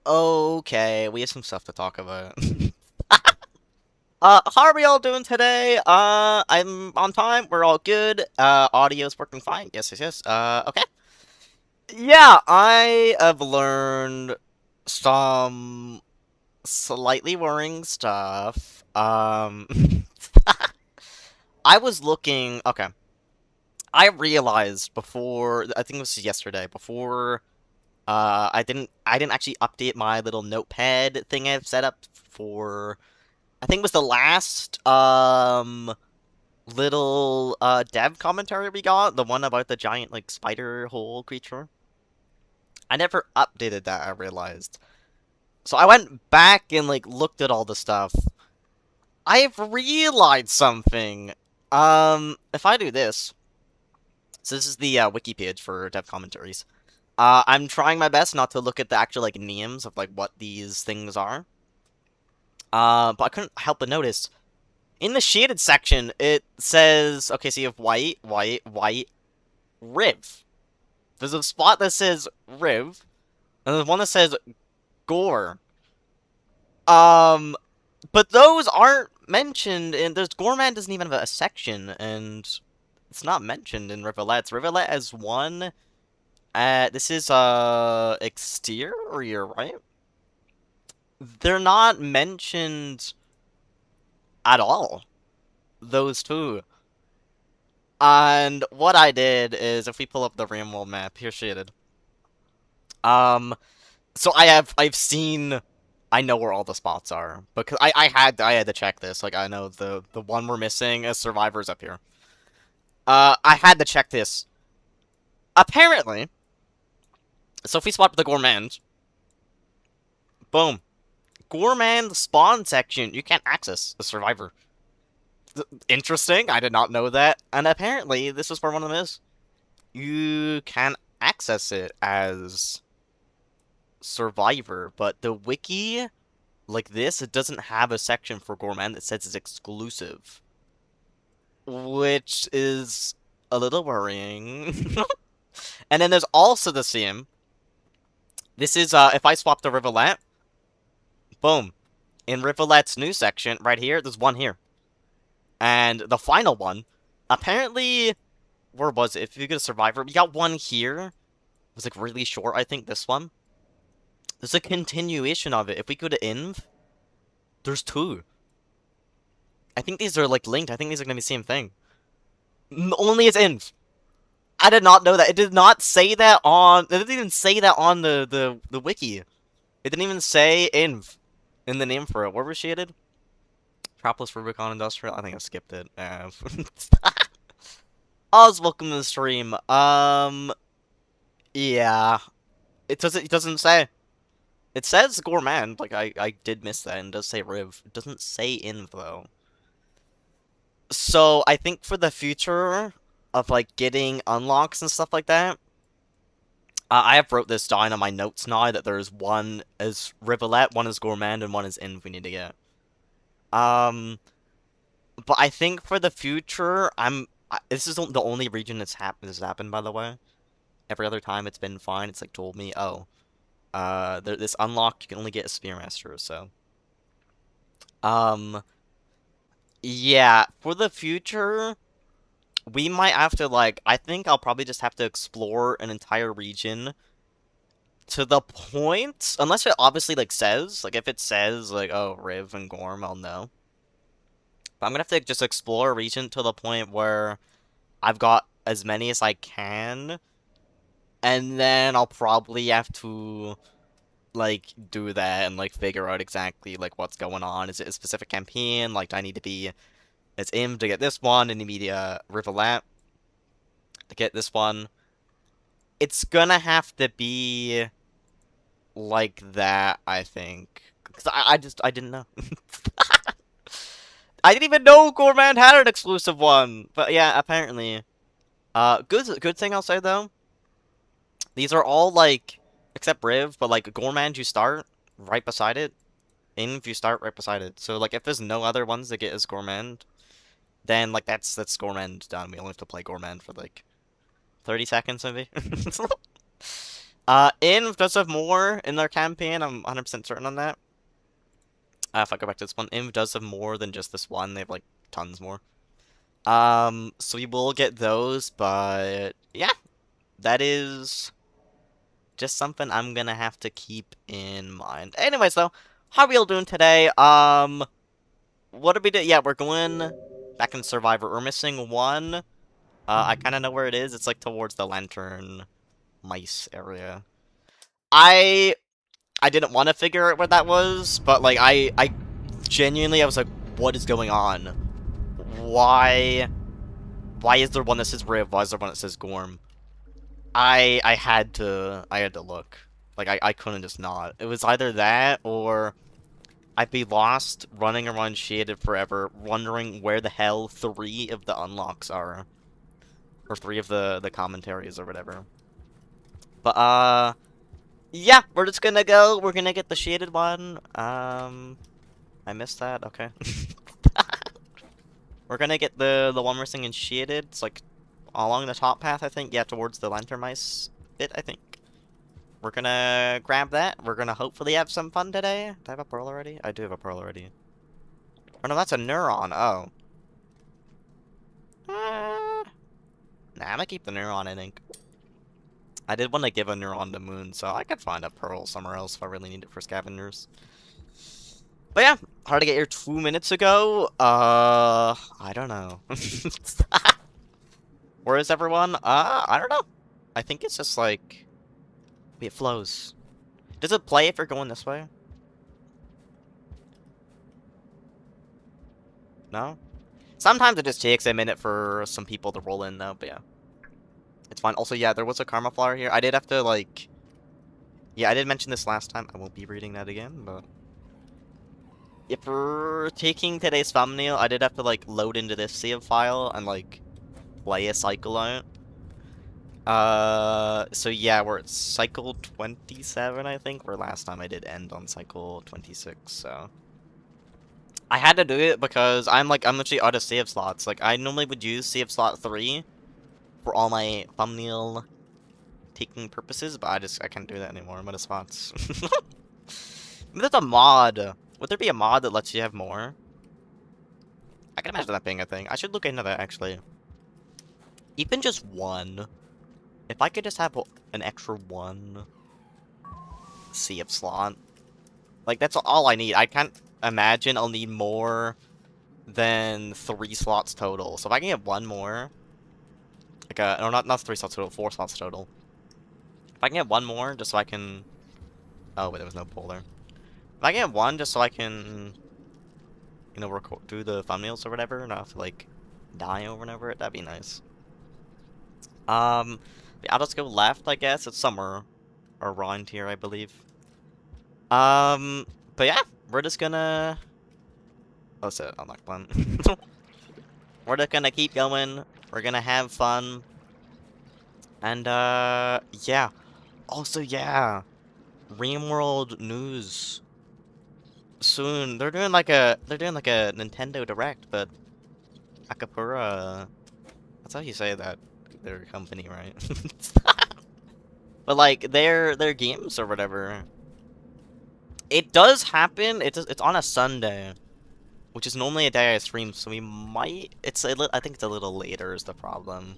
Okay, we have some stuff to talk about. How are we all doing today? I'm on time. We're all good. Audio's working fine. Yes, yes, yes. Okay. Yeah, I have learned some slightly worrying stuff. I was looking. Okay, I realized before. I think it was yesterday. Before, I didn't actually update my little notepad thing I've set up for. I think it was the last little dev commentary we got, the one about the giant like spider hole creature. I never updated that, I realized. So I went back and like looked at all the stuff. I've realized something. If I do this, so this is the wiki page for dev commentaries. I'm trying my best not to look at the actual like names of like what these things are. But I couldn't help but notice in the shaded section, it says, okay, so you have white, white, white, Riv. There's a spot that says Riv, and there's one that says Gore. Um, but those aren't mentioned, and there's Goreman doesn't even have a section, and it's not mentioned in Rivulet's. Rivulet has one. This is, exterior, right? They're not mentioned at all. Those two. And what I did is, if we pull up the Ramworld map, here's shaded. Um, so I've seen, I know where all the spots are because I had to check this. Like I know the one we're missing as survivors up here. I had to check this. Apparently, so if we spot the Gourmand, boom, Gourmand spawn section, you can't access the survivor. Interesting. I did not know that. And apparently, this is where one of them is. You can access it as Survivor, but the wiki, like this, it doesn't have a section for Gourmand that says it's exclusive. Which is a little worrying. And then there's also the same. This is, if I swap the Rivulet, boom. In Rivulet's new section, right here, there's one here. And the final one, apparently, where was it? If you get a Survivor, we got one here. It was like really short, I think, this one. There's a continuation of it. If we go to Inv, there's two. I think these are like linked. I think these are gonna be the same thing. Only it's Inv. I did not know that. It did not say that on. It didn't even say that on the wiki. It didn't even say Inv in the name for it. Where was shaded? Tropolis Rubicon Industrial. I think I skipped it. Oz, welcome to the stream. Yeah. It doesn't say. It says Gourmand, like I did miss that, and it does say Riv. It doesn't say Inv, though. So, I think for the future of, like, getting unlocks and stuff like that, I have wrote this down on my notes now, that there's one is Rivulet, one is Gourmand, and one is Inv we need to get. But I think for the future, this is the only region this has happened, by the way. Every other time it's been fine, it's like told me, oh, this unlock, you can only get a Spearmaster, so. Yeah, for the future, we might have to, like, I think I'll probably just have to explore an entire region to the point, unless it obviously, like, says, like, if it says, like, oh, Riv and Gorm, I'll know. But I'm gonna have to just explore a region to the point where I've got as many as I can, and then I'll probably have to, like, do that and, like, figure out exactly, like, what's going on. Is it a specific campaign? Like, do I need to be as Im to get this one, and immediate Rivulet to get this one? It's gonna have to be like that, I think. Because I didn't know. I didn't even know Gourmand had an exclusive one. But yeah, apparently. Good thing I'll say, though. These are all, like, except Riv, but, like, Gourmand, you start right beside it. Inv, you start right beside it. So, like, if there's no other ones that get as Gourmand, then, like, that's Gourmand done. We only have to play Gourmand for, like, 30 seconds, maybe. Inv does have more in their campaign, I'm 100% certain on that. If I go back to this one, Inv does have more than just this one, they have, like, tons more. So we will get those, but, yeah. That is just something I'm gonna have to keep in mind. Anyways, though, how are we all doing today? What did we do? Yeah, we're going back in Survivor. We're missing one. I kind of know where it is. It's, like, towards the Lantern Mice area. I didn't want to figure out where that was, but, like, I genuinely, I was like, what is going on? Why is there one that says Riv? Why is there one that says Gorm? I had to look. Like, I couldn't just not. It was either that, or I'd be lost, running around shaded forever, wondering where the hell 3 of the unlocks are. Or 3 of the commentaries or whatever. But, yeah, we're just gonna go. We're gonna get the shaded one. I missed that. Okay. We're gonna get the one we're seeing in shaded. It's like along the top path, I think. Yeah, towards the lantern mice bit, I think. We're gonna grab that. We're gonna hopefully have some fun today. Do I have a pearl already? I do have a pearl already. Oh no, that's a neuron. Oh. Nah, I'm gonna keep the neuron, I think. I did want to give a neuron to Moon, so I could find a pearl somewhere else if I really need it for scavengers. But yeah, hard to get here 2 minutes ago. I don't know. Where is everyone? I don't know. I think it's just like... Wait, it flows. Does it play if you're going this way? No? Sometimes it just takes a minute for some people to roll in, though, but yeah. It's fine. Also, yeah, there was a karma flower here. I did have to, like... Yeah, I did mention this last time. I won't be reading that again, but... If we're taking today's thumbnail, I did have to, like, load into this save file and, like, play a cycle out. So yeah, we're at cycle 27, I think, where last time I did end on cycle 26, so... I had to do it because I'm literally out of save slots. Like, I normally would use save slot 3 for all my thumbnail taking purposes, but I can't do that anymore. I'm out of spots. Maybe there's a mod. Would there be a mod that lets you have more? I can imagine that being a thing. I should look into that, actually. Even just one. If I could just have an extra one save slot. Like, that's all I need. I can't imagine I'll need more than 3 slots total. So if I can get one more... Like, no, not 3 slots total, 4 slots total. If I can get one more, just so I can... Oh, wait, there was no pull there. If I can get one, just so I can... You know, do the thumbnails or whatever, and not have to, like, die over and over it, that'd be nice. I'll just go left, I guess. It's somewhere around here, I believe. But yeah, we're just gonna... Oh, that's it. Unlock one. We're just gonna keep going. We're gonna have fun. And, yeah. Also, yeah. RealmWorld news. Soon. They're doing like a Nintendo Direct, but... Akapura... That's how you say that. Their company, right? But like their games or whatever. It does happen. It's on a Sunday, which is normally a day I stream, so we might. I think it's a little later is the problem.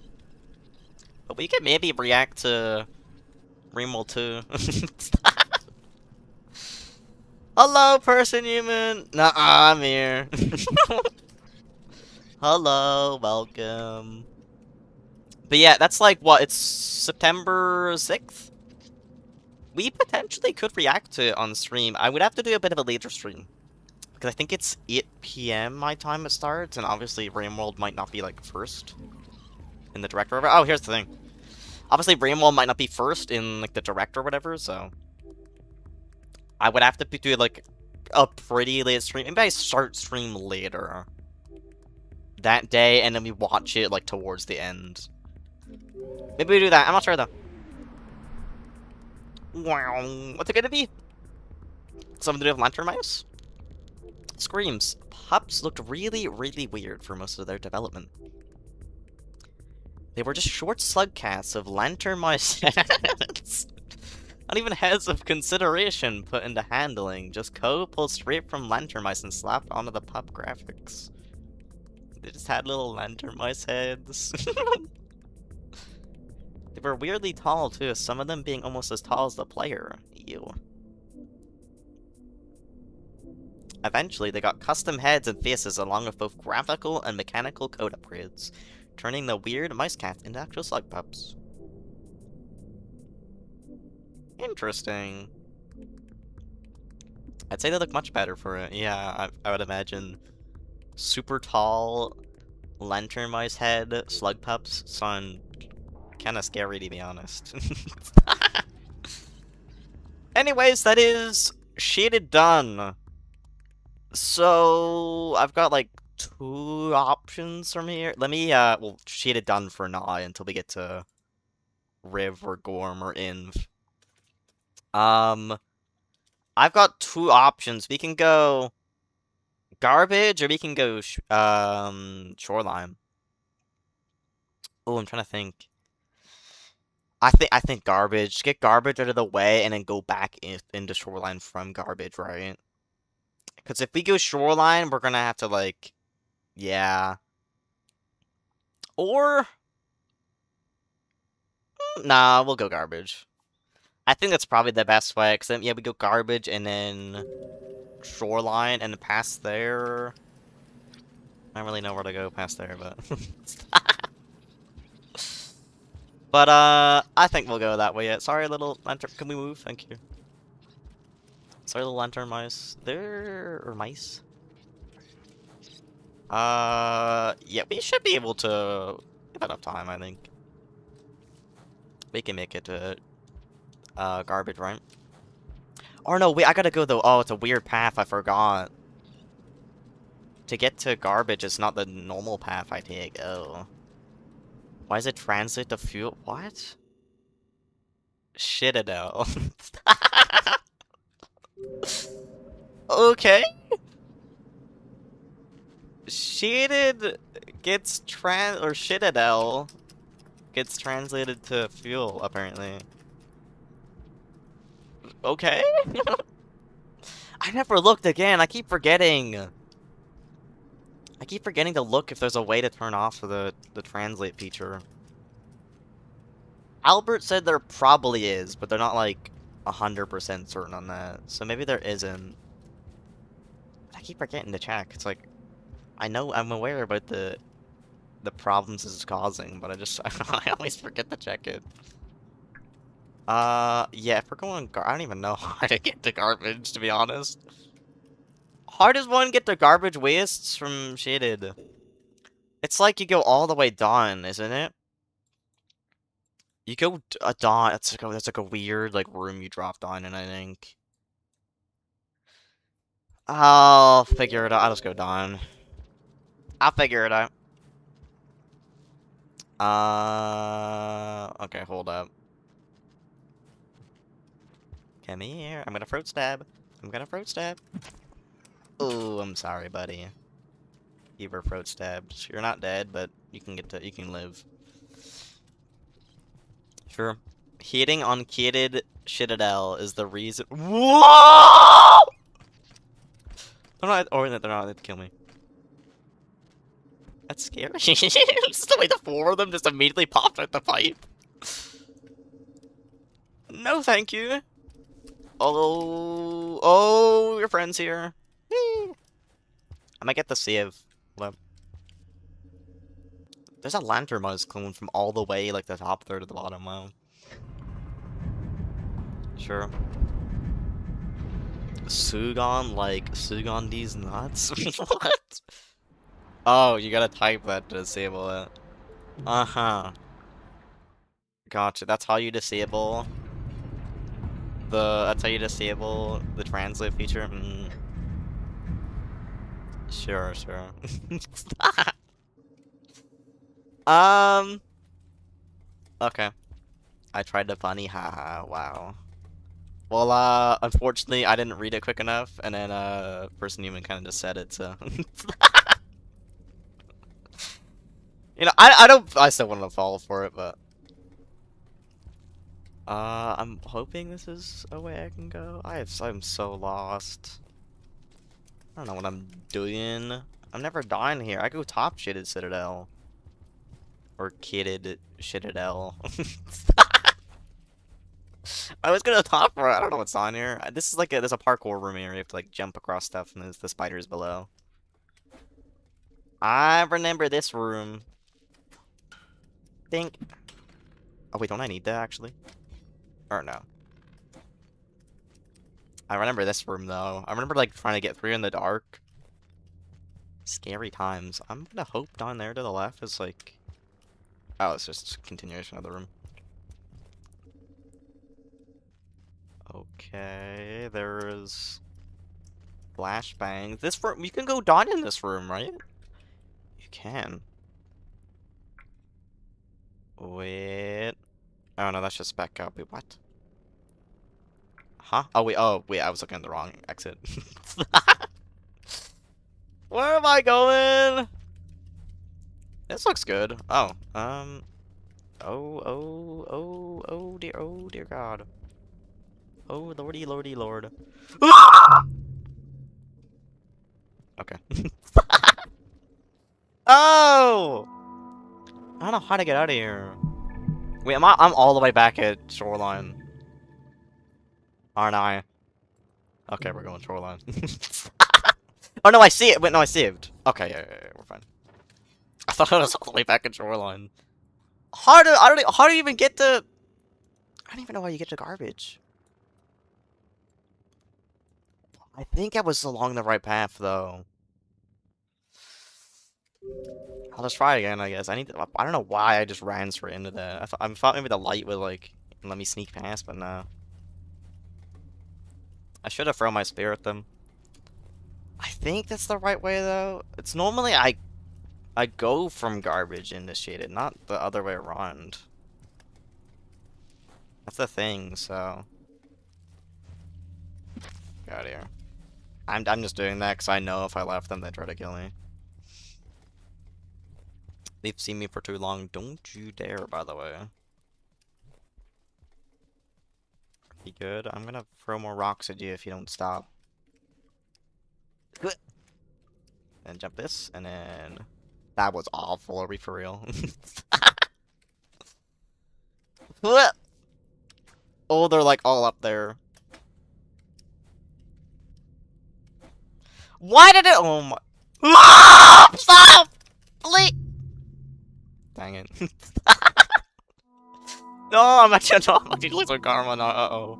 But we could maybe react to RealmWorld 2. Hello, person human. Nah, I'm here. Hello, welcome. But yeah, that's like, what, it's September 6th? We potentially could react to it on stream. I would have to do a bit of a later stream. Because I think it's 8 PM my time it starts, and obviously RealmWorld might not be, like, first in the direct or whatever. Oh, here's the thing. Obviously RealmWorld might not be first in, like, the direct or whatever, so... I would have to do, like, a pretty late stream. Maybe I start stream later that day, and then we watch it, like, towards the end. Maybe we do that. I'm not sure, though. Wow. What's it gonna be? Something to do with lantern mice? Screams. Pups looked really, really weird for most of their development. They were just short slug casts of lantern mice heads. Not even heads of consideration put into handling. Just code pulled straight from lantern mice and slapped onto the pup graphics. They just had little lantern mice heads. They were weirdly tall too, some of them being almost as tall as the player. Ew. Eventually, they got custom heads and faces along with both graphical and mechanical code upgrades, turning the weird mice cats into actual slug pups. Interesting. I'd say they look much better for it. Yeah, I would imagine. Super tall lantern mice head slug pups sound kind of scary, to be honest. Anyways, that is shaded done. So I've got like 2 options from here. Let me well, shaded done for now until we get to Riv or Gorm or Inv. I've got 2 options. We can go garbage or we can go shoreline. Oh, I'm trying to think. I think garbage. Get garbage out of the way and then go back into shoreline from garbage, right? Because if we go shoreline, we're gonna have to like, yeah. Or nah, we'll go garbage. I think that's probably the best way. Cause then, yeah, we go garbage and then shoreline and past there. I don't really know where to go past there, but but I think we'll go that way. Yeah. Sorry, little lantern. Can we move? Thank you. Sorry, little lantern mice. There or mice? Yeah, we should be able to have enough time. I think we can make it to garbage, right? Or no, wait, I gotta go though. Oh, it's a weird path. I forgot. To get to garbage, it's not the normal path I take. Oh. Why does it translate to fuel? What? Shitadel. Okay. Shaded gets or Shitadel gets translated to fuel, apparently. Okay. I never looked again. I keep forgetting. I keep forgetting to look if there's a way to turn off the translate feature. Albert said there probably is, but they're not like 100% certain on that. So maybe there isn't. I keep forgetting to check. It's like, I'm aware about the problems it's causing, but I always forget to check it. Yeah, if we're going I don't even know how to get to garbage, to be honest. How does one get to garbage wastes from shaded? It's like you go all the way down, isn't it? You go down. That's like a weird like room you drop down in, I think. I'll figure it out. I'll just go down. I'll figure it out. Okay, hold up. Come here. I'm gonna throat stab. I'm gonna throat stab. Oh, I'm sorry, buddy. You were throat stabbed. You're not dead, but you can live. Sure. Hitting on kitted Shitadel is the reason. Whoa! They're not, or they're not to kill me. That's scary. Just the way the 4 of them just immediately popped out the pipe. No, thank you. Oh, your friend's here. Whee! I might get the save. Hold up. There's a lantern mouse clone from all the way, like the top third of the bottom. Wow. Sure. Sugon, like Sugon these nuts. What? Oh, you gotta type that to disable it. Uh-huh. Gotcha. That's how you disable the translate feature. Mm. Sure, sure. Okay. I tried to funny, haha, wow. Well, unfortunately, I didn't read it quick enough, and then, Person Human kind of just said it, so... You know, I still want to fall for it, but... I'm hoping this is a way I can go. I'm so lost. I don't know what I'm doing. I'm never dying here. I go top shitted Citadel. Or kitted Citadel. I was gonna top right. I don't know what's on here. This is like there's a parkour room here. You have to like jump across stuff and there's the spiders below. I remember this room. Think. Oh wait, don't I need that actually? Or no. I remember this room though. I remember like trying to get through in the dark. Scary times. I'm gonna hope down there to the left is like... Oh, it's just a continuation of the room. Okay, there is... Flashbangs. This room, you can go down in this room, right? You can. Wait. Oh no, that's just back up. Wait, what? Huh? Oh wait, I was looking at the wrong exit. Where am I going? This looks good. Oh, oh dear God. Oh, lordy, lord. Okay. Oh! I don't know how to get out of here. Wait, I'm all the way back at Shoreline. Aren't I? Okay, we're going Shoreline. Oh no, I see it! Wait, no, I saved. Okay, yeah, we're fine. I thought I was all the way back at Shoreline. How do you even get to... I don't even know how you get to garbage. I think I was along the right path, though. I'll just try again, I guess. I don't know why I just ran straight into that. I thought maybe the light would, like, let me sneak past, but no. I should have thrown my spear at them. I think that's the right way, though. It's normally I go from garbage into shaded, not the other way around. That's the thing, so... Get out of here. I'm just doing that because I know if I left them, they'd try to kill me. They've seen me for too long. Don't you dare, by the way. Be good. I'm gonna throw more rocks at you if you don't stop. And jump this, and then... That was awful. Are we for real? Oh, they're like all up there. Why did it? Oh my! Stop! Please! Dang it! No, I'm actually losing karma now. Uh-oh.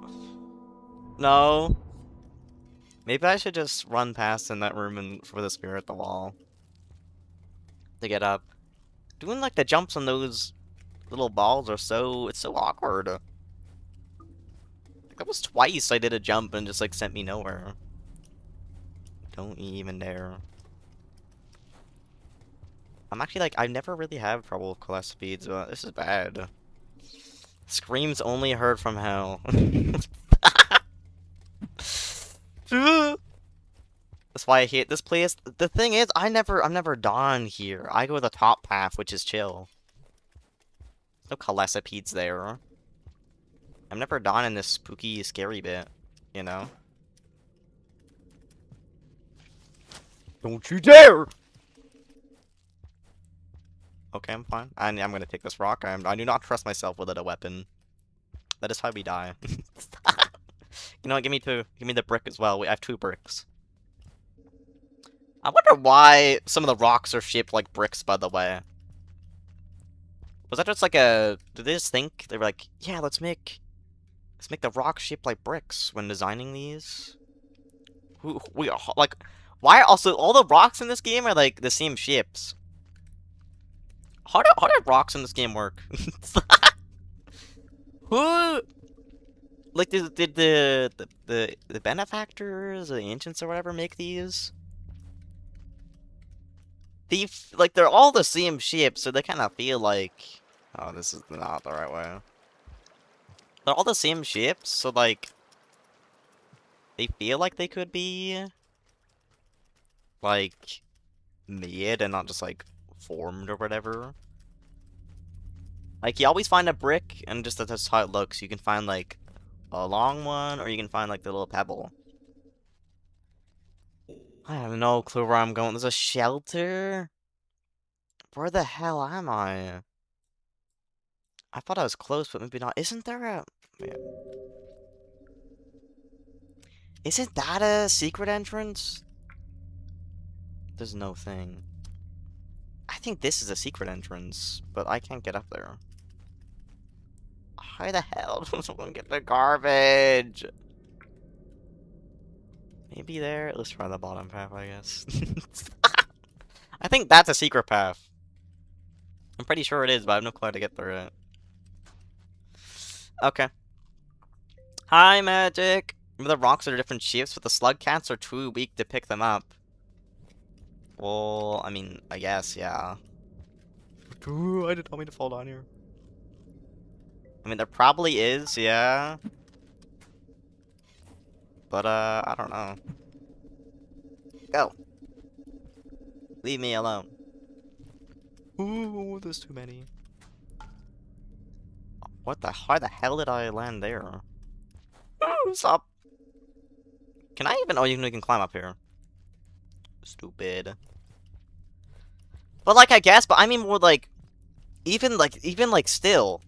No. Maybe I should just run past in that room and for the spear at the wall to get up. Doing like the jumps on those little balls are it's so awkward. Like, that was twice I did a jump and just like sent me nowhere. Don't even dare. I'm actually like, I never really have trouble with quest speeds, but this is bad. Screams only heard from hell. That's why I hate this place. The thing is, I'm never done here. I go the top path, which is chill. No callesipedes there. I'm never done in this spooky, scary bit, you know? Don't you dare! Okay, I'm fine. I'm gonna take this rock. I do not trust myself without a weapon. That is how we die. You know what? Give me the brick as well. I have 2 bricks. I wonder why some of the rocks are shaped like bricks, by the way. Was that just like a... Did they just think? They were like, yeah, let's make the rocks shaped like bricks when designing these? We are, like... Why also... All the rocks in this game are like the same shapes. How do rocks in this game work? Who... Like, did the benefactors or the ancients or whatever make these? Like, they're all the same shape, so they kind of feel like... Oh, this is not the right way. They're all the same shapes, so, like... They feel like they could be... Like... Made and not just, like, formed or whatever. Like, you always find a brick, and just that's how it looks. You can find, like, a long one, or you can find, like, the little pebble. I have no clue where I'm going. There's a shelter? Where the hell am I? I thought I was close, but maybe not. Isn't there a... Wait. Isn't that a secret entrance? There's no thing. I think this is a secret entrance, but I can't get up there. How the hell does someone get the garbage? Maybe there? Let's try the bottom path, I guess. I think that's a secret path. I'm pretty sure it is, but I have no clue how to get through it. Okay. Hi, Magic! The rocks are different shapes, but the slug cats are too weak to pick them up. Well, I mean, I guess, yeah. Ooh, I didn't want me to fall down here. I mean, there probably is, yeah. But, I don't know. Go. Leave me alone. Ooh, there's too many. How the hell did I land there? Ooh, stop. Can I even, oh, you can climb up here. Stupid. But, like, I guess, but I mean more like, even still.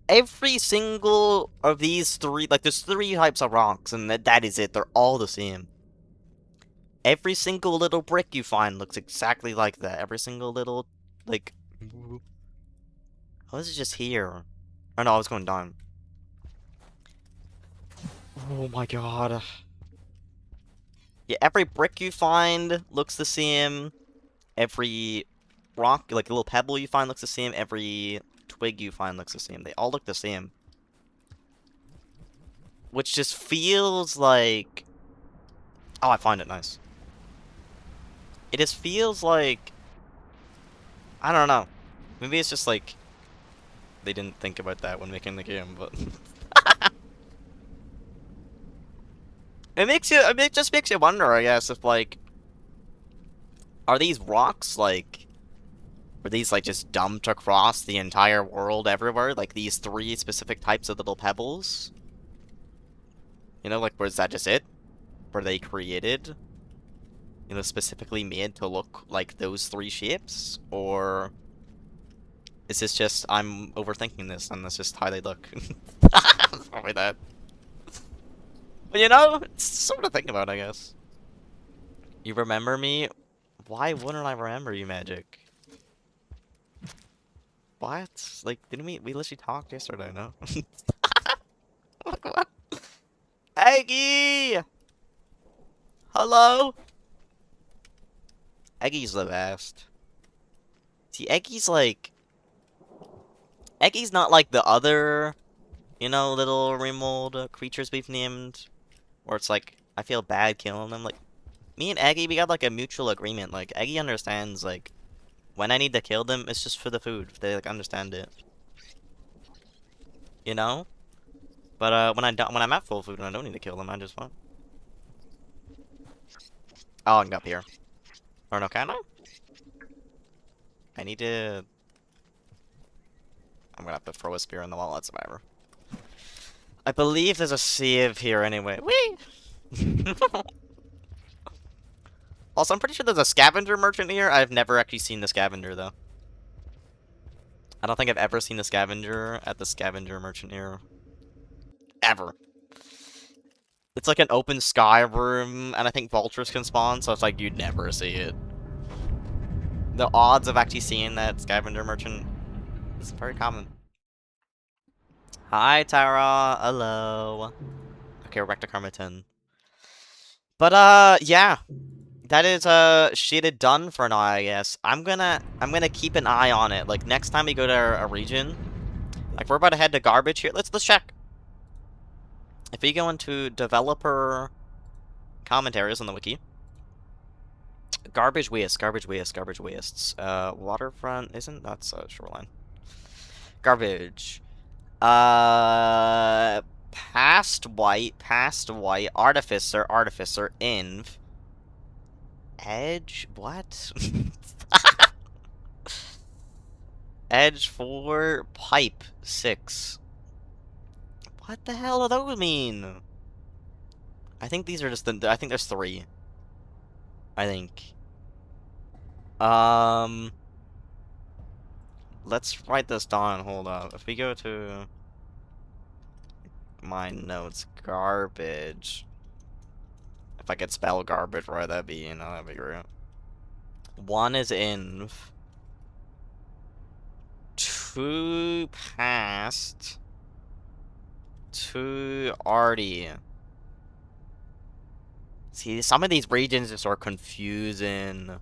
Every single of these three, like, there's 3 types of rocks, and that is it. They're all the same. Every single little brick you find looks exactly like that. Every single little, like... How is it just here? Oh no, I was going down. Oh my god. Yeah, every brick you find looks the same. Every rock, like a little pebble you find looks the same. Every twig you find looks the same. They all look the same. Which just feels like... Oh, I find it nice. It just feels like... I don't know. Maybe it's just like... They didn't think about that when making the game, but... It just makes you wonder, I guess, if, like... Are these rocks, like... Were these, like, just dumped across the entire world everywhere? Like, these 3 specific types of little pebbles? You know, like, was that just it? Were they created? You know, specifically made to look like those 3 shapes? Or... Is this just, I'm overthinking this, and that's just how they look? Probably that. But you know, it's something to think about, I guess. You remember me? Why wouldn't I remember you, Magic? What? Like, didn't we literally talked yesterday, no? What? Eggy! Hello? Eggy's the best. See, Eggy's like... Eggy's not like the other, you know, little remold creatures we've named. Where it's like, I feel bad killing them. Like, me and Eggy, we got like a mutual agreement. Like, Eggy understands, like, when I need to kill them, it's just for the food. They, like, understand it. You know? But, when I'm at full food and I don't need to kill them, I just want... Oh, I can go up here. Or no, can I? I need to... I'm gonna have to throw a spear in the wall. That's Survivor. I believe there's a save here anyway. Whee! Also, I'm pretty sure there's a scavenger merchant here. I've never actually seen the scavenger, though. I don't think I've ever seen the scavenger at the scavenger merchant here. Ever. It's like an open sky room, and I think vultures can spawn, so it's like you'd never see it. The odds of actually seeing that scavenger merchant is very common. Hi, Tara. Hello. Okay, we're back to Carmiton. But, yeah. That is, shaded done for now, I guess. I'm gonna keep an eye on it. Like, next time we go to a region, like, we're about to head to garbage here. Let's check. If we go into developer commentaries on the wiki. Garbage wastes. Waterfront, isn't that shoreline? Garbage. Past white, artificer, inv. Edge? What? Edge 4, pipe 6. What the hell do those mean? I think these are just I think there's 3. I think. Let's write this down. Hold up. If we go to my notes, garbage. If I could spell garbage right, that'd be, that'd be great. 1 is inv. 2 past. 2 arty. See, some of these regions just are confusing.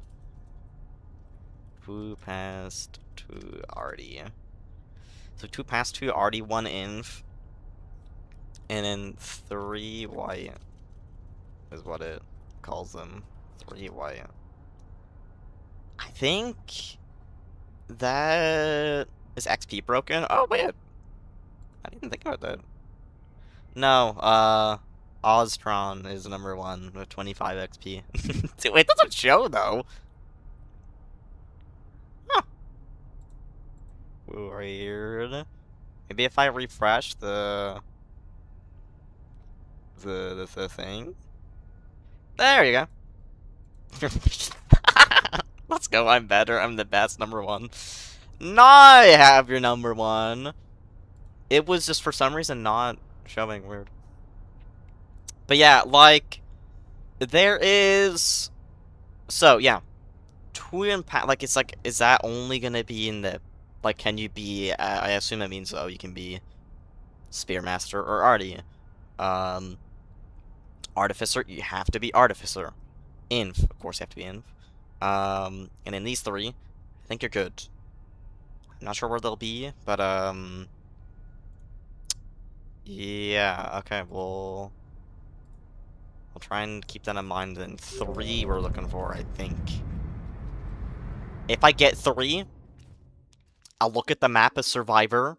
2 past 2 arty. So 2 past 2 arty, 1 inv. And then 3 white is what it calls them. 3 white. I think that is XP broken. Oh wait, I didn't think about that. No, Oztron is number 1 with 25 XP. It doesn't show though. Huh. Weird. Maybe if I refresh the thing. There you go. Let's go, I'm better. I'm the best, number 1. Now I have your number 1. It was just for some reason not showing, weird. But yeah, like, there is... So, yeah. Twin like, it's like, is that only gonna be in the... Like, can you be... I assume that means, you can be Spearmaster or Arty. Artificer, you have to be Artificer. Inv, of course you have to be Inv. And in these 3, I think you're good. I'm not sure where they'll be, but, yeah, okay, we'll try and keep that in mind. Then 3 we're looking for, I think. If I get 3, I'll look at the map as Survivor,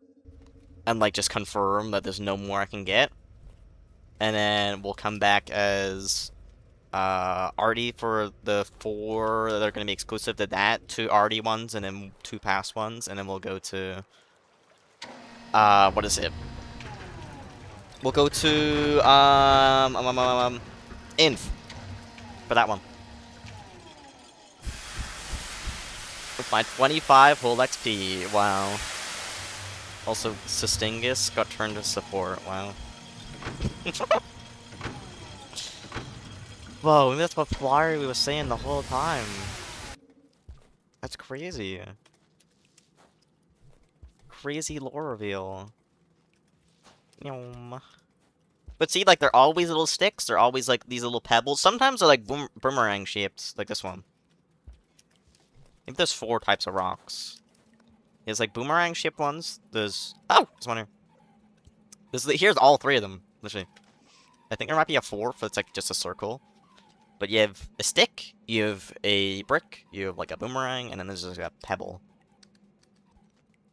and, like, just confirm that there's no more I can get. And then we'll come back as Arty for the 4 that are going to be exclusive to that, 2 Arty ones, and then 2 past ones, and then we'll go to, what is it? We'll go to, Inf, for that one. With my 25 whole XP, wow. Also, Sestingus got turned to support, wow. Whoa, that's what Flyer was saying the whole time. That's crazy. Crazy lore reveal. But see, like, they're always little sticks. They're always, like, these little pebbles. Sometimes they're, like, boomerang shaped, like this one. I think there's 4 types of rocks. There's, like, boomerang shaped ones. There's... Oh! There's one here. Here's all 3 of them, literally. I think there might be a 4th that's, like, just a circle. But you have a stick, you have a brick, you have, like, a boomerang, and then there's, like, a pebble.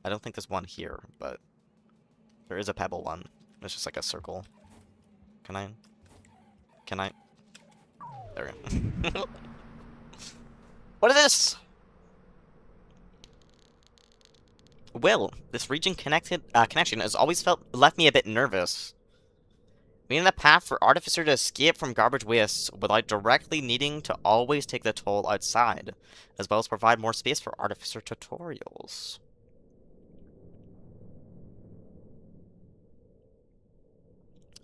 I don't think there's one here, but... There is a pebble one. It's just, like, a circle. Can I? There we go. What is this? Will, this region connection has always left me a bit nervous. Being the path for Artificer to escape from garbage wastes without directly needing to always take the toll outside, as well as provide more space for Artificer tutorials.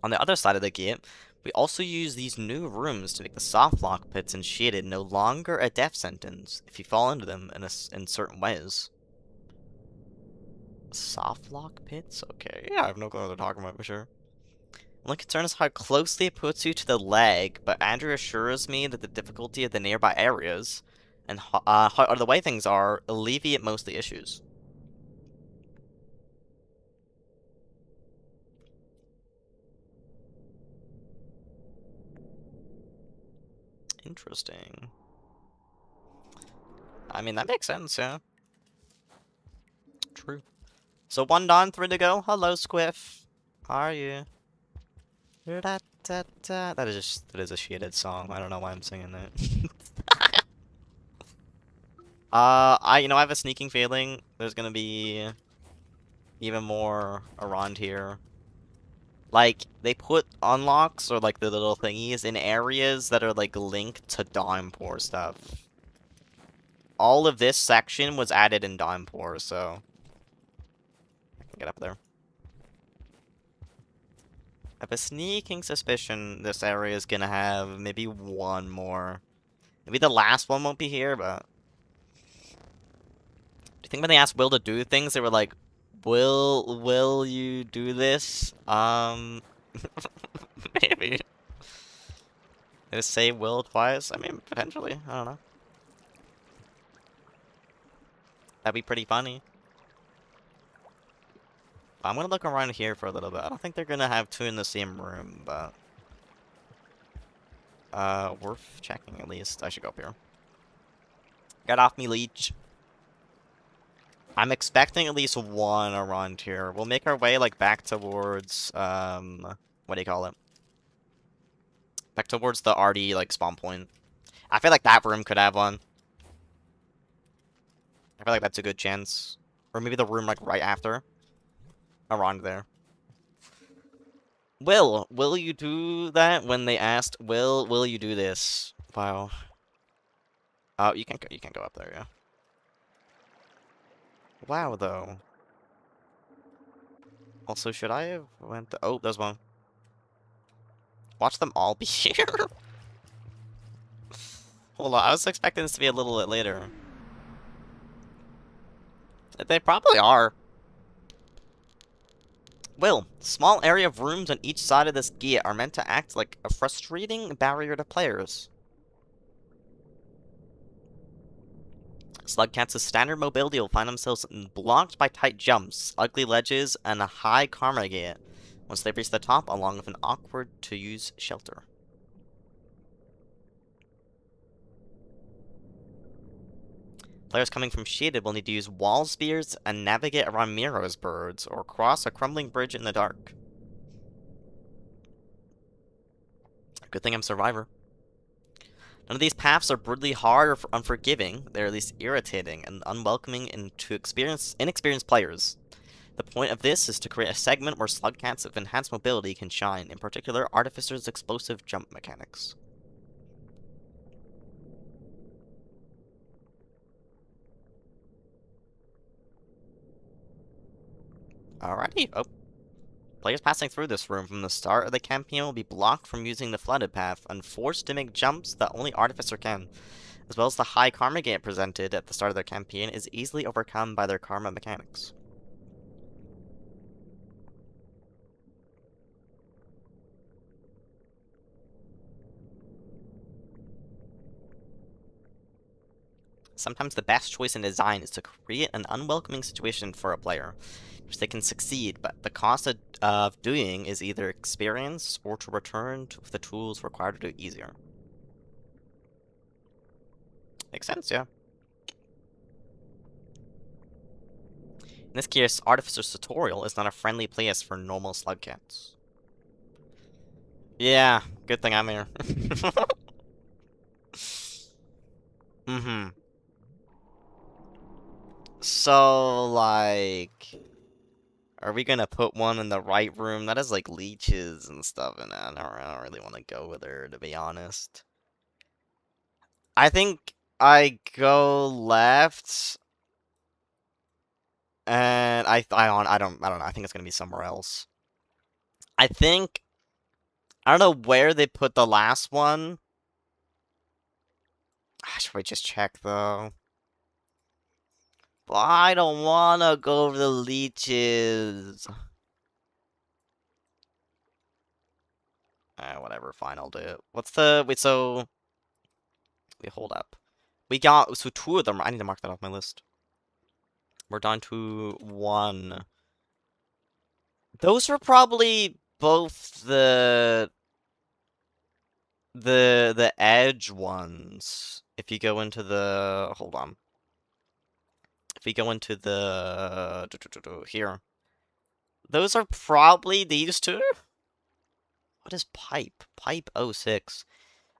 On the other side of the gate, we also use these new rooms to make the soft lock pits and shaded no longer a death sentence if you fall into them in certain ways. Soft lock pits? Okay, yeah, I have no clue what they're talking about for sure. One concern is how closely it puts you to the leg, but Andrew assures me that the difficulty of the nearby areas and how the way things are alleviate most of the issues. Interesting. I mean, that makes sense, yeah. True. So 1 done, 3 to go. Hello, Squiff. How are you? That is a shaded song. I don't know why I'm singing that. I have a sneaking feeling there's gonna be even more around here. Like, they put unlocks, or like the little thingies, in areas that are like linked to Downpour stuff. All of this section was added in Downpour, so I can get up there. I have a sneaking suspicion this area is gonna have maybe one more. Maybe the last one won't be here, but... Do you think when they asked Will to do things, they were like, Will you do this? Maybe. Did it say Will twice? I mean, potentially. I don't know. That'd be pretty funny. I'm gonna look around here for a little bit. I don't think they're gonna have two in the same room, but... worth checking at least. I should go up here. Get off me, leech. I'm expecting at least one around here. We'll make our way, like, back towards, what do you call it? Back towards the RD, like, spawn point. I feel like that room could have one. I feel like that's a good chance. Or maybe the room, like, right after. Around there. Will you do that when they asked, will you do this? Wow. Oh, you can go up there, yeah. Wow, though. Also, should I have went to... Oh, there's one. Watch them all be here. Hold on, I was expecting this to be a little bit later. They probably are. Will, small area of rooms on each side of this gate are meant to act like a frustrating barrier to players. Slugcats' standard mobility will find themselves blocked by tight jumps, ugly ledges, and a high karma gate once they reach the top, along with an awkward-to-use shelter. Players coming from Shaded will need to use wall spears and navigate around Miro's birds, or cross a crumbling bridge in the dark. Good thing I'm Survivor. None of these paths are brutally hard or unforgiving. They're at least irritating and unwelcoming to inexperienced players. The point of this is to create a segment where Slugcats with enhanced mobility can shine, in particular Artificer's explosive jump mechanics. Alrighty. Oh. Players passing through this room from the start of the campaign will be blocked from using the flooded path and forced to make jumps that only Artificer can, as well as the high karma gate presented at the start of their campaign is easily overcome by their karma mechanics. Sometimes the best choice in design is to create an unwelcoming situation for a player, which they can succeed, but the cost of doing is either experience or to return to the tools required to do it easier. Makes sense, yeah. In this case, Artificer's tutorial is not a friendly place for normal Slugcats. Yeah, good thing I'm here. Mm-hmm. So, like... Are we gonna put one in the right room? That has, like, leeches and stuff, and I don't really want to go with her, to be honest. I think I go left... And I don't know. I think it's gonna be somewhere else. I think... I don't know where they put the last one. Should we just check, though? But I don't wanna go over the leeches. Whatever, fine, I'll do it. What's the... Wait, so... Wait, hold up. We got... So two of them... I need to mark that off my list. We're down to one. Those are probably both the edge ones. If you go into the... Hold on. If we go into the... Here. Those are probably these two? What is pipe? Pipe 06.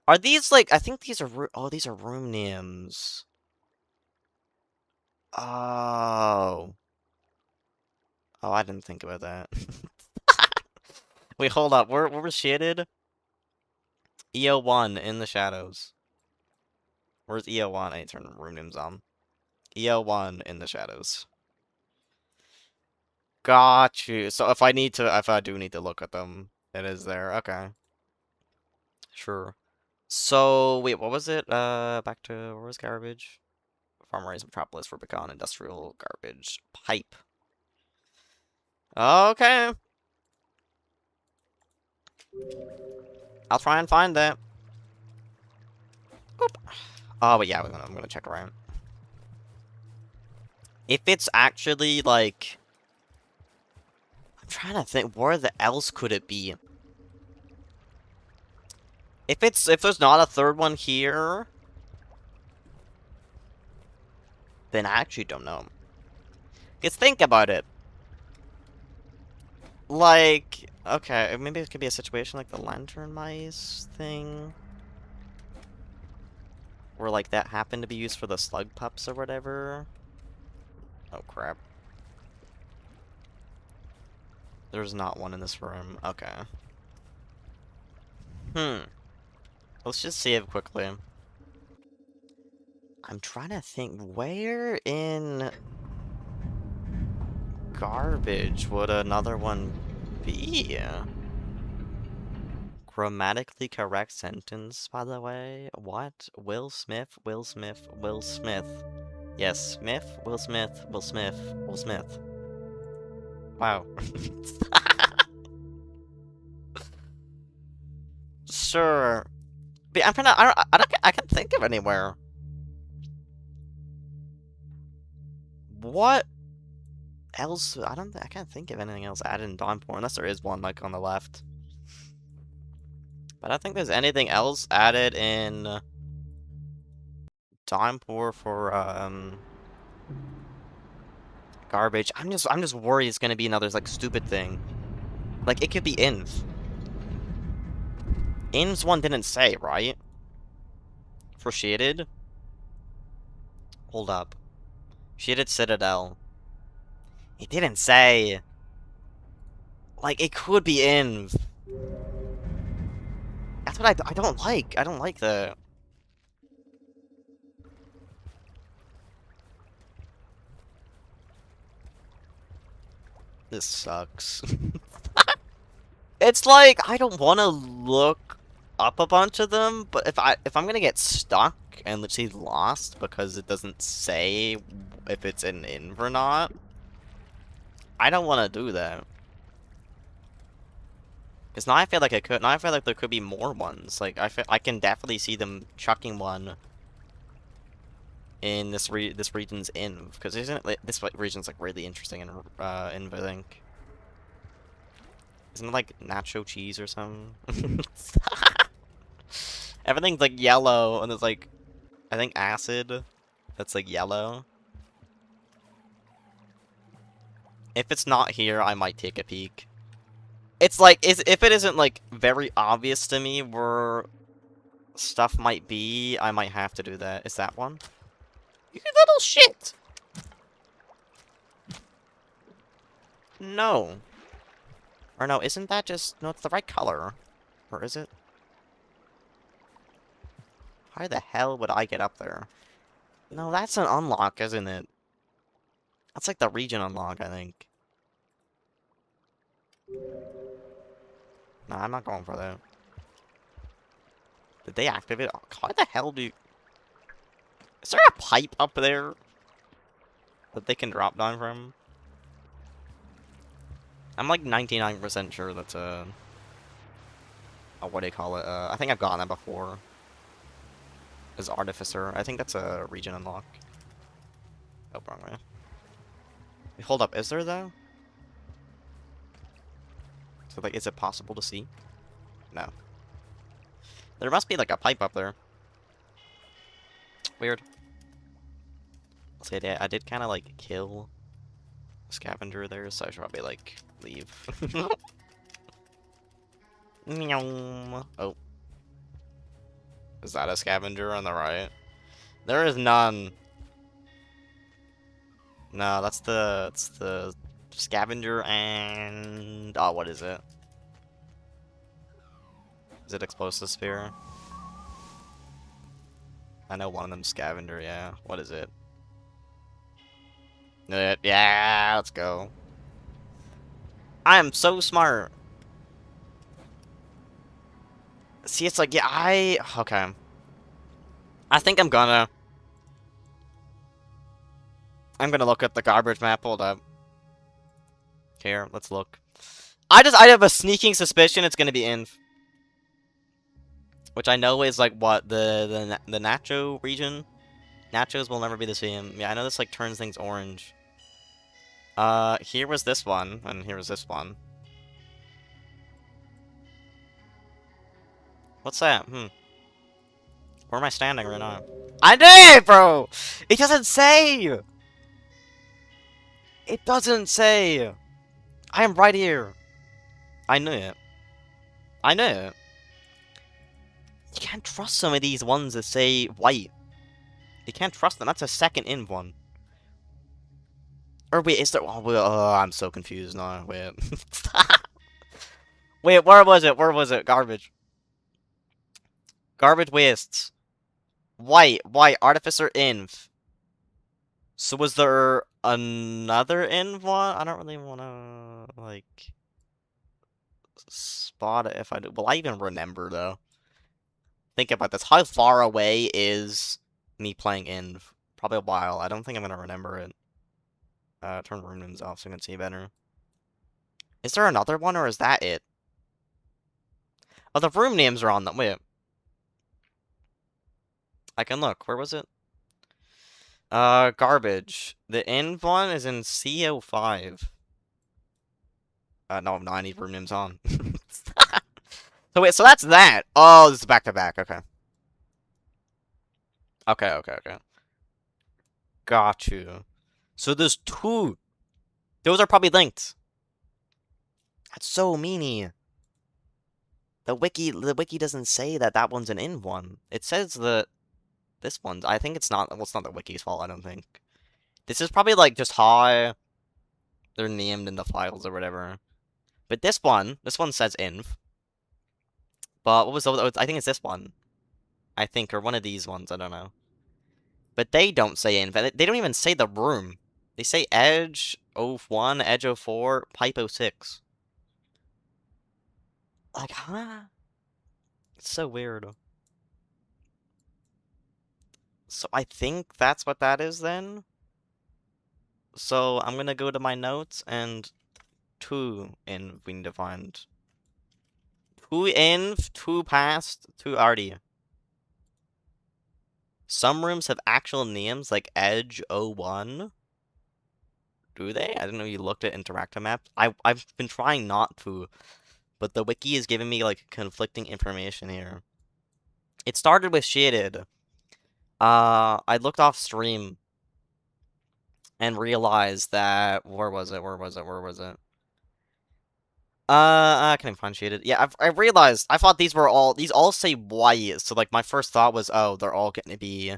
Are these, like... I think these are... Oh, these are room names. Oh. Oh, I didn't think about that. Wait, hold up. Where was shaded? EO1 in the shadows. Where's EO1? I need to turn room names on. EO1 in the shadows. Got you. So if I do need to look at them, it is there. Okay. Sure. So, wait, what was it? Back to, where was garbage? Farmers, Metropolis, Rubicon, Industrial, Garbage, Pipe. Okay. I'll try and find that. Oop. Oh, but yeah, I'm gonna check around. If it's actually, like... I'm trying to think, where the else could it be? If there's not a third one here... Then I actually don't know. Because think about it. Like, okay, maybe it could be a situation like the lantern mice thing. Where, like, that happened to be used for the slug pups or whatever. Oh, crap. There's not one in this room. Okay. Let's just save quickly. I'm trying to think, where in garbage would another one be? Grammatically correct sentence, by the way. What? Will Smith, Will Smith, Will Smith. Yes, Smith, Will Smith, Will Smith, Will Smith. Wow. Sure. But I'm trying to, I can't think of anywhere. What else? I can't think of anything else added in Dawnport, unless there is one, like, on the left. But I don't think there's anything else added in Dawnport for, garbage. I'm just worried it's gonna be another, like, stupid thing. Like, it could be Inv. Inv's one didn't say, right? For Shaded? Hold up. Shaded Citadel. It didn't say. Like, it could be Inv. That's what I don't like. I don't like the... This sucks. It's like, I don't want to look up a bunch of them, but if I'm gonna get stuck and literally lost because it doesn't say if it's an Inv or not, I don't want to do that. Because now I feel like now I feel like there could be more ones. Like, I can definitely see them chucking one in this region's Inv, because isn't it, this region's like really interesting in Inv, I think. Isn't it like nacho cheese or something? Everything's like yellow, and there's like, I think acid that's like yellow. If it's not here, I might take a peek. It's like, if it isn't like very obvious to me where stuff might be, I might have to do that. Is that one? You little shit! No. Or no, isn't that just... No, it's the right color. Or is it? How the hell would I get up there? No, that's an unlock, isn't it? That's like the region unlock, I think. Nah, I'm not going for that. Did they activate? Oh, how the hell do you... Is there a pipe up there that they can drop down from? I'm like 99% sure that's a... what do you call it? I think I've gotten that before. As Artificer. I think that's a region unlock. Oh, wrong way. Wait, hold up, is there though? So like, is it possible to see? No. There must be like a pipe up there. Weird. I'll say that I did kind of like kill a scavenger there, so I should probably like leave. Meow. Oh. Is that a scavenger on the right? There is none. No, that's the scavenger and oh, what is it? Is it explosive sphere? I know one of them scavenger. Yeah. What is it? Yeah. Let's go. I am so smart. See, it's like okay. I think I'm gonna look at the garbage map. Hold up. Here, let's look. I have a sneaking suspicion it's gonna be Inf. Which I know is like what the Nacho region. Nachos will never be the same. Yeah, I know this like turns things orange. Here was this one, and here was this one. What's that? Where am I standing right now? I did, bro. It doesn't say. It doesn't say. I am right here. I knew it. I knew it. You can't trust some of these ones that say white. You can't trust them. That's a second in one. Or wait, is there? Oh, I'm so confused now. Wait. Wait, where was it? Where was it? Garbage. Garbage wastes. White. Artificer inv. So was there another inv one? I don't really want to, like, spot it if I do. Will I even remember, though? Think about this. How far away is me playing inv? Probably a while. I don't think I'm going to remember it. Turn room names off so I can see better. Is there another one, or is that it? Oh, the room names are on them. Wait. I can look. Where was it? Garbage. The inv one is in CO5. No, I need room names on. So wait, so that's that. Oh, this is back to back. Okay. Okay. Got you. So there's two. Those are probably linked. That's so meanie. The wiki doesn't say that that one's an in one. It says that this one's. I think it's not. Well, it's not the wiki's fault. I don't think. This is probably like just how they're named in the files or whatever. But this one says inv. But what was the? I think it's this one. I think, or one of these ones. I don't know. But they don't say inv. They don't even say the room. They say edge 01, edge 04, pipe 06. Like, huh? It's so weird. So I think that's what that is then. So I'm gonna go to my notes and 2 inv we need to find. 2 inv, 2 past, 2 arty. Some rooms have actual names like Edge 01. Do they? I didn't know you looked at interactive maps. I've been trying not to, but the wiki is giving me like conflicting information here. It started with shaded. I looked off stream and realized that where was it? I can't even find shaded. Yeah, I realized I thought these all say white, so like my first thought was, oh, they're all gonna be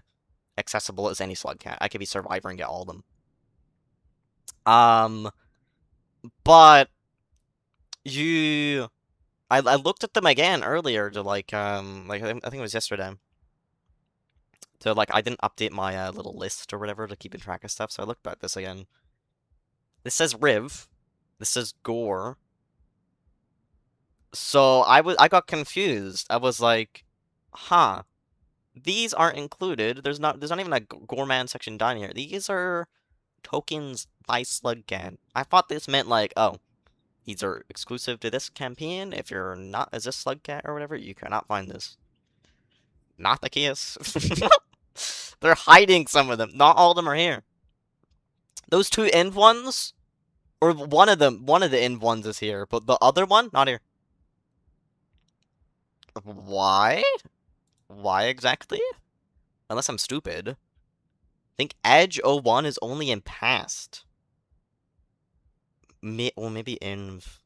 accessible as any slug cat. I could be survivor and get all of them. But I looked at them again earlier to like I think it was yesterday. To like I didn't update my little list or whatever to keep in track of stuff, so I looked at this again. This says Riv. This says Gore. So I got confused. I was like, huh. These aren't included. There's not even a Goreman section down here. These are tokens by Slugcat. I thought this meant like, oh, these are exclusive to this campaign. If you're not as a Slugcat or whatever, you cannot find this. Not the case. They're hiding some of them. Not all of them are here. Those 2 end ones, or one of the end ones is here, but the other one, not here. Why? Why exactly? Unless I'm stupid. I think Edge 01 is only in past. Well, maybe Inv.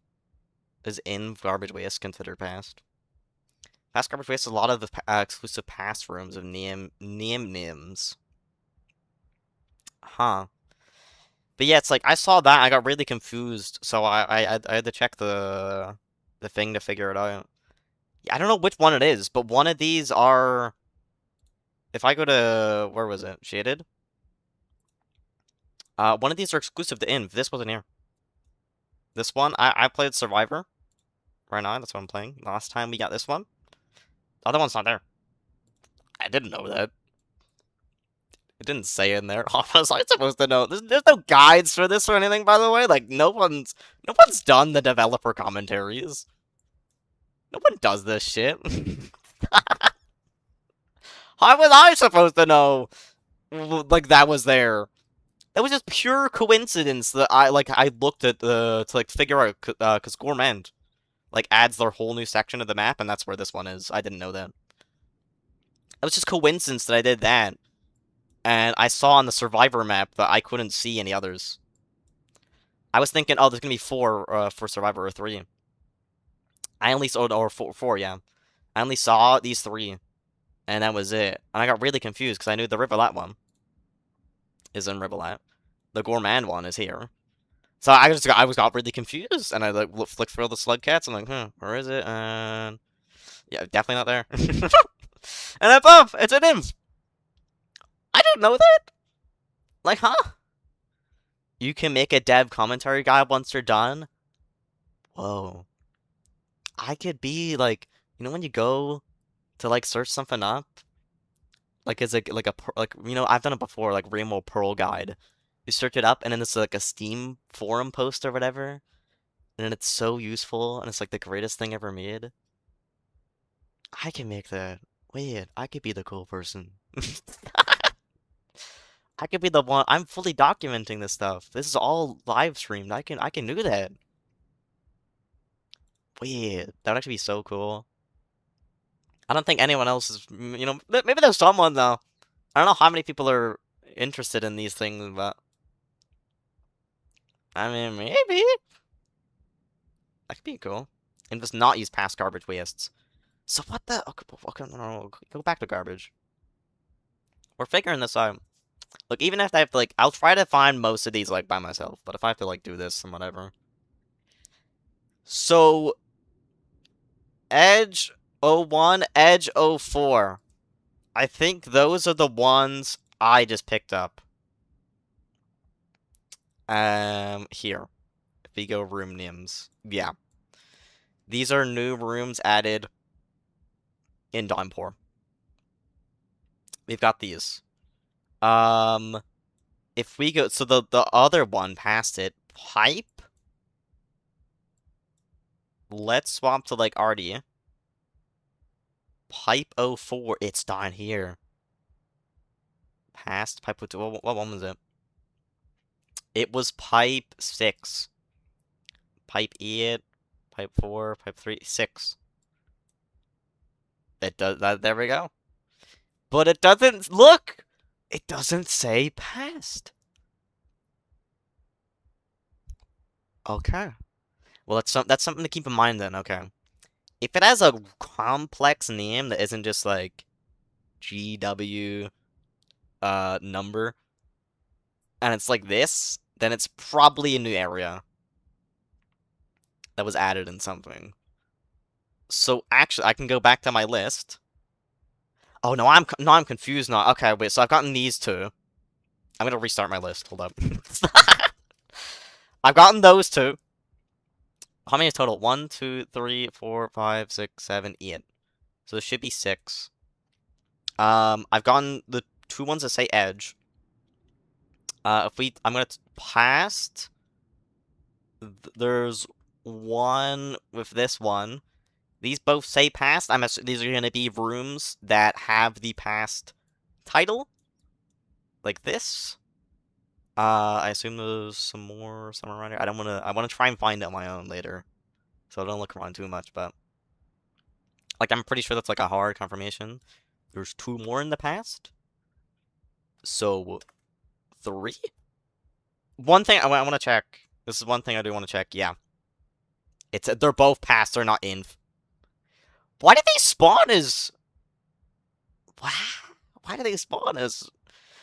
Is Inv Garbage Waste considered past? Past Garbage Waste is a lot of the exclusive past rooms of names. Huh. But yeah, it's like I saw that, I got really confused, so I had to check the thing to figure it out. Yeah, I don't know which one it is, but one of these are. If I go to where was it? Shaded. One of these are exclusive to Inv. This wasn't here. This one, I played Survivor right now. That's what I'm playing. Last time we got this one. The other one's not there. I didn't know that. It didn't say in there. How was I supposed to know? There's no guides for this or anything, by the way. Like no one's done the developer commentaries. No one does this shit. How was I supposed to know? Like that was there. That was just pure coincidence that I looked at the to like figure out because Gourmand like adds their whole new section of the map, and that's where this one is. I didn't know that. It was just coincidence that I did that. And I saw on the Survivor map that I couldn't see any others. I was thinking, oh, there's gonna be 4 for Survivor or 3. I only saw, or four, yeah. I only saw these 3, and that was it. And I got really confused because I knew the Rivulet one is in Rivulet. The Gourmand one is here. So I got really confused, and I like flicked through the slug cats. I'm like, where is it? And yeah, definitely not there. And above, it's an imp. I didn't know that. Like, huh? You can make a dev commentary guide once you're done. Whoa. I could be like, when you go to like search something up, like it's like I've done it before, like Rainbow Pearl guide. You search it up, and then it's like a Steam forum post or whatever, and then it's so useful, and it's like the greatest thing ever made. I can make that. Wait, I could be the cool person. I could be the one. I'm fully documenting this stuff. This is all live streamed. I can do that. Wait, that would actually be so cool. I don't think anyone else is. Maybe there's someone though. I don't know how many people are interested in these things, but I mean, maybe that could be cool. And just not use past garbage wastes. So what the? Okay, no, go back to garbage. We're figuring this out. Look, even if I have to, like, I'll try to find most of these, like, by myself. But if I have to, like, do this and whatever. So, Edge 01, Edge 04. I think those are the ones I just picked up. Here. Vigo room names. Yeah. These are new rooms added in Downpour. We've got these. If we go, so the other one past it, Pipe. Let's swap to like Artie. Pipe 04, it's down here. Past Pipe 02, what one was it? It was Pipe 6. Pipe 8, Pipe 4, Pipe 3, 6. It does that, there we go. But it doesn't, look! It doesn't say past. Okay. Well, that's something to keep in mind then, okay. If it has a complex name that isn't just like GW number, and it's like this, then it's probably a new area that was added in something. So actually, I can go back to my list. Oh no, I'm confused now. Okay, wait. So I've gotten these 2. I'm gonna restart my list. Hold up. I've gotten those 2. How many is total? 1, 2, 3, 4, 5, 6, 7, 8. So there should be 6. I've gotten the 2 ones that say Edge. I'm gonna past. There's one with this one. These both say past. These are gonna be rooms that have the past title, like this. I assume there's some more somewhere around here. I wanna try and find it on my own later, so I don't look around too much. But like, I'm pretty sure that's like a hard confirmation. There's 2 more in the past. So 3. One thing I want to check. This is one thing I do want to check. Yeah, they're both past. They're not in. Why did they spawn as? Why do they spawn as?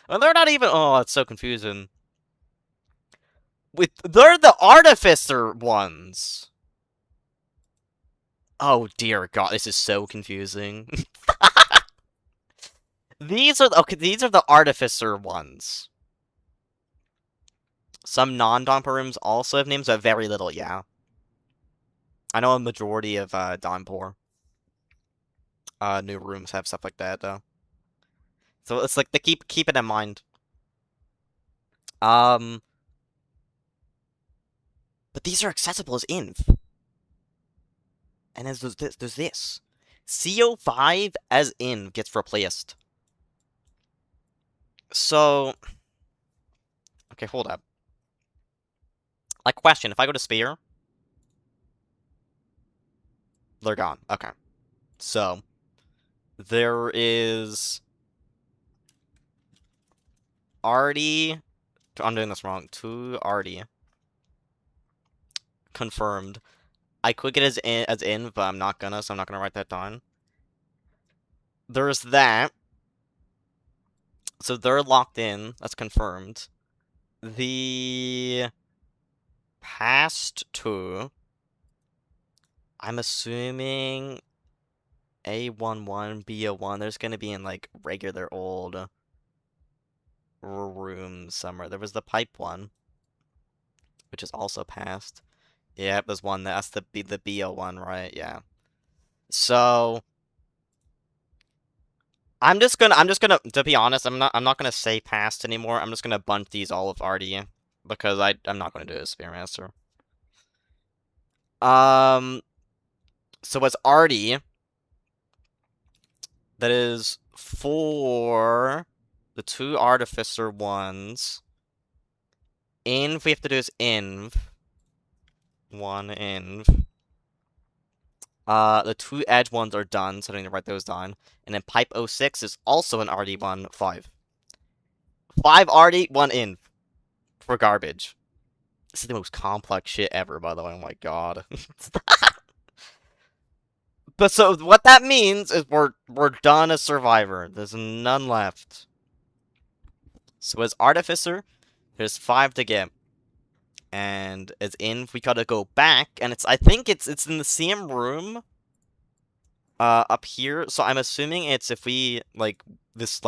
Well, they're not even. Oh, it's so confusing. They're the artificer ones. Oh dear God, this is so confusing. These are the artificer ones. Some non-Donpa rooms also have names, but very little, yeah. I know a majority of Donpor new rooms have stuff like that though. So it's like they keep it in mind. But these are accessible as inv. And there's this. CO5 as inv gets replaced. So okay, hold up. Like, question, if I go to Spear, they're gone. Okay. So, there is... Artie... I'm doing this wrong. 2 Artie. Confirmed. I could get as in, but I'm not gonna, so I'm not gonna write that down. There's that. So they're locked in. That's confirmed. The... Past 2... I'm assuming A11, B01, there's gonna be in, like, regular old rooms somewhere. There was the pipe one, which is also passed. Yep, there's one. That's the B01, right? Yeah. So I'm just gonna to be honest, I'm not gonna say past anymore. I'm just gonna bunch these all of RD because I'm not gonna do a Spearmaster. So it's RD. That is for the 2 Artificer ones. Inv we have to do is inv. 1 inv. The 2 edge ones are done, so I need to write those down. And then pipe 06 is also an RD1 5. 5 RD, 1 inv. For garbage. This is the most complex shit ever, by the way. Oh my god. But so what that means is we're done as Survivor. There's none left. So as Artificer, there's 5 to get. And as in, we gotta go back, and I think it's in the same room. Up here. So I'm assuming it's if we like this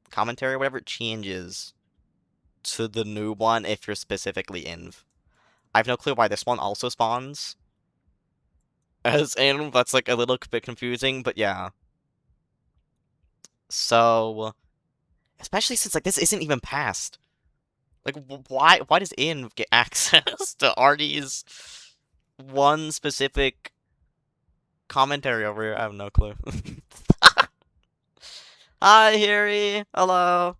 commentary or whatever, it changes to the new one if you're specifically inv. I have no clue why this one also spawns as inv. That's like a little bit confusing, but yeah. So, especially since like this isn't even passed. Like, why does inv get access to RD's one specific commentary over here? I have no clue. Hi, Harry. Hello.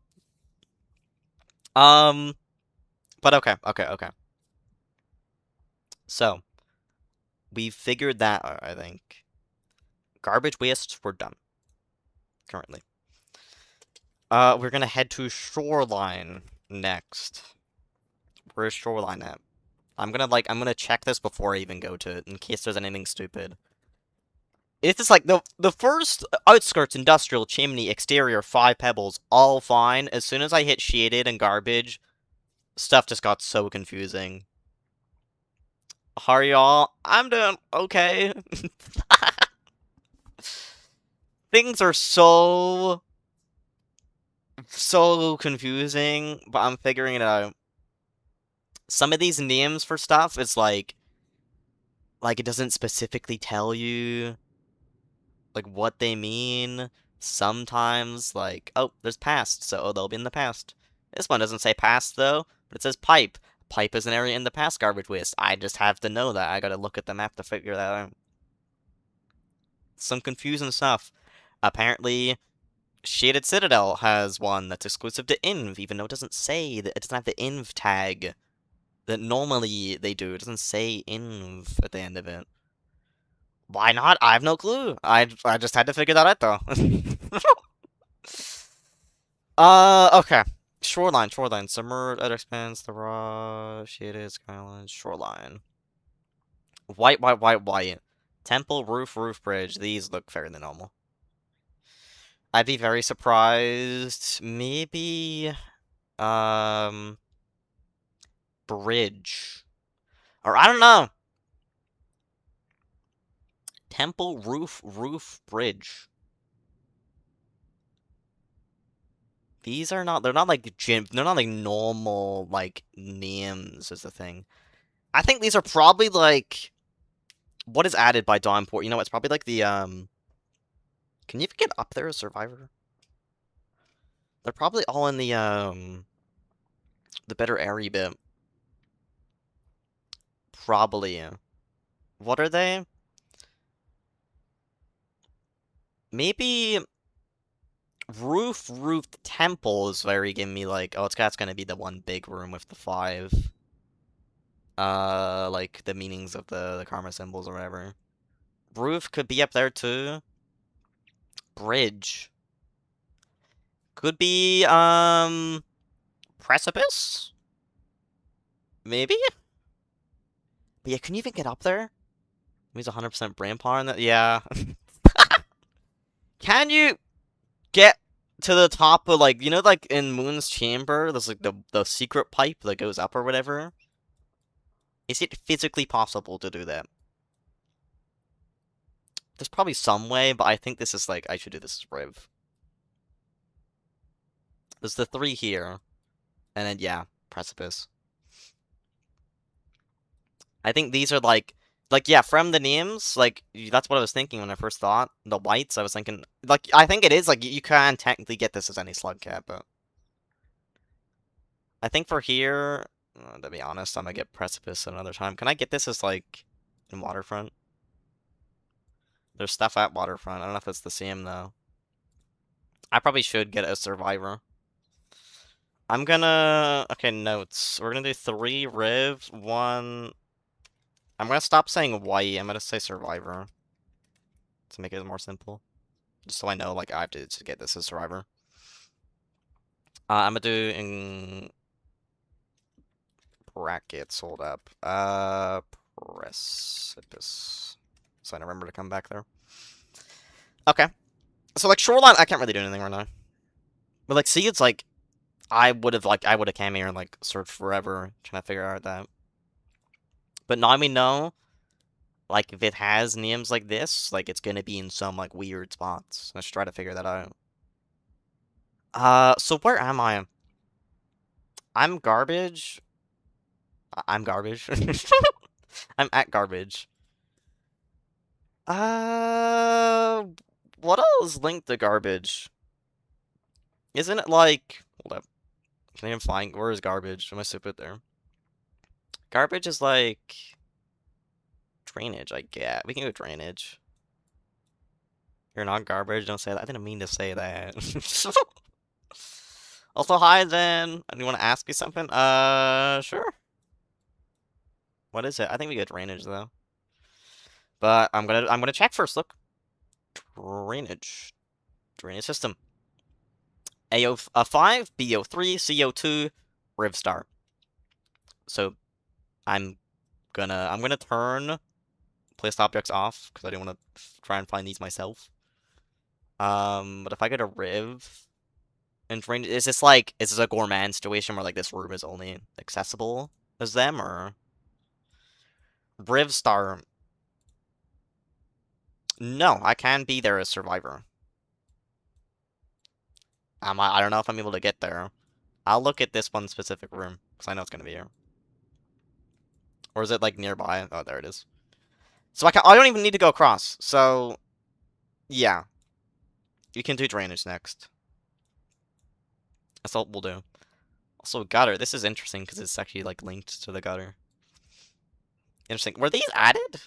But okay. So, we figured that out, I think. Garbage wastes, we're done. Currently. We're gonna head to Shoreline next. Where's Shoreline at? I'm gonna check this before I even go to it, in case there's anything stupid. It's just like, the first outskirts, industrial, chimney, exterior, 5 pebbles, all fine. As soon as I hit shaded and garbage, stuff just got so confusing. How are y'all? I'm doing okay. Things are so confusing, but I'm figuring it out. Some of these names for stuff, it's like it doesn't specifically tell you like what they mean. Sometimes like, oh, there's past, so they'll be in the past. This one doesn't say past though, but it says pipe. Pipe is an area in the past garbage waste. I just have to know that. I gotta look at the map to figure that out. Some confusing stuff. Apparently, Shaded Citadel has one that's exclusive to Inv, even though it doesn't say that it doesn't have the Inv tag that normally they do. It doesn't say Inv at the end of it. Why not? I have no clue. I just had to figure that out though. Okay. Shoreline. Submerged, Outer Expanse, the Raw, Shaded, Skyline, Shoreline. White. Temple, roof, bridge. These look fairly normal. I'd be very surprised. Maybe, bridge. Or I don't know. Temple, roof, bridge. These are not, they're not like they're not like normal, like, names is the thing. I think these are probably like, what is added by Dawnport? You know, it's probably like the, can you even get up there as Survivor? They're probably all in the better area bit. Probably. What are they? Maybe roofed temple is very giving me like, oh, that's gonna be the one big room with the 5. Like the meanings of the karma symbols or whatever. Roof could be up there too. Bridge. Could be, precipice? Maybe? But yeah, can you even get up there? He's 100% brain power in that? Yeah. Can you get to the top of, like, you know, like in Moon's Chamber, there's like the secret pipe that goes up or whatever? Is it physically possible to do that? There's probably some way, but I think this is like, I should do this as Riv. There's the 3 here. And then, yeah, precipice. I think these are like, yeah, from the names, like, that's what I was thinking when I first thought. The whites, I was thinking, like, I think it is, like, you can technically get this as any slug cat, but I think for here, to be honest, I'm gonna get precipice another time. Can I get this as, like, in waterfront? There's stuff at waterfront. I don't know if it's the same, though. I probably should get a survivor. I'm gonna, okay, notes. We're gonna do 3 Riv, 1... I'm gonna stop saying white. I'm gonna say survivor. To make it more simple. Just so I know, like, I have to get this as survivor. I'm gonna do in brackets, hold up. Precipice. So I remember to come back there. Okay. So, like, shoreline, I can't really do anything right now. But, like, see, it's like, I would have came here and, like, searched forever trying to figure out that. But now we know, like, if it has names like this, like, it's gonna be in some, like, weird spots. Let's try to figure that out. So where am I? I'm garbage. I'm garbage. I'm at garbage. What else linked to garbage? Isn't it like... Hold up. Can I even find... Where is garbage? Am I stupid there? Garbage is like... Drainage, I get. We can go drainage. You're not garbage, don't say that. I didn't mean to say that. Also, hi then. I do want to ask you something. Sure. What is it? I think we get drainage though. But I'm gonna check first. Look, drainage system. AO5, BO3, CO2, Rivstar. So I'm gonna turn placed objects off because I don't want to try and find these myself. But if I go to Riv and drainage, is this a gourmand situation where like this room is only accessible as them, or Rivstar? No, I can be there as survivor. I don't know if I'm able to get there. I'll look at this one specific room, because I know it's going to be here. Or is it, like, nearby? Oh, there it is. So I don't even need to go across. So, yeah. You can do drainage next. That's all we'll do. Also, gutter. This is interesting, because it's actually, like, linked to the gutter. Interesting. Were these added?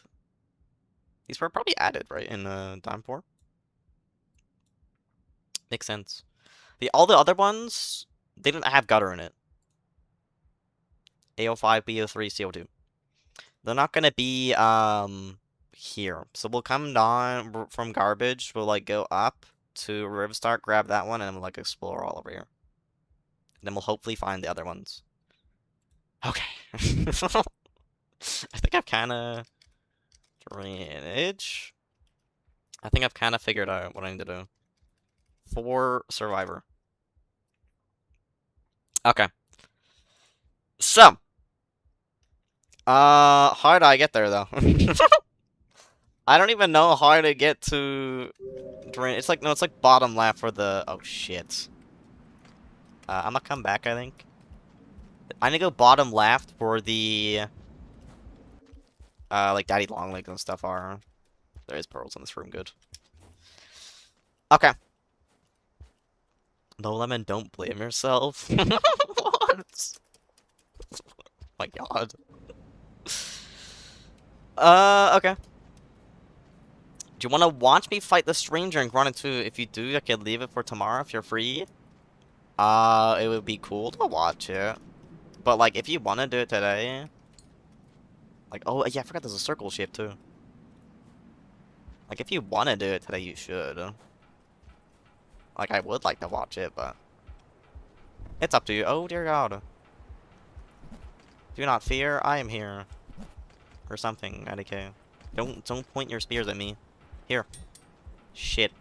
These were probably added, right, in Dawnport? Makes sense. All the other ones, they didn't have gutter in it. AO5, BO3, CO2. They're not gonna be, here. So we'll come down from garbage, we'll, like, go up to Rivstar, grab that one, and then we'll, like, explore all over here. And then we'll hopefully find the other ones. Okay. I think I've kinda... Drainage? I think I've kinda figured out what I need to do. For Survivor. Okay. So, How do I get there though? I don't even know how to get to drain. It's like, no, it's like bottom left for the, oh shit. I'm gonna come back, I think. I'm gonna go bottom left for the, like Daddy Longlegs and stuff are. There is pearls in this room, good. Okay. No lemon, don't blame yourself. What? Oh my god. Okay. Do you want to watch me fight the stranger and run into? If you do, I can leave it for tomorrow if you're free. It would be cool to watch it. But, like, if you want to do it today... Like, oh, yeah, I forgot there's a circle shape, too. Like, if you want to do it today, you should. Like, I would like to watch it, but... It's up to you. Oh, dear God. Do not fear, I am here. Or something, IDK. Don't point your spears at me. Here. Shit.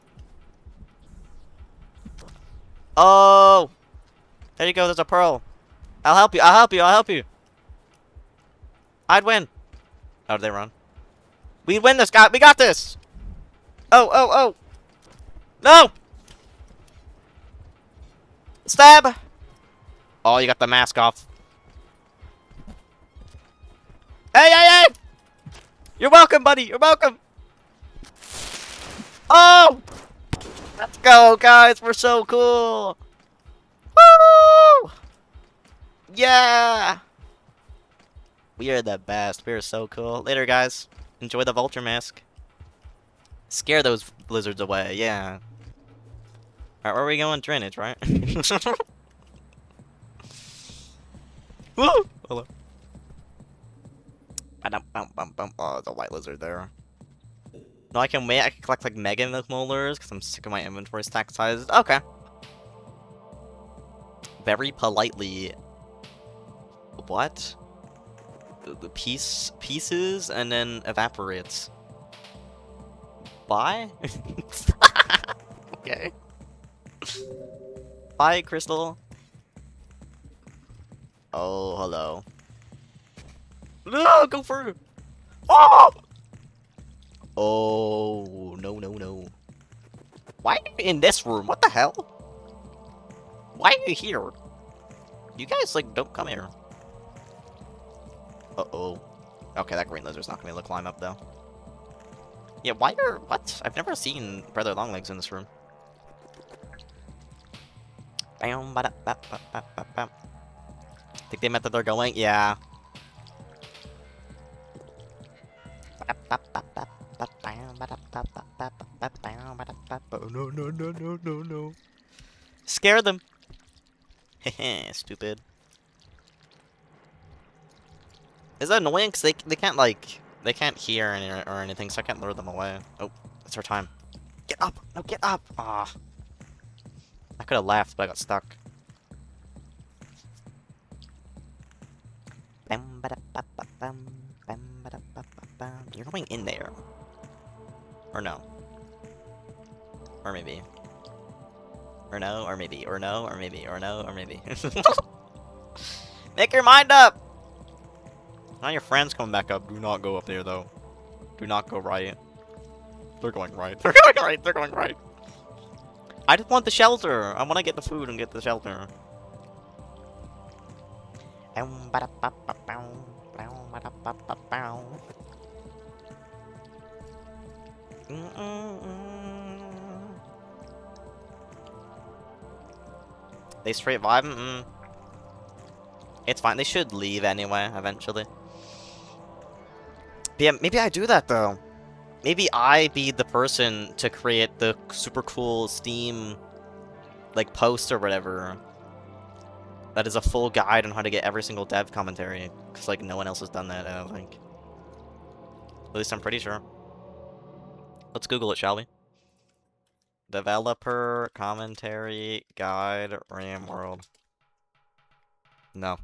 Oh! There you go, there's a pearl. I'll help you, I'll help you, I'll help you. I'd win. Oh, did they run? We win this, guy. We got this! Oh, oh, oh! No! Stab! Oh, you got the mask off. Hey, hey, hey! You're welcome, buddy. You're welcome. Oh! Let's go, guys. We're so cool. Woo! Yeah! We are the best. We are so cool. Later, guys. Enjoy the vulture mask. Scare those lizards away. Yeah. Alright, where are we going? Drainage, right? Woo! Hello. Oh, the white lizard there. No, I can wait. I can collect like mega milk molars because I'm sick of my inventory stack sizes. Okay. Very politely. What? The pieces and then evaporates. Bye. Okay. Bye, Crystal. Oh, hello. No, go for it. Oh! Oh, no, no, no. Why are you in this room? What the hell? Why are you here? You guys, like, don't come here. Uh-oh. Okay, that green lizard's not gonna be able to climb up, though. Yeah, why are... What? I've never seen Brother Longlegs in this room. Bam, ba da, ba, ba, ba, ba, ba. Think they meant that they're going? Yeah. No, no, no, no, no, no. Scare them. Heh, stupid. Is that annoying? Because they can't, like, they can't hear or anything, so I can't lure them away. Oh, it's our time. Get up! No, get up! Ah. I could have left, but I got stuck. You're going in there. Or no. Or maybe. Or no, or maybe. Or no, or maybe. Or no, or maybe. Make your mind up! Now your friends coming back up. Do not go up there, though. Do not go right. They're going right. They're going right. They're going right. I just want the shelter. I want to get the food and get the shelter. They straight vibe? It's fine. They should leave anyway, eventually. But yeah, maybe I do that, though. Maybe I be the person to create the super cool Steam, like, post or whatever. That is a full guide on how to get every single dev commentary. Because, like, no one else has done that, I don't think. At least I'm pretty sure. Let's Google it, shall we? Developer commentary guide RAM world. No.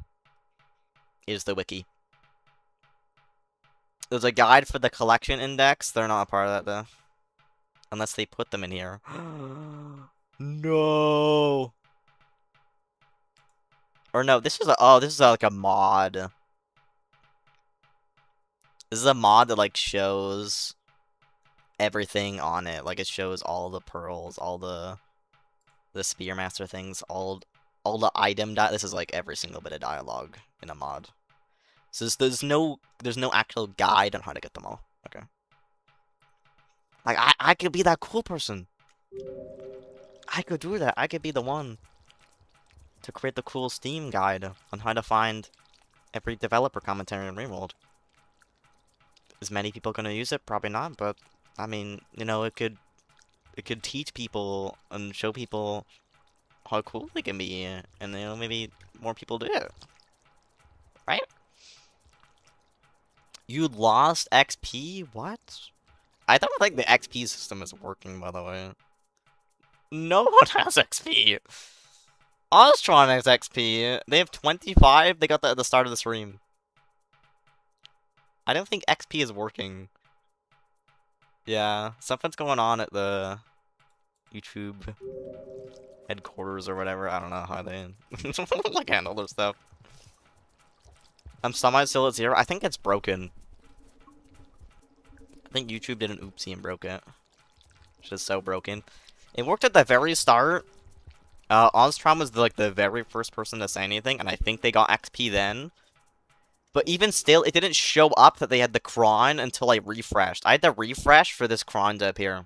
Is the wiki. There's a guide for the collection index. They're not a part of that, though. Unless they put them in here. No! Or no, this is a, oh, this is like a mod. This is a mod that like shows everything on it. Like it shows all the pearls, all the Spearmaster things, all the item this is like every single bit of dialogue in a mod. So there's no actual guide on how to get them all. Okay. Like I could be that cool person. I could do that. I could be the one to create the cool Steam guide on how to find every developer commentary in RealWorld. Is many people gonna use it? Probably not, but I mean, you know, it could teach people and show people how cool they can be, and you know, maybe more people do it. Right? You lost XP? What? I don't think the XP system is working, by the way. No one has XP. Ostron has XP. They have 25. They got that at the start of the stream. I don't think XP is working. Yeah, something's going on at the YouTube headquarters or whatever. I don't know how they like handle their stuff. I'm somehow still at 0. I think it's broken. I think YouTube did an oopsie and broke it. Which is so broken. It worked at the very start. Oztron was like the very first person to say anything, and I think they got XP then. But even still, it didn't show up that they had the cron until I refreshed. I had to refresh for this cron to appear.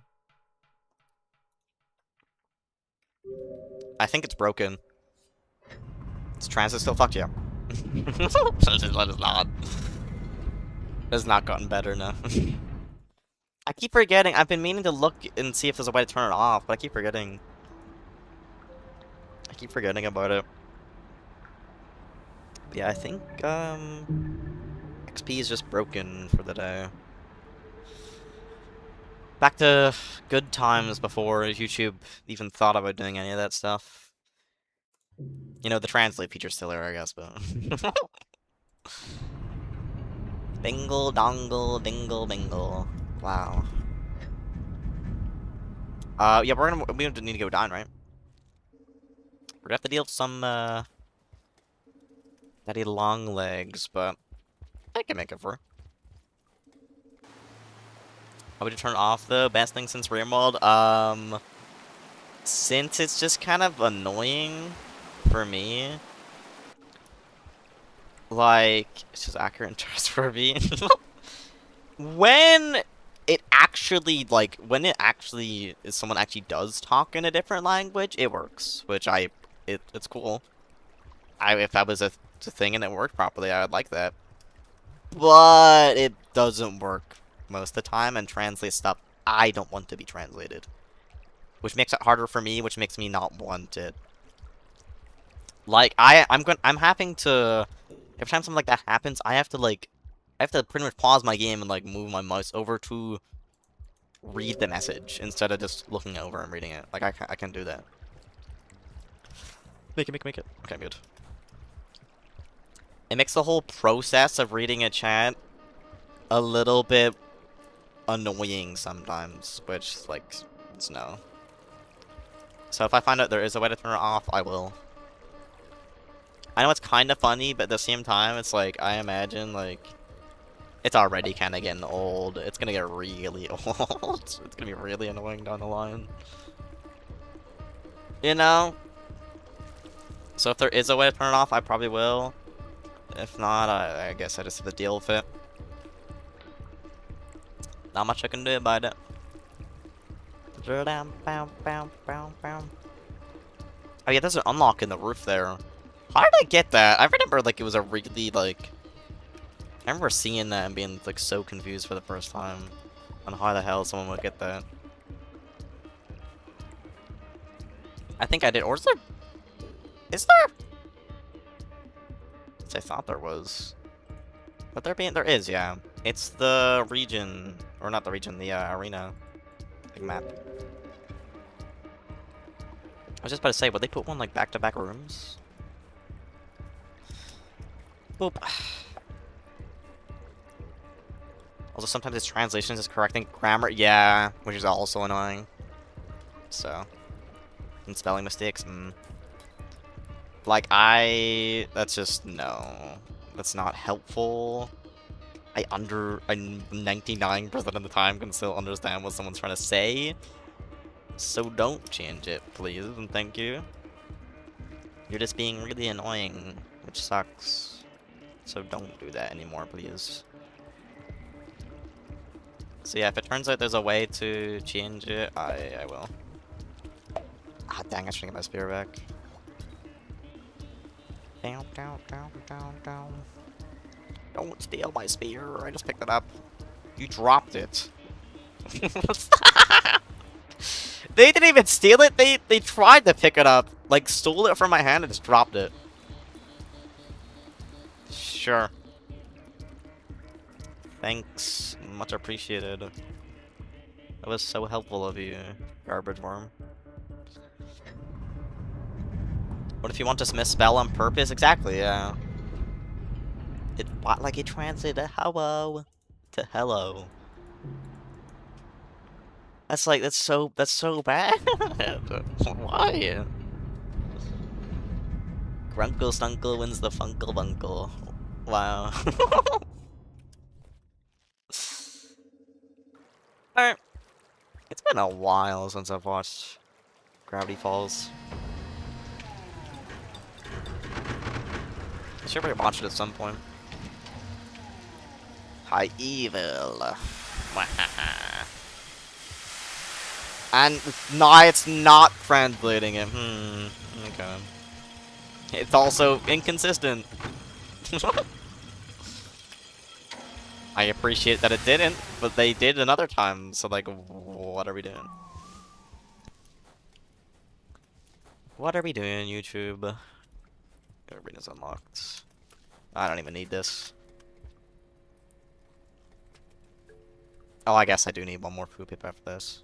I think it's broken. It's transit still fucked you. Let us not. It's not gotten better now. I keep forgetting. I've been meaning to look and see if there's a way to turn it off, but I keep forgetting. I keep forgetting about it. But yeah, I think XP is just broken for the day. Back to good times before YouTube even thought about doing any of that stuff. You know, the translate feature's still there, I guess, but... Bingle, dongle, dingle, bingle. Wow. Yeah, we need to go down, right? We're gonna have to deal with some, daddy long legs, but I can make it for. How would you turn off the best thing since RealWorld? Since it's just kind of annoying for me. Like, it's just accurate and trustworthy. When it actually, like, someone actually does talk in a different language, it works, which it's cool. If that was a thing and it worked properly, I would like that. But it doesn't work most of the time and translates stuff I don't want to be translated. Which makes it harder for me, which makes me not want it. Like, I'm having to... Every time something like that happens, I have to pretty much pause my game and, like, move my mouse over to read the message instead of just looking over and reading it. Like, I can do that. Make it. Okay, good. It makes the whole process of reading a chat a little bit annoying sometimes, which, like, it's no. So if I find out there is a way to turn it off, I will. I know it's kind of funny, but at the same time, it's like, I imagine, like, it's already kind of getting old. It's gonna get really old. It's gonna be really annoying down the line. You know? So if there is a way to turn it off, I probably will. If not, I guess I just have to deal with it. Not much I can do about it. Oh yeah, there's an unlock in the roof there. How did I get that? I remember, like, it was a really, like... I remember seeing that and being, like, so confused for the first time on how the hell someone would get that. I think I did. Or is there... Is there? I thought there was. But there is, yeah. It's the region... Or not the region, the, arena. Like, map. I was just about to say, would they put one, like, back-to-back rooms? Boop. Also, sometimes its translations is correcting grammar. Yeah, which is also annoying. So. And spelling mistakes. Like, that's just, no. That's not helpful. I 99% of the time can still understand what someone's trying to say. So don't change it, please, and thank you. You're just being really annoying, which sucks. So don't do that anymore, please. So yeah, if it turns out there's a way to change it, I will. Ah, dang, I should get my spear back. Down, down, down, down, down. Don't steal my spear, I just picked it up. You dropped it. They didn't even steal it, they tried to pick it up. Like, stole it from my hand and just dropped it. Sure. Thanks. Much appreciated. That was so helpful of you, garbage worm. What if you want to misspell on purpose? Exactly, yeah. Like it translated hello to hello. That's like, that's so bad. Why? Grunkle Stunkle wins the Funkle Bunkle. Wow. Alright. It's been a while since I've watched Gravity Falls. I should probably watch it at some point. Hi, evil. And no, it's not translating it. Okay. It's also inconsistent. I appreciate that it didn't, but they did another time, so like, what are we doing? What are we doing, YouTube? Arena's unlocked. I don't even need this. Oh, I guess I do need one more poop hip after this.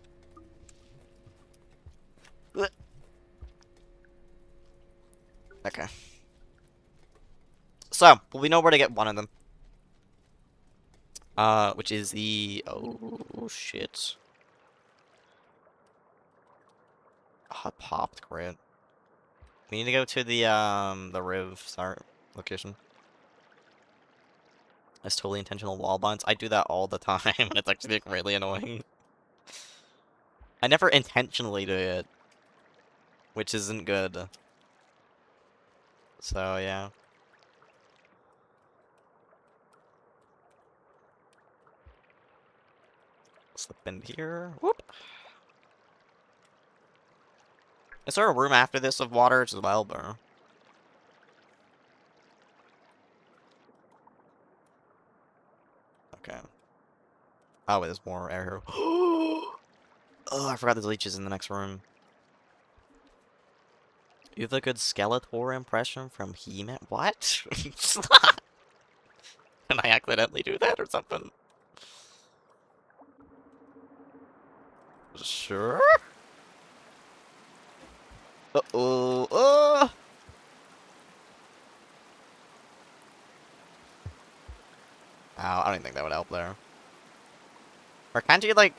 Okay. So, well, we know where to get one of them. Which is the... Oh, shit. Oh, it popped, great. We need to go to the Riv start location. That's totally intentional wall binds. I do that all the time, and it's actually like, really annoying. I never intentionally do it, which isn't good. So, yeah. Slip in here. Whoop. Is there a room after this of water as well, bro? Okay. Oh, wait, there's more air here. Oh, I forgot there's leeches in the next room. You have a good Skeletor impression from He-Man? What? Can I accidentally do that or something? Sure? Uh-oh. Ow, I don't even think that would help there. Or can't you, like...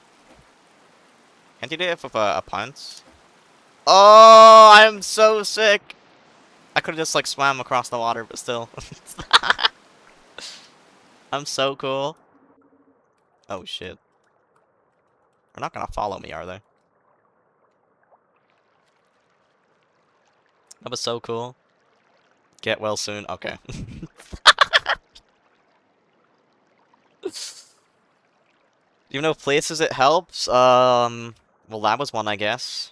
Can't you do it with a punch? Oh, I'm so sick! I could've just, like, swam across the water, but still. I'm so cool. Oh, shit. They're not gonna follow me, are they? That was so cool. Get well soon. Okay. You know places it helps? Well, that was one, I guess.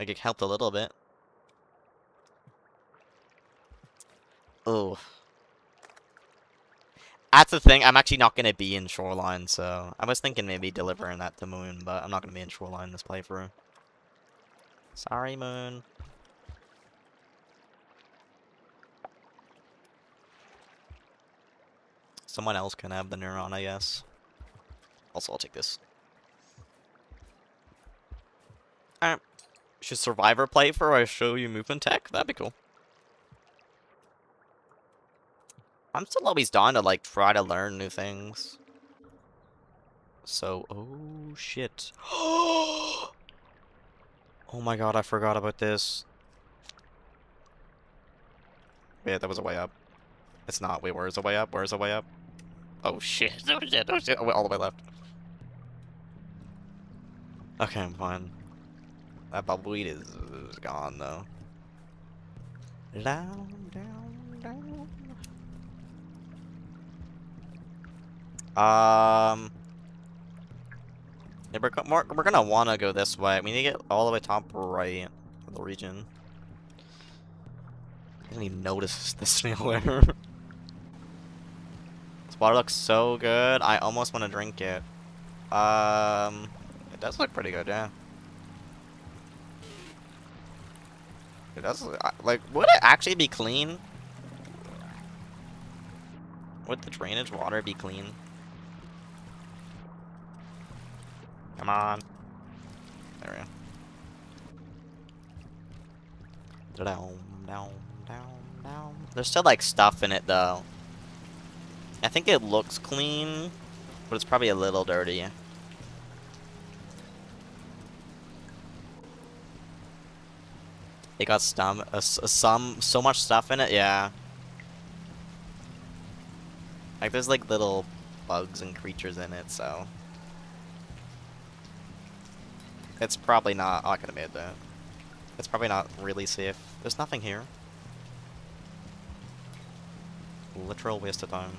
Like, it helped a little bit. Oh. That's the thing, I'm actually not gonna be in Shoreline, so... I was thinking maybe delivering that to Moon, but I'm not gonna be in Shoreline this playthrough. Sorry, Moon. Someone else can have the neuron, I guess. Also, I'll take this. Alright. Should Survivor play for I show you movement tech? That'd be cool. I'm still always down to, like, try to learn new things. So, oh, shit. Oh my god, I forgot about this. Yeah, that was a way up. It's not. Wait, where's the way up? Where's the way up? Oh shit, oh shit, oh shit. Oh, wait, all the way left. Okay, I'm fine. That bubbleweed is gone, though. Down, down, down. Yeah, we're gonna wanna go this way. We need to get all the way top right of the region. I didn't even notice the snail there. This water looks so good. I almost want to drink it. It does look pretty good, yeah. It does, like, would it actually be clean? Would the drainage water be clean? Come on. There we go. Down, down, down, down. There's still, like, stuff in it, though. I think it looks clean, but it's probably a little dirty. It got so much stuff in it, yeah. Like, there's, like, little bugs and creatures in it, so... It's probably not... Oh, I could have made that. It's probably not really safe. There's nothing here. Literal waste of time.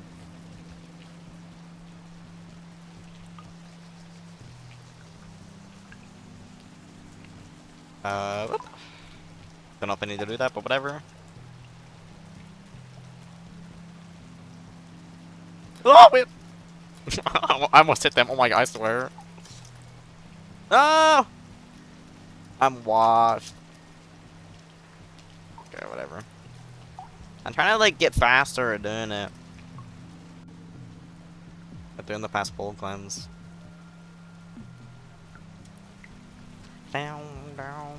Whoop. Don't know if I need to do that, but whatever. Oh, wait! I almost hit them. Oh my god, I swear. Oh! I'm washed. Okay, whatever. I'm trying to, like, get faster at doing it. At doing the past bowl cleanse. Down, down.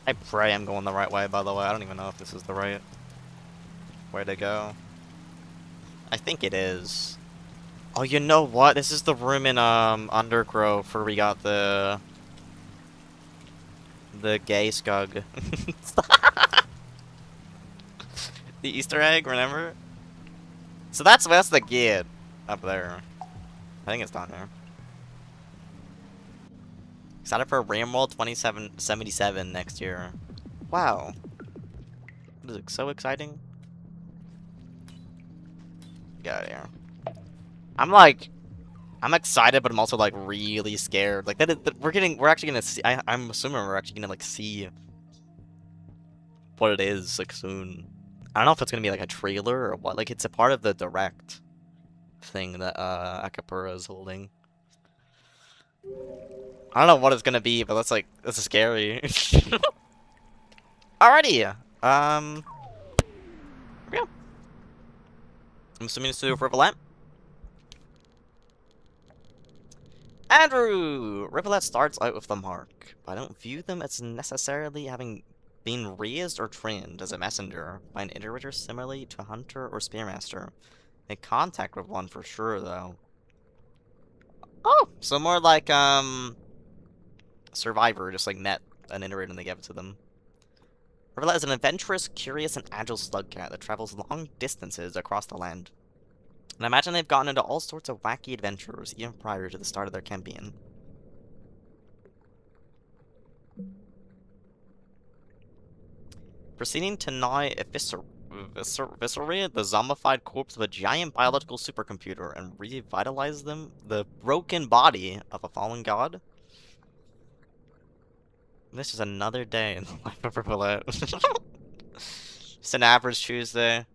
I pray I'm going the right way, by the way. I don't even know if this is the right way to go. I think it is. Oh, you know what? This is the room in, Undergrowth where we got the gay skug. The Easter egg, remember? So that's the gate up there. I think it's down here. Excited for Ramworld 2077 next year. Wow. This is so exciting. Get out of here. I'm excited, but I'm also like really scared. Like we're actually gonna see. I'm assuming we're actually gonna like see what it is like soon. I don't know if it's gonna be like a trailer or what. Like it's a part of the direct thing that Akapura is holding. I don't know what it's gonna be, but that's scary. Alrighty. Yeah. I'm assuming it's to Rivulet. Andrew! Rivulet starts out with the mark, but I don't view them as necessarily having been raised or trained as a messenger by an iterator similarly to a hunter or spearmaster. Make contact with one for sure, though. Oh! So more like, Survivor, just like met an iterator and they gave it to them. Rivulet is an adventurous, curious, and agile slug cat that travels long distances across the land. And I imagine they've gotten into all sorts of wacky adventures even prior to the start of their campaign. Proceeding to nigh eviscerate the zombified corpse of a giant biological supercomputer and revitalize the broken body of a fallen god. This is another day in the life of Rivulet. Just an average Tuesday.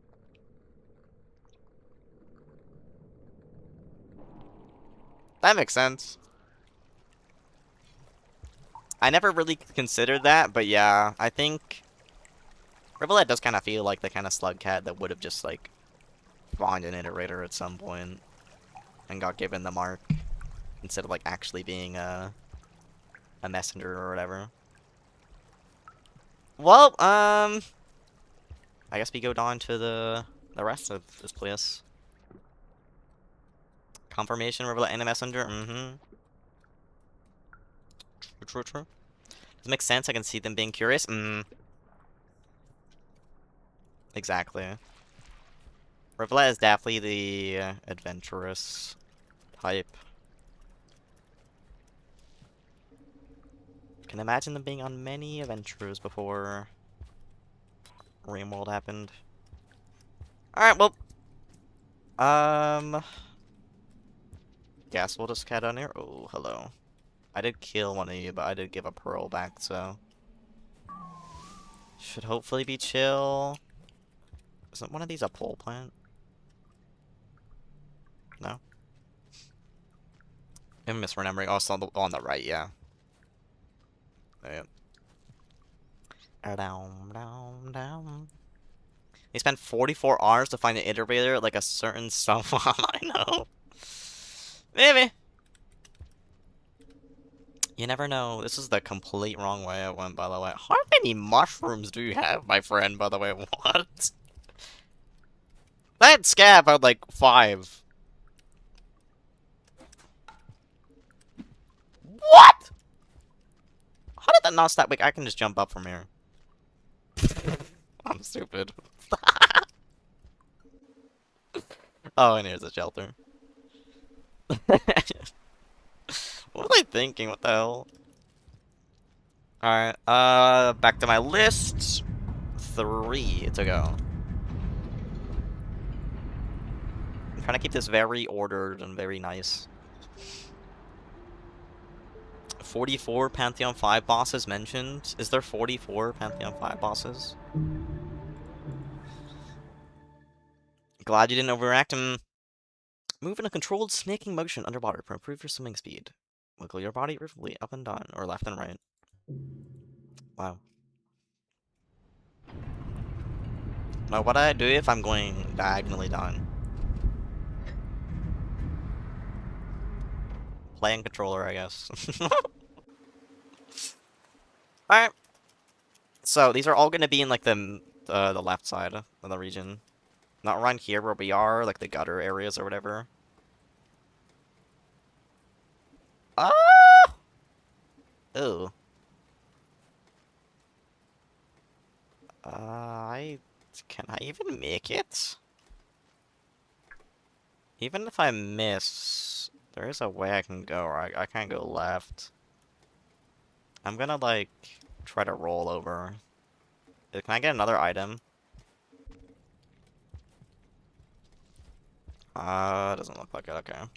That makes sense. I never really considered that, but yeah, I think Rivulet does kind of feel like the kind of slug cat that would have just, like, spawned an iterator at some point and got given the mark instead of, like, actually being a messenger or whatever. Well, I guess we go down to the rest of this place. Confirmation, Rivulet, and a messenger. True. Does it make sense? I can see them being curious. They exactly. Rivulet is definitely the adventurous type. Can imagine them being on many adventures before Realm World happened. Alright, well. Guess we'll just head on here. Oh, hello. I did kill one of you, but I did give a pearl back, so. Should hopefully be chill. Isn't one of these a pole plant? No? I'm misremembering. Oh, it's on the right, yeah. Yeah. Down, down, down. They spent 44 hours to find an iterator like a certain someone. I know. Maybe. You never know. This is the complete wrong way I went, by the way. How many mushrooms do you have, my friend, by the way? What? That scab had like 5. What? How did that not stop? Wait, I can just jump up from here. I'm stupid. Oh, and here's a shelter. What am I thinking? What the hell? Alright, back to my list. 3 to go. I'm trying to keep this very ordered and very nice. 44 Pantheon 5 bosses mentioned. Is there 44 Pantheon 5 bosses? Glad you didn't overact him. Move in a controlled snaking motion underwater to improve your swimming speed. Wiggle your body briefly up and down, or left and right. Wow. Now, what do I do if I'm going diagonally down? Playing controller, I guess. Alright. So, these are all going to be in, like, the left side of the region. Not around here where we are, like the gutter areas or whatever. Ah! Ooh. Can I even make it? Even if I miss, there is a way I can go, or I can't go left. I'm gonna, like, try to roll over. Can I get another item? Doesn't look like it, okay. I'm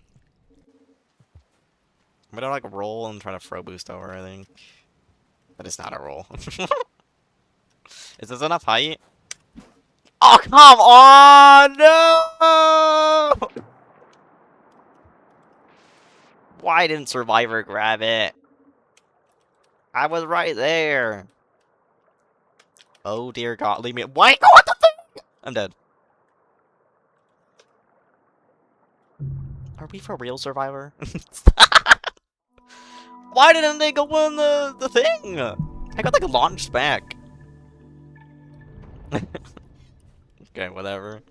gonna, like, roll and try to throw boost over, I think. But it's not a roll. Is this enough height? Oh, come on! No! Why didn't Survivor grab it? I was right there. Oh, dear God. Leave me. Wait, go what the thing? I'm dead. Are we for real, Survivor? Why didn't they go on the thing? I got, like, launched back. Okay, whatever.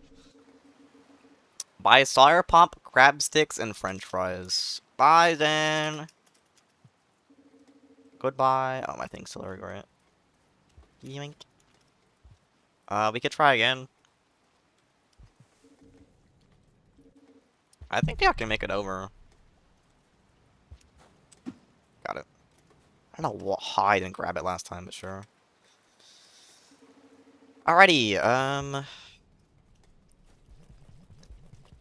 Buy Sawyer Pop, crab sticks, and french fries. Bye, then. Goodbye. Oh, my thing's still regret. Yoink. We could try again. I think I can make it over. Got it. I don't know how I didn't grab it last time, but sure. Alrighty,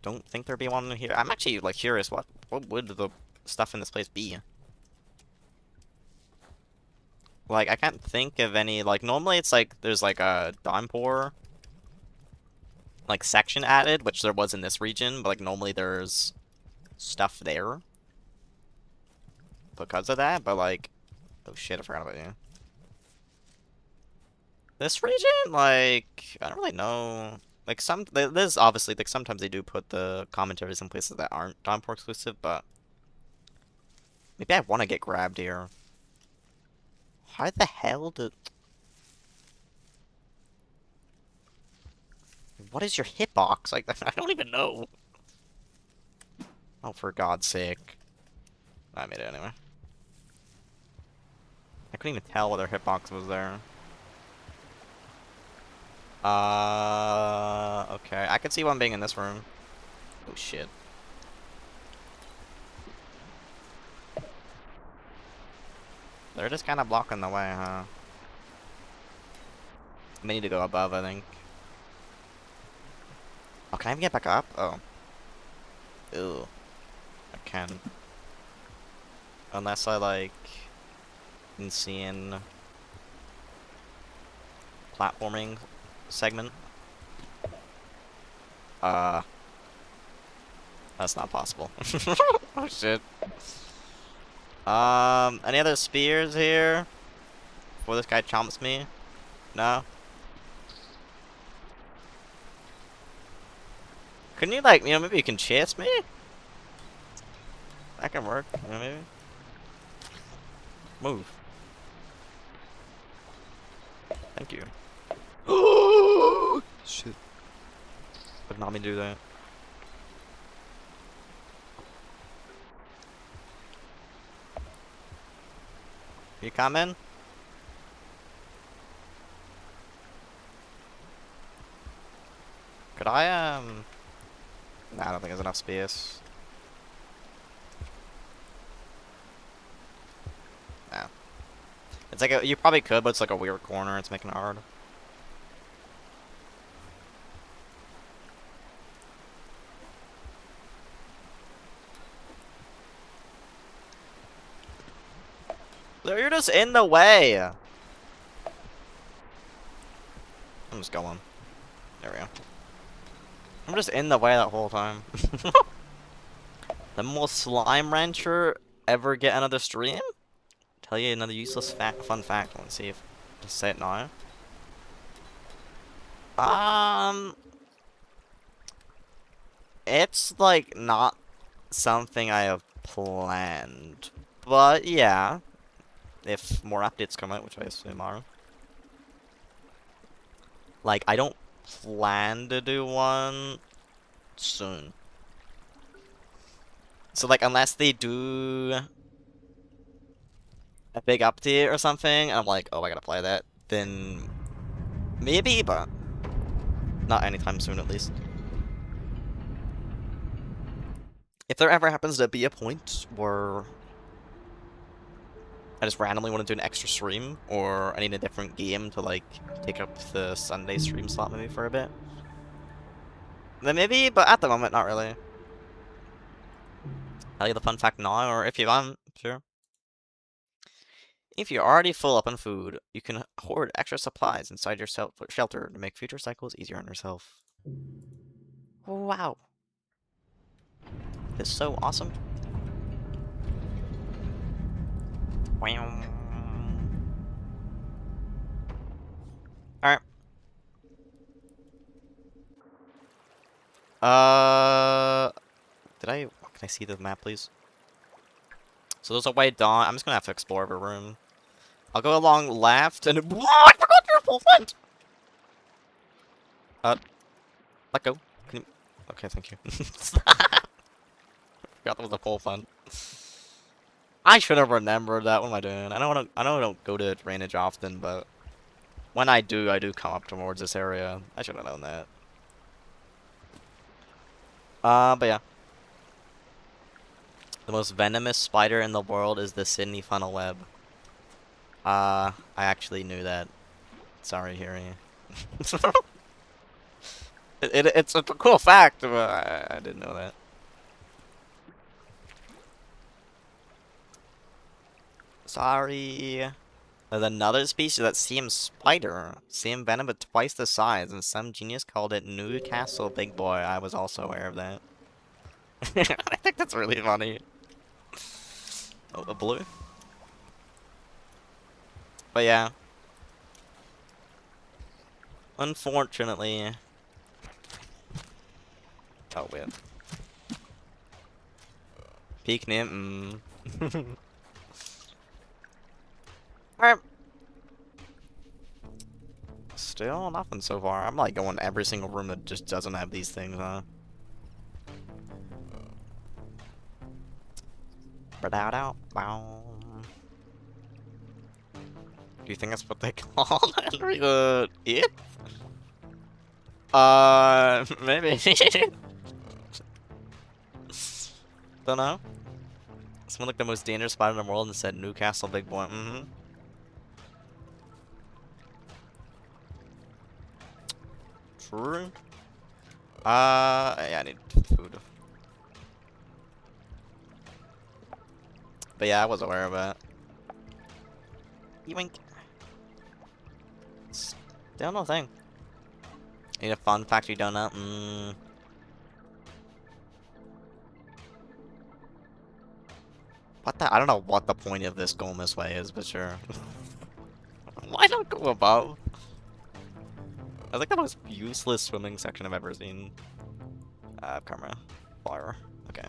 don't think there'd be one here. I'm actually, like, curious, what would the stuff in this place be? Like, I can't think of any, like, normally it's like, there's like a downpour, like, section added, which there was in this region, but, like, normally there's stuff there because of that, but, like, oh shit, I forgot about you. This region, like, I don't really know. Like, there's obviously, like, sometimes they do put the commentaries in places that aren't downpour exclusive, but maybe I want to get grabbed here. How the hell did... What is your hitbox? Like, I don't even know. Oh, for God's sake. I made it anyway. I couldn't even tell whether hitbox was there. I could see one being in this room. Oh shit. They're just kind of blocking the way, huh? We need to go above, I think. Oh, can I even get back up? Oh. Ew. I can. Unless I, like, insane platforming segment. That's not possible. Oh shit. Any other spears here? Before this guy chomps me? No? Couldn't you, like, maybe you can chase me? That can work, maybe? Move. Thank you. Oh shit. Would not mean to do that. You coming? Could I, Nah, I don't think there's enough space. Nah. It's like you probably could, but it's like a weird corner. It's making it hard. You're just in the way. I'm just going. There we go. I'm just in the way that whole time. The most slime rancher ever get another stream? Tell you another useless fun fact. Let's see if just say it now. It's like not something I have planned, but yeah, if more updates come out, which I assume are. Like, I don't plan to do one soon. So, like, unless they do a big update or something, I'm like, oh, I gotta play that, then maybe, but not anytime soon, at least. If there ever happens to be a point where I just randomly want to do an extra stream, or I need a different game to, like, take up the Sunday stream slot maybe for a bit, then maybe, but at the moment, not really. Tell you the fun fact now, or if you want, sure. If you're already full up on food, you can hoard extra supplies inside your shelter to make future cycles easier on yourself. Wow. This is so awesome. Alright. Can I see the map, please? So there's a way down. I'm just gonna have to explore every room. I'll go along left and... Whoa, I forgot your full friend! Let go. Can you... Okay, thank you. Forgot that was a full fun. I should have remembered that. What am I doing? I know I don't go to drainage often, but when I do come up towards this area. I should have known that. But yeah. The most venomous spider in the world is the Sydney funnel web. I actually knew that. Sorry, Harry. It's a cool fact, but I didn't know that. Sorry. There's another species, that same spider. Same venom, but twice the size, and some genius called it Newcastle Big Boy. I was also aware of that. I think that's really funny. Oh, a blue? But yeah. Unfortunately. Oh, wait. Peak name? Alright. Still nothing so far. I'm like going to every single room that just doesn't have these things, huh? Wow. Do you think that's what they call it? Maybe. Don't know. Someone looked the most dangerous spot in the world and said Newcastle Big Boy. Mm-hmm. True. Yeah, I need food. But yeah, I was aware of it. Yoink. Still no thing. Need a fun factory donut. What the? I don't know what the point of this going this way is, but sure. Why not go above? I think the most useless swimming section I've ever seen. Camera. Fire. Okay.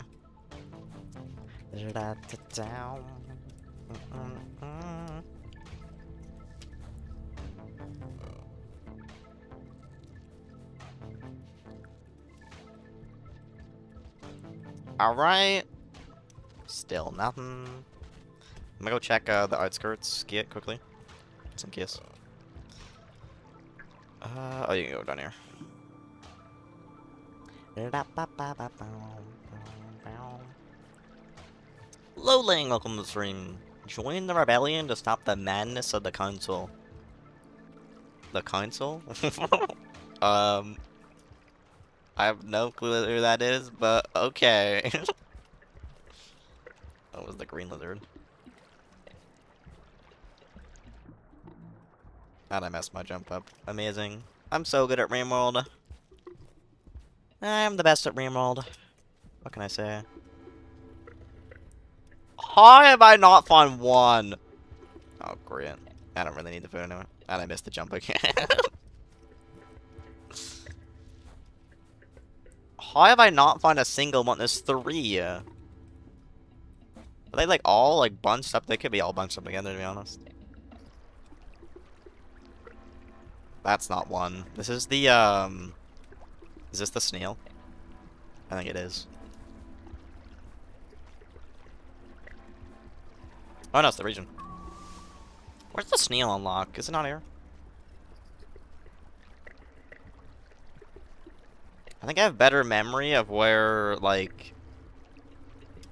Alright. Still nothing. I'm gonna go check the outskirts gate quickly. Just in case. Oh, you can go down here. Lowling, welcome to the stream. Join the rebellion to stop the madness of the council. The council? I have no clue who that is, but okay. That was the green lizard. And I messed my jump up. Amazing. I'm so good at Rimworld. I'm the best at Rimworld. What can I say? How have I not found one? Oh, great. I don't really need the food anyway. And I missed the jump again. How have I not found a single one? There's 3. Are they like all like bunched up? They could be all bunched up together, to be honest. That's not one. This is the is this the snail? I think it is. Oh no, it's the region. Where's the snail unlock? Is it not here? I think I have better memory of where, like,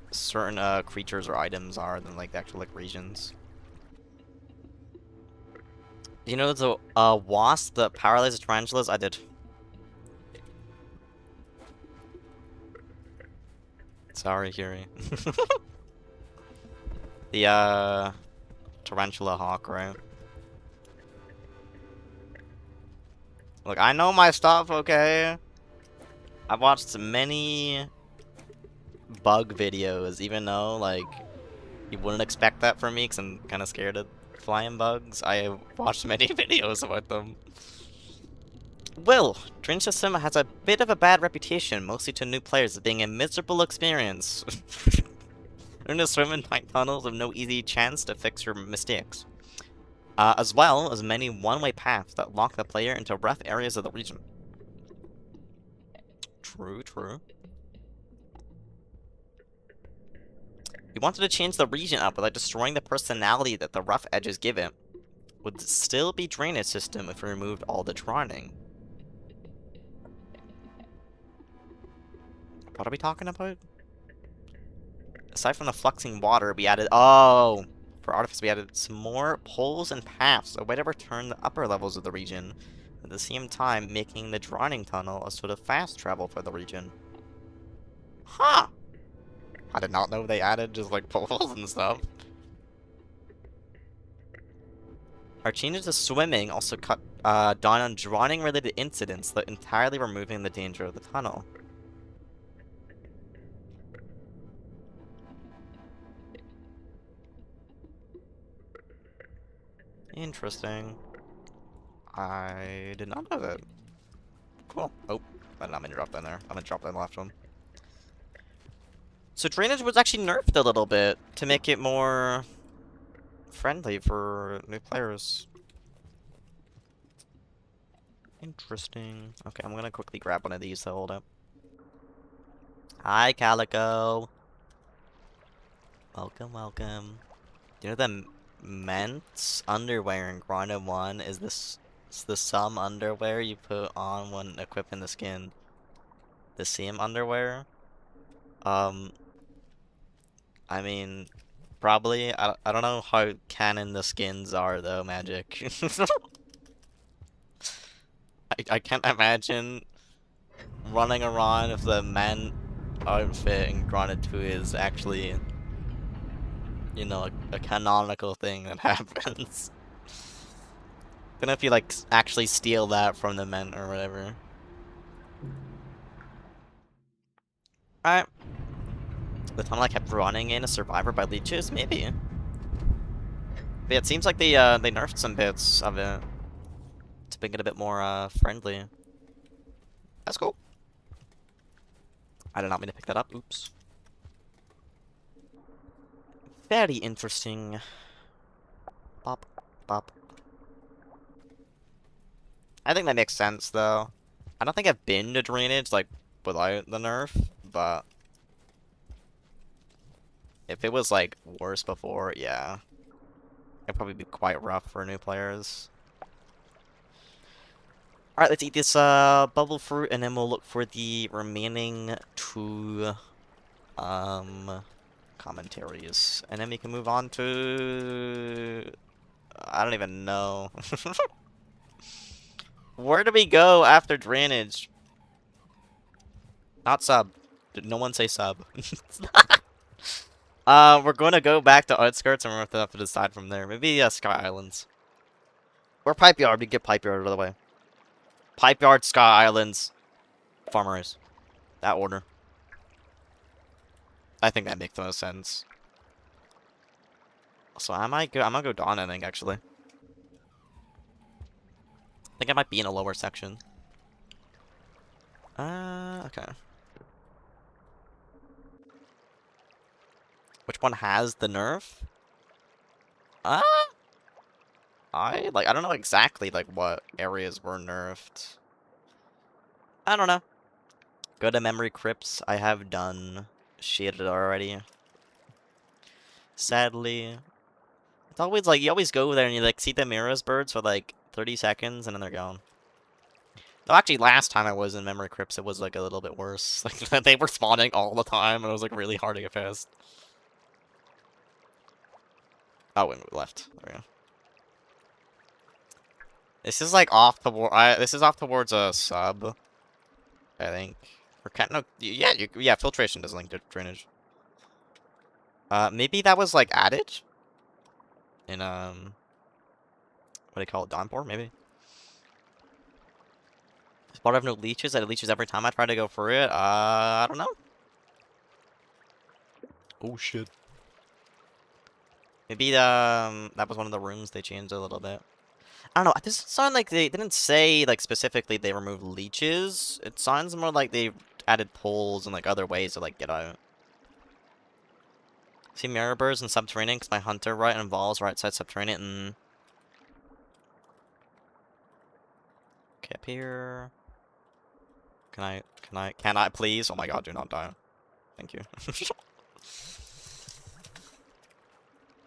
certain, creatures or items are than, like, the actual, like, regions. You know the, wasp that paralyzes tarantulas? I did. Sorry, Kiri. The, tarantula hawk, right? Look, I know my stuff, okay? I've watched many bug videos, even though, like, you wouldn't expect that from me, because I'm kind of scared of flying bugs. I have watched many videos about them. Well, Drain System has a bit of a bad reputation, mostly to new players, as being a miserable experience. Learn to swim in tight tunnels with no easy chance to fix your mistakes. As well as many one-way paths that lock the player into rough areas of the region. True, true. We wanted to change the region up without destroying the personality that the rough edges give it. Would still be drainage system if we removed all the drowning. What are we talking about? Aside from the fluxing water, we added... Oh! For artifice, we added some more poles and paths, a way to return the upper levels of the region, at the same time making the drowning tunnel a sort of fast travel for the region. Huh! I did not know they added just like poles and stuff. Our changes to swimming also cut down on drowning related incidents, that entirely removing the danger of the tunnel. Interesting. I did not know that. Cool. Oh, I'm gonna drop that in there. I'm gonna drop that in the left one. So drainage was actually nerfed a little bit to make it more friendly for new players. Interesting. Okay, I'm gonna quickly grab one of these to hold up. Hi, Calico. Welcome, welcome. Do you know the men's underwear in Grotto 1 is this It's the some underwear you put on when equipping the skin. The same underwear. Um, I mean, probably. I don't know how canon the skins are though, Magic. I can't imagine running around if the man outfit in Granite 2 is actually, you know, a canonical thing that happens. Then if you like actually steal that from the men or whatever. Alright. The tunnel I kept running in a survivor by leeches, maybe. But yeah, it seems like they nerfed some bits of it to make it a bit more friendly. That's cool. I did not mean to pick that up. Oops. Very interesting. Bop, bop. I think that makes sense, though. I don't think I've been to drainage, like, without the nerf, but if it was, like, worse before, yeah. It'd probably be quite rough for new players. Alright, let's eat this bubble fruit, and then we'll look for the remaining two commentaries. And then we can move on to... I don't even know. Where do we go after drainage? Not sub. Did no one say sub? We're gonna go back to outskirts, and we're gonna have to decide from there. Maybe Sky Islands. Or Pipe Yard. We get Pipe Yard out of the way. Pipe Yard, Sky Islands, Farmers. That order. I think that makes the most sense. So I'm gonna go Dawn, I think, actually. I think I might be in a lower section. Okay. Which one has the nerf? Uh, I don't know exactly, like, what areas were nerfed. I don't know. Go to memory crypts. I have done shaded already. Sadly. It's always, like, you always go there and you, like, see the Mira's birds for, like, 30 seconds and then they're gone. Though actually, last time I was in memory crypts, it was, like, a little bit worse. Like, they were spawning all the time and it was, like, really hard to get past. Oh, and we left. There we go. This is, like, off toward... this is off towards a sub, I think. Or can't... No, yeah, yeah, filtration does link to drainage. Maybe that was, like, added? In, what do you call it? Downpour, maybe? Spot have no leeches. It leeches every time I try to go for it. I don't know. Oh, shit. Maybe, that was one of the rooms they changed a little bit. I don't know. This sound like they didn't say, like, specifically they removed leeches. It sounds more like they added poles and, like, other ways to, like, get out. See mirror birds and subterranean because my hunter right involves right side subterranean and... Okay, up here. Can I please? Oh my god, do not die. Thank you.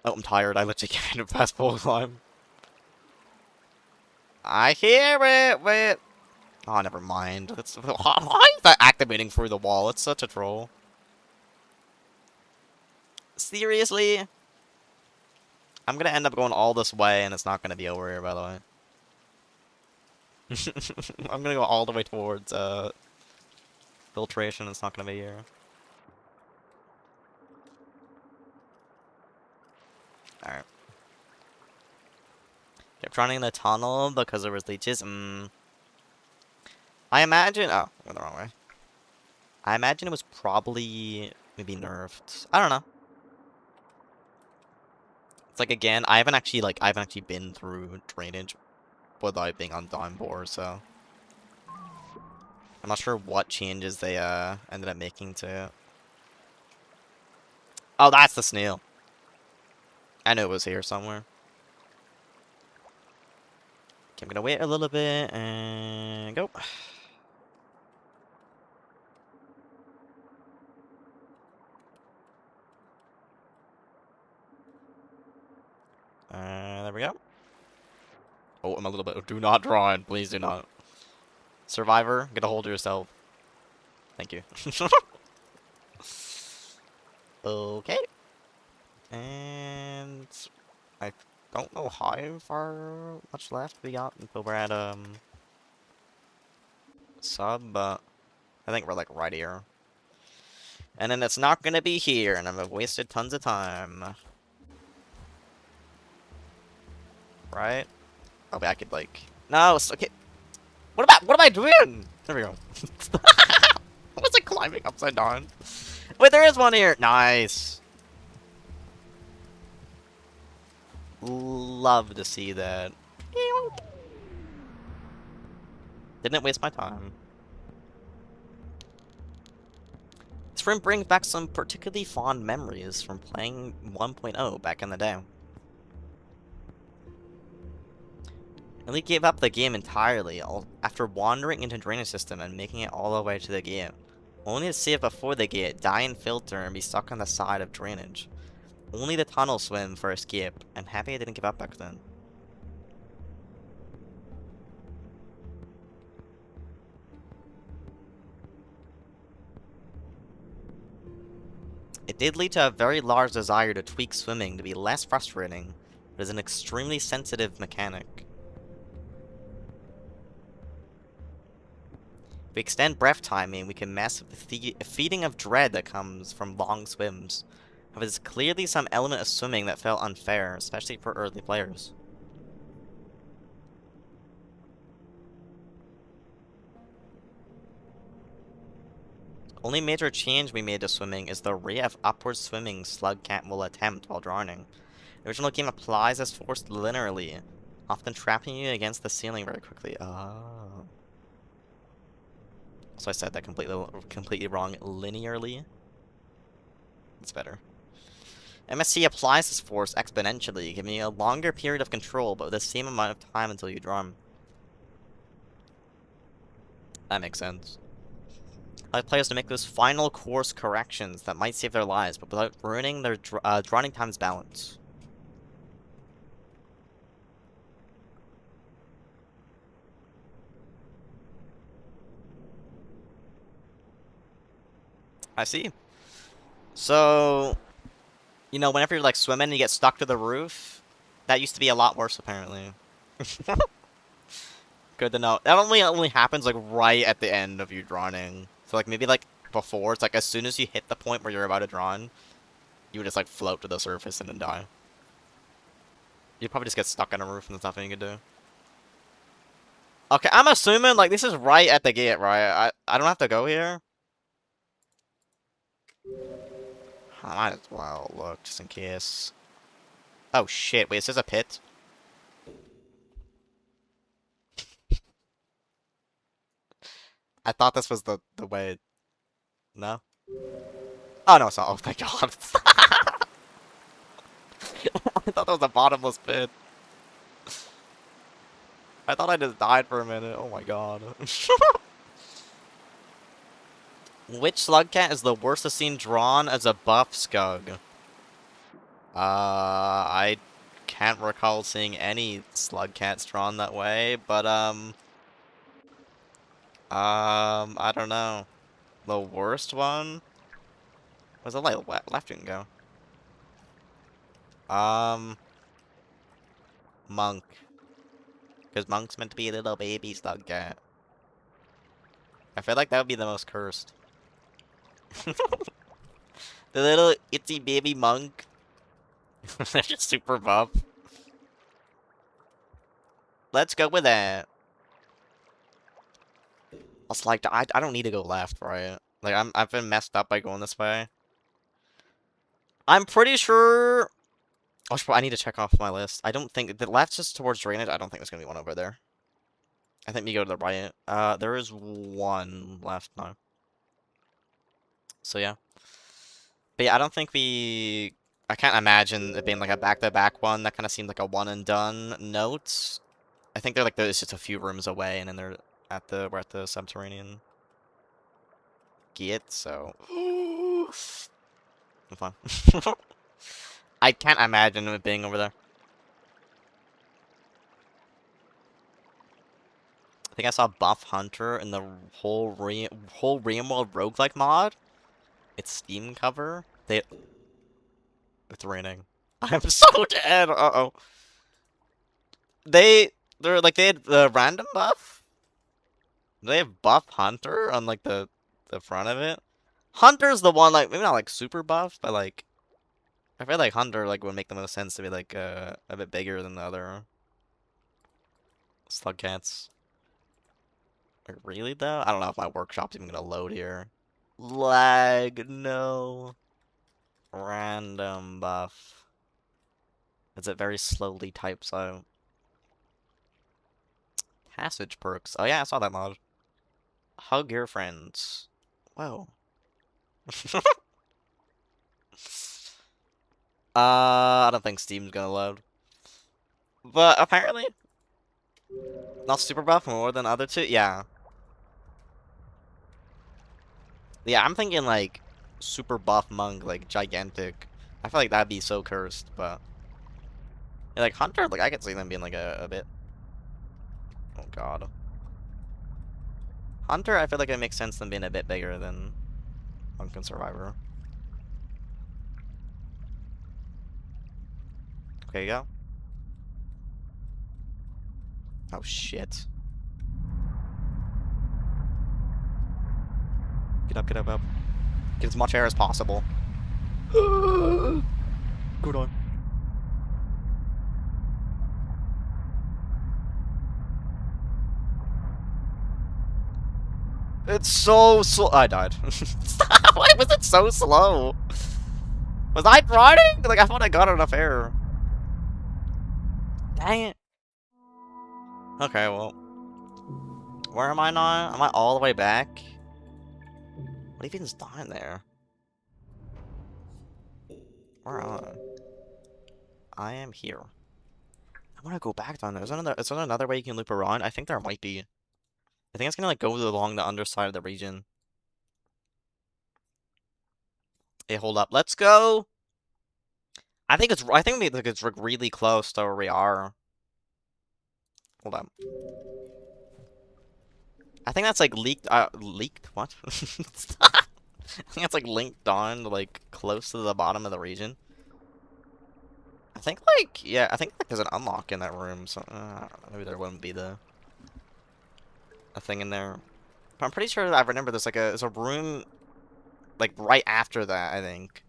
Oh, I'm tired. I literally can't do fast pole climb. I hear it! Wait. Oh, never mind. Why is that activating through the wall? It's such a troll. Seriously? I'm gonna end up going all this way, and it's not gonna be over here, by the way. I'm gonna go all the way towards, filtration. It's not gonna be here. Alright. Kept running in the tunnel because there was leeches. I imagine... Oh, went the wrong way. I imagine it was probably maybe nerfed. I don't know. It's like, again, I haven't actually been through drainage without being on downpour, so I'm not sure what changes they ended up making to it. Oh, that's the snail. I knew it was here somewhere. Okay, I'm gonna wait a little bit and go. There we go. Oh, I'm a little bit. Do not drawn. Please do not. Survivor, get a hold of yourself. Thank you. Okay. And I don't know how far much left we got until we're at sub, but I think we're like right here. And then it's not gonna be here, and I've wasted tons of time. Right? Oh, but I could like no, it's okay. What am I doing? There we go. I was like climbing upside down. Wait, there is one here. Nice. Love to see that. Didn't waste my time. This room brings back some particularly fond memories from playing 1.0 back in the day. Ellie gave up the game entirely after wandering into drainage system and making it all the way to the gate. Only to see it before the gate, die in filter, and be stuck on the side of drainage. Only the tunnel swim for escape. I'm happy I didn't give up back then. It did lead to a very large desire to tweak swimming to be less frustrating, but is an extremely sensitive mechanic. If we extend breath timing, we can mess with the feeding of dread that comes from long swims. But there's clearly some element of swimming that felt unfair, especially for early players. Only major change we made to swimming is the rate of upward swimming Slugcat will attempt while drowning. The original game applies this force linearly, often trapping you against the ceiling very quickly. Oh. So I said that completely wrong. Linearly. It's better. MSC applies this force exponentially, giving you a longer period of control, but with the same amount of time until you drown. That makes sense. I like players to make those final course corrections that might save their lives, but without ruining their drowning time's balance. I see. So, you know, whenever you're like swimming and you get stuck to the roof, that used to be a lot worse apparently. Good to know. That only happens like right at the end of you drowning. So like maybe like before, it's like as soon as you hit the point where you're about to drown, you would just like float to the surface and then die. You'd probably just get stuck on a roof and there's nothing you can do. Okay, I'm assuming like this is right at the gate, right? I don't have to go here. I might as well look just in case. Oh shit! Wait, is this a pit? I thought this was the way. No. Oh no, it's not. Oh my god! I thought that was a bottomless pit. I thought I just died for a minute. Oh my god. Which Slugcat is the worst of seen drawn as a buff Skug? I can't recall seeing any Slugcats drawn that way, but, I don't know. The worst one? Where's the light left you can go? Monk. Because Monk's meant to be a little baby Slugcat. I feel like that would be the most cursed. The little itsy baby monk. They're just super buff. Let's go with that. It's like I don't need to go left, right? Like I've been messed up by going this way. I'm pretty sure. Oh, I need to check off my list. I don't think the left's just towards drainage. I don't think there's gonna be one over there. I think we go to the right. There is one left now. So yeah. But yeah, I don't think we. I can't imagine it being like a back-to-back one. That kind of seemed like a one and done note. I think they're like there's just a few rooms away, and then we're at the subterranean gate. So I'm fine. I can't imagine it being over there. I think I saw Buff Hunter in the whole Realm World roguelike mod. It's Steam cover. It's raining. I'm so dead. Uh-oh. They're like they had the random buff. They have Buff Hunter on like the front of it. Hunter's the one like maybe not like super buff, but like I feel like Hunter like would make the most sense to be like a bit bigger than the other slug cats. Like, really though? I don't know if my workshop's even gonna load here. Lag, no. Random buff. As it very slowly types out. Passage perks. Oh yeah, I saw that mod. Hug your friends. Whoa. I don't think Steam's gonna load. But apparently, not super buff more than other two. Yeah. Yeah, I'm thinking like super buff monk, like gigantic. I feel like that'd be so cursed, but yeah, like Hunter, like I could see them being like a bit. Oh god. Hunter, I feel like it makes sense them being a bit bigger than Monk and Survivor. Okay, you go. Oh shit. Get up, get up, up. Get as much air as possible. Good on. It's so slow. I died. Stop! Why was it so slow? Was I running? Like, I thought I got enough air. Dang it. Okay, well. Where am I now? Am I all the way back? What even's down there? Where am I? I am here. I want to go back down there. Is there another way you can loop around? I think there might be. I think it's gonna like go along the underside of the region. Hey, hold up. Let's go. I think it's like really close to where we are. Hold up. I think that's like leaked. Leaked? What? I think it's like linked on, like close to the bottom of the region. I think like yeah, I think like there's an unlock in that room. So I don't know, maybe there wouldn't be a thing in there. But I'm pretty sure that I remember there's a room like right after that. I think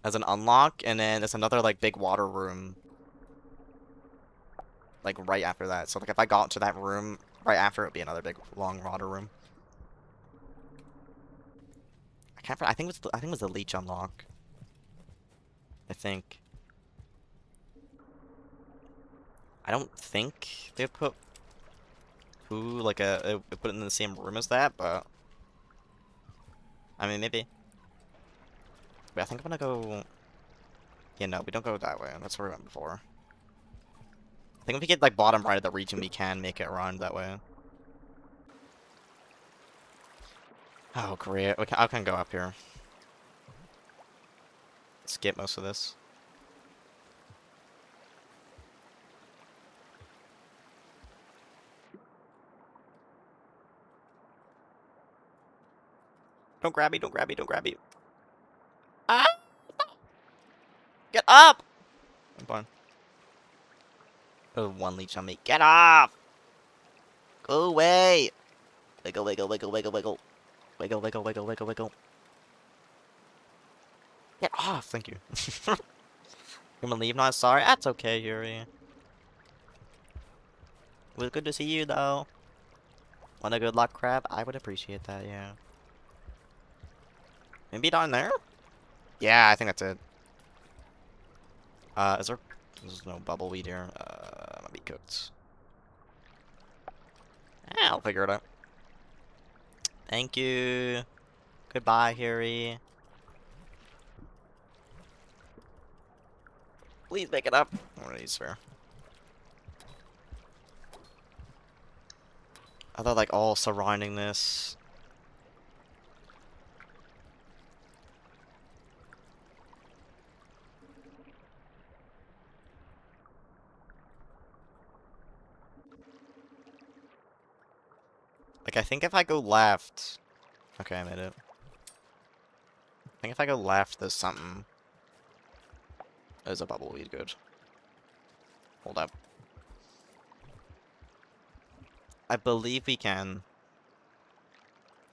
as an unlock, and then there's another like big water room like right after that. So like if I got to that room right after, it'd be another big long water room. I can't. I think it was the leech unlock. I think. I don't think they put poo like put it in the same room as that, but I mean maybe. Wait, I think I'm gonna go. Yeah, no, we don't go that way. That's where we went before. I think if we get like bottom right of the region, we can make it around that way. Oh great, I can go up here. Skip most of this. Don't grab me, don't grab me, don't grab me. Ah! Get up! I'm fine. There's one leech on me. Get off! Go away! Wiggle, wiggle, wiggle, wiggle, wiggle. Wiggle, wiggle, wiggle, wiggle, wiggle. Get off! Thank you. You gonna leave now? Sorry. That's okay, Yuri. It was good to see you, though. Want a good luck, crab? I would appreciate that, yeah. Maybe down there? Yeah, I think that's it. Is there... There's no bubble weed here. Might be cooked. I'll figure it out. Thank you. Goodbye, Harry. Please make it up. What are these for? Are they like all surrounding this? Like, I think if I go left... Okay, I made it. I think if I go left, there's something. There's a bubbleweed, good. Hold up. I believe we can.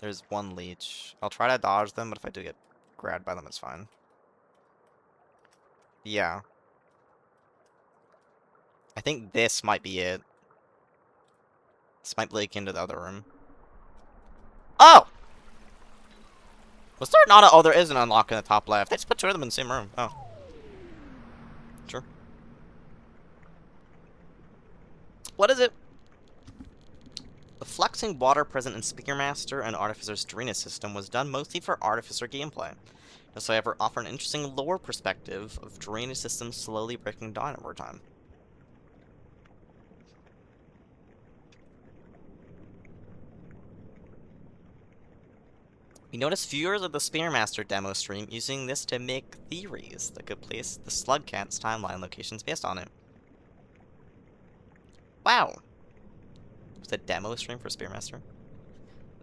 There's one leech. I'll try to dodge them, but if I do get grabbed by them, it's fine. Yeah. I think this might be it. This might leak into the other room. Oh! Was there not a... Oh, there is an unlock in the top left. They just put two of them in the same room. Oh. Sure. What is it? The fluxing water present in Speakermaster and Artificer's drainage system was done mostly for Artificer gameplay. Does however offer an interesting lore perspective of drainage systems slowly breaking down over time. We noticed viewers of the Spearmaster demo stream using this to make theories that could place the Slugcat's timeline locations based on it. Wow. It was a demo stream for Spearmaster.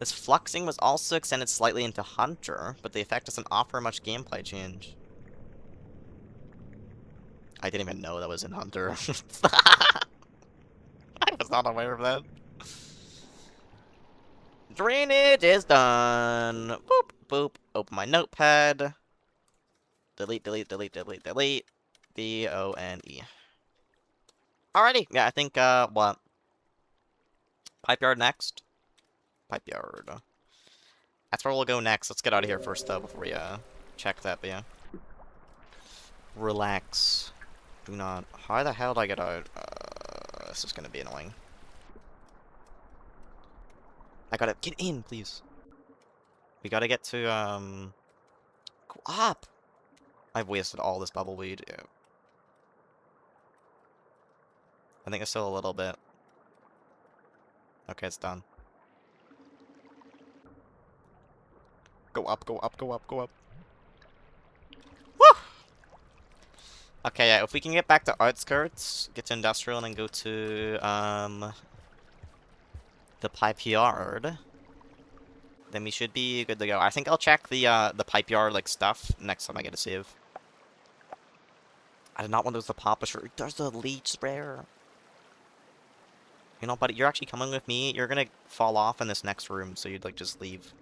This fluxing was also extended slightly into Hunter, but the effect doesn't offer much gameplay change. I didn't even know that was in Hunter. I was not aware of that. Drainage is done. Boop, boop. Open my notepad. Delete, delete, delete, delete, delete. D-O-N-E. Alrighty. Yeah, I think, what? Pipe yard next? Pipe yard. That's where we'll go next. Let's get out of here first, though, before we, check that, but yeah. Relax. Do not... How the hell did I get out? This is gonna be annoying. I gotta get in, please. We gotta get to, go up! I've wasted all this bubbleweed. Yeah. I think there's still a little bit. Okay, it's done. Go up, go up, go up, go up. Woo! Okay, yeah, if we can get back to outskirts, get to industrial, and then go to, the pipe yard, then we should be good to go. I think I'll check the pipe yard, like, stuff next time I get a save. I did not want to lose the publisher. There's the leech sprayer. You know, buddy, you're actually coming with me. You're gonna fall off in this next room, so you'd, like, just leave.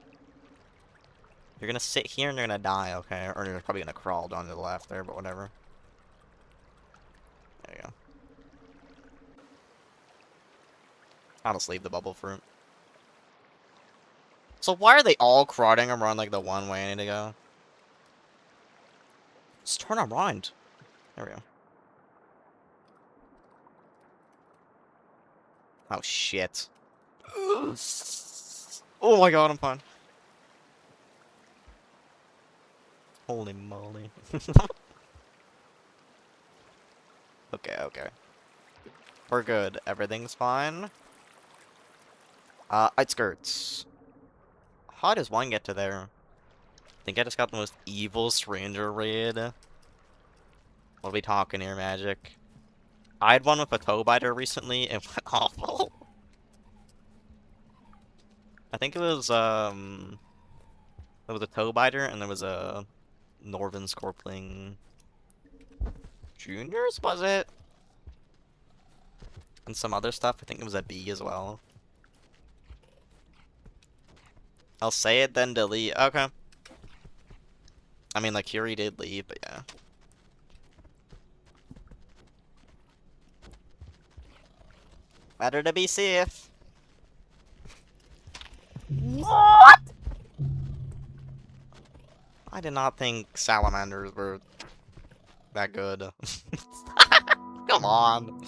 You're gonna sit here and you're gonna die, okay? Or you're probably gonna crawl down to the left there, but whatever. There you go. I'll just leave the bubble fruit. So why are they all crawling around, like, the one way I need to go? Just turn around. There we go. Oh, shit. Oh my god, I'm fine. Holy moly. Okay, okay. We're good. Everything's fine. Outskirts. How does one get to there? I think I just got the most evil stranger raid. What are we talking here, Magic? I had one with a toe biter recently. It went awful. I think it was, there was a toe biter and there was a Northern Scorpling Juniors, was it? And some other stuff. I think it was a bee as well. I'll say it, then delete. Okay. I mean, like, Curie did leave, but yeah. Better to be safe. What? I did not think salamanders were that good. Come on.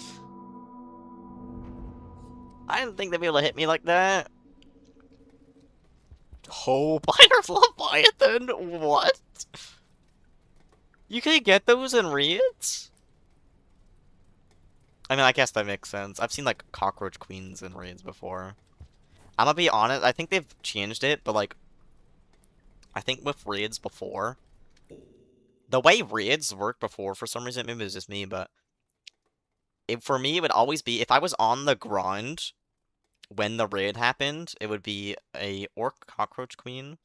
I didn't think they'd be able to hit me like that. Oh, Biter Leviathan? What? You can get those in raids? I mean, I guess that makes sense. I've seen, like, cockroach queens in raids before. I'm gonna be honest, I think they've changed it, but, like, I think with raids before, the way raids worked before, for some reason, maybe it was just me, but for me, it would always be, if I was on the ground when the raid happened, it would be a orc cockroach queen.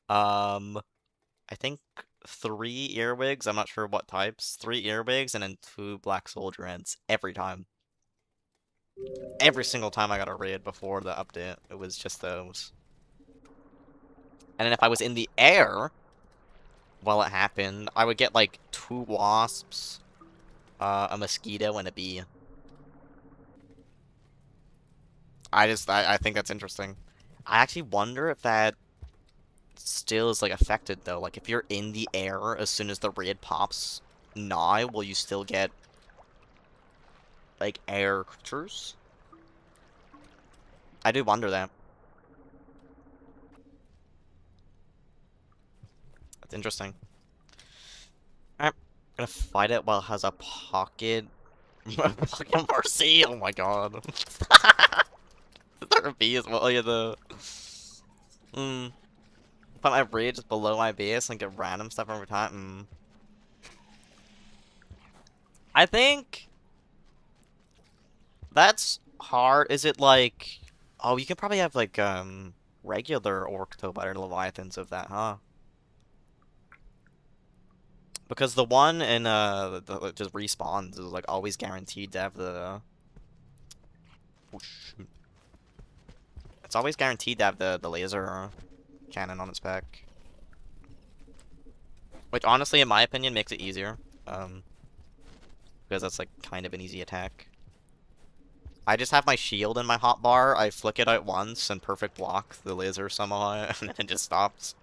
I think 3 earwigs. I'm not sure what types. 3 earwigs and then 2 black soldier ants every time. Every single time I got a raid before the update, it was just those. And then if I was in the air while it happened, I would get like 2 wasps, a mosquito, and a bee. I think that's interesting. I actually wonder if that still is like affected though. Like if you're in the air as soon as the raid pops now, will you still get like air creatures? I do wonder that. That's interesting. I'm gonna fight it while it has a pocket. Fucking mercy! Oh my god. Is there a bee as well? Oh yeah, the. Put my raid just below my base and get random stuff every time. I think that's hard. Is it like, oh, you can probably have like regular Orctobider Leviathans of that, huh? Because the one in that just respawns is like always guaranteed to have the. Oh, shoot. It's always guaranteed to have the laser cannon on its back. Which honestly, in my opinion, makes it easier. Because that's like kind of an easy attack. I just have my shield in my hotbar, I flick it out once and perfect block the laser somehow, and then it just stops.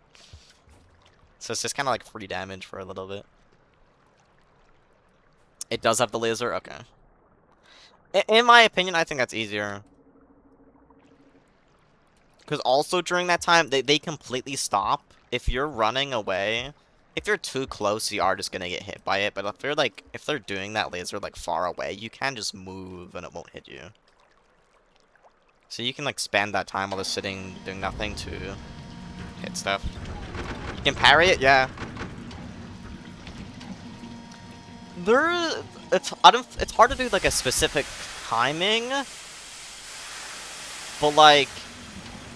So it's just kind of like free damage for a little bit. It does have the laser? Okay. In my opinion, I think that's easier. Because also during that time, they completely stop. If you're running away, if you're too close, you are just gonna get hit by it. But if you're like, if they're doing that laser like far away, you can just move and it won't hit you. So you can like spend that time while they're sitting doing nothing to hit stuff. You can parry it, yeah. It's hard to do like a specific timing, but like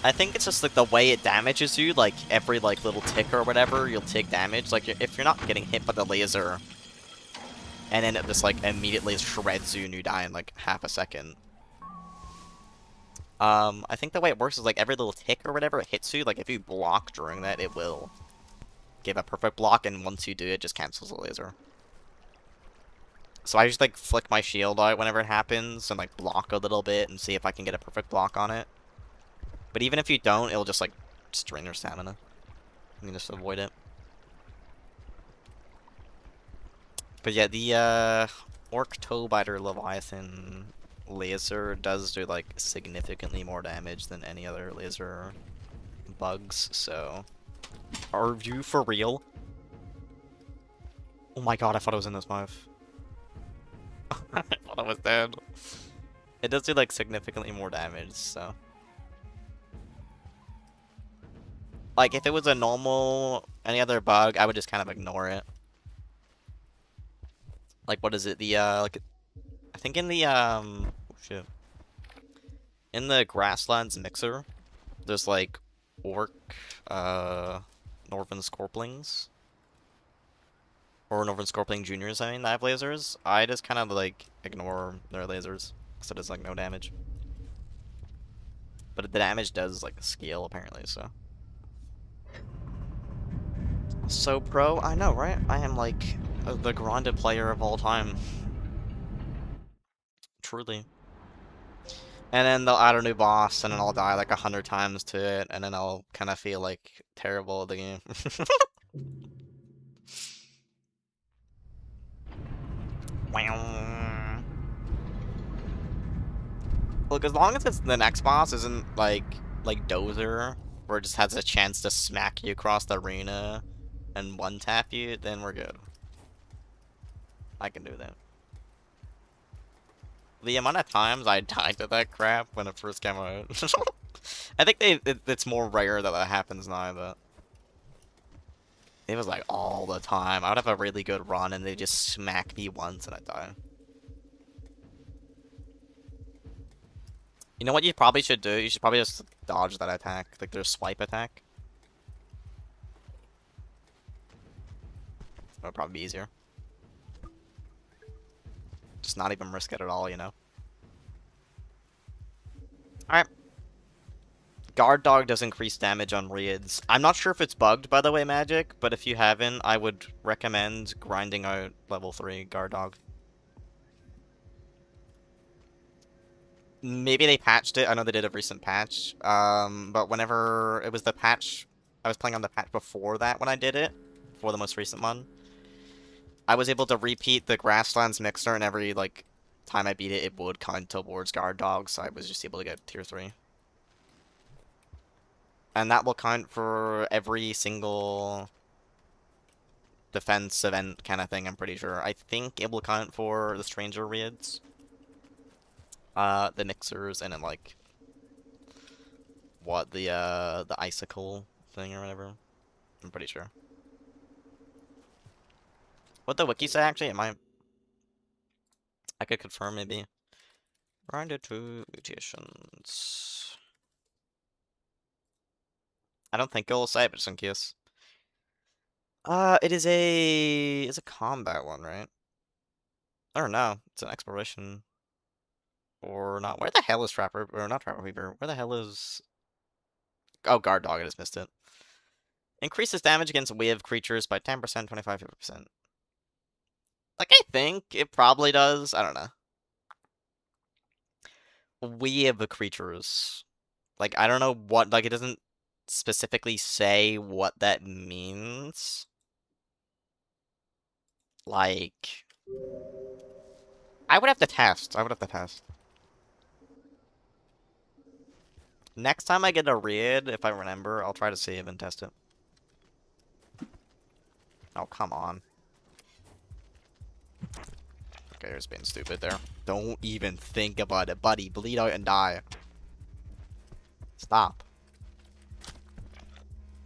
I think it's just like the way it damages you. Like every like little tick or whatever, you'll take damage. Like if you're not getting hit by the laser, and then it just like immediately shreds you and you die in like half a second. I think the way it works is like every little tick or whatever it hits you, like if you block during that, it will give a perfect block, and once you do, it just cancels the laser. So I just like flick my shield out whenever it happens and like block a little bit and see if I can get a perfect block on it. But even if you don't, it'll just like drain your stamina. You can just avoid it. But yeah, the Orc Toebiter Leviathan laser does do like significantly more damage than any other laser bugs, so are you for real? Oh my god, I thought I was in this mouth. I thought I was dead. It does do like significantly more damage, so like if it was a normal any other bug, I would just kind of ignore it. Like what is it? The like I think in the oh shit. In the Grasslands mixer, there's like orc Northern Scorplings. Or Northern Scorpling Juniors, I mean, that have lasers. I just kind of like ignore their lasers, because it does like no damage. But the damage does like scale apparently, so. So pro, I know, right? I am like the grinded player of all time. Truly. And then they'll add a new boss, and then I'll die like 100 times to it, and then I'll kind of feel like terrible at the game. Look, as long as it's the next boss isn't like Dozer, where it just has a chance to smack you across the arena and one tap you, then we're good. I can do that. The amount of times I died to that crap when it first came out. I think it's more rare that that happens now, but it was like all the time. I would have a really good run and they just smack me once and I die. You know what you probably should do? You should probably just dodge that attack, like their swipe attack. That would probably be easier. Just not even risk it at all, you know? Alright. Guard Dog does increase damage on raids. I'm not sure if it's bugged, by the way, Magic, but if you haven't, I would recommend grinding out level 3 Guard Dog. Maybe they patched it. I know they did a recent patch. But whenever it was the patch, I was playing on the patch before that when I did it, for the most recent one. I was able to repeat the Grasslands Mixer, and every, like, time I beat it, it would count towards Guard Dog, so I was just able to get tier 3. And that will count for every single defense event kind of thing, I'm pretty sure. I think it will count for the Stranger Raids, the Mixers, and then, like, what, the Icicle thing or whatever. I'm pretty sure. What the wiki say, actually? I could confirm, maybe. Grinded to mutations. I don't think it'll say, but just in case. It's a combat one, right? Or no, it's an exploration. Or not. Where the hell is Trapper? Or not Trapper Weaver. Where the hell is... Oh, Guard Dog, I just missed it. Increases damage against wave creatures by 10%, 25%, 50%. Like, I think it probably does. I don't know. Wave creatures. Like, I don't know what... Like, it doesn't specifically say what that means. Like... I would have to test. Next time I get a raid, if I remember, I'll try to save and test it. Oh, come on. Okay, there's being stupid there. Don't even think about it, buddy. Bleed out and die. Stop.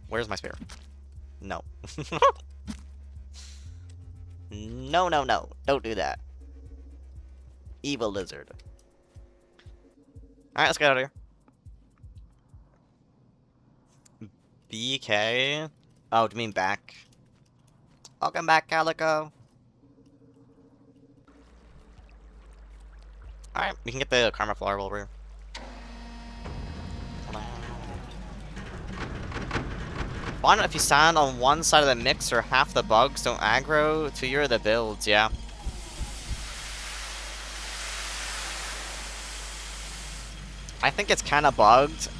Where's my spear? No. No, no, no. Don't do that. Evil lizard. Alright, let's get out of here. BK? Oh, do you mean back? Welcome back, Calico. Alright, we can get the Karma Flower while we're here. Find out if you stand on one side of the mixer, half the bugs don't aggro to your the builds, yeah. I think it's kind of bugged.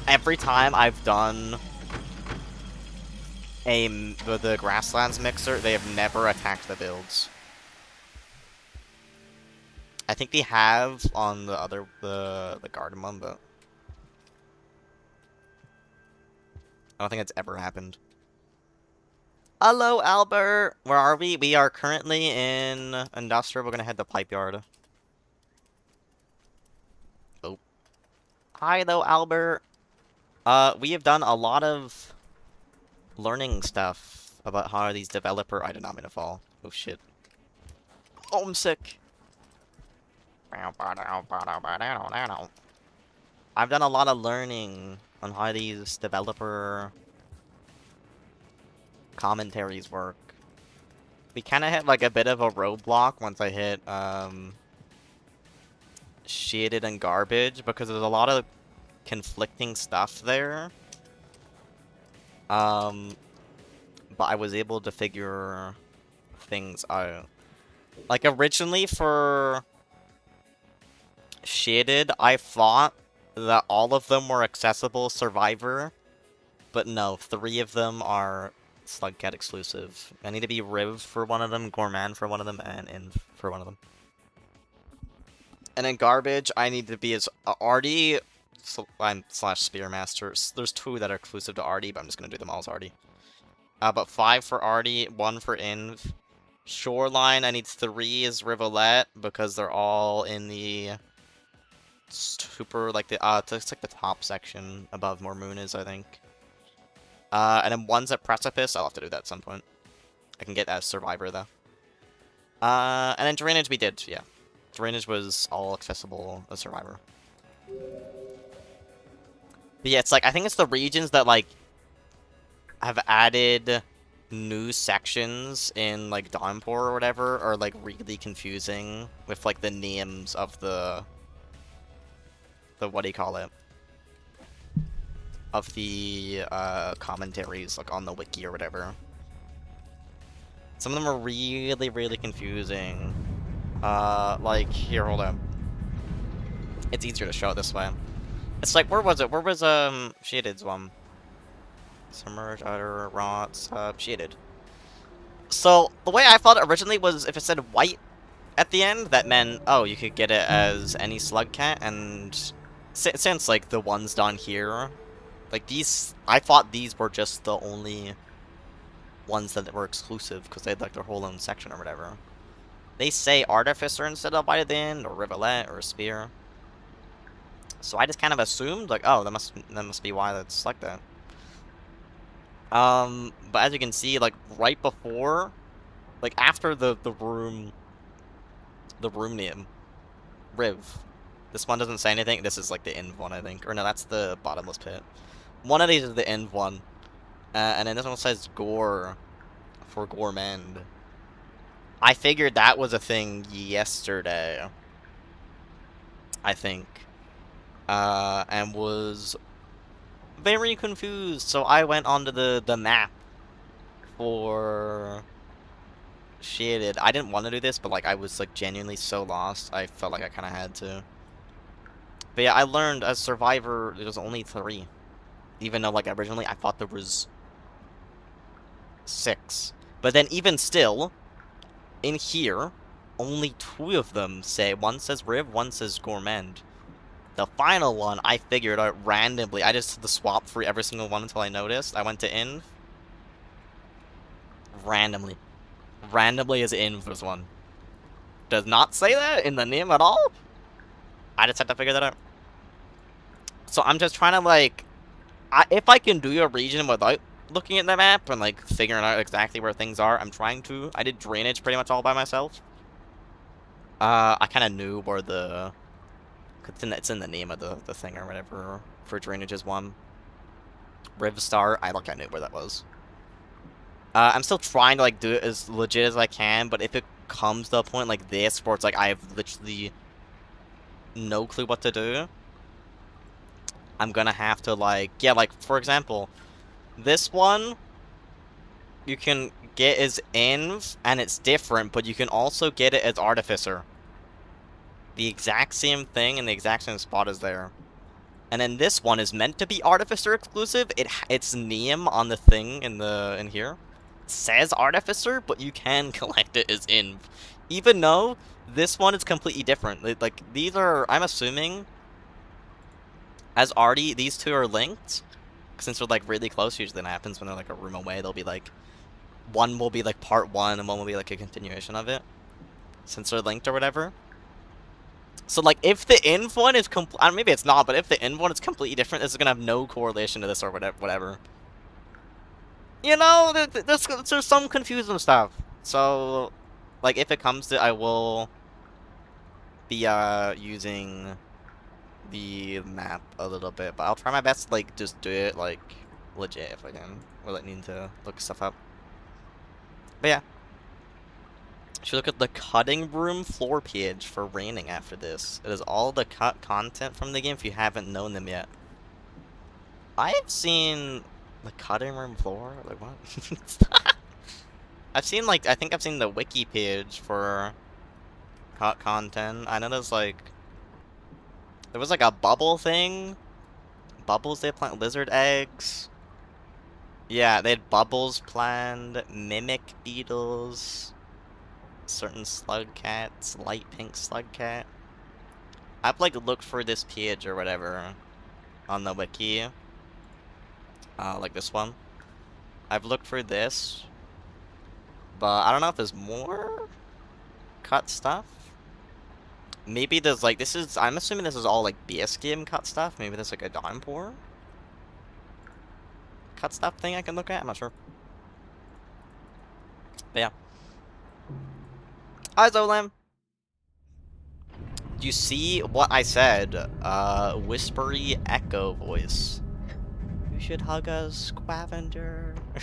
Every time I've done the Grasslands mixer, they have never attacked the builds. I think they have on the other the garden one, but I don't think it's ever happened. Hello, Albert. Where are we? We are currently in Industrial. We're gonna head to Pipe Yard. Oh. Hi, though, Albert. We have done a lot of learning stuff about how these developer... I did not mean to fall. Oh, shit. Oh, I'm sick. I've done a lot of learning on how these developer commentaries work. We kind of hit, like, a bit of a roadblock once I hit, shaded and garbage, because there's a lot of conflicting stuff there. But I was able to figure things out. Like, originally for shaded, I thought that all of them were accessible Survivor, but no, 3 of them are Slugcat exclusive. I need to be Riv for one of them, Gourmand for one of them, and Inv for one of them. And in Garbage, I need to be as Artie slash Spearmaster. There's 2 that are exclusive to Artie, but I'm just gonna do them all as Artie. But 5 for Artie, 1 for Inv. Shoreline, I need 3 as Rivulet, because they're all in the super, like, it's like the top section above where Moon is, I think. And then 1's at Precipice. I'll have to do that at some point. I can get as Survivor, though. And then Drainage we did, yeah. Drainage was all accessible as Survivor. But yeah, it's like, I think it's the regions that, like, have added new sections in, like, Downpour or whatever are, like, really confusing with, like, the names of the what do you call it? Of the, commentaries, like, on the wiki or whatever. Some of them are really, really confusing. Like, here, hold on. It's easier to show it this way. It's like, where was it? Where was, Shaded's one? Submerged, outer, rot, sub, shaded. So, the way I thought it originally was if it said white at the end, that meant, oh, you could get it as any slug cat, and since, like, the ones down here, like, these, I thought these were just the only ones that were exclusive, because they had, like, their whole own section or whatever. They say Artificer instead of white at the end, or Rivulet, or Spear. So I just kind of assumed, like, oh, that must be why that's like that. But as you can see, like, right before, like, after the room name, Riv. This one doesn't say anything. This is, like, the end one, I think. Or no, that's the bottomless pit. One of these is the end one. And then this one says Gore for Gourmand. I figured that was a thing yesterday, I think. And was very confused, so I went onto the map for Shaded. I didn't want to do this, but, like, I was, like, genuinely so lost, I felt like I kind of had to. But yeah, I learned as Survivor, there's only 3. Even though, like, originally I thought there was 6. But then even still, in here, only 2 of them say, one says Riv, one says Gourmand. The final one, I figured out randomly. I just did the swap for every single one until I noticed. I went to Inv. Randomly. Randomly is Inv was one. Does not say that in the name at all. I just had to figure that out. So I'm just trying to, like, if I can do a region without looking at the map and, like, figuring out exactly where things are, I'm trying to. I did Drainage pretty much all by myself. I kind of knew where the... It's in the name of the thing or whatever for Drainage is one. Rivstar, I knew where that was. I'm still trying to, like, do it as legit as I can, but if it comes to a point like this where it's like I have literally no clue what to do, I'm gonna have to, like, yeah, like, for example, this one you can get as Inv, and it's different, but you can also get it as Artificer. The exact same thing in the exact same spot as there. And then this one is meant to be Artificer exclusive. Its name on the thing in here says Artificer, but you can collect it as Inv. Even though this one is completely different. Like, these are, I'm assuming, as already, these two are linked. Since they're, like, really close, usually that happens when they're, like, a room away. They'll be, like, one will be, like, part 1, and one will be, like, a continuation of it. Since they're linked or whatever. So, like, if the Inv one is maybe it's not, but if the Inv one is completely different, this is gonna have no correlation to this or whatever. You know, there's some confusing stuff. So, like, if it comes to, I will be, using the map a little bit, but I'll try my best to, like, just do it, like, legit if I can, without needing to look stuff up. But yeah. Should look at the cutting room floor page for raining after this. It is all the cut content from the game if you haven't known them yet. I've seen the cutting room floor? Like, what? I've seen, like, I think I've seen the wiki page for cut content. I know there's, like, there was, like, a bubble thing. Bubbles they plant, lizard eggs. Yeah, they had bubbles planned, mimic beetles. Certain slug cats, light pink slug cat. I've, like, looked for this page or whatever on the wiki. Like this one. I've looked for this, but I don't know if there's more cut stuff. Maybe there's, like, this is, I'm assuming this is all, like, BS game cut stuff. Maybe there's, like, a Downpour cut stuff thing I can look at. I'm not sure. But yeah. Hi, Zolam. Do you see what I said? Whispery echo voice. You should hug a scavenger. I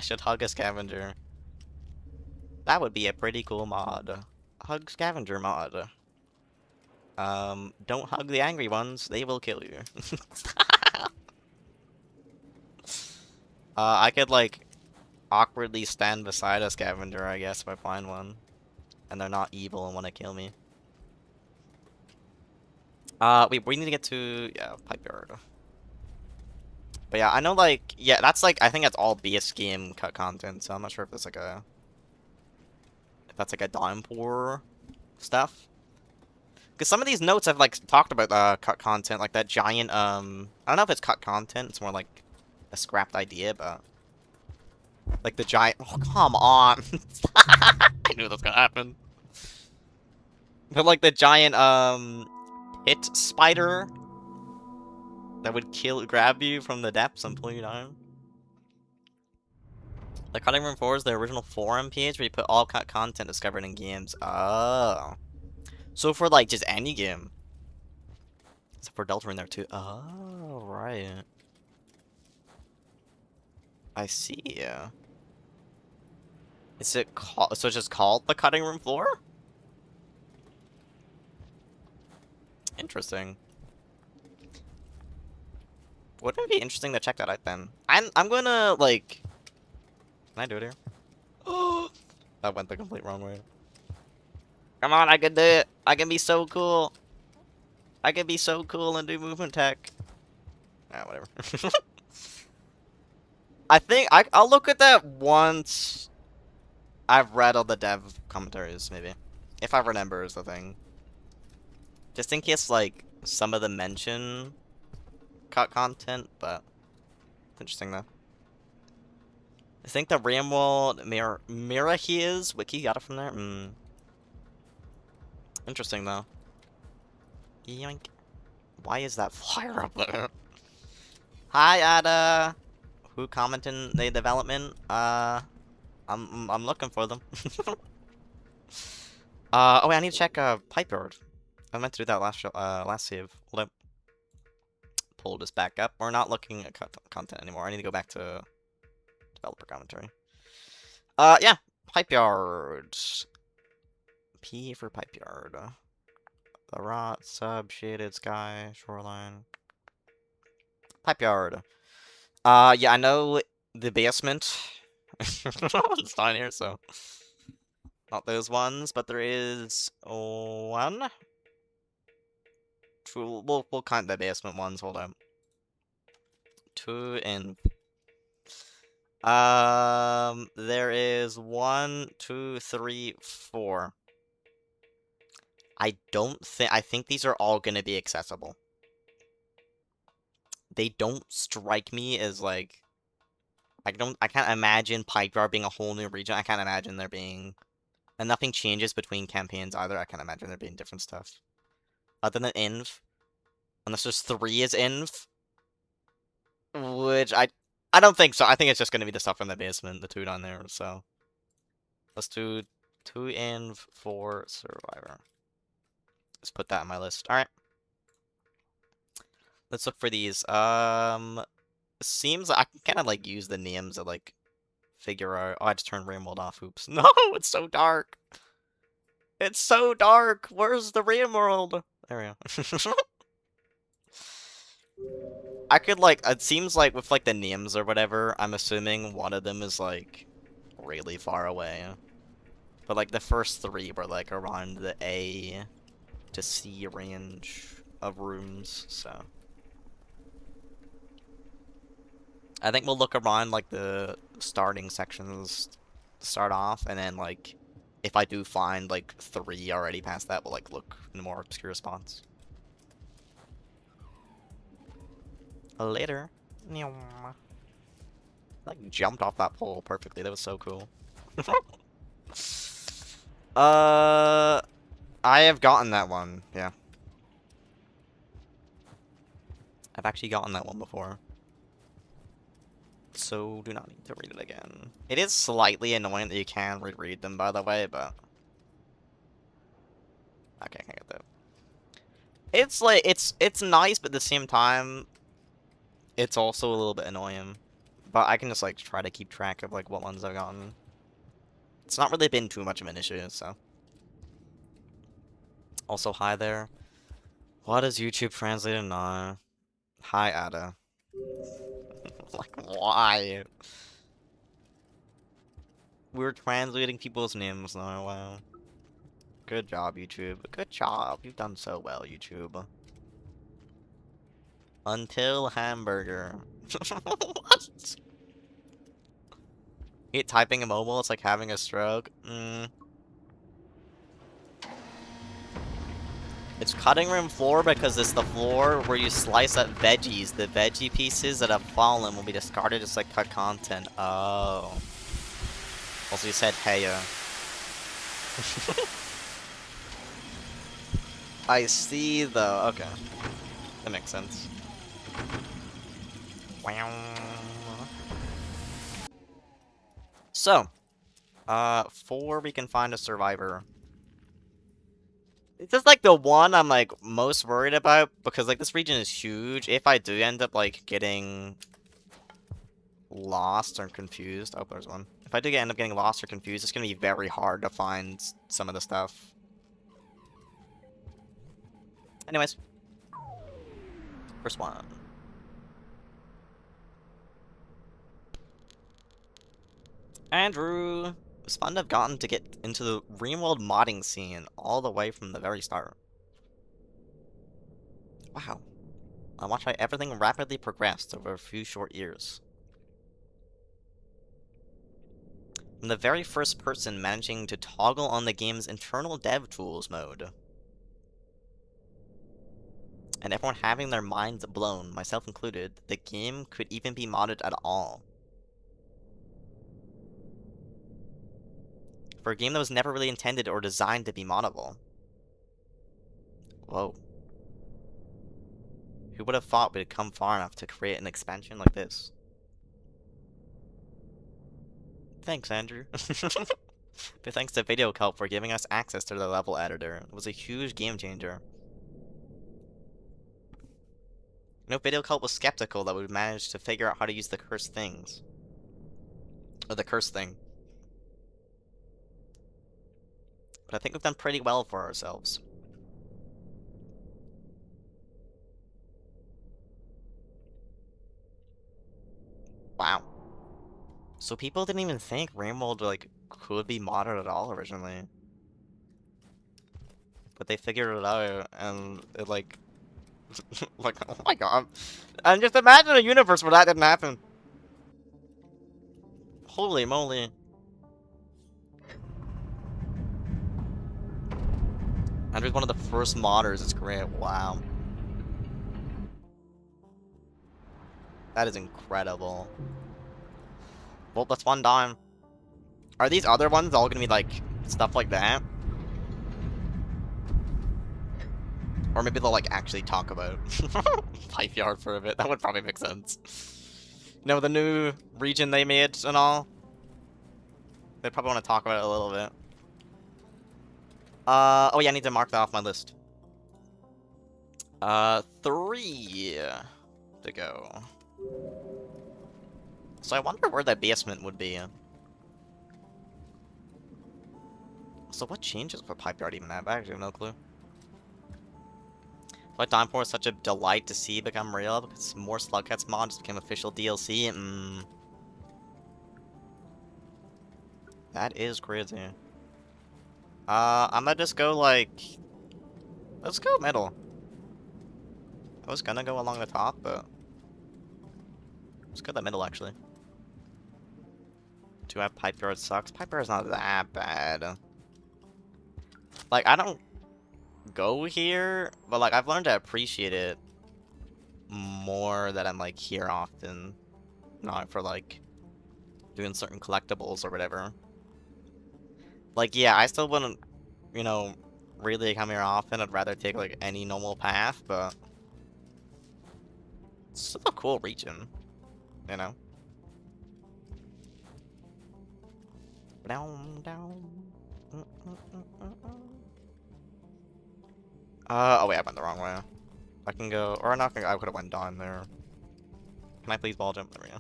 should hug a scavenger. That would be a pretty cool mod. Hug scavenger mod. Don't hug the angry ones, they will kill you. I could, like, awkwardly stand beside a scavenger, I guess, if I find one. And they're not evil and want to kill me. We need to get to, yeah, Pipe Yard. But yeah, I know, like, yeah, that's, like, I think that's all base game cut content, so I'm not sure if it's, like, if that's, like, a dime pour stuff. Because some of these notes I've, like, talked about, cut content, like that giant, I don't know if it's cut content, it's more like a scrapped idea, but... Like the giant, oh, come on! I knew that was gonna happen. But, like, the giant, pit spider that would grab you from the depths and pull you down. The Cutting Room 4 is the original forum page where you put all cut content discovered in games. Oh. So for, like, just any game. Except for Delta in there, too. Oh, right. I see. Is it called... So it's just called the Cutting Room Floor? Interesting. Wouldn't it be interesting to check that out, then? I'm gonna, like... Can I do it here? Oh! That went the complete wrong way. Come on, I can do it! I can be so cool! I can be so cool and do movement tech. Ah, whatever. I think I'll look at that once I've read all the dev commentaries, maybe. If I remember is the thing. Just in case, like, some of them mention cut content, but it's interesting, though. I think the Ramwald Mirahiz wiki got it from there. Interesting, though. Yoink. Why is that flyer up there? Hi, Ada. Who commented the development? I'm looking for them. Oh wait, I need to check Pipe Yard. I meant to do that last save. Hold up. Pull this back up. We're not looking at content anymore. I need to go back to developer commentary. Yeah, Pipe Yard. P for Pipe Yard. The rot, sub, shaded sky, shoreline. Pipe Yard. Yeah, I know the basement. It's down here, so not those ones, but there is one. Two. We'll count the basement ones. Hold on. 2 and there is 1, 2, 3, 4. I think these are all gonna be accessible. They don't strike me as, like, I can't imagine Pipe Yard being a whole new region. I can't imagine there being, and nothing changes between campaigns either. I can't imagine there being different stuff. Other than Inv. Unless there's 3 as Inv. Which, I don't think so. I think it's just gonna be the stuff in the basement, the 2 down there, so. Let's do 2 Inv, 4 Survivor. Let's put that on my list. Alright. Let's look for these. Seems like I can kind of, like, use the names to, like, figure out. Oh, I just turned Rainworld off. Oops. No, it's so dark. It's so dark. Where's the Rainworld? There we go. I could, like, it seems like with, like, the names or whatever, I'm assuming one of them is, like, really far away. But, like, the first 3 were, like, around the A to C range of rooms, so. I think we'll look around, like, the starting sections to start off, and then, like, if I do find, like, 3 already past that, we'll, like, look in more obscure spots. Later. Like, jumped off that pole perfectly. That was so cool. I have gotten that one, yeah. I've actually gotten that one before. So, do not need to read it again. It is slightly annoying that you can reread them, by the way, but Okay, I can't get that. It's like, it's nice, but at the same time, it's also a little bit annoying. But I can just, like, try to keep track of, like, what ones I've gotten. It's not really been too much of an issue, so. Also, hi there. What is YouTube translated? No. Hi, Ada. Like, why? We're translating people's names now, wow. Good job, YouTube. Good job. You've done so well, YouTube. Until hamburger. What? Hate typing in mobile, it's like having a stroke. It's cutting room floor because it's the floor where you slice up veggies. The veggie pieces that have fallen will be discarded just like cut content. Oh. Also, you said hey. I see, though. Okay. That makes sense. So, four, we can find a survivor. This is like the one I'm like most worried about because like this region is huge. If I do end up like getting lost or confused, oh, there's one. If I do end up getting lost or confused, it's gonna be very hard to find some of the stuff. Anyways, first one. Andrew! It was fun to have gotten to get into the RealWorld modding scene all the way from the very start. Wow. I watched how everything rapidly progressed over a few short years. From the very first person managing to toggle on the game's internal dev tools mode. And everyone having their minds blown, myself included, the game could even be modded at all. For a game that was never really intended or designed to be moddable. Whoa. Who would have thought we'd come far enough to create an expansion like this? Thanks, Andrew. But thanks to Videocult for giving us access to the level editor. It was a huge game changer. You know, Videocult was skeptical that we'd manage to figure out how to use the cursed things. Or the cursed thing. But I think we've done pretty well for ourselves. Wow. So people didn't even think RealWorld, like, could be modded at all originally. But they figured it out, and it, like... like, oh my god. And just imagine a universe where that didn't happen. Holy moly. Andrew's one of the first modders, it's great, wow. That is incredible. Well, that's one dime. Are these other ones all gonna be, like, stuff like that? Or maybe they'll, like, actually talk about Pipe Yard for a bit. That would probably make sense. You know, the new region they made and all? They probably want to talk about it a little bit. Oh yeah, I need to mark that off my list. 3 to go. So I wonder where that basement would be. So what changes for Pipe Yard even have? I actually have no clue. But Downpour is such a delight to see become real because more Slugcats mods became official DLC. That is crazy. I'm gonna just go like... Let's go middle. I was gonna go along the top, but... Let's go the middle, actually. Do I have Pipe Yard sucks? Pipe Yard's not that bad. Like, I don't go here, but like, I've learned to appreciate it more that I'm like here often. Not for like, doing certain collectibles or whatever. Like, yeah, I still wouldn't, you know, really come here often. I'd rather take like any normal path, but... It's still a cool region, you know? Down, down. Oh wait, I went the wrong way. I can go, or I'm not gonna, I could've went down there. Can I please ball jump? There we go.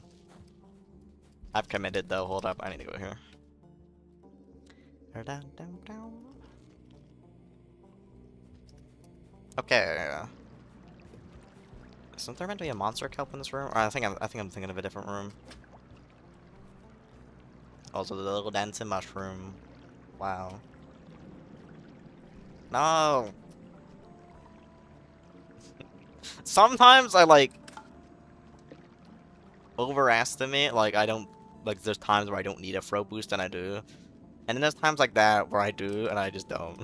I've committed though, hold up, I need to go here. Okay. Isn't there meant to be a monster kelp in this room? Or I think I'm thinking of a different room. Also the little dancing mushroom. Wow. No. Sometimes I like overestimate, like I don't, like there's times where I don't need a throw boost and I do. And then there's times like that where I do and I just don't.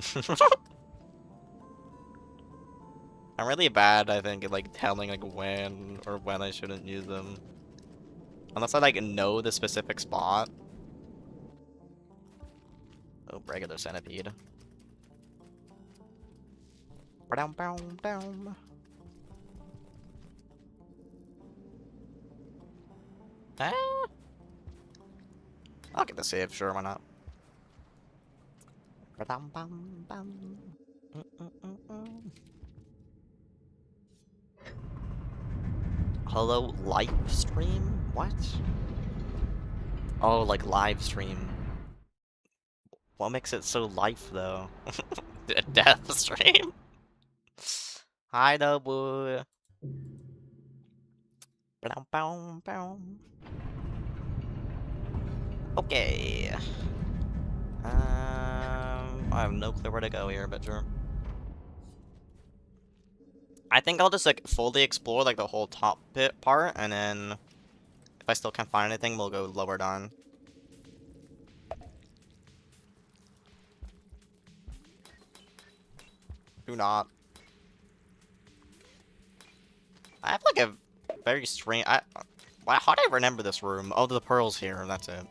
I'm really bad, I think, at like telling like when or when I shouldn't use them. Unless I like know the specific spot. Oh, regular centipede. Down, down, down. Ah. I'll get the save, sure, why not? Hello, live stream? What? Oh, like live stream. What makes it so life though? A death stream? Hi, Nobu. Okay. I have no clue where to go here, but sure. I think I'll just like fully explore like the whole top pit part, and then if I still can't find anything, we'll go lower down. Do not. I have like a very strange. How do I remember this room? Oh, the pearls here. That's it.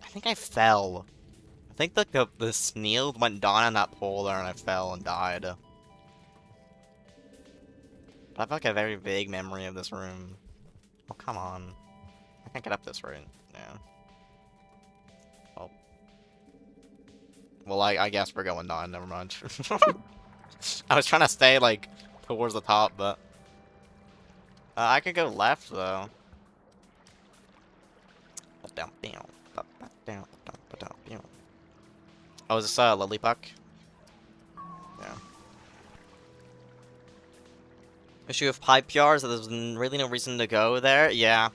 I think I fell. I think the snail went down on that pole there, and I fell and died. But I have like a very vague memory of this room. Oh, come on. I can't get up this right. Yeah. Oh. Well, I guess we're going down. Never mind. I was trying to stay like towards the top, but I could go left though. Oh, is this Lillipuck? Yeah. Issue of pipe yards, so there's really no reason to go there. Yeah.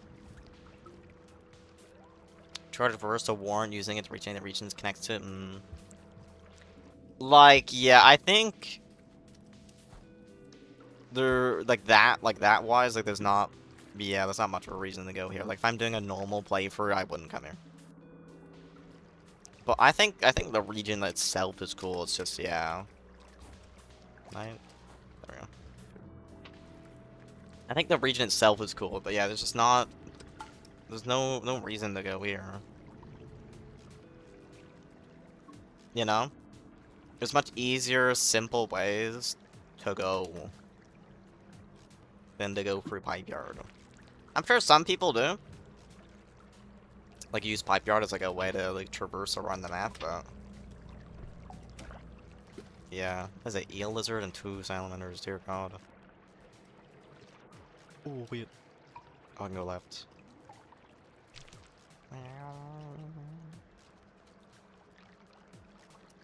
Try to reverse a warrant using it to retain the regions connected to it. Like, yeah, I think there, like that wise, like there's not, yeah, there's not much of a reason to go here. Like if I'm doing a normal playthrough, I wouldn't come here. But I think the region itself is cool. It's just, yeah. There we go. I think the region itself is cool, but yeah, there's just not, there's no reason to go here. You know? There's much easier, simple ways to go than to go through pipe yard. I'm sure some people do. Like use pipe yard as like a way to like traverse around the map, but yeah, there's an eel lizard and 2 salamanders, dear god. Oh wait. Oh, I can go left.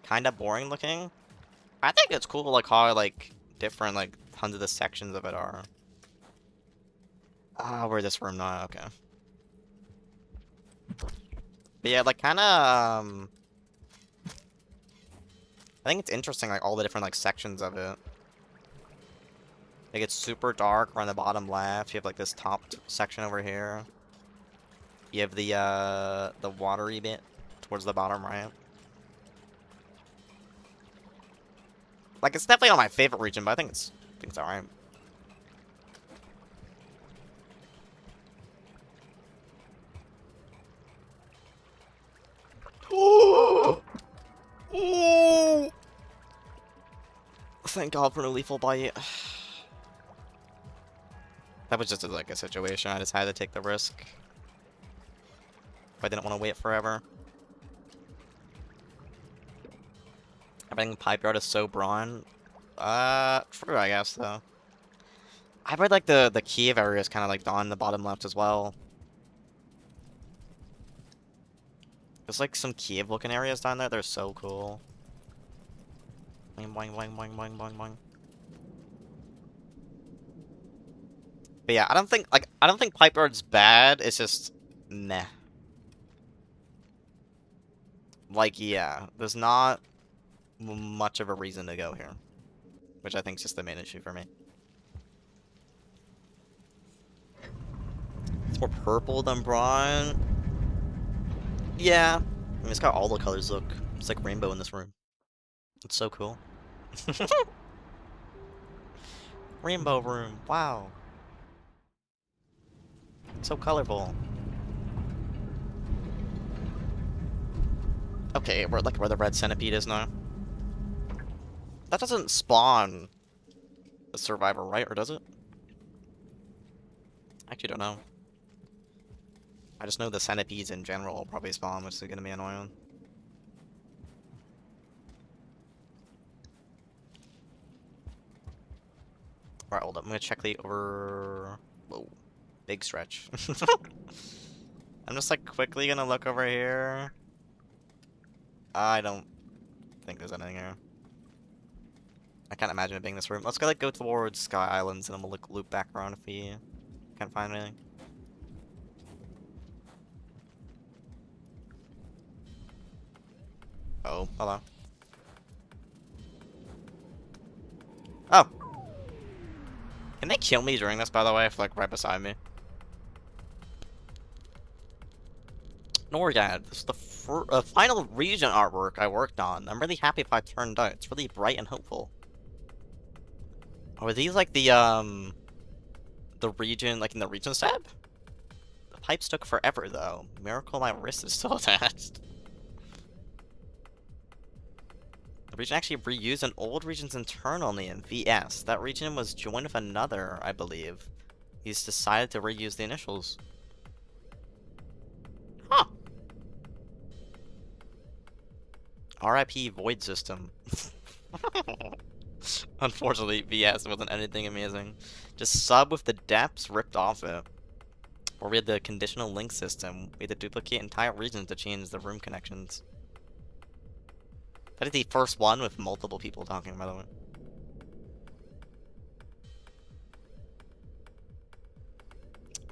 Kinda boring looking. I think it's cool like how like different like tons of the sections of it are. Ah, we're this room now, okay. But yeah, like kinda I think it's interesting like all the different like sections of it. It gets super dark around the bottom left. You have like this top section over here. You have the watery bit towards the bottom right. Like it's definitely not my favorite region, but I think it's alright. Oh! Oh! Thank God for no lethal bite. That was just like a situation. I just had to take the risk. I didn't want to wait forever. Everything pipe yard is so brawn. True, I guess, though. I read, like, the Kiev area is kind of, like, on the bottom left as well. There's, like, some Kiev-looking areas down there. They're so cool. Boing, boing, boing, boing, boing, boing, boing. But yeah, I don't think pipe yard's bad. It's just, meh. Like, yeah, there's not much of a reason to go here. Which I think is just the main issue for me. It's more purple than brown. Yeah. I mean, it's got all the colors, look. It's like rainbow in this room. It's so cool. Rainbow room. Wow. So colorful. Okay, we're like where the red centipede is now. That doesn't spawn a survivor, right? Or does it? I actually don't know. I just know the centipedes in general will probably spawn, which is gonna be annoying. Alright, hold up. I'm gonna check the over... Whoa. Big stretch. I'm just like quickly gonna look over here. I don't think there's anything here. I can't imagine it being this room. Let's go like go towards Sky Islands and then we'll loop back around if we can't find anything. Oh, hello. Oh! Can they kill me during this, by the way, if like right beside me? Norgad, this is the final region artwork I worked on. I'm really happy if I turned out. It's really bright and hopeful. Are these like the region, like in the regions tab? The pipes took forever though. Miracle my wrist is still attached. The region actually reused an old region's internal name, VS. That region was joined with another, I believe. He's decided to reuse the initials. Huh. RIP Void System. Unfortunately, VS wasn't anything amazing. Just sub with the depths ripped off it. Or we had the conditional link system. We had to duplicate entire regions to change the room connections. That is the first one with multiple people talking, by the way.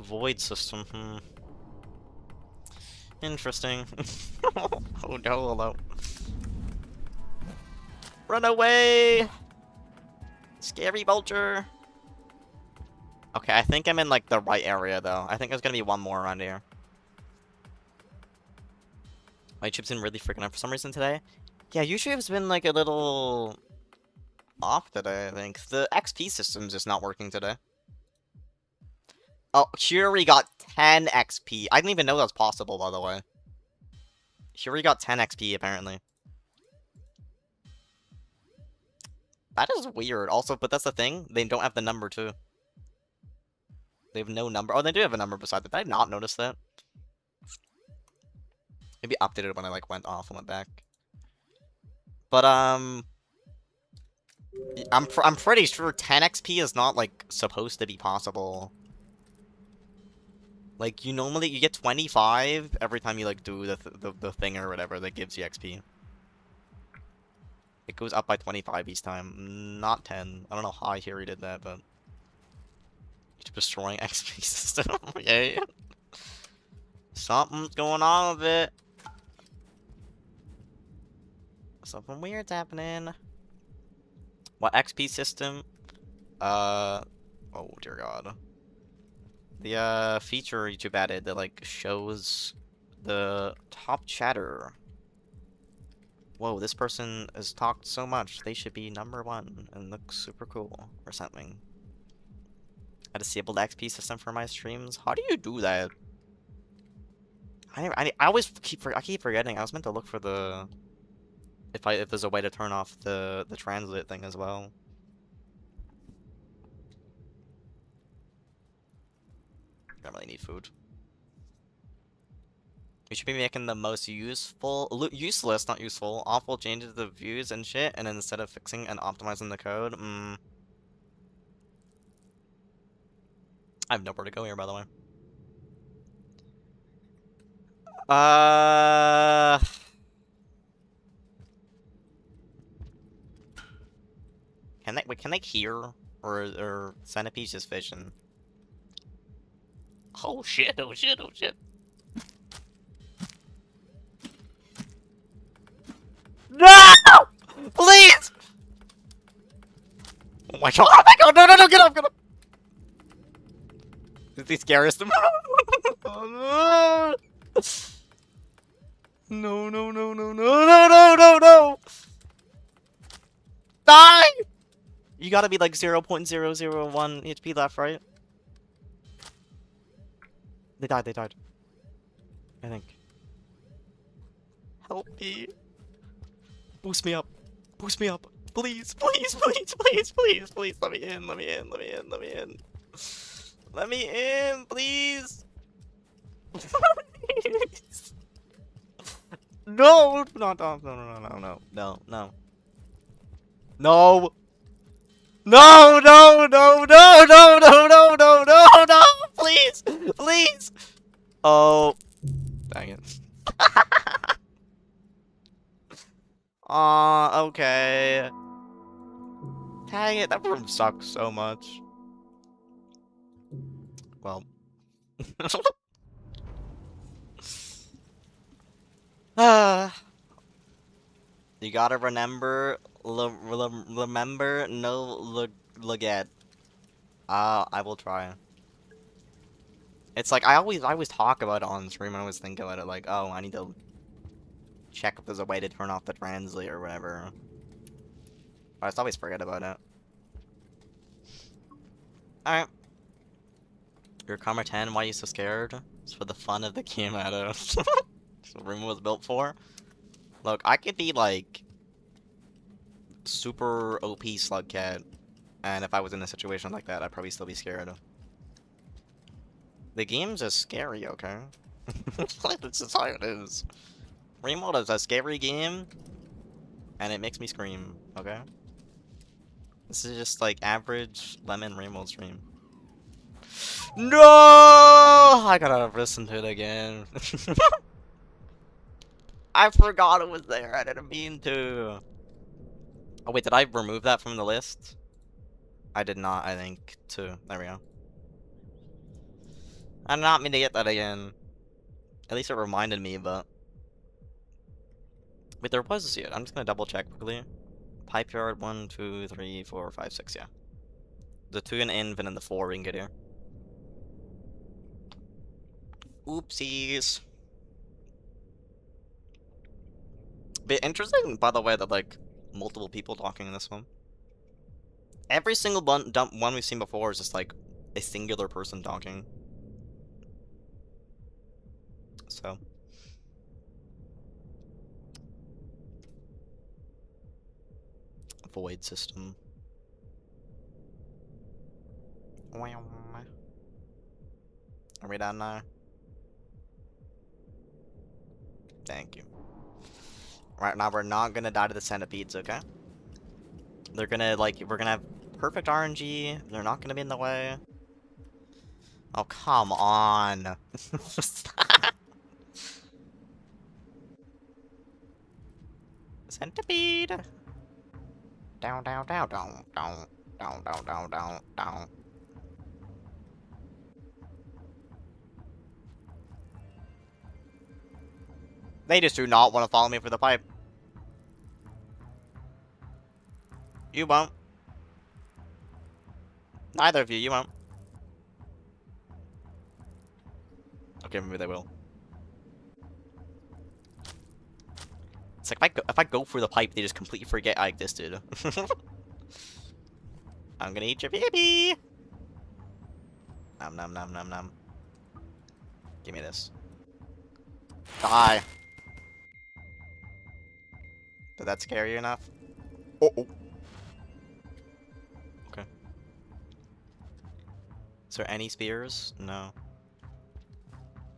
Void system, Interesting. Oh no, hello. Run away! Scary vulture! Okay, I think I'm in, like, the right area, though. I think there's gonna be one more around here. My YouTube's been really freaking out for some reason today. Yeah, YouTube's been, like, a little... off today, I think. The XP system's just not working today. Oh, Curie got 10 XP. I didn't even know that was possible, by the way. Curie got 10 XP, apparently. That is weird. Also, but that's the thing. They don't have the number, too. They have no number. Oh, they do have a number beside it. Did I not notice that? Maybe updated when I, like, went off and went back. But, I'm pretty sure 10 XP is not, like, supposed to be possible. Like, you get 25 every time you, like, do the thing or whatever that gives you XP. It goes up by 25 each time, not 10. I don't know how here he did that, but... He's destroying XP system, yay. Something's going on with it. Something weird's happening. What XP system? Oh dear god. The feature YouTube added that like shows the top chatter. Whoa, this person has talked so much. They should be #1 and look super cool or something. I disabled the XP system for my streams. How do you do that? I always keep forgetting. I was meant to look for the if there's a way to turn off the translate thing as well. I don't really need food. We should be making the most useless, not useful, awful changes to the views and shit, and instead of fixing and optimizing the code, I have nowhere to go here, by the way. Can they hear? Or Centipede's just vision? Oh shit, oh shit, oh shit. No! Please! Oh my god, oh my god, no, no, no, get up, get up! Is he scariest them? Oh, no, no, no, no, no, no, no, no, no! Die! You gotta be like 0.001 HP left, right? They died. I think. Help me. Boost me up. Boost me up. Please, please, please, please, please, please. Let me in, let me in, let me in, let me in. Let me in, please. Please. No! No, no, no, no, no, no, no, no. No! No, no, no, no, no, no, no, no, no, no! Please! Please! Oh. Dang it. Aw, okay. Dang it, that room sucks so much. Well. You gotta remember, remember, no Leggett. I will try. It's like, I always talk about it on stream, and I always think about it like, oh, I need to check if there's a way to turn off the translate or whatever. But I just always forget about it. Alright. Your Karma 10, why are you so scared? It's for the fun of the game, Adam. That's what the room was built for. Look, I could be like super OP slug cat, and if I was in a situation like that, I'd probably still be scared. The game's just scary, okay? That's just how it is. Remote is a scary game, and it makes me scream, okay? This is just like average lemon remote stream. No! I gotta listen to it again. I forgot it was there. I didn't mean to. Oh wait, did I remove that from the list? I did not, I think, too. There we go. I did not mean to get that again. At least it reminded me, but... Wait, there was yet. I'm just gonna double check quickly. Pipe yard, 1, 2, 3, 4, 5, 6, yeah. The 2 in inv and then the 4 we can get here. Oopsies. Bit interesting, by the way, that, like, multiple people talking in this one. Every single one we've seen before is just, like, a singular person talking. So. Void system. Are we done now? Thank you. Right now, we're not gonna die to the centipedes, okay? They're gonna, like, we're gonna have perfect RNG. They're not gonna be in the way. Oh, come on. Centipede. Down, down, down, down, down, down, down, down, down, down. They just do not want to follow me for the pipe. You won't. Neither of you, you won't. Okay, maybe they will. It's like if I go for the pipe, they just completely forget I existed. I'm gonna eat your baby. Nom nom nom nom nom. Give me this. Die. Did that scare you enough? Oh, oh. Okay. Is there any spears? No.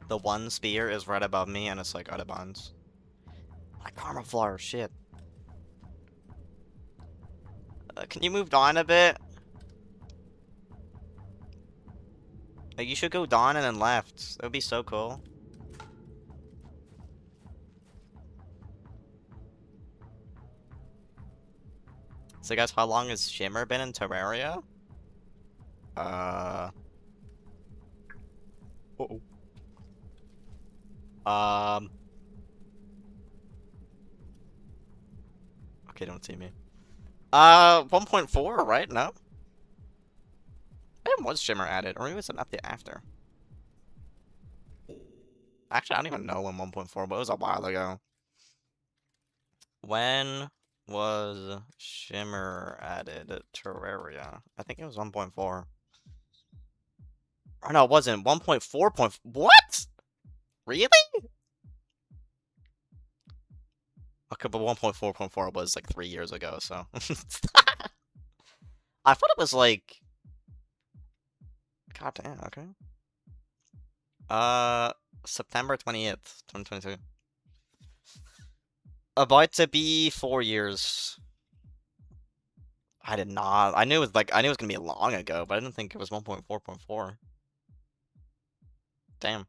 The one spear is right above me, and it's like out of bounds. My karma flower, shit. Can you move on a bit? Like, you should go down and then left. That would be so cool. So guys, how long has Shimmer been in Terraria? Uh-oh. Okay, don't see me. 1.4, right? No? When was Shimmer added? Or maybe it was an update after. Actually, I don't even know when 1.4, but it was a while ago. When was Shimmer added to Terraria? I think it was 1.4. Oh, no, it wasn't. 1.4. What? Really? Okay, but 1.4.4 was like 3 years ago, so. I thought it was like. God damn, okay. September 20th, 2022. About to be 4 years. I did not. I knew it was gonna be long ago, but I didn't think it was 1.4.4. Damn.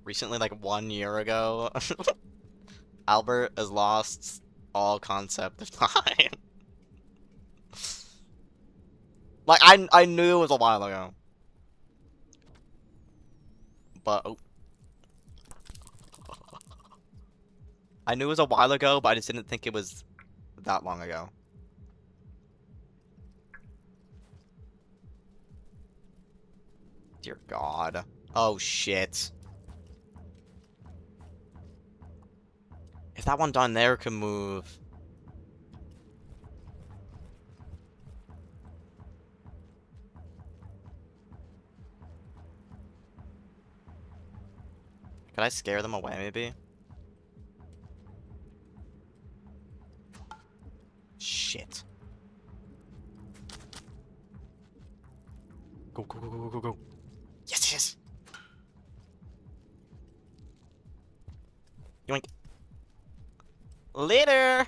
Recently, like 1 year ago, Albert has lost all concept of time. Like, I knew it was a while ago. But, oh. I knew it was a while ago, but I just didn't think it was that long ago. Dear God. Oh, shit. If that one down there can move... Could I scare them away, maybe? Shit. Go, go, go, go, go, go. Yes, yes! Yoink. Later!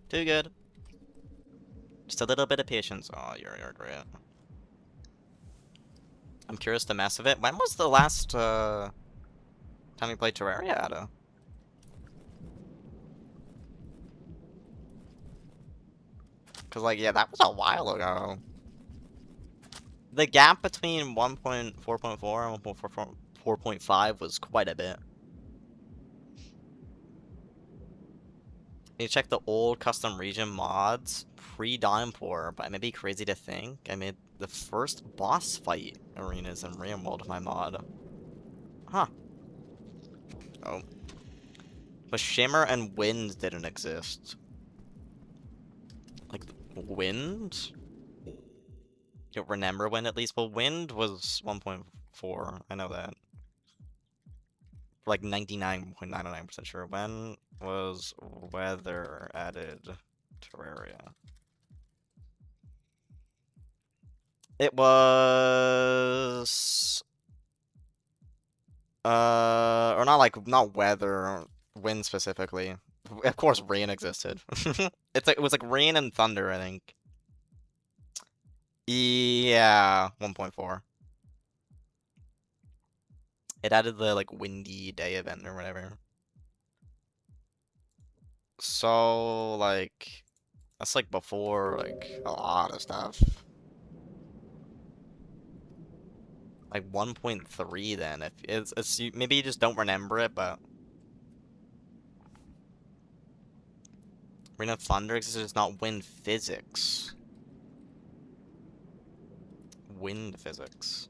Too good. Just a little bit of patience. Oh, you're great. I'm curious to mess with it. When was the last, time you played Terraria, Ada? Cause, like, yeah, that was a while ago. The gap between 1.4.4 and 1.4.5 was quite a bit. You check the old custom region mods pre-Downpour, but it may be crazy to think I made the first boss fight arenas in RealmWorld with my mod. Huh. Oh. But Shimmer and Wind didn't exist. Like, Wind? You don't remember when at least? Well, Wind was 1.4. I know that. Like 99.99% sure. When was Weather added to Terraria? It was... or not Weather, Wind specifically. Of course, Rain existed. It was like Rain and Thunder, I think. Yeah, 1.4. It added the, like, windy day event or whatever. So, like, that's, like, before, like, a lot of stuff. Like, 1.3 then. If it's maybe you just don't remember it, but... Rain of Thunder exists, it's not wind physics. Wind physics.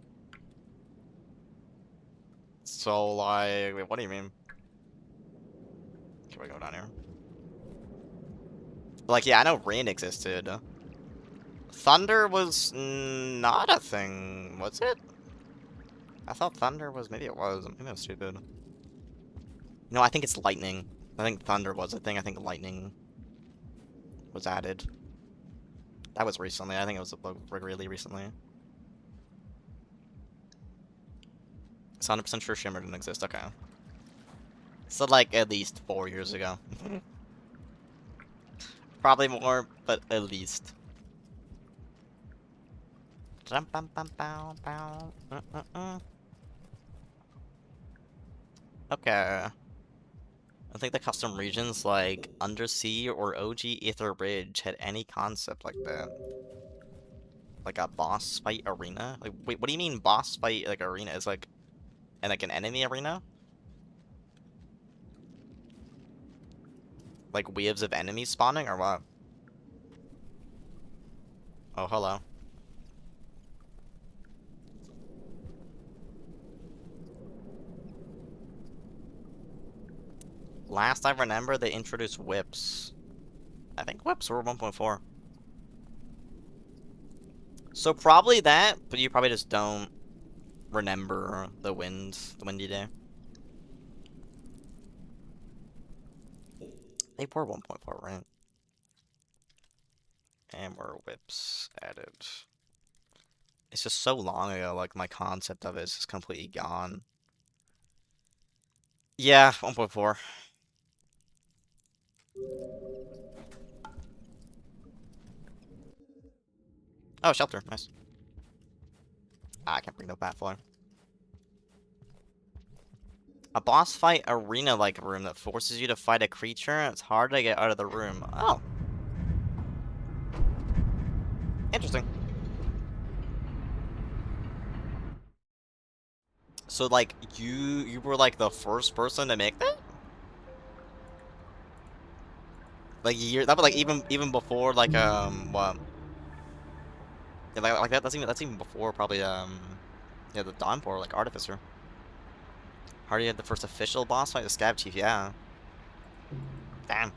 So, like, wait, what do you mean? Can we go down here? Like, yeah, I know rain existed. Thunder was not a thing, was it? I thought thunder was, maybe it was. Maybe I was stupid. No, I think it's lightning. I think thunder was a thing. I think lightning was added. That was recently. I think it was like really recently. It's 100% sure Shimmer didn't exist. Okay. So like at least 4 years ago. Probably more, but at least. Okay. I think the custom regions like Undersea or OG Aether Ridge had any concept like that. Like a boss fight arena? Like, wait, what do you mean boss fight like arena? Is like, and like an enemy arena? Like waves of enemies spawning or what? Oh, hello. Last I remember, they introduced whips. I think whips were 1.4. So probably that, but you probably just don't remember the windy day. They were 1.4, right? And were whips added. It's just so long ago, like my concept of it is just completely gone. Yeah, 1.4. Oh, shelter, nice. Ah, I can't bring no Batfly. A boss fight arena-like room that forces you to fight a creature. It's hard to get out of the room. Oh. Interesting. So, like, you were, like, the first person to make that? Like, that was, like, even before, like, what? Yeah, like that's even before, probably, yeah, the Dawnport, like, Artificer. Hardy had the first official boss fight, the Scab Chief, yeah. Damn.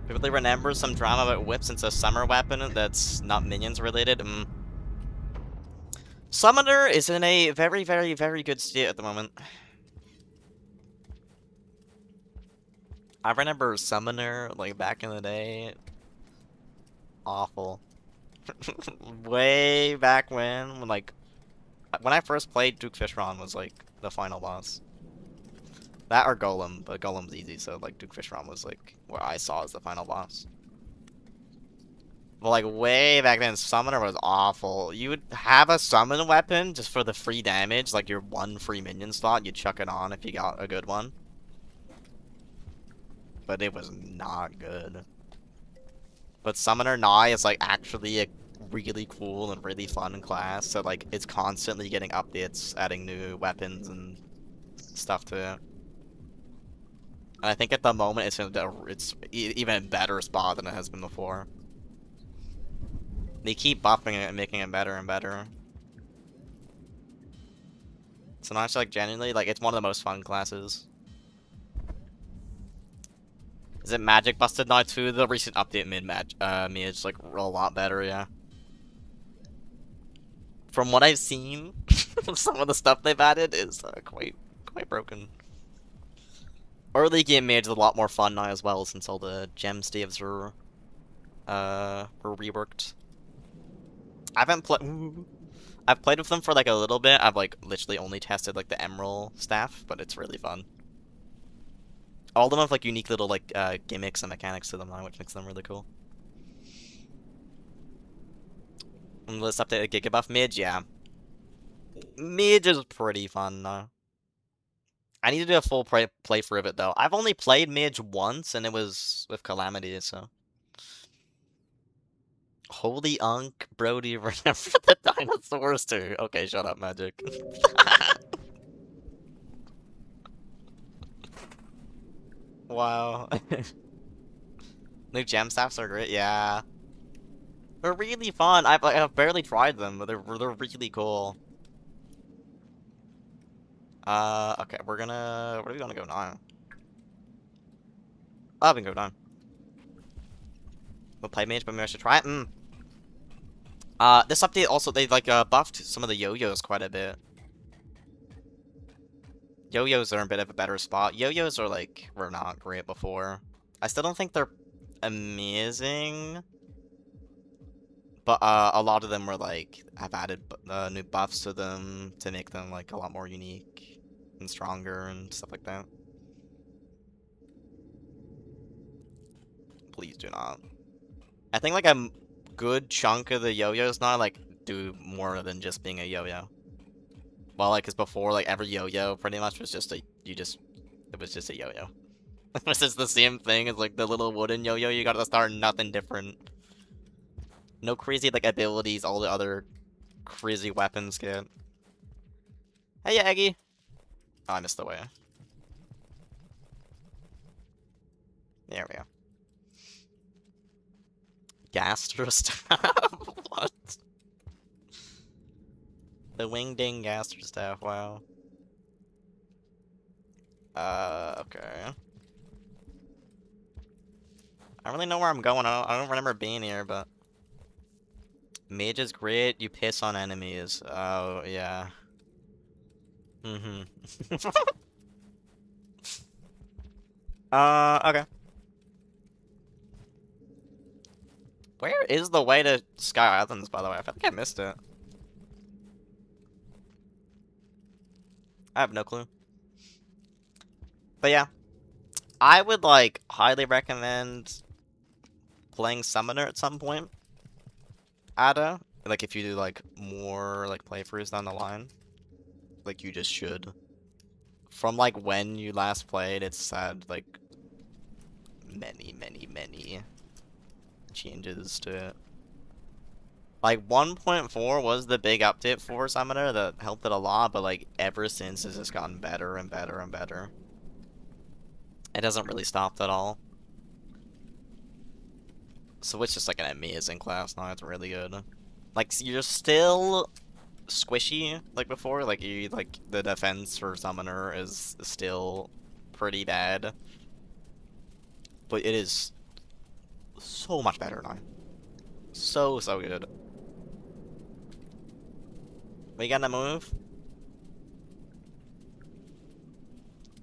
Vividly remember some drama about whips since a summer weapon that's not minions related. Summoner is in a very, very, very good state at the moment. I remember Summoner, like, back in the day. Awful. Way back when, like, when I first played, Duke Fishron was, like, the final boss. That or Golem, but Golem's easy, so, like, Duke Fishron was, like, what I saw as the final boss. But, like, way back then, Summoner was awful. You would have a summon weapon just for the free damage, like your one free minion slot, you'd chuck it on if you got a good one. But it was not good. But Summoner Nai is, like, actually a really cool and really fun class, so, like, it's constantly getting updates, adding new weapons and stuff to it. And I think at the moment it's even a better spot than it has been before. They keep buffing it and making it better and better. So now it's like genuinely, like, it's one of the most fun classes. Is it magic busted now too? The recent update made mage like a lot better, yeah. From what I've seen, some of the stuff they've added is quite broken. Early game mage is a lot more fun now as well, since all the gem staves were reworked. I've played with them for like a little bit. I've like literally only tested like the emerald staff, but it's really fun. All of them have like unique little like gimmicks and mechanics to them now, which makes them really cool. And let's update a Gigabuff mid, yeah. Mid is pretty fun now. I need to do a full playthrough of it though. I've only played mid once, and it was with Calamity, so. Holy Unk, Brody, remember the dinosaurs too? Okay, shut up, Magic. Wow. New gem staffs are great, yeah. They're really fun. I've barely tried them, but they're really cool. Okay, where are we gonna go now? Oh, we can go down. We'll play mage, but maybe I should try it. This update also, they like buffed some of the yo-yos quite a bit. Yo-yos are in a bit of a better spot. Yo-yos are like, were not great before. I still don't think they're amazing. But a lot of them were like have added new buffs to them to make them like a lot more unique and stronger and stuff like that. Please do not. I think like a good chunk of the yo-yos now like do more than just being a yo-yo. Well, like, cause before like every yo-yo pretty much was just it was just a yo-yo. It was just the same thing as like the little wooden yo-yo you got at the start, nothing different. No crazy like abilities all the other crazy weapons get. Hey Aggie! Oh, I missed the way. There we go. Gastro staff? What? The wingding gastro staff, wow. Okay. I don't really know where I'm going. I don't remember being here, but... Mage is great, you piss on enemies. Oh, yeah. Mm-hmm. Okay. Where is the way to Sky Islands, by the way? I feel like I missed it. I have no clue. But yeah. I would, like, highly recommend playing Summoner at some point. Ada. Like, if you do, like, more, like, playthroughs down the line. Like, you just should. From, like, when you last played, it's had, like, many changes to it. Like, 1.4 was the big update for Summoner that helped it a lot, but, like, ever since, it's just gotten better and better and better. It hasn't really stopped at all. So it's just, like, an amazing class now. It's really good. Like, you're still squishy, like before. Like, the defense for Summoner is still pretty bad. But it is so much better now. So good. We gonna move?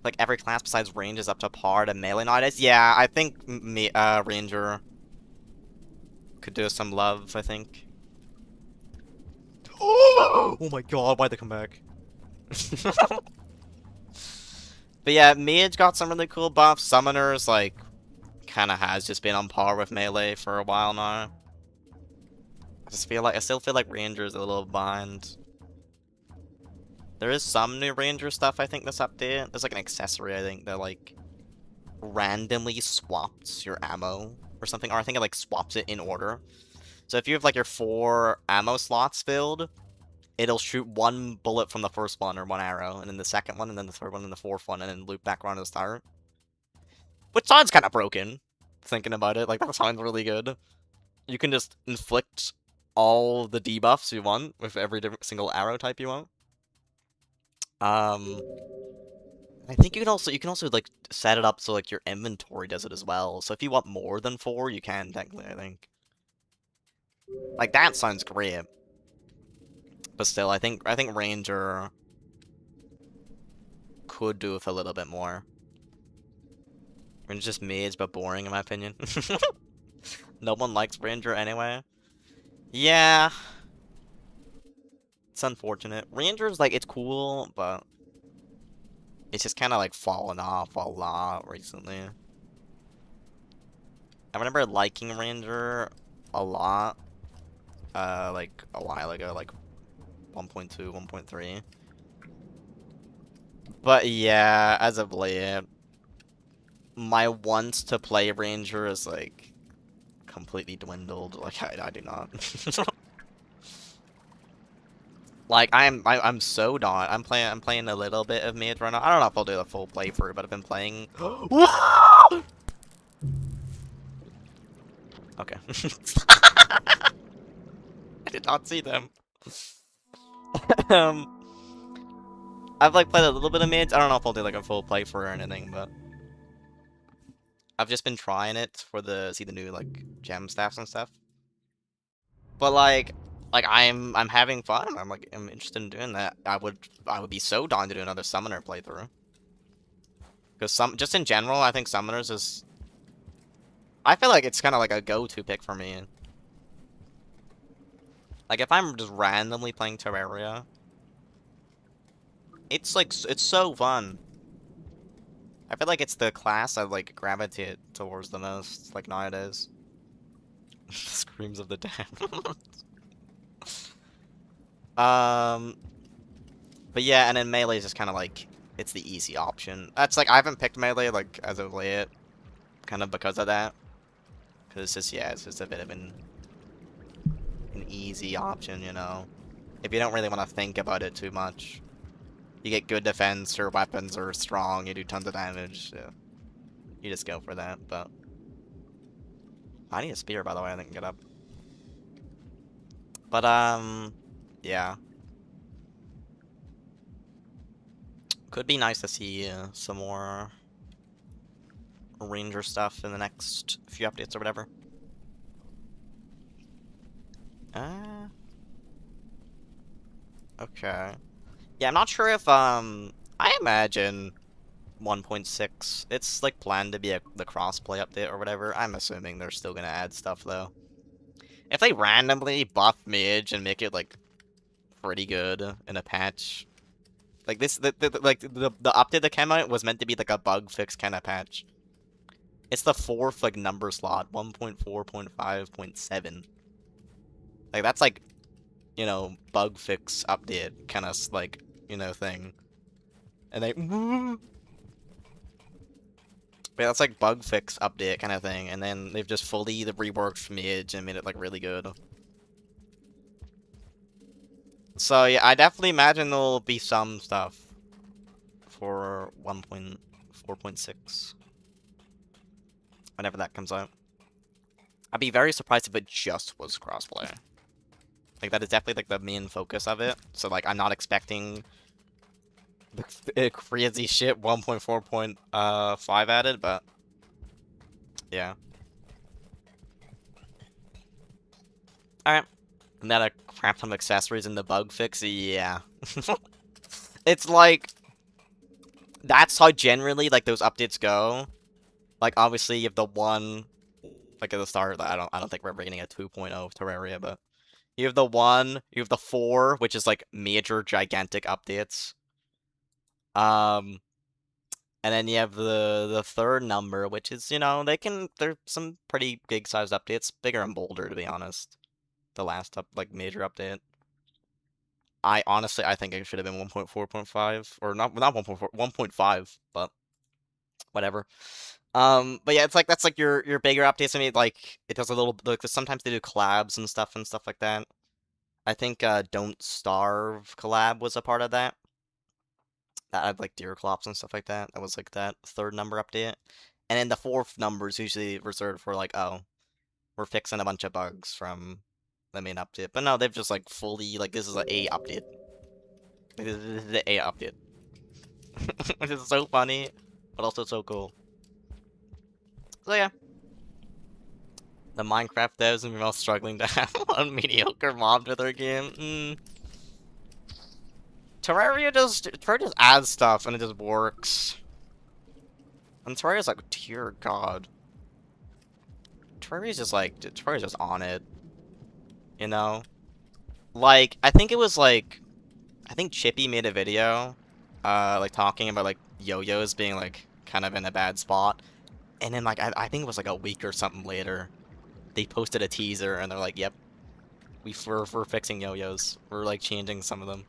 Like, every class besides range is up to par to melee nowadays? Yeah, I think Ranger could do some love, I think. Oh my god, why'd they come back? But yeah, Mage got some really cool buffs. Summoners, like, kinda has just been on par with melee for a while now. I still feel like Ranger's a little behind. There is some new Ranger stuff, I think, this update. There's like an accessory, I think, that like randomly swaps your ammo or something. Or I think it like swaps it in order. So if you have like your 4 ammo slots filled, it'll shoot 1 bullet from the first one or 1 arrow, and then the second one, and then the third one, and the fourth one, and then loop back around to the start. Which sounds kind of broken, thinking about it. Like, that sounds really good. You can just inflict all the debuffs you want with every single arrow type you want. I think you can also like set it up so like your inventory does it as well. So if you want more than 4, you can technically, I think. Like, that sounds great. But still, I think Ranger could do with a little bit more. Ranger's just mage but boring in my opinion. No one likes Ranger anyway. Yeah. It's unfortunate. Ranger's like, it's cool, but it's just kind of like fallen off a lot recently. I remember liking Ranger a lot, like a while ago, like 1.2, 1.3. But yeah, as of late, my wants to play Ranger is like completely dwindled. Like, I do not. Like, I'm so done. I'm playing a little bit of Mage right now. I don't know if I'll do the full playthrough, but I've been playing. Okay. I did not see them. I've like played a little bit of Mage. I don't know if I'll do like a full playthrough or anything, but I've just been trying it for the new like gem staffs and stuff. But like I'm having fun. I'm interested in doing that. I would be so down to do another Summoner playthrough. Because just in general, I think Summoners is I feel like it's kind of like a go-to pick for me. Like, if I'm just randomly playing Terraria, it's like, it's so fun. I feel like it's the class I like gravitate towards the most, like nowadays. Screams of the damned. um, but yeah, and then melee is just kind of like it's the easy option. That's like I haven't picked melee like as of late, kind of because of that. Because it's just it's just a bit of an easy option, you know. If you don't really want to think about it too much, you get good defense, your weapons are strong, you do tons of damage. So you just go for that. But I need a spear, by the way. I didn't get up. But yeah. Could be nice to see some more ranger stuff in the next few updates or whatever. Okay. Yeah, I'm not sure if I imagine 1.6 it's like planned to be the crossplay update or whatever. I'm assuming they're still gonna add stuff though. If they randomly buff Mage and make it like pretty good in a patch, like this, the update that came out was meant to be like a bug fix kind of patch. It's the fourth like number slot, 1.4.5.7. Like that's like, you know, bug fix update kind of like, you know, thing. And they, but that's like bug fix update kind of thing. And then they've just fully reworked Mage and made it like really good. So yeah, I definitely imagine there'll be some stuff for 1.4.6 whenever that comes out. I'd be very surprised if it just was crossplay. Like that is definitely like the main focus of it. So like I'm not expecting the crazy shit 1.4.5 added, but yeah. Alright. Another crap ton of accessories in the bug fix, yeah. It's like that's how generally like those updates go. Like obviously you have the one like at the start, I don't think we're ever getting a 2.0 of Terraria, but you have the 1, you have the 4, which is like major gigantic updates. And then you have the third number, which is, you know, there's some pretty big sized updates, bigger and bolder to be honest. The last like major update. I think it should have been 1.4.5 or not 1.4 1.5, but whatever. But yeah, it's like that's like your bigger updates. I mean, like it does a little like sometimes they do collabs and stuff like that. I think Don't Starve collab was a part of that. That had like deer clops and stuff like that. That was like that third number update. And then the fourth number is usually reserved for like, oh, we're fixing a bunch of bugs from the main update. But no, they've just like fully like this is an A update. This is the A update. Which is so funny, but also so cool. So yeah. The Minecraft devs and all struggling to have one mediocre mod to their game. Terraria just adds stuff and it just works. And Terraria's like, dear god. Terraria's just on it. You know? Like, I think it was like, I think Chippy made a video, like talking about like yo-yos being like kind of in a bad spot. And then like, I think it was like a week or something later, they posted a teaser and they're like, yep, we're fixing yo-yos. We're like changing some of them.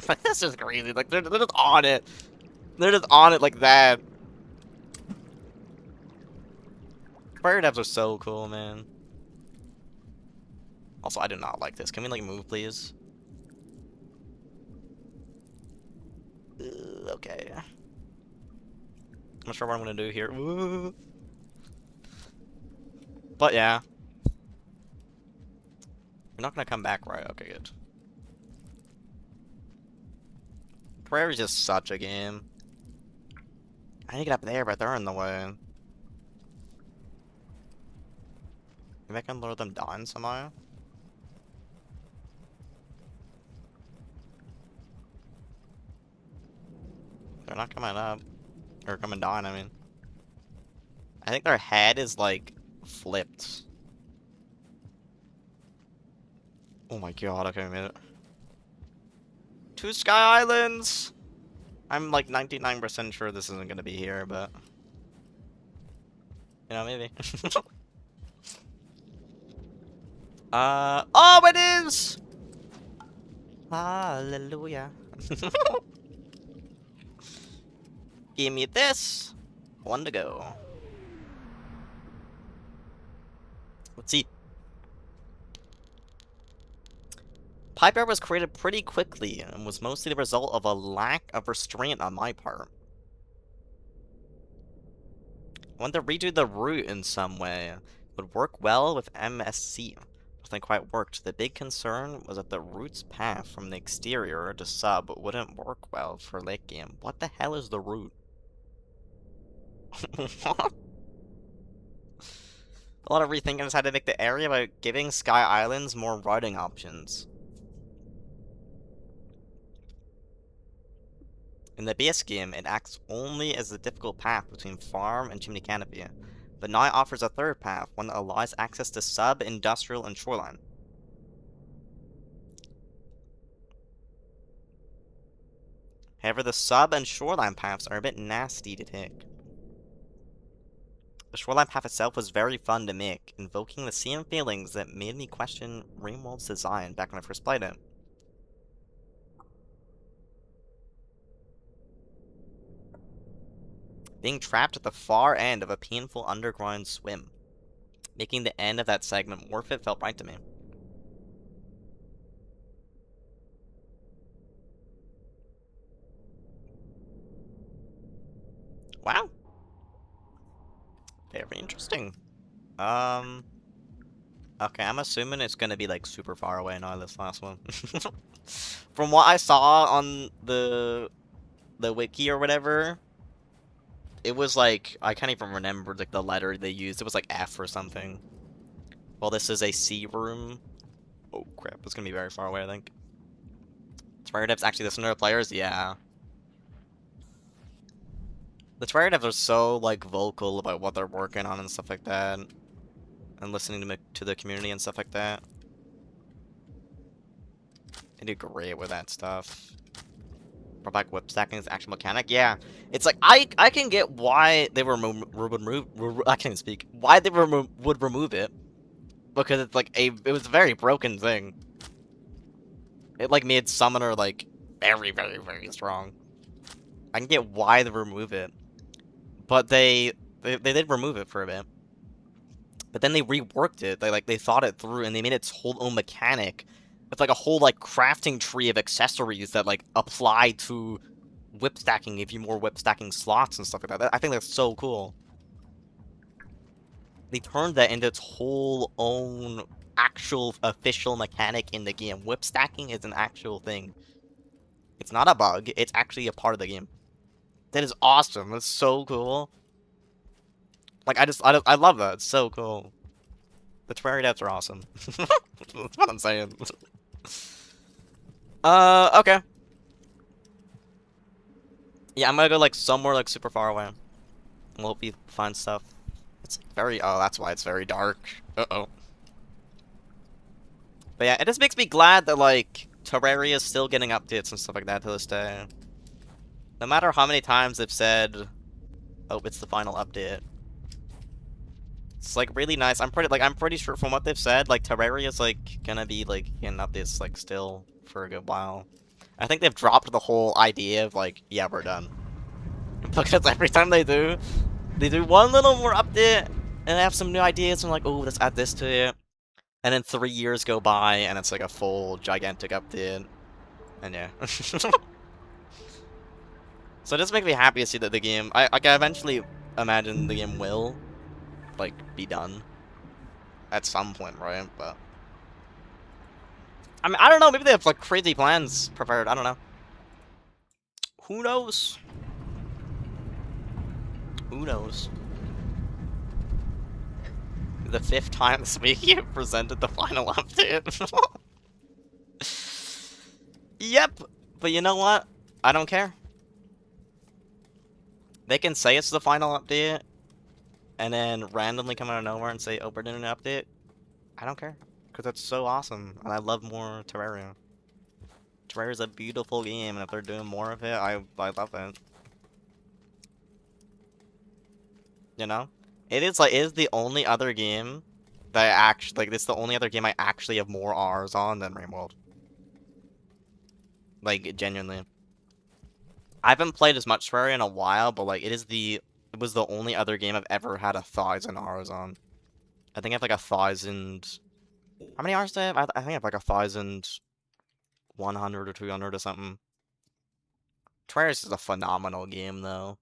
Like, that's just crazy. Like, they're just on it. They're just on it like that. Fire devs are so cool, man. Also, I do not like this. Can we, like, move, please? Okay. I'm not sure what I'm gonna do here. Ooh. But, yeah. You're not gonna come back, right? Okay, good. Prayer is just such a game. I need to get up there, but they're in the way. Maybe I can lure them down somehow? They're not coming up. Or coming down, I mean. I think their head is, like, flipped. Oh my god, okay, a minute. 2 Sky Islands! I'm, like, 99% sure this isn't gonna be here, but... You know, maybe. Oh, it is! Hallelujah. Give me this. 1 to go. Let's see. Piper was created pretty quickly and was mostly the result of a lack of restraint on my part. I want to redo the route in some way. It would work well with MSC. Nothing quite worked. The big concern was that the route's path from the exterior to sub wouldn't work well for late game. What the hell is the route? What? A lot of rethinking has had to make the area by giving Sky Islands more routing options. In the base game, it acts only as the difficult path between farm and chimney canopy, but now it offers a third path, one that allows access to sub, industrial, and shoreline. However, the sub and shoreline paths are a bit nasty to take. The shoreline path itself was very fun to make, invoking the same feelings that made me question Rainworld's design back when I first played it. Being trapped at the far end of a painful underground swim. Making the end of that segment worth it felt right to me. Wow. Very interesting. Okay, I'm assuming it's gonna be like super far away now, this last one. From what I saw on the wiki or whatever, it was like, I can't even remember like the letter they used. It was like F or something. Well, this is a C room. Oh crap, it's gonna be very far away, I think. Terraria devs actually listen to their players? Yeah. The Terraria devs are so like vocal about what they're working on and stuff like that. And listening to the community and stuff like that. They do great with that stuff. Brought back whip stacking as actual mechanic. Yeah, it's like I can get why they would remove. I can't even speak. Why they would remove it, because it's like it was a very broken thing. It like made Summoner like very strong. I can get why they remove it, but they did remove it for a bit. But then they reworked it. They thought it through and they made its whole own mechanic. It's like a whole like crafting tree of accessories that like apply to whip stacking, give you more whip stacking slots and stuff like that. I think that's so cool. They turned that into its whole own actual official mechanic in the game. Whip stacking is an actual thing. It's not a bug. It's actually a part of the game. That is awesome. That's so cool. Like, I love that. It's so cool. The Terraria devs are awesome. That's what I'm saying. Okay. Yeah, I'm gonna go, like, somewhere, like, super far away. We'll hope we find stuff. It's very, oh, that's why it's very dark. Uh-oh. But yeah, it just makes me glad that, like, Terraria is still getting updates and stuff like that to this day. No matter how many times they've said, oh, it's the final update. It's like really nice. I'm pretty sure from what they've said, like Terraria's like gonna be like getting updates like still for a good while. I think they've dropped the whole idea of like, yeah, we're done. Because every time they do one little more update and they have some new ideas and like, oh, let's add this to it. And then 3 years go by and it's like a full gigantic update. And yeah. So it just makes me happy to see that the game, I can eventually imagine the game will like be done at some point, right? But I mean, I don't know, maybe they have like crazy plans prepared. I don't know. Who knows? Who knows? The 5th time this week you presented the final update. Yep, but you know what? I don't care. They can say it's the final update and then randomly come out of nowhere and say, "Oh, we're doing an update," I don't care, because that's so awesome, and I love more Terraria. Terraria's a beautiful game, and if they're doing more of it, I love it. You know, it is the only other game that I actually like. It's the only other game I actually have more R's on than Rainworld. Like genuinely, I haven't played as much Terraria in a while, but like it was the only other game I've ever had 1,000 R's on. I think I have like 1,000. How many R's do I have? I think I have like 1,100 or 200 or something. Terraria is a phenomenal game, though.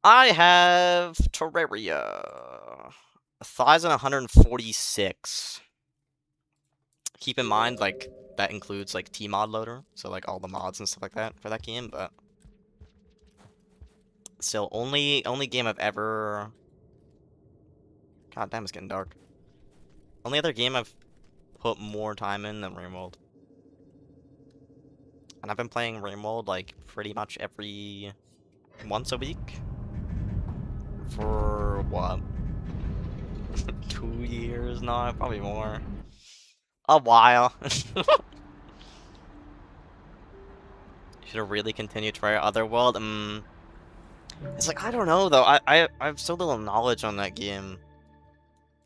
I have Terraria 1,146. Keep in mind, like, that includes, like, T-mod loader, so, like, all the mods and stuff like that for that game, but still, only game I've ever... God damn, it's getting dark. Only other game I've put more time in than Rainworld. And I've been playing Rainworld, like, pretty much every... once a week? For, what? 2 years now? Probably more. A while. Should have really continued to try Otherworld. It's like, I don't know, though. I have so little knowledge on that game.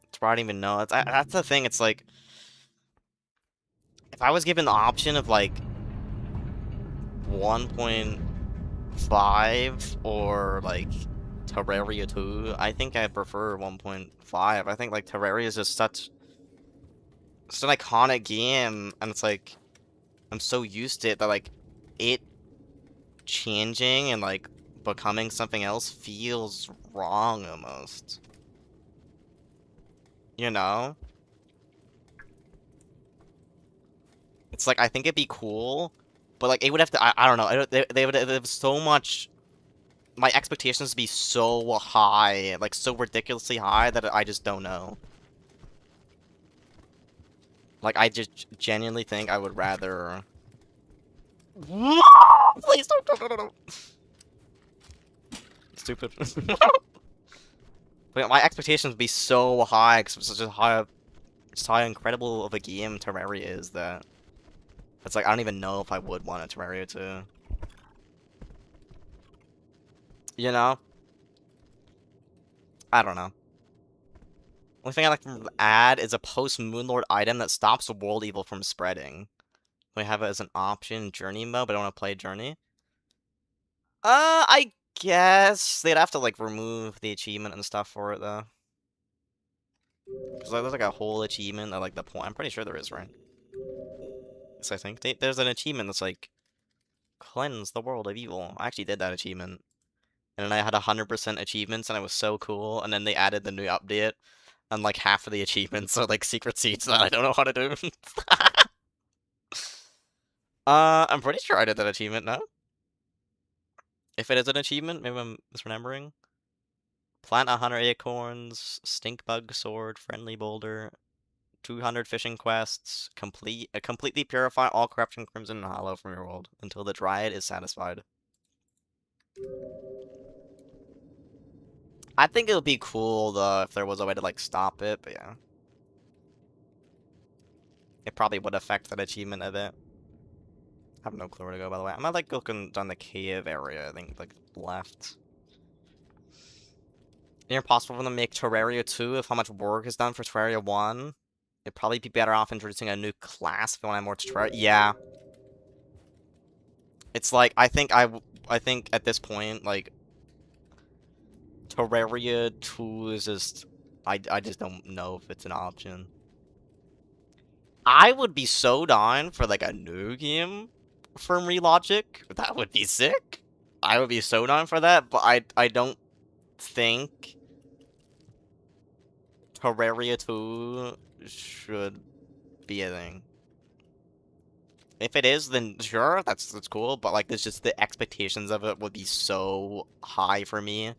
That's why I don't even know. That's the thing. It's like, if I was given the option of, like, 1.5 or, like, Terraria 2, I think I prefer 1.5. I think, like, Terraria is just such an iconic game, and it's like, I'm so used to it that, like, it changing and, like, becoming something else feels wrong almost. You know? It's like, I think it'd be cool, but, like, it would have to, I don't know, they would have so much, my expectations would be so high, like, so ridiculously high that I just don't know. Like, I just genuinely think I would rather... Please don't. Stupid. But my expectations would be so high, because it's such how incredible of a game Terraria is that it's like I don't even know if I would want a Terraria 2. You know? I don't know. Only thing I like from the ad is a post-Moonlord item that stops the world evil from spreading. We have it as an option, Journey mode, but I don't want to play Journey. I guess they'd have to, like, remove the achievement and stuff for it, though. Because there's, like, a whole achievement at, like, the point. I'm pretty sure there is, right? Yes, I think. There's an achievement that's, like, cleanse the world of evil. I actually did that achievement. And then I had 100% achievements, and it was so cool. And then they added the new update, and, like, half of the achievements are, like, secret seeds that I don't know how to do. I'm pretty sure I did that achievement, no? If it is an achievement, maybe I'm misremembering. Plant 100 acorns, stink bug sword, friendly boulder, 200 fishing quests, completely purify all corruption, crimson, and hollow from your world until the dryad is satisfied. I think it would be cool, though, if there was a way to, like, stop it, but yeah. It probably would affect that achievement a bit. I have no clue where to go, by the way. I'm gonna, like, looking down the cave area, I think, like, left. Near impossible for them to make Terraria 2 if how much work is done for Terraria 1. It'd probably be better off introducing a new class if you want to add more to Terraria. Yeah. It's like, I think at this point, like, Terraria 2 is just, I just don't know if it's an option. I would be so down for, like, a new game from Relogic. That would be sick. I would be so down for that, but I don't think Terraria 2 should be a thing. If it is, then sure, that's cool, but, like, there's just the expectations of it would be so high for me.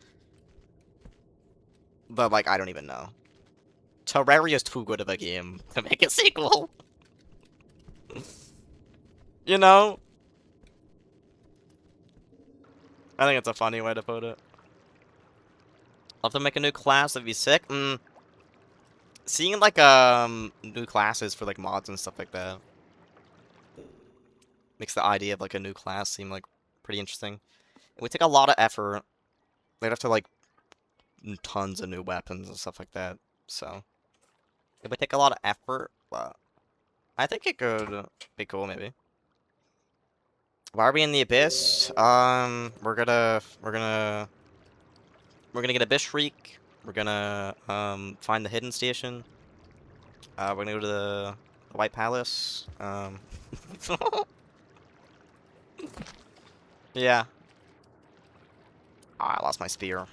But, like, I don't even know. Terraria's too good of a game to make a sequel. You know? I think it's a funny way to put it. Love to make a new class, that'd be sick. Seeing like new classes for like mods and stuff like that makes the idea of like a new class seem like pretty interesting. It would take a lot of effort. They'd have to like tons of new weapons and stuff like that. So it would take a lot of effort, but I think it could be cool maybe. Why are we in the abyss? We're gonna get Abyss Shriek. We're gonna find the hidden station. We're gonna go to the White Palace. Yeah. Ah, I lost my spear.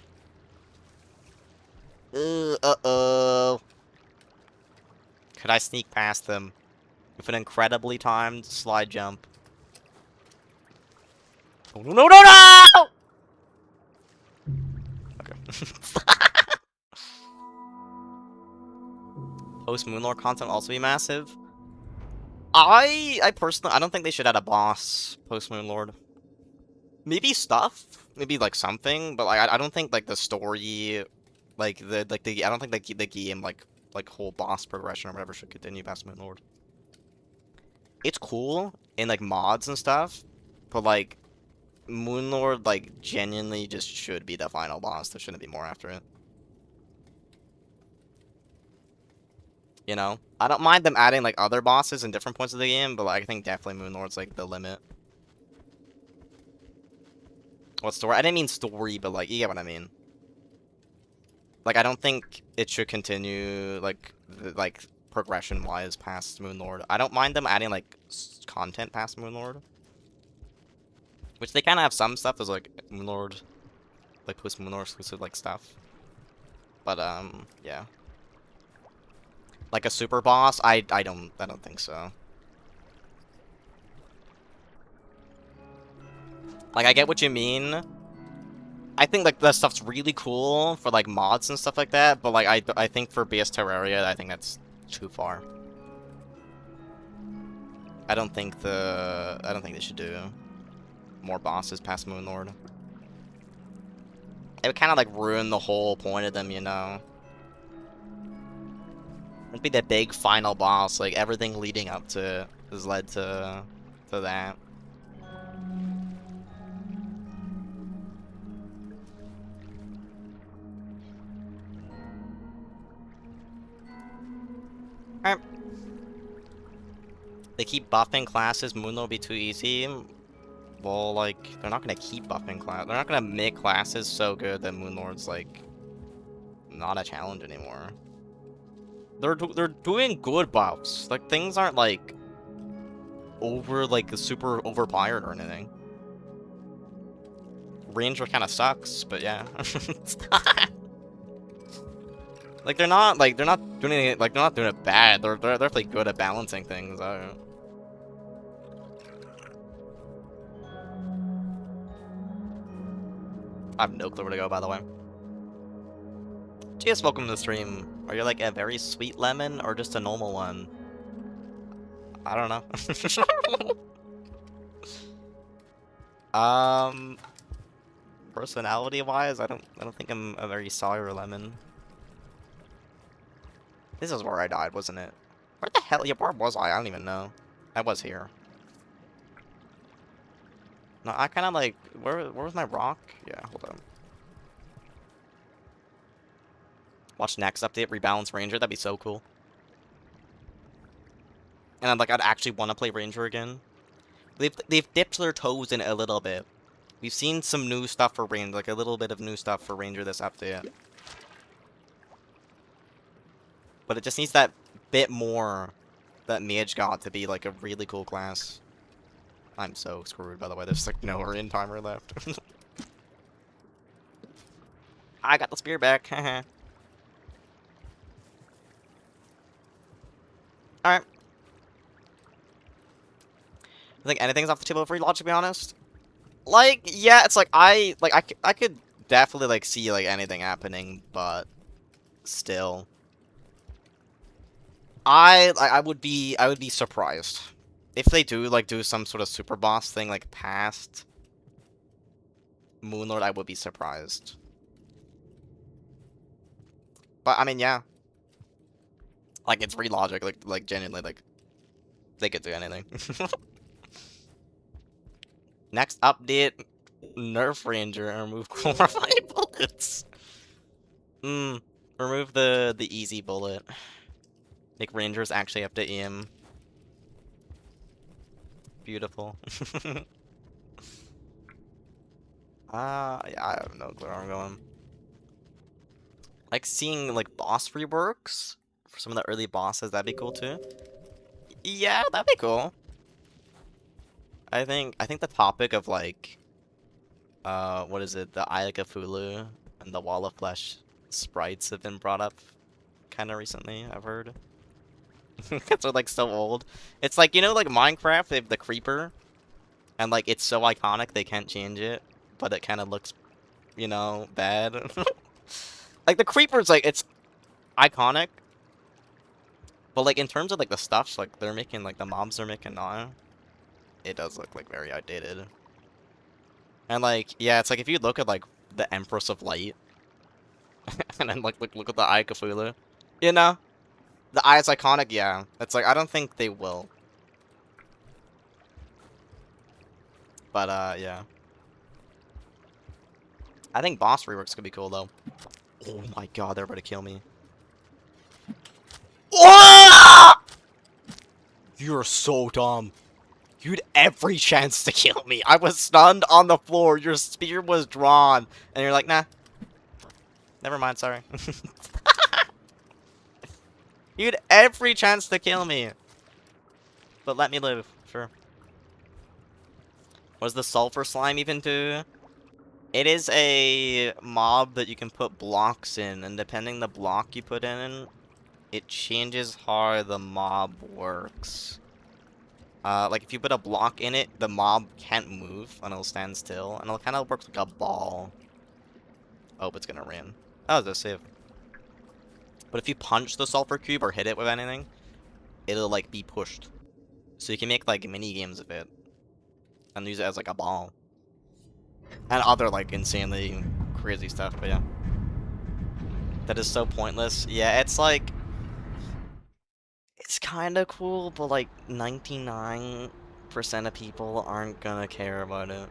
Uh-oh. Could I sneak past them with an incredibly timed slide jump? Oh, no, no, no, no! Okay. Post Moonlord content also be massive. I personally, I don't think they should add a boss post Moonlord. Maybe stuff, maybe like something, but like I don't think like the story, I don't think the game like whole boss progression or whatever should continue past Moonlord. It's cool in like mods and stuff, but like Moonlord like genuinely just should be the final boss. There shouldn't be more after it. You know, I don't mind them adding like other bosses in different points of the game, but like, I think definitely Moonlord's like the limit. What story? I didn't mean story, but like, you get what I mean. Like, I don't think it should continue like progression-wise past Moonlord. I don't mind them adding like content past Moonlord, which they kind of have some stuff. There's like Moonlord, like post Moonlord exclusive like stuff. But yeah. Like a super boss, I don't think so. Like, I get what you mean. I think like that stuff's really cool for like mods and stuff like that, but like I think for BS Terraria, I think that's too far. I don't think they should do more bosses past Moonlord. It would kind of like ruin the whole point of them, you know. It'd be the big final boss, like everything leading up to has led to that. Alright. They keep buffing classes, Moonlord will be too easy. Well, like, they're not gonna keep buffing class. They're not gonna make classes so good that Moonlord's like not a challenge anymore. They're doing good buffs. Like, things aren't like super overpowered or anything. Ranger kind of sucks, but yeah. Like they're not doing it like they're not doing it bad. They're definitely good at balancing things. I have no clue where to go, by the way. GS, welcome to the stream. Are you like a very sweet lemon or just a normal one? I don't know. Personality-wise, I don't think I'm a very sour lemon. This is where I died, wasn't it? Where the hell? Yeah, where was I? I don't even know. I was here. No, I kind of like... Where was my rock? Yeah, hold on. Watch next update, rebalance Ranger. That'd be so cool. And I'd actually want to play Ranger again. They've dipped their toes in it a little bit. We've seen some new stuff for Ranger, like a little bit of new stuff for Ranger this update. But it just needs that bit more that Mage got to be like a really cool class. I'm so screwed, by the way. There's like no Orion timer left. I got the spear back. Alright. I think anything's off the table for Relodge, to be honest. Like, yeah, it's like I could definitely like see like anything happening, but still. I would be surprised if they do some sort of super boss thing like past Moonlord. I would be surprised. But I mean, yeah. Like it's re-logic, like genuinely, like they could do anything. Next update, nerf Ranger and remove glorified bullets. Remove the easy bullet. Make Rangers actually have to aim. Beautiful. Yeah, I have no clue where I'm going. Like seeing like boss reworks for some of the early bosses, that'd be cool too. Yeah, that'd be cool. I think the topic of like what is it, the Eye of Cthulhu and the Wall of Flesh sprites have been brought up kinda recently, I've heard. Because they're like so old. It's like, you know, like Minecraft, they have the creeper, and like it's so iconic they can't change it, but it kinda looks, you know, bad. Like the creeper's like it's iconic. But like in terms of like the stuffs like they're making, like the mobs they're making now, it does look like very outdated. And like yeah, it's like if you look at like the Empress of Light, and then like look at the Eye of Cthulhu, you know, the eye is iconic. Yeah, it's like I don't think they will. But yeah, I think boss reworks could be cool though. Oh my god, they're about to kill me. Oh! You're so dumb. You had every chance to kill me. I was stunned on the floor. Your spear was drawn. And you're like, nah. Never mind, sorry. You had every chance to kill me. But let me live. Sure. What does the sulfur slime even do? It is a mob that you can put blocks in. And depending the block you put in, it changes how the mob works. Like if you put a block in it, the mob can't move and it'll stand still, and it'll kind of work like a ball. Oh, it's gonna rain. Oh, there's a save. But if you punch the sulfur cube or hit it with anything, it'll like be pushed. So you can make like mini games of it and use it as like a ball. And other like insanely crazy stuff, but yeah. That is so pointless. Yeah, it's like it's kind of cool, but like 99% of people aren't gonna care about it.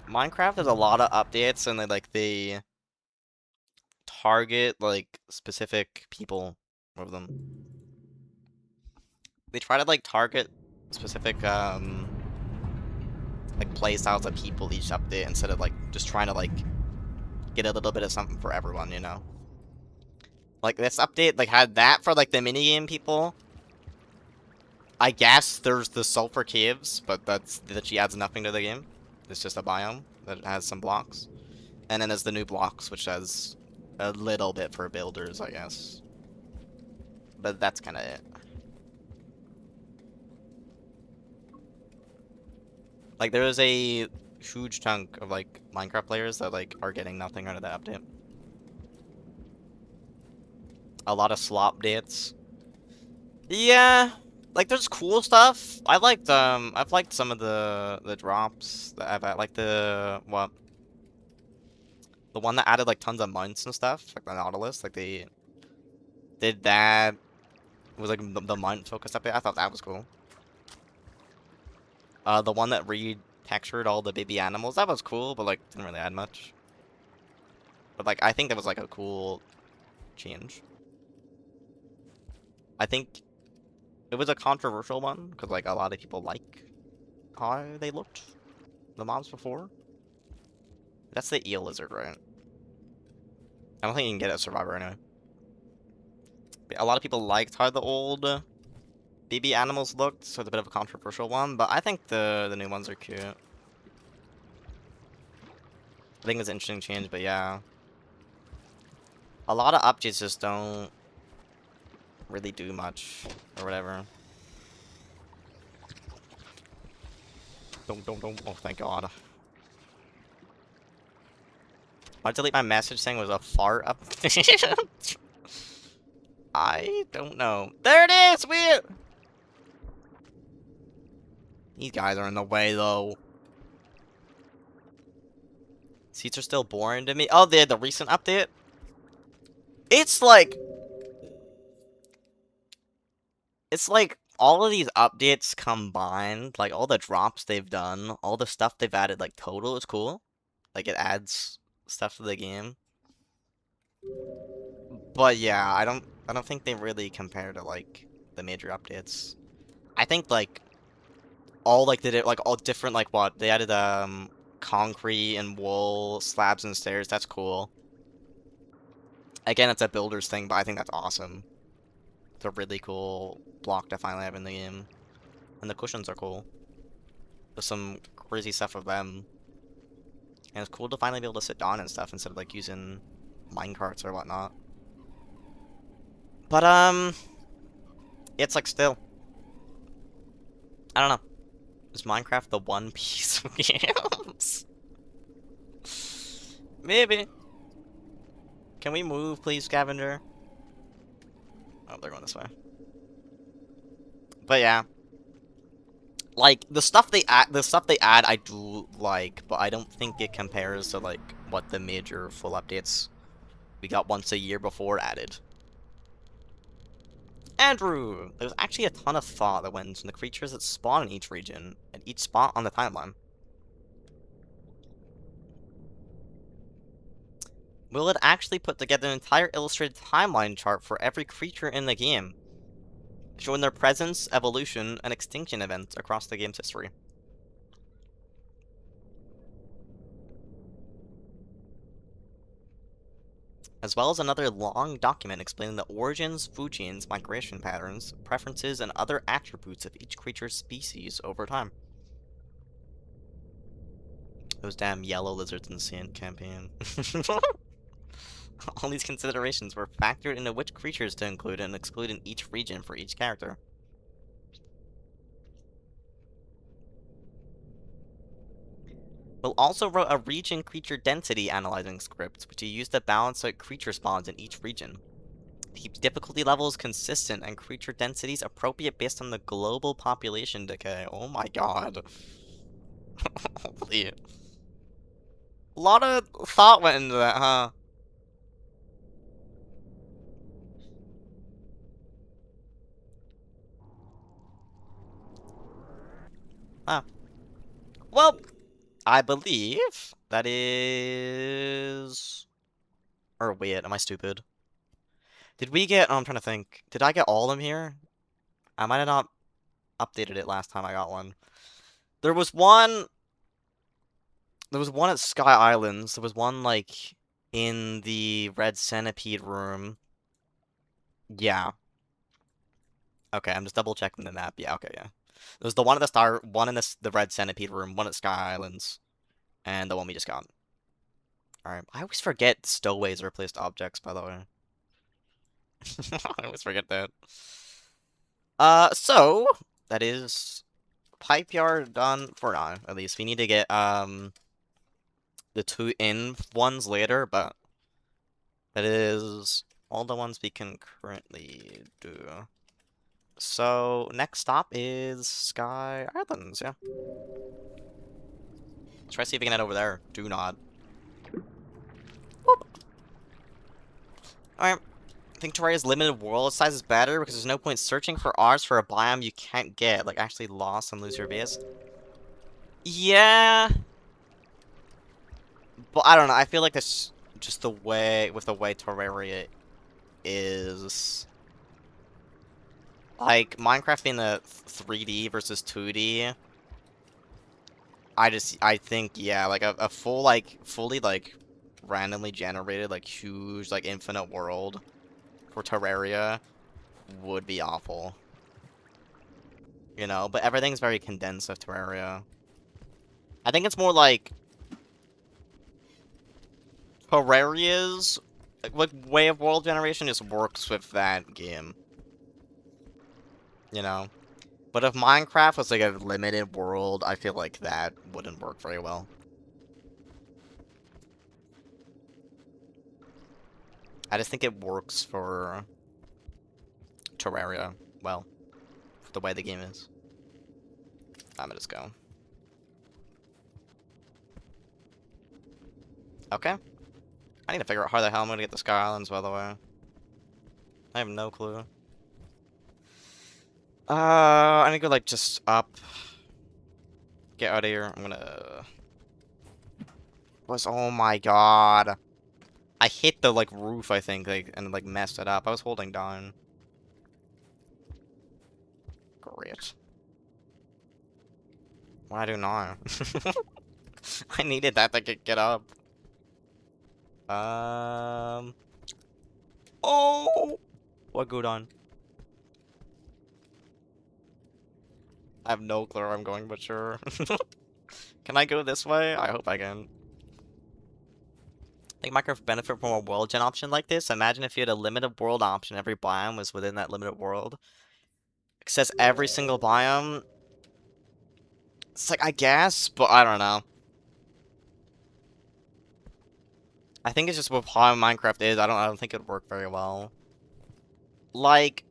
Minecraft has a lot of updates, and they target like specific people with them. They try to like target specific like play styles of people each update instead of like just trying to like get a little bit of something for everyone, you know. Like this update like had that for like the minigame people. I guess there's the sulfur caves, but that she adds nothing to the game. It's just a biome that has some blocks. And then there's the new blocks, which has a little bit for builders, I guess. But that's kind of it. Like, there is a huge chunk of, like, Minecraft players that, like, are getting nothing out of that update. A lot of slop dates. Yeah, like, there's cool stuff. I've liked some of the drops that I've had, like the one that added like tons of mounts and stuff, like the Nautilus, like they did that. It was like the mount focus update. I thought that was cool. The one that retextured all the baby animals, that was cool, but like didn't really add much. But like I think that was like a cool change. I think it was a controversial one because like a lot of people like how they looked, the mobs before. That's the eel lizard, right? I don't think you can get it at Survivor anyway. But a lot of people liked how the old baby animals looked, so it's a bit of a controversial one, but I think the new ones are cute. I think it's an interesting change, but yeah. A lot of updates just don't really do much, or whatever. Don't. Oh, thank God. I delete my message saying it was a fart update. I don't know. There it is! These guys are in the way, though. Seats are still boring to me. Oh, they had the recent update? It's like... It's like all of these updates combined, like all the drops they've done, all the stuff they've added, like total is cool. Like it adds stuff to the game. But yeah, I don't think they really compare to like the major updates. I think like all like they did like all different like what they added concrete and wool slabs and stairs. That's cool. Again, it's a builder's thing, but I think that's awesome. It's a really cool block to finally have in the game, and the cushions are cool. There's some crazy stuff with them, and it's cool to finally be able to sit down and stuff instead of like using minecarts or whatnot. But it's like still, I don't know. Is Minecraft the one piece of games? Maybe. Can we move, please, scavenger? Oh, they're going this way. But yeah. Like, the stuff they add, I do like, but I don't think it compares to, like, what the major full updates we got once a year before added. Andrew! There's actually a ton of thought that went into the creatures that spawn in each region, and each spot on the timeline. Will it actually put together an entire illustrated timeline chart for every creature in the game, showing their presence, evolution, and extinction events across the game's history? As well as another long document explaining the origins, food chains, migration patterns, preferences, and other attributes of each creature's species over time. Those damn yellow lizards in the sand campaign. All these considerations were factored into which creatures to include and exclude in each region for each character. Will also wrote a region creature density analyzing script, which he used to balance out creature spawns in each region. Keep difficulty levels consistent and creature densities appropriate based on the global population decay. Oh my god. Holy. A lot of thought went into that, huh? Huh. Well, I believe that is... Or wait, am I stupid? Did we get... Oh, I'm trying to think. Did I get all of them here? I might have not updated it last time I got one. There was one... There was one at Sky Islands. There was one, like, in the Red Centipede room. Yeah. Okay, I'm just double checking the map. Yeah, okay, yeah. There was the one at the start, one in the Red Centipede room, one at Sky Islands, and the one we just got. Alright, I always forget stowaways replaced objects, by the way. I always forget that. So, that is pipe yard done for now, at least. We need to get, the two in ones later, but that is all the ones we can currently do. So, next stop is Sky Islands, yeah. Let's try to see if we can head over there. Do not. Whoop. Alright. I think Terraria's limited world size is better because there's no point searching for R's for a biome you can't get. Like, actually lost and lose your base. Yeah. But I don't know. I feel like this just the way, with the way Terraria is... Like, Minecraft being a 3D versus 2D... I think, yeah, like, a full, like, fully, like, randomly generated, like, huge, like, infinite world for Terraria would be awful. You know, but everything's very condensed with Terraria. I think it's more like... Terraria's, like, way of world generation just works with that game. You know? But if Minecraft was, like, a limited world, I feel like that wouldn't work very well. I just think it works for Terraria well, for the way the game is. I'm gonna just go. Okay. I need to figure out how the hell I'm gonna get the Sky Islands, by the way. I have no clue. I need to go, like, just up. Get out of here. I'm gonna... Oh my god. I hit the, like, roof, I think, like, and, like, messed it up. I was holding down. Great. What do I do now? I needed that to get up. Oh! What good on? I have no clue where I'm going, but sure. Can I go this way? I hope I can. I think Minecraft benefit from a world gen option like this. Imagine if you had a limited world option, every biome was within that limited world. It says every single biome. It's like, I guess, but I don't know. I think it's just with how Minecraft is, I don't think it'd work very well. Like,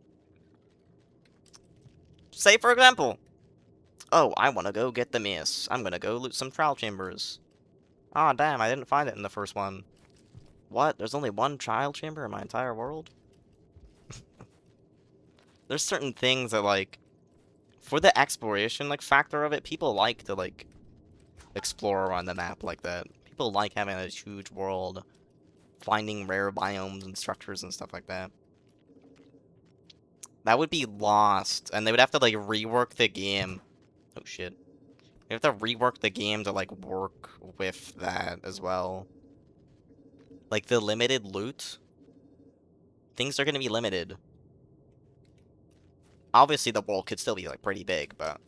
say for example, oh, I want to go get the miss. I'm gonna go loot some trial chambers. Ah, damn, I didn't find it in the first one. What? There's only one trial chamber in my entire world? There's certain things that, like, for the exploration, like, factor of it, people like to, like, explore around the map like that. People like having a huge world, finding rare biomes and structures and stuff like that. That would be lost, and they would have to, like, rework the game. Oh, shit. You have to rework the game to, like, work with that as well. Like, the limited loot, things are gonna be limited. Obviously, the world could still be, like, pretty big, but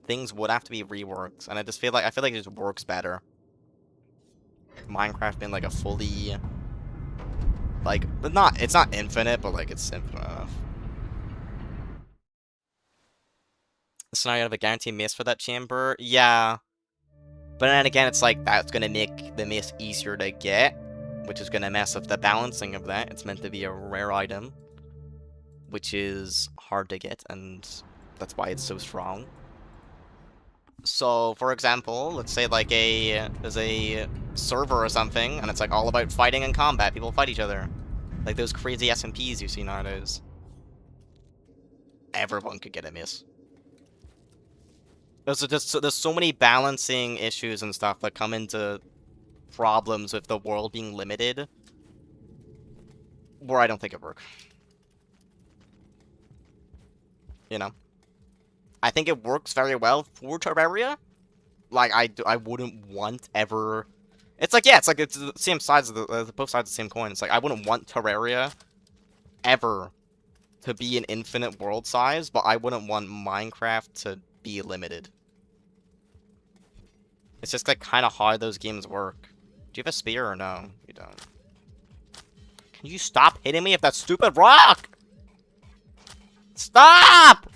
things would have to be reworked, and I feel like it just works better. Minecraft being, like, a fully, like, it's not infinite, but, like, it's infinite enough. The scenario of a guaranteed miss for that chamber? Yeah. But then again, it's like, that's gonna make the miss easier to get, which is gonna mess up the balancing of that. It's meant to be a rare item, which is hard to get, and that's why it's so strong. So, for example, let's say, like, there's a server or something, and it's, like, all about fighting and combat. People fight each other. Like those crazy SMPs you see nowadays. Everyone could get a miss. There's so many balancing issues and stuff that come into problems with the world being limited, where I don't think it works. You know? I think it works very well for Terraria. Like, I wouldn't want ever... It's like, yeah, it's like, it's the same sides of both sides of the same coin. It's like, I wouldn't want Terraria ever to be an infinite world size, but I wouldn't want Minecraft to be limited. It's just, like, kind of how those games work. Do you have a spear or no? You don't. Can you stop hitting me with that stupid rock? Stop!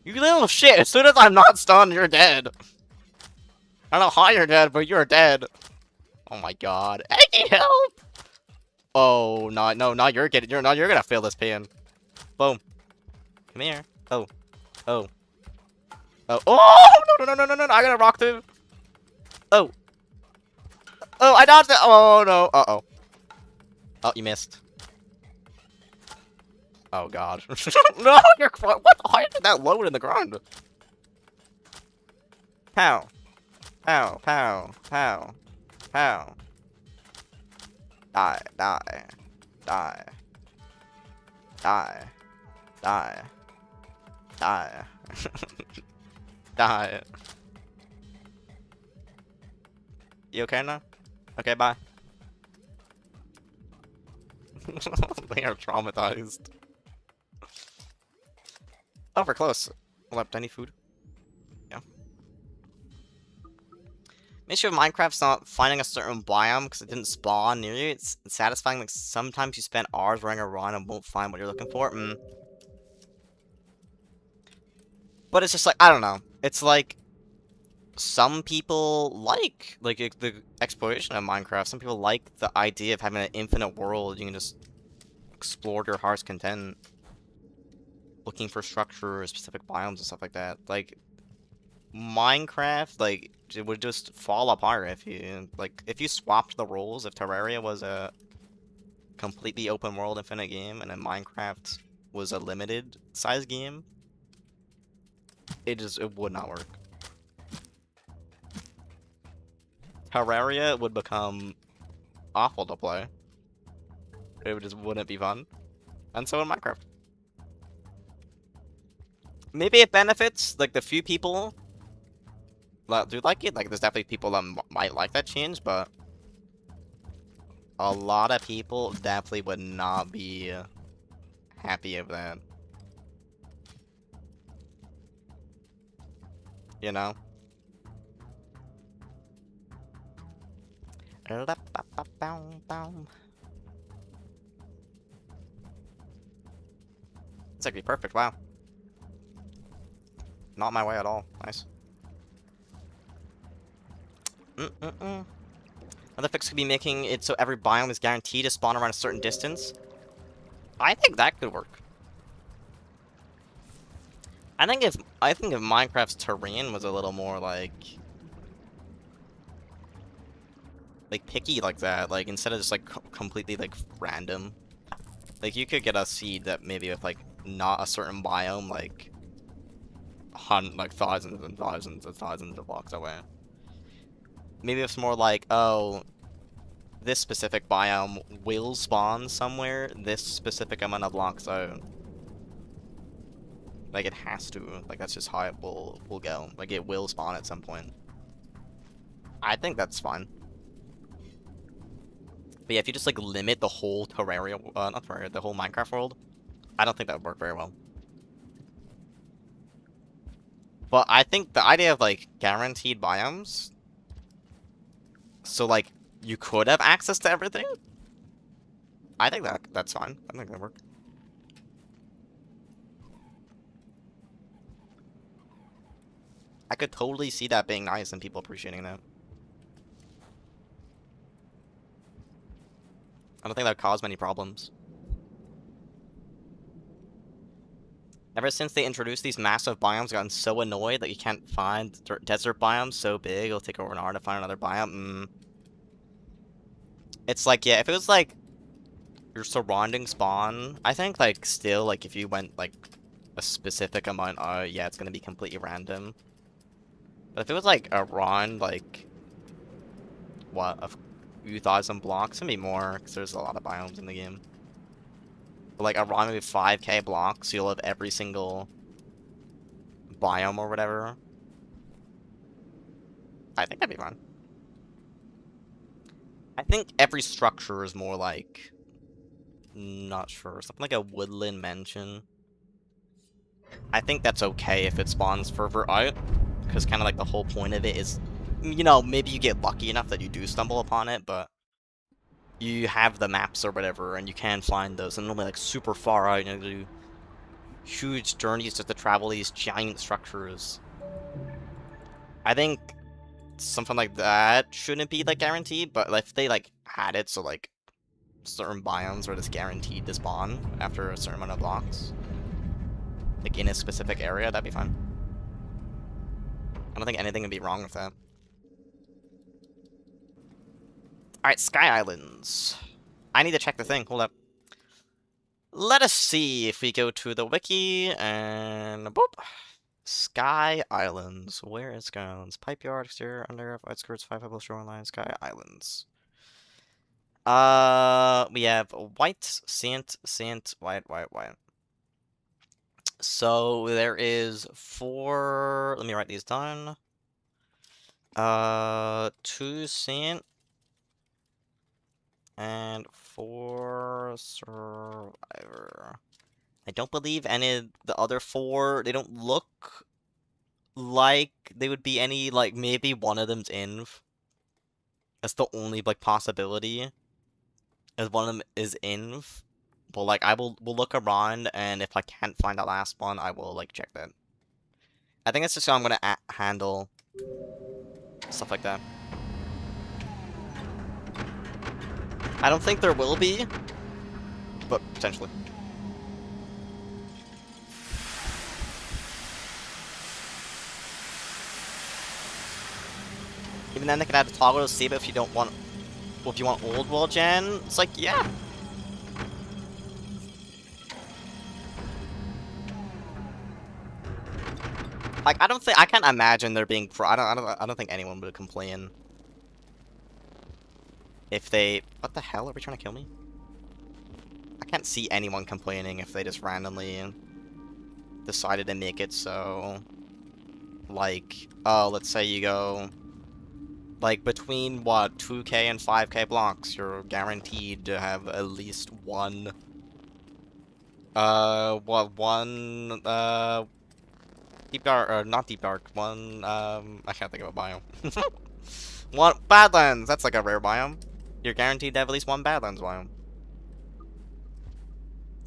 You little shit, as soon as I'm not stunned, you're dead. I don't know how you're dead, but you're dead. Oh my god. I need help! Oh, no, you're gonna feel this pain. Boom. Come here. Oh. Oh. Oh. Oh! No, I got a rock too. Oh. Oh, I dodged it! Oh, no. Uh-oh. Oh, you missed. Oh god. No, what? Why did that load in the ground? Pow. Pow, pow, pow, pow. Die, die, die. Die. Die. Die. Die. You okay now? Okay, bye. They are traumatized. Oh, we're close. We'll have plenty of food. Yeah. Make sure Minecraft's not finding a certain biome because it didn't spawn near you. It's satisfying. Like, sometimes you spend hours running around and won't find what you're looking for. But it's just like, I don't know. It's like, some people like the exploration of Minecraft. Some people like the idea of having an infinite world. You can just explore to your heart's content. Looking for structure or specific biomes and stuff like that. Like, Minecraft, like, it would just fall apart if you swapped the roles. If Terraria was a completely open world infinite game and then Minecraft was a limited size game, it would not work. Terraria would become awful to play. It just wouldn't be fun. And so would Minecraft. Maybe it benefits, like, the few people that do like it. Like, there's definitely people that might like that change, but a lot of people definitely would not be happy with that. You know? It's actually perfect, wow. Not my way at all. Nice. Another fix could be making it so every biome is guaranteed to spawn around a certain distance. I think that could work. I think if Minecraft's terrain was a little more like picky like that, like instead of just like completely like random, like you could get a seed that maybe with like not a certain biome, like thousands and thousands and thousands of blocks away. Maybe it's more like, oh, this specific biome will spawn somewhere this specific amount of blocks out. Like, it has to. Like, that's just how it will go. Like, it will spawn at some point. I think that's fine. But yeah, if you just, like, limit the whole Terraria, not Terraria, the whole Minecraft world, I don't think that would work very well. But I think the idea of, like, guaranteed biomes, so, like, you could have access to everything, I think that's fine. I think that work. I could totally see that being nice and people appreciating that. I don't think that would cause many problems. Ever since they introduced these massive biomes, I've gotten so annoyed that you can't find desert biomes so big, it'll take over an hour to find another biome. It's like, yeah, if it was like your surrounding spawn, I think like still like if you went like a specific amount, yeah, it's gonna be completely random. But if it was like around like what, a few thousand blocks, maybe more, because there's a lot of biomes in the game. But like around maybe 5k blocks, you'll have every single biome or whatever. I think that'd be fine. I think every structure is more like, not sure, something like a woodland mansion. I think that's okay if it spawns further out, because kind of like the whole point of it is, you know, maybe you get lucky enough that you do stumble upon it, but you have the maps or whatever, and you can find those, and normally like super far out, you know, do huge journeys just to travel these giant structures. I think something like that shouldn't be like guaranteed, but if they like had it so like certain biomes are just guaranteed to spawn after a certain amount of blocks, like in a specific area, that'd be fine. I don't think anything would be wrong with that. Alright, Sky Islands. I need to check the thing. Hold up. Let us see if we go to the wiki and boop. Sky Islands. Where is Sky Islands? Pipe Yard, exterior, under, outskirts, 5 level shoreline, Sky Islands. We have white, saint, white. So there is 4. Let me write these down. 2 saint and 4 survivor. I don't believe any of the other 4. They don't look like they would be any, like, maybe one of them's inv. That's the only, like, possibility. Is one of them is inv. But, like, we'll look around, and if I can't find the last one, I will, like, check that. I think that's just how I'm gonna handle stuff like that. I don't think there will be, but potentially. Even then, they can add a toggle to save it if you don't want. Well, if you want old world gen, it's like, yeah. Like, I can't imagine there being I don't think anyone would complain if they. What the hell, are we trying to kill me? I can't see anyone complaining if they just randomly decided to make it so, like, oh, let's say you go, like, between, what, 2k and 5k blocks, you're guaranteed to have at least one, deep dark, or not deep dark, I can't think of a biome. One, Badlands, that's like a rare biome. You're guaranteed to have at least one Badlands biome.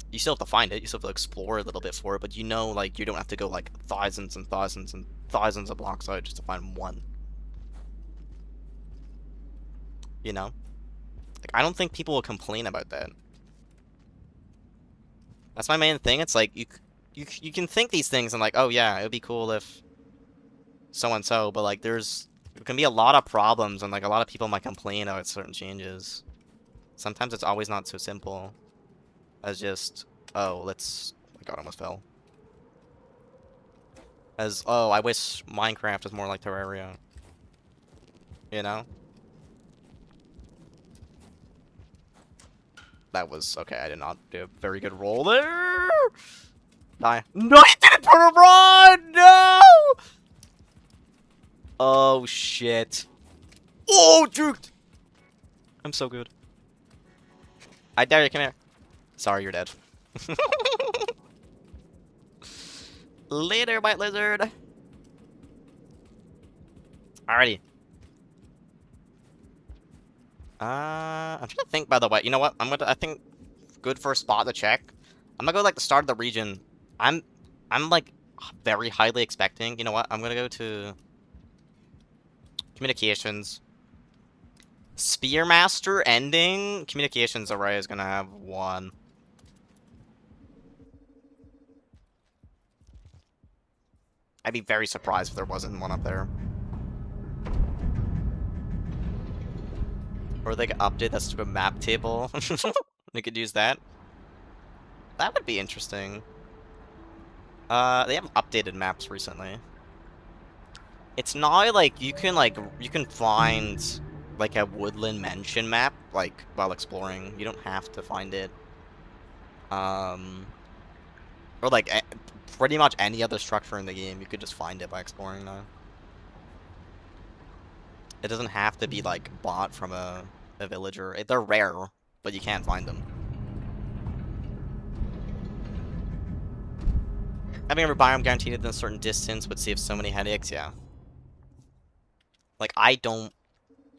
You still have to find it, you still have to explore a little bit for it, but you know, like, you don't have to go, like, thousands and thousands and thousands of blocks out just to find one. You know? Like, I don't think people will complain about that. That's my main thing, it's like, you can think these things and like, oh yeah, it would be cool if so-and-so, but like, there can be a lot of problems and like, a lot of people might complain about certain changes. Sometimes it's always not so simple as just, oh, oh my god, I almost fell. As, oh, I wish Minecraft was more like Terraria. You know? That was, okay, I did not do a very good roll there! Die. No, I didn't put a run! No! Oh, shit. Oh, juked! I'm so good. I dare you, come here. Sorry, you're dead. Later, white lizard. Alrighty. I'm trying to think, by the way. You know what? I think, good first spot to check. I'm gonna go, like, the start of the region. I'm, like, very highly expecting. You know what? I'm gonna go to communications. Spearmaster ending. Communications array is gonna have one. I'd be very surprised if there wasn't one up there. Or they could update that stupid map table. We could use that. That would be interesting. They have updated maps recently. It's not like you can find like a woodland mansion map like while exploring. You don't have to find it. Or like pretty much any other structure in the game, you could just find it by exploring now. It doesn't have to be like bought from a villager. They're rare, but you can't find them. Having every biome guaranteed within a certain distance would save so many headaches, yeah. Like, I don't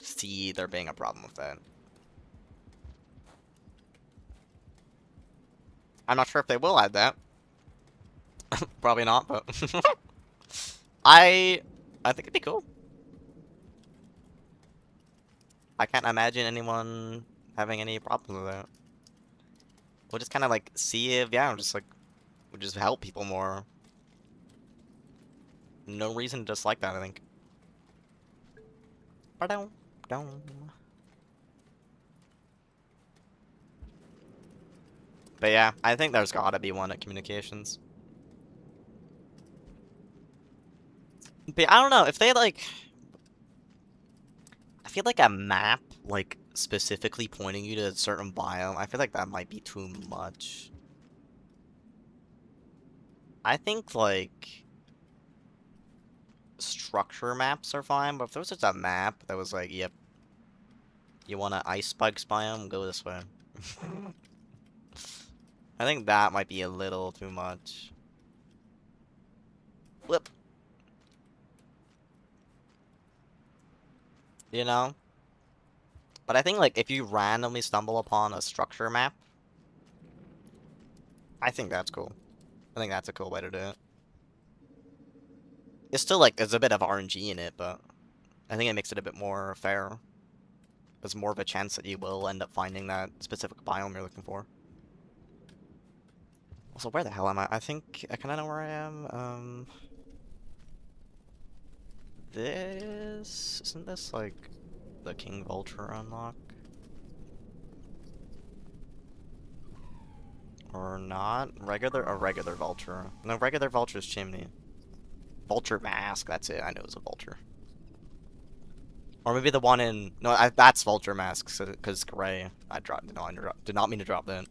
see there being a problem with that. I'm not sure if they will add that. Probably not, but I think it'd be cool. I can't imagine anyone having any problems with that. We'll just kind of like see if, yeah, we'll just help people more. No reason to dislike that, I think. Ba-dum, dum. But yeah, I think there's gotta be one at communications. But I don't know, if they like... I feel like a map, like, specifically pointing you to a certain biome, I feel like that might be too much. I think, like... structure maps are fine, but if there was just a map that was like, yep, you want an ice spikes biome, go this way. I think that might be a little too much. Flip. You know? But I think, like, if you randomly stumble upon a structure map, I think that's cool. I think that's a cool way to do it. It's still, like, there's a bit of RNG in it, but I think it makes it a bit more fair. There's more of a chance that you will end up finding that specific biome you're looking for. Also, where the hell am I? I think I kind of know where I am. this... Isn't this, like, the King Vulture unlock? Or not? A regular Vulture. No, regular Vulture's Chimney. Vulture Mask, that's it. I know it's a Vulture. Or maybe the one in... No, that's Vulture Mask, because gray. I dropped... No, I did not mean to drop that.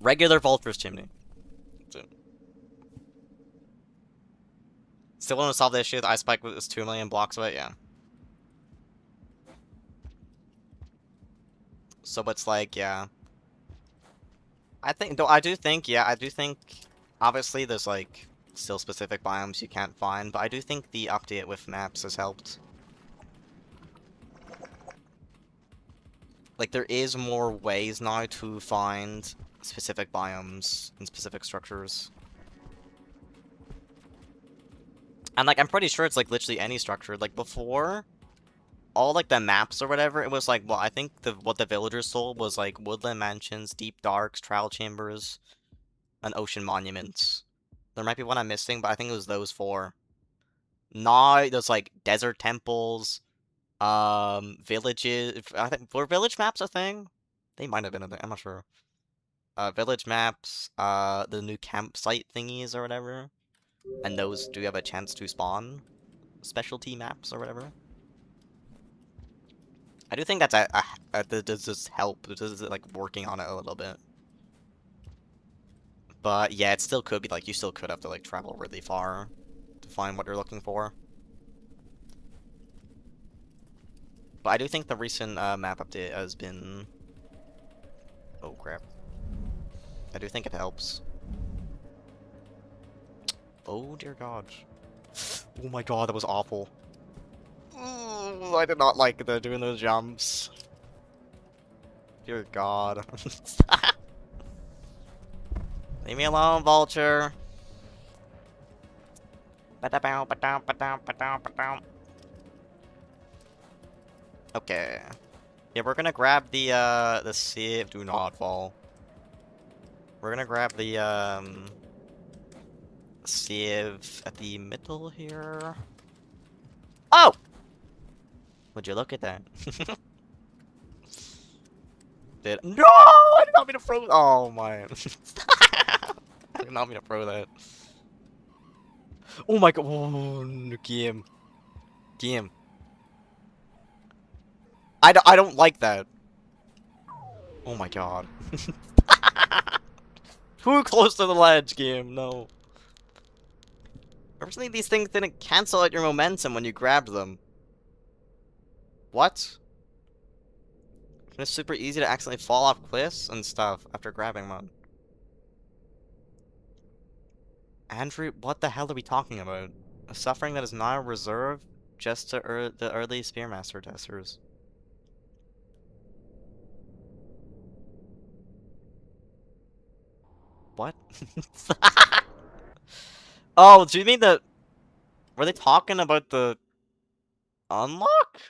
Regular Vulture's Chimney. That's it. Still want to solve the issue. The Ice Spike was 2 million blocks away? Yeah. So it's like, yeah. I think... Though I do think, yeah, I do think... Obviously, there's, like... Still specific biomes you can't find, but I do think the update with maps has helped. Like, there is more ways now to find specific biomes and specific structures. And, like, I'm pretty sure it's, like, literally any structure. Like, before, all, like, the maps or whatever, it was, like, well, I think what the villagers told was, like, woodland mansions, deep darks, trial chambers, and ocean monuments. There might be one I'm missing, but I think it was those 4. Now, there's, like, desert temples, villages. I think, were village maps a thing? They might have been a thing, I'm not sure. Village maps, the new campsite thingies or whatever. And those do have a chance to spawn specialty maps or whatever. I do think that's does this help? This is, like, working on it a little bit. But yeah, it still could be, like, you still could have to, like, travel really far to find what you're looking for. But I do think the recent map update has been... Oh, crap. I do think it helps. Oh, dear God. Oh my God, that was awful. Ooh, I did not like doing those jumps. Dear God. Leave me alone, Vulture. Okay. Yeah, we're gonna grab the sieve. Do not fall. We're gonna grab the sieve at the middle here. Oh! Would you look at that? No! I did not mean to throw. Oh my! I did not mean to throw that. Oh my God! Oh, game. I don't like that. Oh my God. Too close to the ledge, game. No. Originally, these things didn't cancel out your momentum when you grabbed them. What? It's super easy to accidentally fall off cliffs and stuff after grabbing one. Andrew, what the hell are we talking about? A suffering that is now reserved just to the early Spearmaster testers. What? Oh, do you mean the... Were they talking about the... unlock?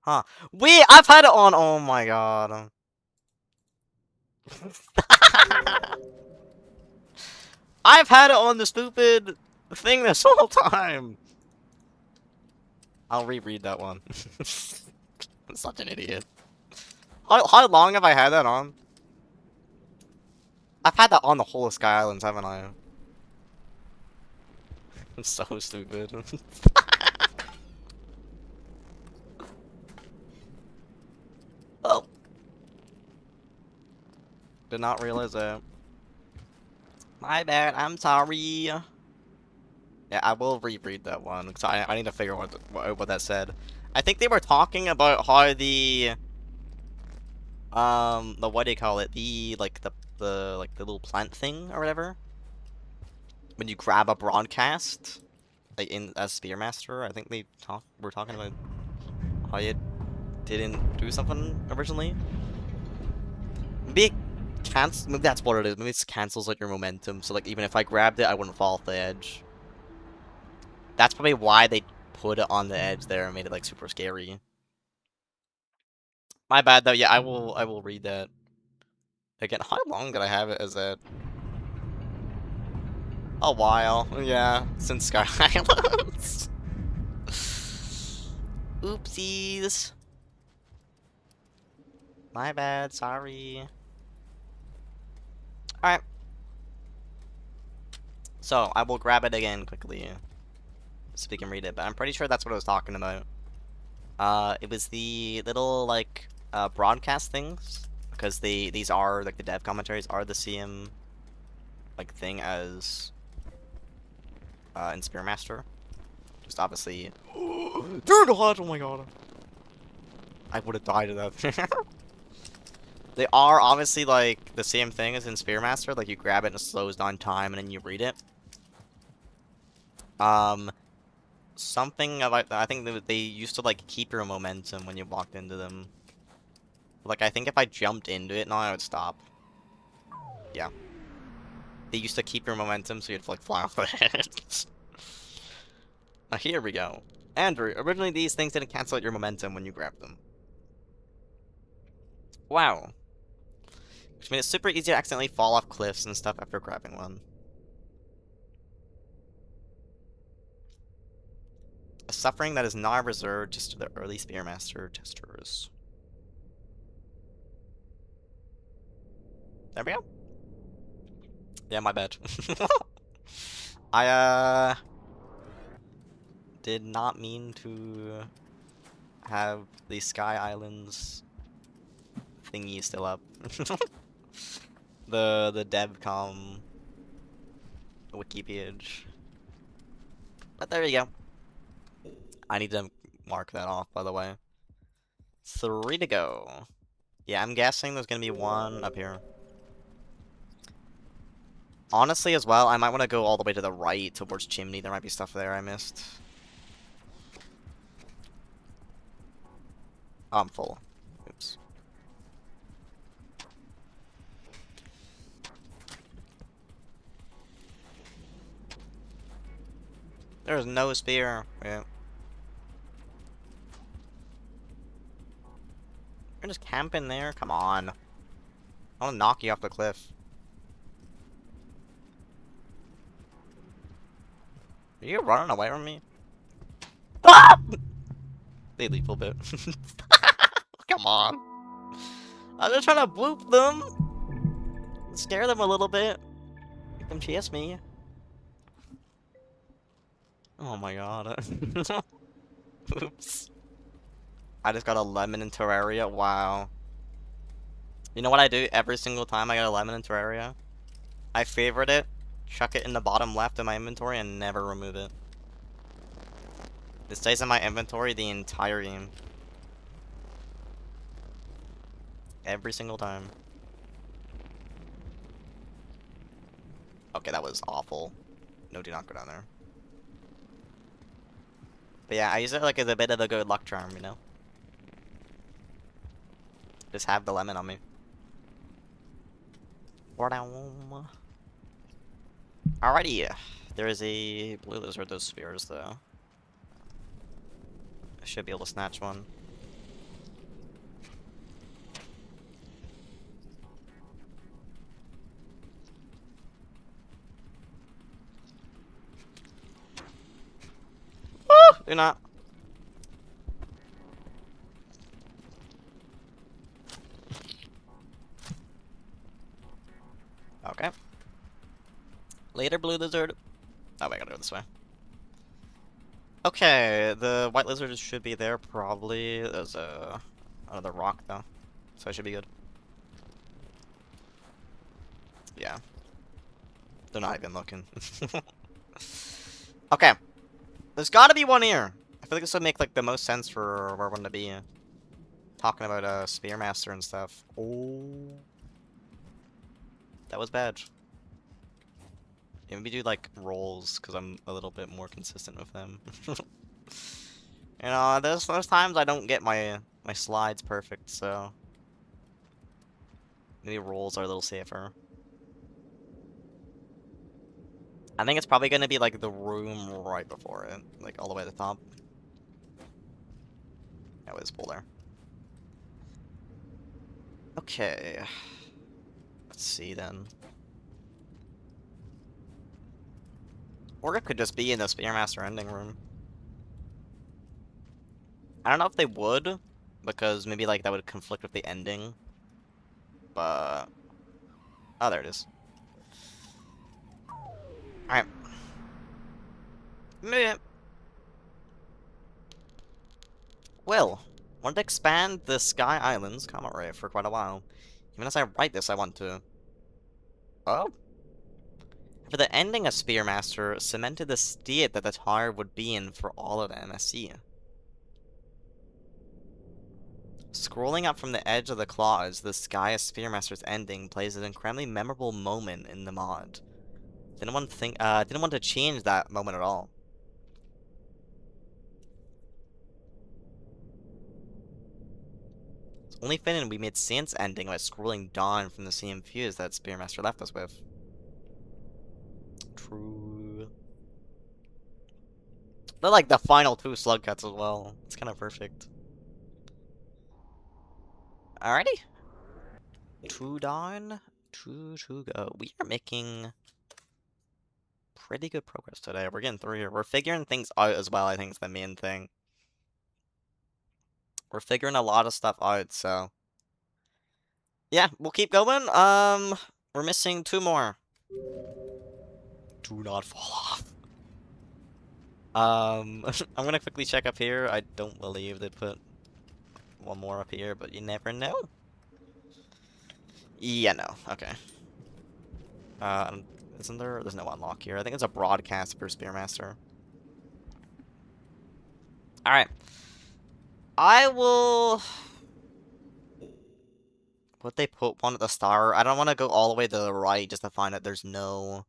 Huh. Wait, I've had it on... Oh my God. I've had it on the stupid thing this whole time. I'll reread that one. I'm such an idiot. How long have I had that on? I've had that on the whole of Sky Islands, haven't I? I'm so stupid. Oh. Did not realize that. My bad, I'm sorry. Yeah, I will reread that one, because I need to figure out what that said. I think they were talking about how the what do you call it? The little plant thing or whatever. When you grab a broadcast, like in as Spearmaster, I think they were talking about how it didn't do something originally. Maybe that's what it is. Maybe it cancels like your momentum. So like even if I grabbed it, I wouldn't fall off the edge. That's probably why they put it on the edge there and made it like super scary. My bad though. Yeah, I will read that. Again, how long did I have it as that? A while, yeah, since Sky Islands. Oopsies. My bad, sorry. Alright. So, I will grab it again quickly, so we can read it, but I'm pretty sure that's what I was talking about. It was the little, like, broadcast things, because these are, like, the dev commentaries are the same, like, thing as, in Spearmaster. Just obviously... Dude, what? Oh my god. I would have died of that. They are obviously, like, the same thing as in Spearmaster, like, you grab it and it slows down time, and then you read it. Something about that, I think they used to, like, keep your momentum when you walked into them. Like, I think if I jumped into it now, I would stop. Yeah. They used to keep your momentum, so you'd, like, fly off the head. Now, here we go. Andrew, originally these things didn't cancel out your momentum when you grabbed them. Wow. Which made it super easy to accidentally fall off cliffs and stuff after grabbing one. A suffering that is not reserved just to the early Spearmaster testers. There we go. Yeah, my bad. I, did not mean to have the Sky Islands thingy still up. the devcom wiki page. But there you go. I need to mark that off, by the way. 3 to go. Yeah, I'm guessing there's gonna be one up here. Honestly, as well, I might want to go all the way to the right towards Chimney. There might be stuff there I missed. Oh, I'm full. Oops. There's no spear. Yeah. You're just camping there? Come on. I want to knock you off the cliff. Are you running away from me? Ah! They lethal bit. Come on. I'm just trying to bloop them. Scare them a little bit. Make them chase me. Oh my god. Oops. I just got a lemon in Terraria. Wow. You know what I do every single time I get a lemon in Terraria? I favorite it, chuck it in the bottom left of my inventory, and never remove it. It stays in my inventory the entire game. Every single time. Okay, that was awful. No, do not go down there. But yeah, I use it like as a bit of a good luck charm, you know? Just have the lemon on me. Alrighty. There is a blue lizard, those spears, though. I should be able to snatch one. Woo! Do not. Okay. Later, blue lizard. Oh, I gotta go this way. Okay, the white lizard should be there, probably. There's another rock, though. So I should be good. Yeah. They're not even looking. Okay. There's gotta be one here. I feel like this would make, like, the most sense for where one to be. Talking about, Spearmaster and stuff. Oh. That was bad. Yeah, maybe do, like, rolls, because I'm a little bit more consistent with them. You know, there's times I don't get my slides perfect, so... maybe rolls are a little safer. I think it's probably gonna be, like, the room right before it. Like, all the way to the top. That was pull there. Okay. Let's see, then. Or it could just be in the Spearmaster ending room. I don't know if they would, because maybe like that would conflict with the ending. But oh, there it is. All right. Meh. Well, wanted to expand the Sky Islands comment ray for quite a while. Even as I write this, I want to. Oh. For the ending of Spearmaster, cemented the state that the tower would be in for all of MSC. Scrolling up from the edge of the claws, the Sky of Spearmaster's ending plays an incredibly memorable moment in the mod. Didn't want to change that moment at all. It's only fitting we made Saint's ending by scrolling down from the same views that Spearmaster left us with. True. They're like the final two slug cuts as well. It's kind of perfect. Alrighty. 2 down, 2 to go. We are making pretty good progress today. We're getting through here. We're figuring things out as well, I think is the main thing. We're figuring a lot of stuff out, so... yeah, we'll keep going. We're missing 2 more. Do not fall off. I'm gonna quickly check up here. I don't believe they put 1 more up here, but you never know. Yeah, no. Okay. Isn't there? There's no unlock here. I think it's a broadcast for Spearmaster. Alright. I will... would they put one at the star? I don't want to go all the way to the right just to find that there's no...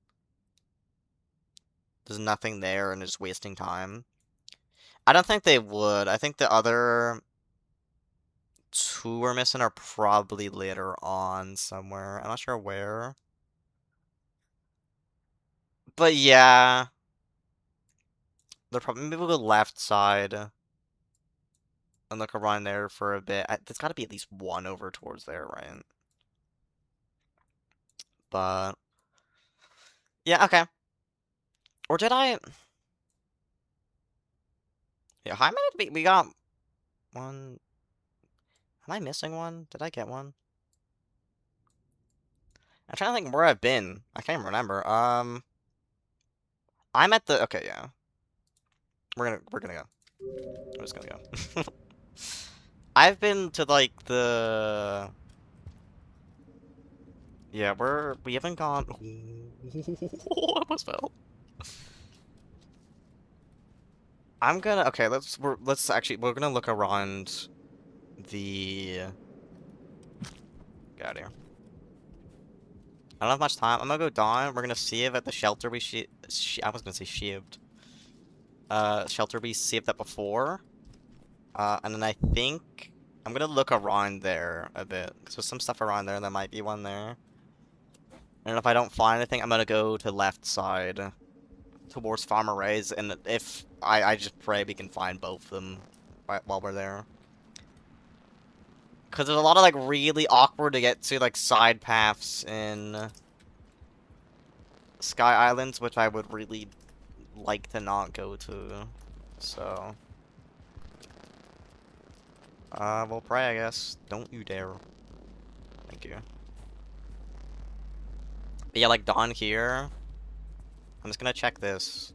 there's nothing there and it's wasting time. I don't think they would. I think the other 2 we're missing are probably later on somewhere. I'm not sure where. But yeah. They're probably... maybe we'll go left side. And look around there for a bit. There's got to be at least 1 over towards there, right? But... yeah, okay. Or did I... yeah, how many did we got 1... am I missing 1? Did I get 1? I'm trying to think where I've been. I can't remember. I'm at the... okay, yeah. We're gonna go. We're just gonna go. I've been to, like, the... yeah, we haven't gone... I almost fell. I'm gonna... okay, we're gonna look around the... get out of here. I don't have much time. I'm gonna go down. We're gonna see if at the shelter we I was gonna say shivved. Shelter we saved that before. And then I think I'm gonna look around there a bit. Because there's some stuff around there. There might be 1 there. And if I don't find anything, I'm gonna go to left side. Towards Farmer Ray's. And if I just pray we can find both of them while we're there. Because there's a lot of, like, really awkward to get to, like, side paths in Sky Islands, which I would really like to not go to. So... we'll pray, I guess. Don't you dare. Thank you. But yeah, like, down here... I'm just gonna check this.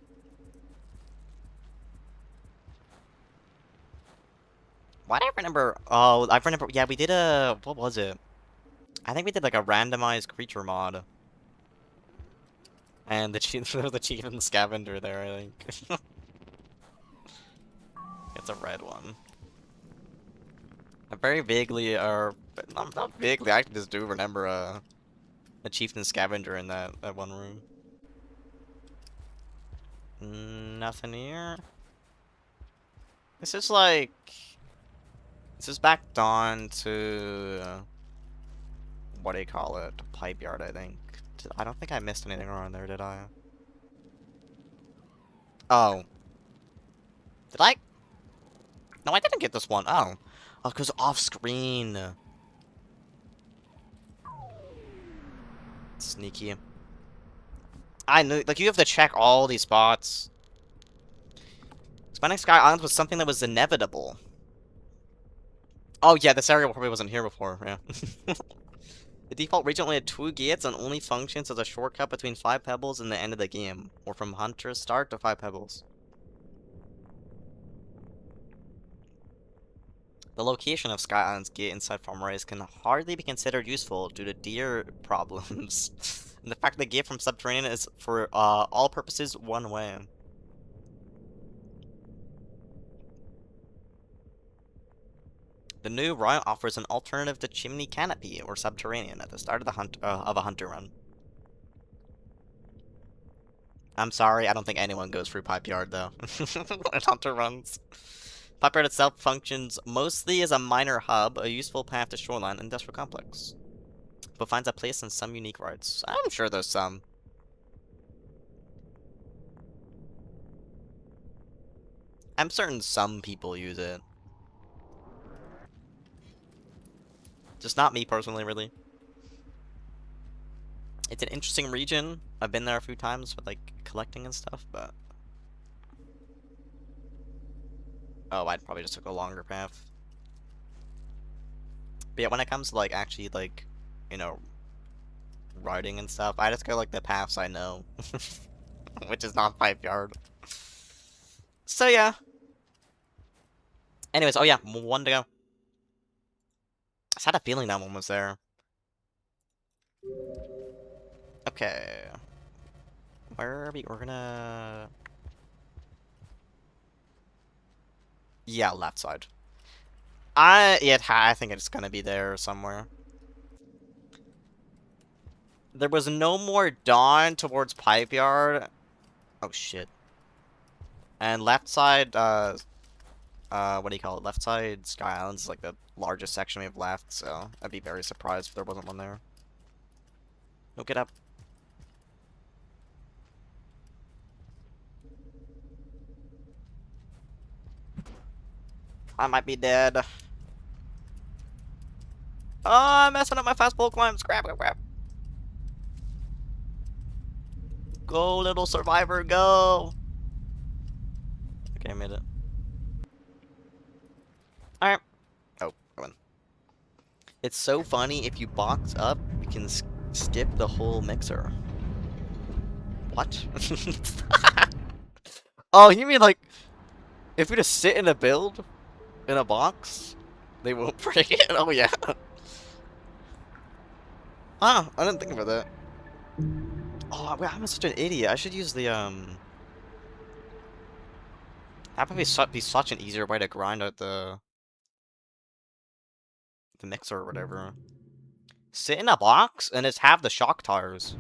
Why do I remember... oh, I remember... yeah, we did a... what was it? I think we did, like, a randomized creature mod. And the chief, the chief and the scavenger there, I think. It's a red one. I very vaguely, or... not vaguely, I just do remember a chieftain scavenger in that 1 room. Nothing here. This is like... this is back down to... what do you call it? Pipe yard, I think. I don't think I missed anything around there, did I? Oh. Did I? No, I didn't get this one. Oh. Oh, because off screen. Sneaky. I know, like, you have to check all these spots. Expanding Sky Islands was something that was inevitable. Oh yeah, this area probably wasn't here before, yeah. The default region only had 2 gates and only functions as a shortcut between 5 pebbles and the end of the game, or from Hunter's start to 5 pebbles. The location of Sky Island's gate inside Farm Rise can hardly be considered useful due to deer problems. And the fact that the gate from subterranean is, for all purposes, one way. The new route offers an alternative to Chimney Canopy or Subterranean at the start of the of a hunter run. I'm sorry, I don't think anyone goes through Pipe Yard though. When hunter runs. Pipe Yard itself functions mostly as a minor hub, a useful path to shoreline industrial complex, but finds a place in some unique routes. I'm sure there's some. I'm certain some people use it. Just not me personally, really. It's an interesting region. I've been there a few times with, like, collecting and stuff, but... Oh, I'd probably just took a longer path. But yeah, when it comes to, like, actually, like, you know, riding and stuff, I just go, like, the paths I know. Which is not Pipe Yard. So, yeah. Anyways, oh yeah, one to go. I just had a feeling that one was there. Okay. Where are we? We're gonna... Yeah, left side. I think it's gonna be there somewhere. There was no more dawn towards Pipe Yard. Oh shit. And left side, what do you call it? Left side Sky Islands is like the largest section we have left, so I'd be very surprised if there wasn't one there. No, get up. I might be dead. Oh, I'm messing up my fast pole climbs. Crap, crap, crap. Go, little survivor, go. Okay, I made it. Alright. Oh, come on. It's so funny, if you box up, you can skip the whole mixer. What? Oh, you mean like, if we just sit in a build, in a box, they won't break it? Oh yeah. Ah, I didn't think about that. Oh, I'm such an idiot. I should use the, that would be such an easier way to grind out the mixer or whatever. Sit in a box and just have the shock tires.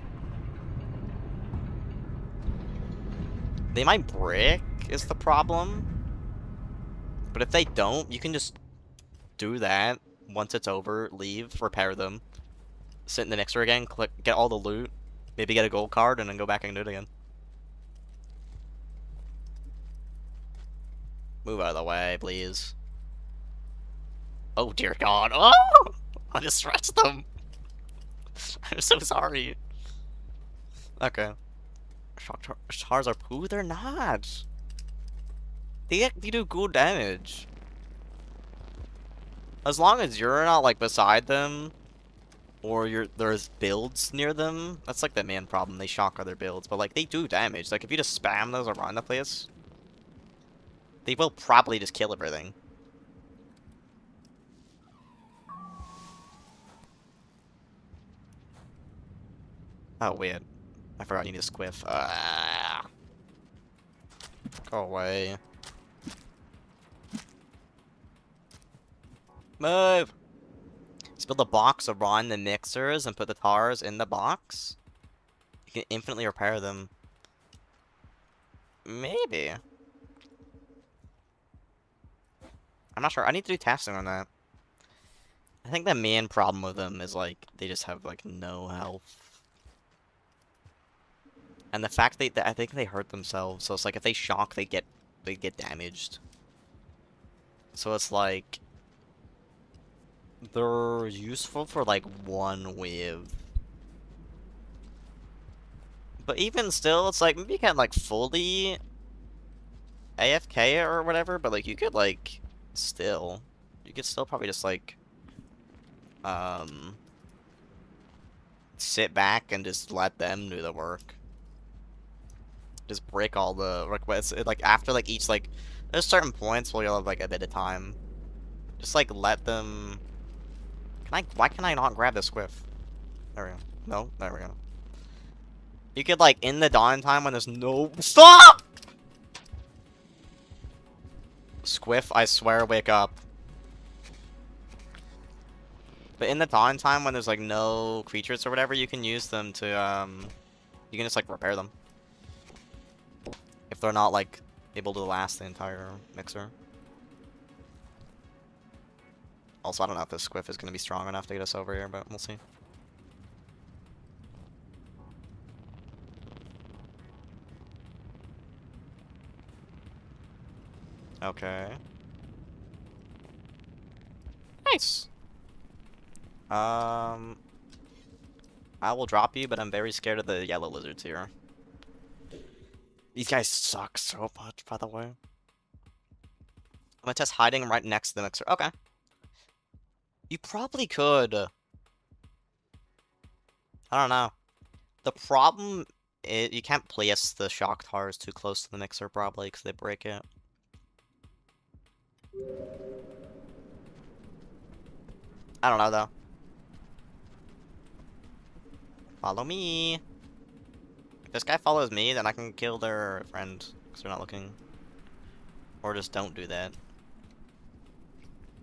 They might break, is the problem. But if they don't, you can just do that. Once it's over, leave, repair them. Sit in the mixer again, get all the loot. Maybe get a gold card, and then go back and do it again. Move out of the way, please. Oh dear god. Oh! I just stretched them. I'm so sorry. Okay. Shock tars are poo? They're not. They do good damage. As long as you're not, like, beside them, or there's builds near them, that's, like, the main problem. They shock other builds, but, like, they do damage. Like, if you just spam those around the place, they will probably just kill everything. Oh, wait. I forgot you need a squiff. Go away. Move! Just build a box around the mixers and put the tars in the box. You can infinitely repair them. Maybe. I'm not sure. I need to do testing on that. I think the main problem with them is, like, they just have, like, no health. And the fact that I think they hurt themselves, so it's like if they shock, they get damaged. So it's like they're useful for like one wave, But even still, it's like, maybe you can't, like, fully AFK or whatever, but, like, you could, like, still. You could still probably just, like, sit back and just let them do the work. Just break all the requests. Like, after, like, each, like, there's certain points where you'll have, like, a bit of time. Just, like, let them... Why can I not grab the squiff? There we go. No? There we go. You could, like, in the dawn time when there's no... Stop! Squiff, I swear, wake up. But in the dawn time when there's, like, no creatures or whatever, you can use them to, you can just, like, repair them. If they're not, like, able to last the entire mixer. Also, I don't know if this squiff is going to be strong enough to get us over here, but we'll see. Okay. Nice! I will drop you, but I'm very scared of the yellow lizards here. These guys suck so much, by the way. I'm gonna test hiding right next to the mixer. Okay. You probably could. I don't know. The problem is you can't place the shock towers too close to the mixer, probably, because they break it. I don't know, though. Follow me. If this guy follows me, then I can kill their friend, because they're not looking. Or just don't do that.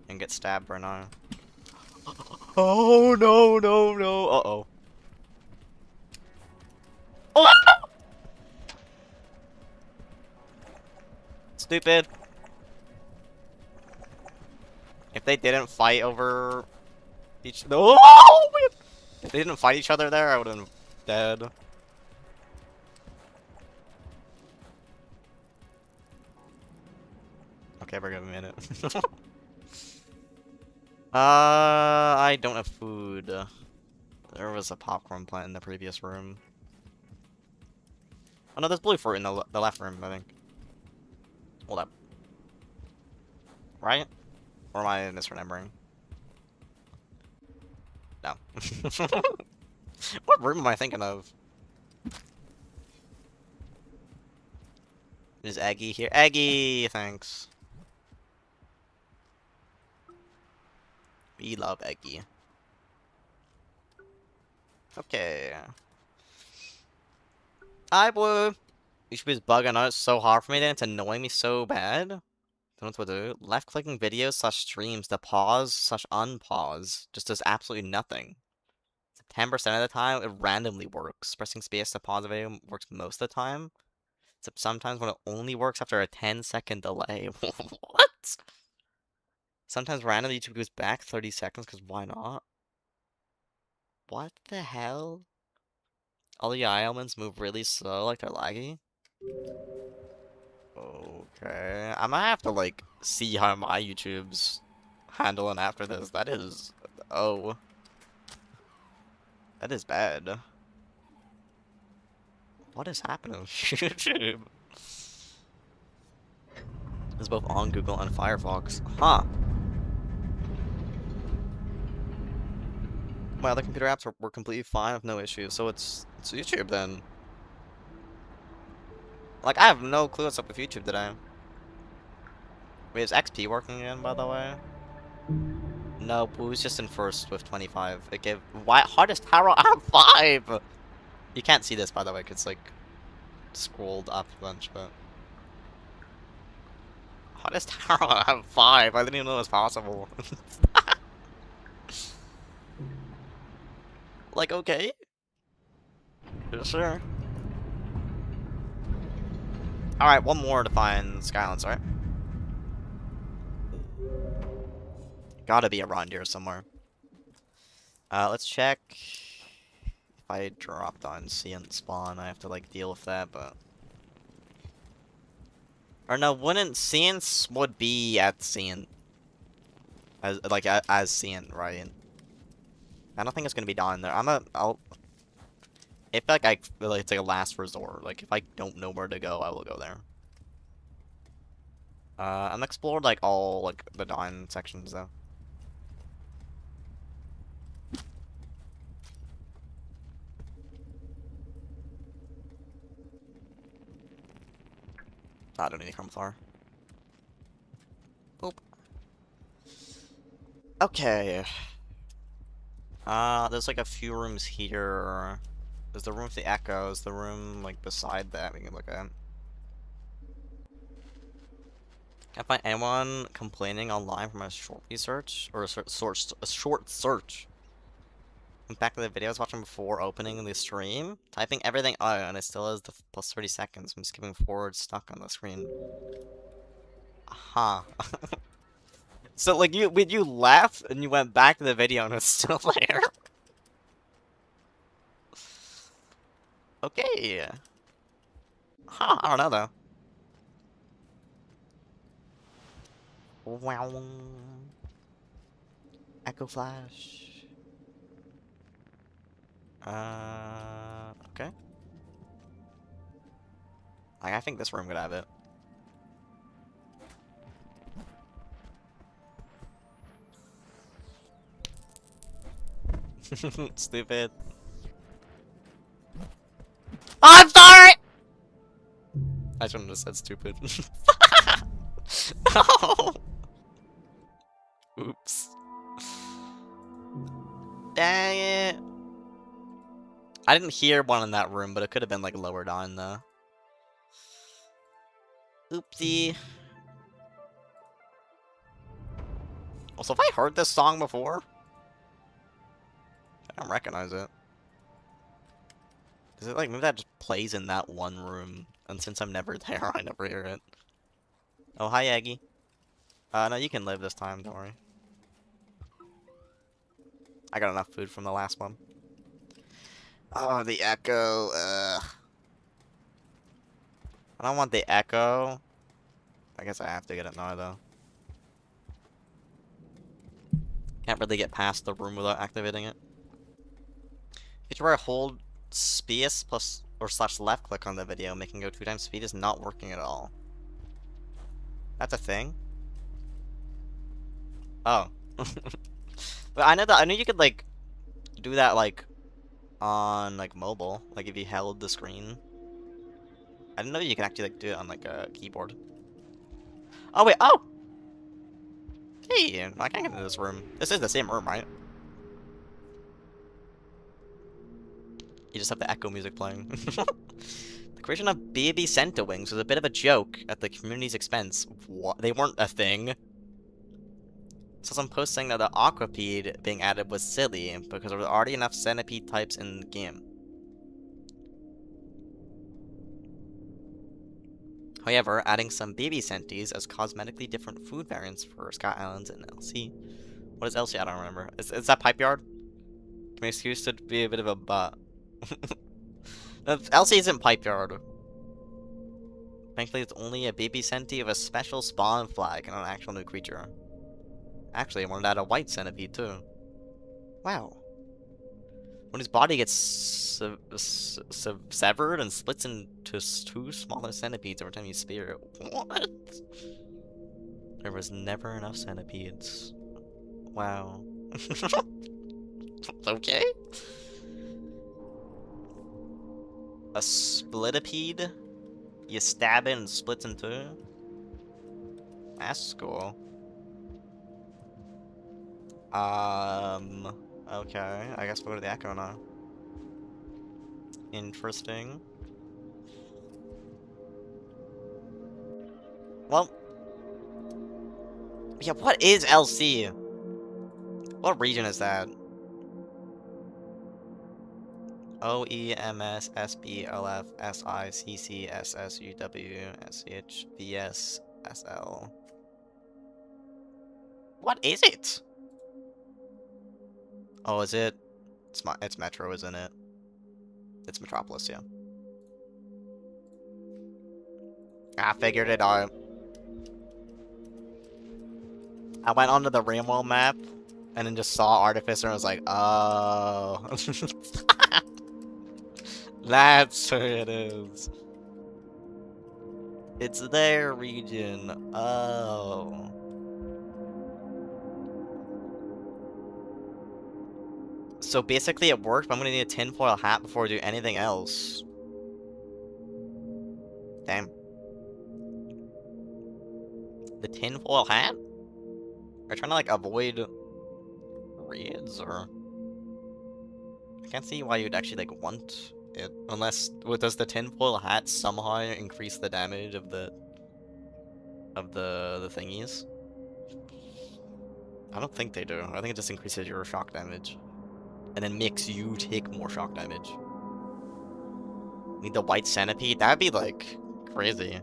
And get stabbed right now. Oh, no, no, no. Uh-oh. Oh! Stupid. If they didn't fight over each... No! If they didn't fight each other there, I would have been dead. Okay, we're gonna minute. I don't have food. There was a popcorn plant in the previous room. Oh no, there's blue fruit in the left room, I think. Hold up. Right? Or am I misremembering? No. What room am I thinking of? Is Aggie here? Aggie! Thanks. We love Eggy. Okay. Hi, Blue. YouTube's is bugging out. It's so hard for me then. It's annoying me so bad. Don't know what to do. Left clicking videos slash streams to pause slash unpause just does absolutely nothing. 10% of the time, it randomly works. Pressing space to pause a video works most of the time. Except sometimes when it only works after a 10-second delay. What? Sometimes randomly YouTube goes back 30 seconds, because why not? What the hell? All the eye elements move really slow, like they're laggy? Okay. I might have to, like, see how my YouTube's handling after this. That is... Oh. That is bad. What is happening with YouTube? It's both on Google and Firefox. Huh. My other computer apps were completely fine with no issues, so it's YouTube then. Like, I have no clue what's up with YouTube today. Wait, is XP working again, by the way? No, Blue's just in first with 25. It gave... Why? Hardest tower out of 5! You can't see this, by the way, because it's, like, scrolled up a bunch, but... Hardest tower out of 5! I didn't even know it was possible. Like, okay? Sure. Alright, one more to find Skylands, right? Gotta be around here somewhere. Let's check. If I dropped on Seant spawn, I have to, like, deal with that, but... Or no, wouldn't Seants would be at Seant. As, like, as Seant, right? I don't think it's gonna be down there. I feel like it's like a last resort. Like, if I don't know where to go, I will go there. I'm explored, like, all, like, the Dawn sections, though. I don't need a crumb flower. Boop. Okay. There's like a few rooms here. There's the room with the echoes, the room like beside that we can look at. Can't find anyone complaining online from a short research or a short search. Back to the video I was watching before opening the stream, typing everything out, and it still is the plus 30 seconds. I'm skipping forward, stuck on the screen. Huh. So like you left and you went back to the video and it's still there. Okay. Huh, I don't know though. Wow. Echo flash. Okay. Like, I think this room could have it. Stupid. I'm sorry! I shouldn't have said stupid. No! Oops. Dang it. I didn't hear one in that room, but it could have been like lower down though. Oopsie. Also, have I heard this song before? I don't recognize it. Is it like maybe that just plays in that one room? And since I'm never there, I never hear it. Oh, hi, Aggie. No, you can live this time, don't worry. I got enough food from the last one. Oh, the echo. I don't want the echo. I guess I have to get it now, though. Can't really get past the room without activating it. If you try to hold space plus or slash left click on the video, making go 2 times speed is not working at all. That's a thing? Oh. But I know you could like do that like on like mobile, like if you held the screen. I didn't know you can actually like do it on like a keyboard. Oh wait, oh! Hey, I can't get into this room. This is the same room, right? You just have the echo music playing. The creation of baby Centowings was a bit of a joke at the community's expense. What? They weren't a thing. So some posts saying that the Aquapede being added was silly because there were already enough centipede types in the game. However, adding some baby Centis as cosmetically different food variants for Sky Islands and LC. What is LC? I don't remember. Is that Pipe Yard? My excuse to be a bit of a butt. LC isn't Pipe Yard. Thankfully, it's only a baby Centi of a special spawn flag and an actual new creature. Actually, I wanted to add a white centipede too. Wow. When his body gets severed and splits into 2 smaller centipedes every time you spear it. What? There was never enough centipedes. Wow. Okay. A splitipede? You stab it and splits in 2? That's cool. Okay, I guess we'll go to the Echo now. Interesting. Well, yeah, what is LC? What region is that? OEMS, SBLF, SI, CC, SSUW, SH, VS, SL. What is it? Oh, is it? It's Metro, isn't it? It's Metropolis, yeah. I figured it out. I went onto the Ramwell map and then just saw Artificer and was like, oh. That's who it is. It's their region. Oh. So basically it worked, but I'm gonna need a tinfoil hat before I do anything else. Damn. The tinfoil hat? Are you trying to like avoid raids or? I can't see why you'd actually like want it, unless does the tinfoil hat somehow increase the damage of the thingies? I don't think they do. I think it just increases your shock damage, and then makes you take more shock damage. Need the white centipede? That'd be like crazy.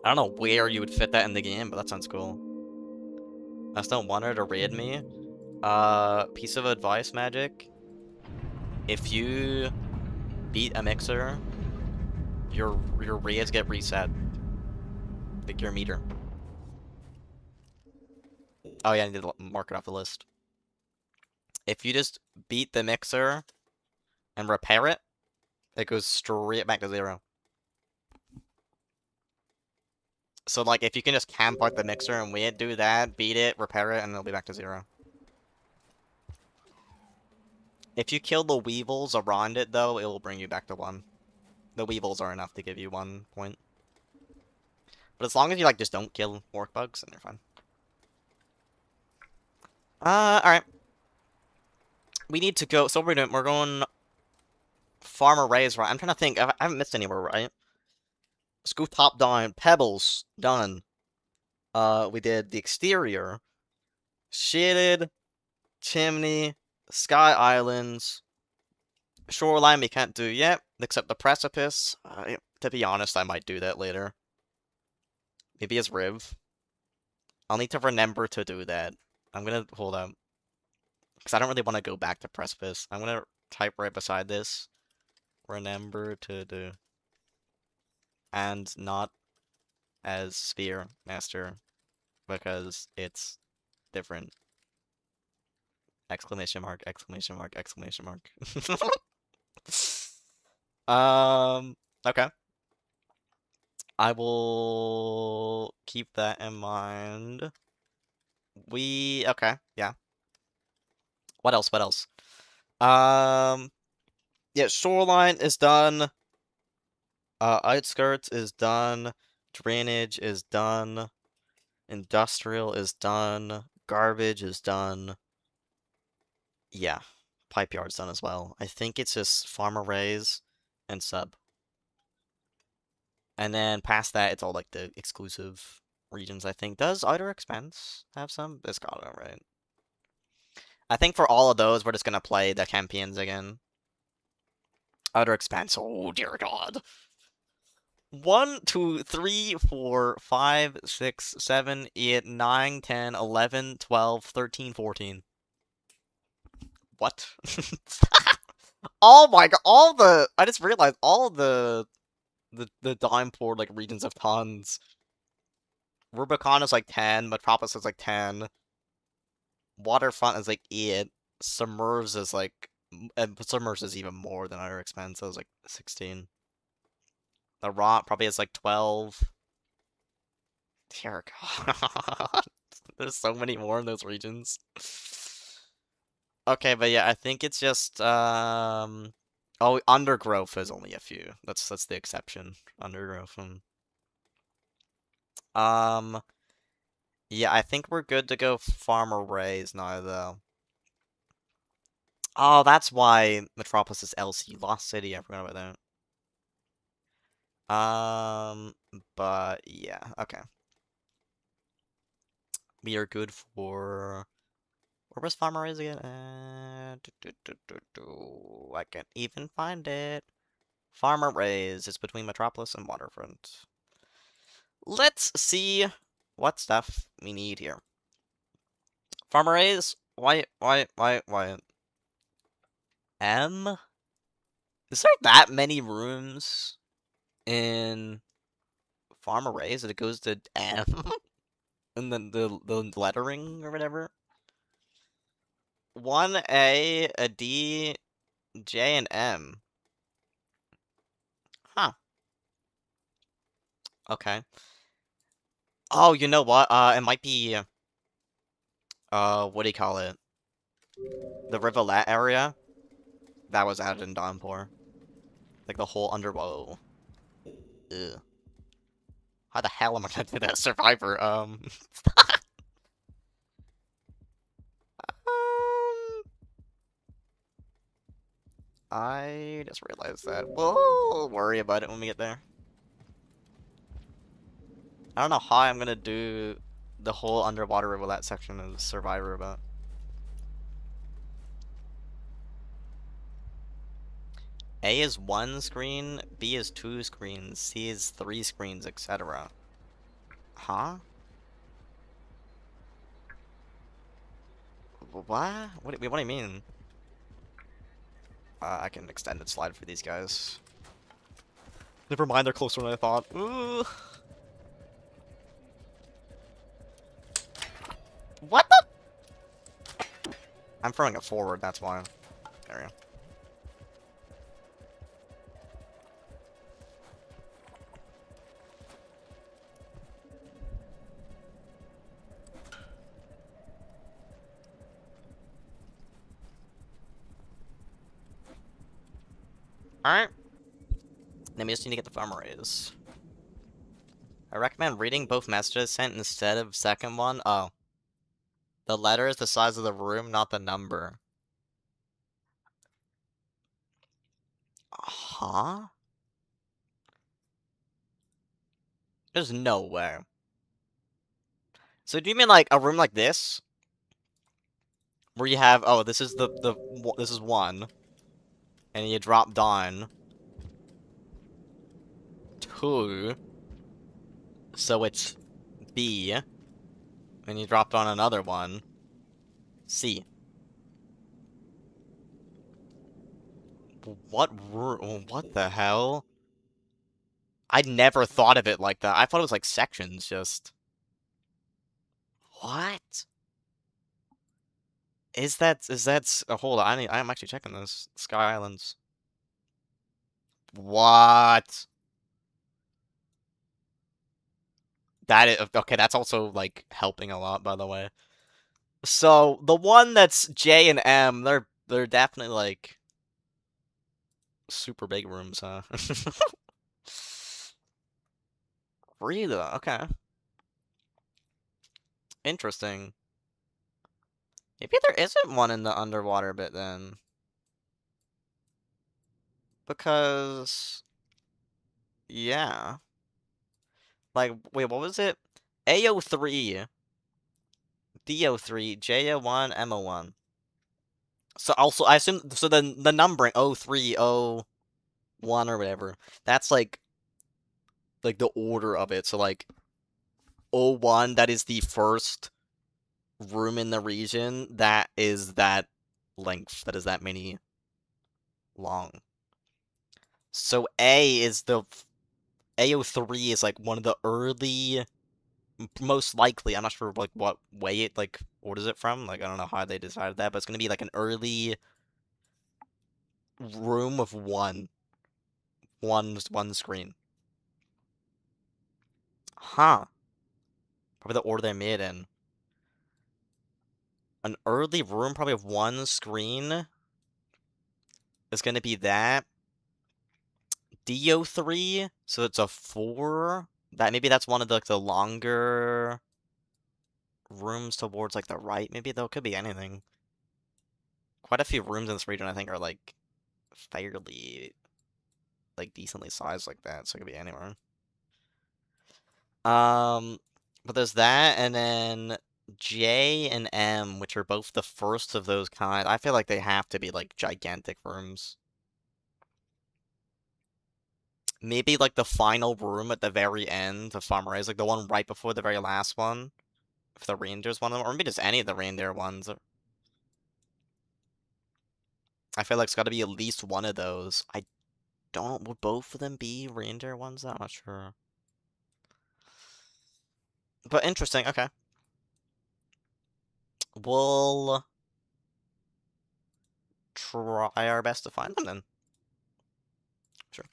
I don't know where you would fit that in the game, but that sounds cool. I still want her to raid me. Piece of advice, Magic. If you beat a mixer, your raids get reset. Like your meter. Oh yeah, I need to mark it off the list. If you just beat the mixer and repair it, it goes straight back to 0. So like if you can just camp out the mixer and wait, do that, beat it, repair it, and it'll be back to 0. If you kill the weevils around it though, it will bring you back to 1. The weevils are enough to give you 1 point. But as long as you like just don't kill orc bugs, then you're fine. Alright. We need to go, so what we're doing, we're going Farmer Ray's, right? I'm trying to think, I haven't missed anywhere, right? Let's go top down, Pebbles, done. We did the exterior, shaded, chimney, sky islands, shoreline we can't do yet, except the precipice. To be honest, I might do that later. Maybe as Riv. I'll need to remember to do that. I'm gonna, hold on. Because I don't really want to go back to precipice. I'm gonna type right beside this. Remember to do. And not as Sphere Master. Because it's different. Exclamation mark, exclamation mark, exclamation mark. Okay. I will keep that in mind. Okay, yeah. What else, what else? Yeah, shoreline is done. Outskirts is done. Drainage is done. Industrial is done. Garbage is done. Yeah, pipe yard's done as well. I think it's just farm arrays and sub. And then past that, it's all like the exclusive regions, I think. Does Outer Expanse have some? It's got it, right? I think for all of those, we're just gonna play the campaigns again. Outer Expanse, oh dear god. 1, 2, 3, 4, 5, 6, 7, 8, 9, 10, 11, 12, 13, 14. What? Oh my god, I just realized all the Dimeport, like, regions of tons. Rubicon is like 10, Metropolis is like 10. Waterfront is like 8. Submerged is like... And Submerged is even more than Outer Expanse, so it's like 16. The Rot probably has like 12. Dear god. There's so many more in those regions. Okay, but yeah, I think it's just, oh, Undergrowth is only a few. That's the exception. Undergrowth. Yeah, I think we're good to go Farmer Rays now, though. Oh, that's why Metropolis is LC Lost City. I forgot about that. But yeah, okay. We are good for... Where was Farmer Rays again? I can't even find it. Farmer Rays is between Metropolis and Waterfront. Let's see what stuff we need here. Farmer Rays, why? M? Is there that many rooms in Farmer Rays that it goes to M? And then the lettering or whatever? 1A, a D, J, and M. Huh. Okay. Oh, you know what? It might be, what do you call it? The Rivulet area that was added in Downpour. Like the whole Whoa. Ugh. How the hell am I gonna do that? Survivor, um, I just realized that. We'll worry about it when we get there. I don't know how I'm gonna do the whole underwater rivulet section of Survivor, but A is 1 screen, B is 2 screens, C is 3 screens, etc. Huh? What? What do you mean? I can extended slide for these guys. Never mind, they're closer than I thought. Ooh. What the? I'm throwing it forward, that's why. There we go. Alright. Then we just need to get the farm raise. I recommend reading both messages sent instead of second one. Oh. The letter is the size of the room, not the number. Huh? There's no way. So do you mean like a room like this? Where you have, oh, this is this is 1. And you drop down 2. So it's B. And you drop down another one. C. What room? What the hell? I never thought of it like that. I thought it was like sections, just. What? Hold on, I'm actually checking this. Sky Islands. What? That is, okay, that's also, like, helping a lot, by the way. So, the one that's J and M, they're definitely, like, super big rooms, huh? Really? Okay. Interesting. Maybe there isn't one in the underwater bit, then. Because... Yeah. Like, wait, what was it? AO3, DO3, JO1, MO1. So also, I assume, so then the numbering, 03, 01, or whatever, that's like the order of it. So like, 01, that is the first room in the region, that is that length, that is that many long. So AO3 is like one of the early, most likely, I'm not sure like what way it like orders it from, like I don't know how they decided that, but it's gonna be like an early room of one screen. Huh. Probably the order they made in. An early room probably of one screen is gonna be that. DO3, so it's a 4. Maybe that's one of the, like, the longer rooms towards like the right. Maybe though, it could be anything. Quite a few rooms in this region I think are like fairly like decently sized like that, so it could be anywhere. But there's that, and then J and M, which are both the first of those kind. I feel like they have to be like gigantic rooms. Maybe like the final room at the very end of Farm Rise, like the one right before the very last one. If the reindeer's one of them, or maybe just any of the reindeer ones. I feel like it's got to be at least one of those. I don't. Would both of them be reindeer ones? I'm not sure. But interesting. Okay. We'll try our best to find them then. Sure.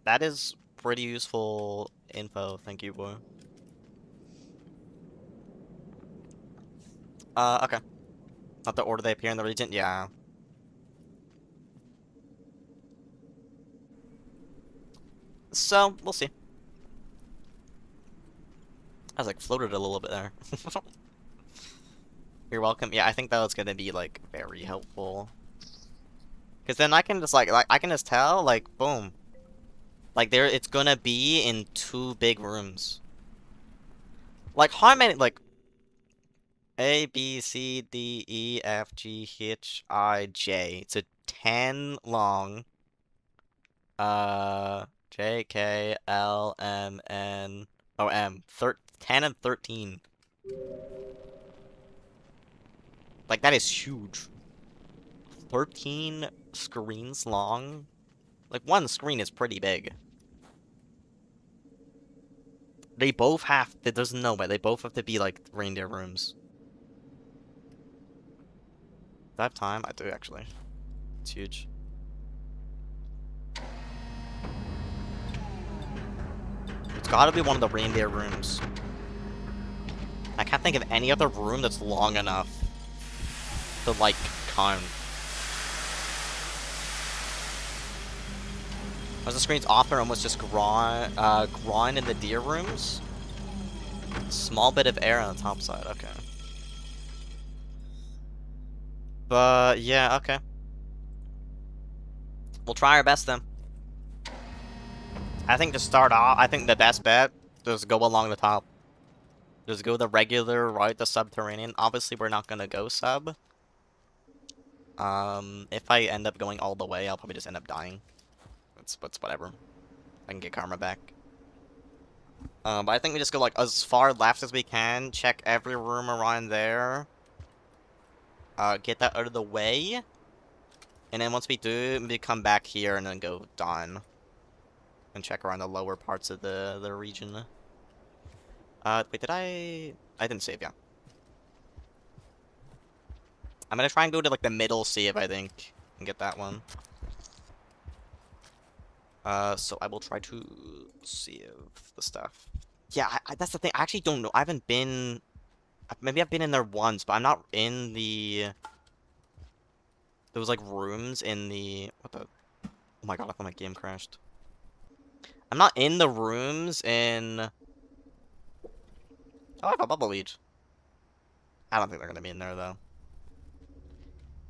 That is pretty useful info. Thank you, boy. Okay. Not the order they appear in the region? Yeah. So, we'll see. I was like floated a little bit there. You're welcome. Yeah, I think that was gonna be like very helpful. Cause then I can just like I can just tell like boom. Like there it's gonna be in 2 big rooms. Like how many like A B C D E F G H I J. It's a 10 long. J K L M N O M 10 and 13. Like that is huge. 13 screens long. Like one screen is pretty big. They both have to, there's no way, they both have to be like reindeer rooms. Do I have time? I do actually. It's huge. It's gotta be one of the reindeer rooms. I can't think of any other room that's long enough to like count. Was the screens off or almost just grind in the deer rooms? Small bit of air on the top side, okay. But yeah, okay. We'll try our best then. I think to start off, I think the best bet is go along the top. Just go the regular route, the subterranean. Obviously, we're not gonna go sub. If I end up going all the way, I'll probably just end up dying. It's whatever. I can get karma back. But I think we just go like as far left as we can. Check every room around there. Get that out of the way. And then once we do, we come back here and then go down. And check around the lower parts of the region. Wait, did I didn't save, yeah. I'm gonna try and go to like the middle save, I think, and get that one. So I will try to save the stuff. Yeah, that's the thing. I actually don't know. I haven't been. Maybe I've been in there once, but I'm not in the. Those like rooms in the. What the? Oh my god! I thought my game crashed. I'm not in the rooms in. Oh, I have a bubble lead. I don't think they're gonna be in there though.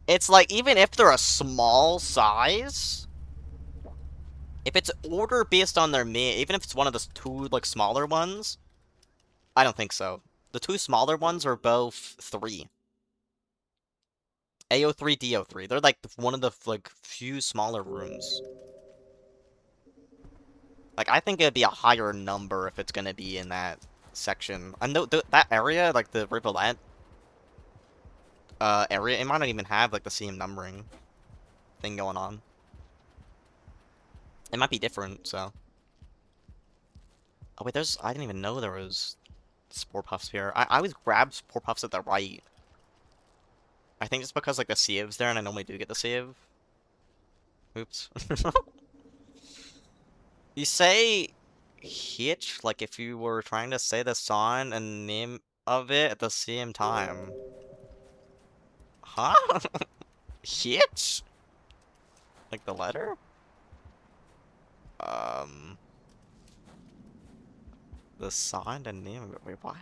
It's like even if they're a small size. If it's order based on their even if it's one of the 2 like smaller ones, I don't think so. The 2 smaller ones are both 3. AO3, DO3. They're like one of the like few smaller rooms. Like I think it'd be a higher number if it's gonna be in that section. I know that area, like the rivulet area, it might not even have like the same numbering thing going on. It might be different, so. Oh wait, I didn't even know there was Spore Puffs here. I always grab Spore Puffs at the right. I think just because like the save's there and I normally do get the save. Oops. You say hitch like if you were trying to say the song and name of it at the same time. Huh? Hitch? Like the letter? The sign and name of it. Wait, what?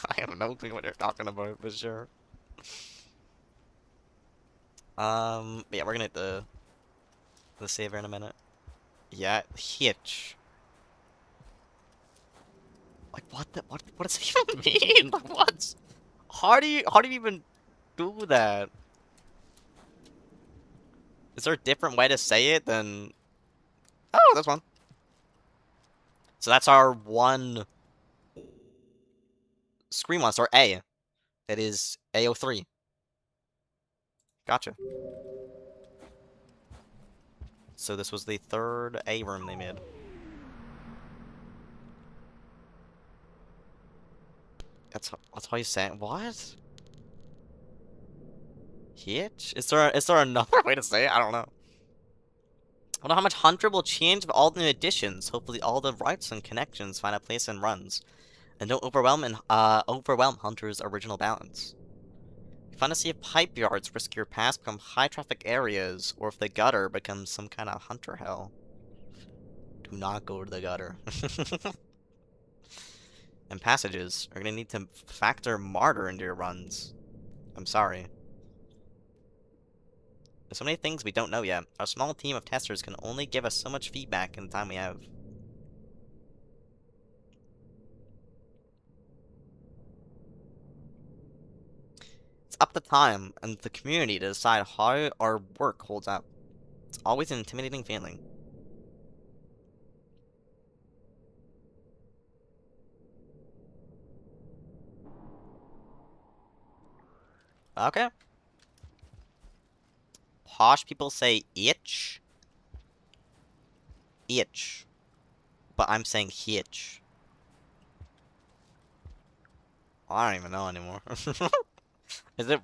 I have no clue what you're talking about, for sure. But yeah, we're gonna hit the saver in a minute. Yeah, hitch. Like what does it even mean? Like what? How do you even do that? Is there a different way to say it than? Oh, that's one. So that's our one screen monster, A. It is AO3. Gotcha. So this was the 3rd A room they made. That's how you say it. What? Hitch? Is there another way to say it? I don't know. I wonder how much Hunter will change with all the new additions. Hopefully all the routes and connections find a place in runs. And don't overwhelm Hunter's original balance. Fun to see if pipe yards risk your pass become high traffic areas, or if the gutter becomes some kind of hunter hell. Do not go to the gutter. And passages are gonna need to factor martyr into your runs. I'm sorry. There's so many things we don't know yet. Our small team of testers can only give us so much feedback in the time we have. It's up to time and the community to decide how our work holds up. It's always an intimidating feeling. Okay. Posh people say itch. Itch. But I'm saying hitch. I don't even know anymore. is there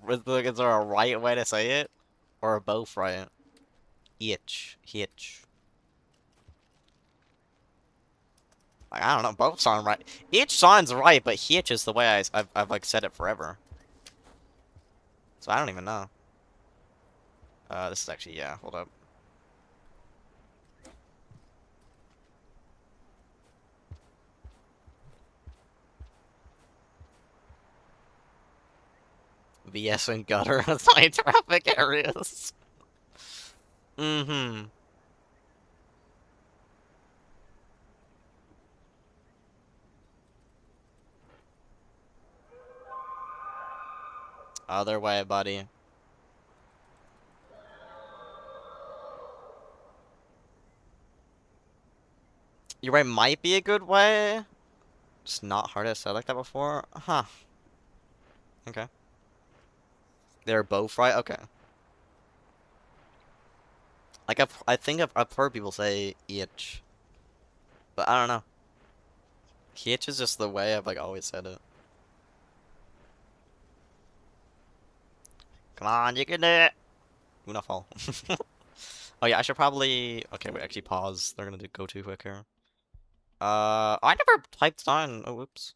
a right way to say it? Or both right? Itch. Hitch. Like, I don't know, both sound right. Itch sounds right, but hitch is the way I've like said it forever. So I don't even know. This is actually, yeah, hold up. VS and gutter high traffic areas. Mm-hmm. Other way, buddy. You're right, might be a good way. Just not hard to say like that before. Huh. Okay. They're both right? Okay. Like, I think I've heard people say itch. But I don't know. Hitch is just the way I've, like, always said it. Come on, you can do it! Do not fall. Oh yeah, I should probably... Okay, wait, actually pause. They're gonna go too quick here. I never typed down... Oh, whoops.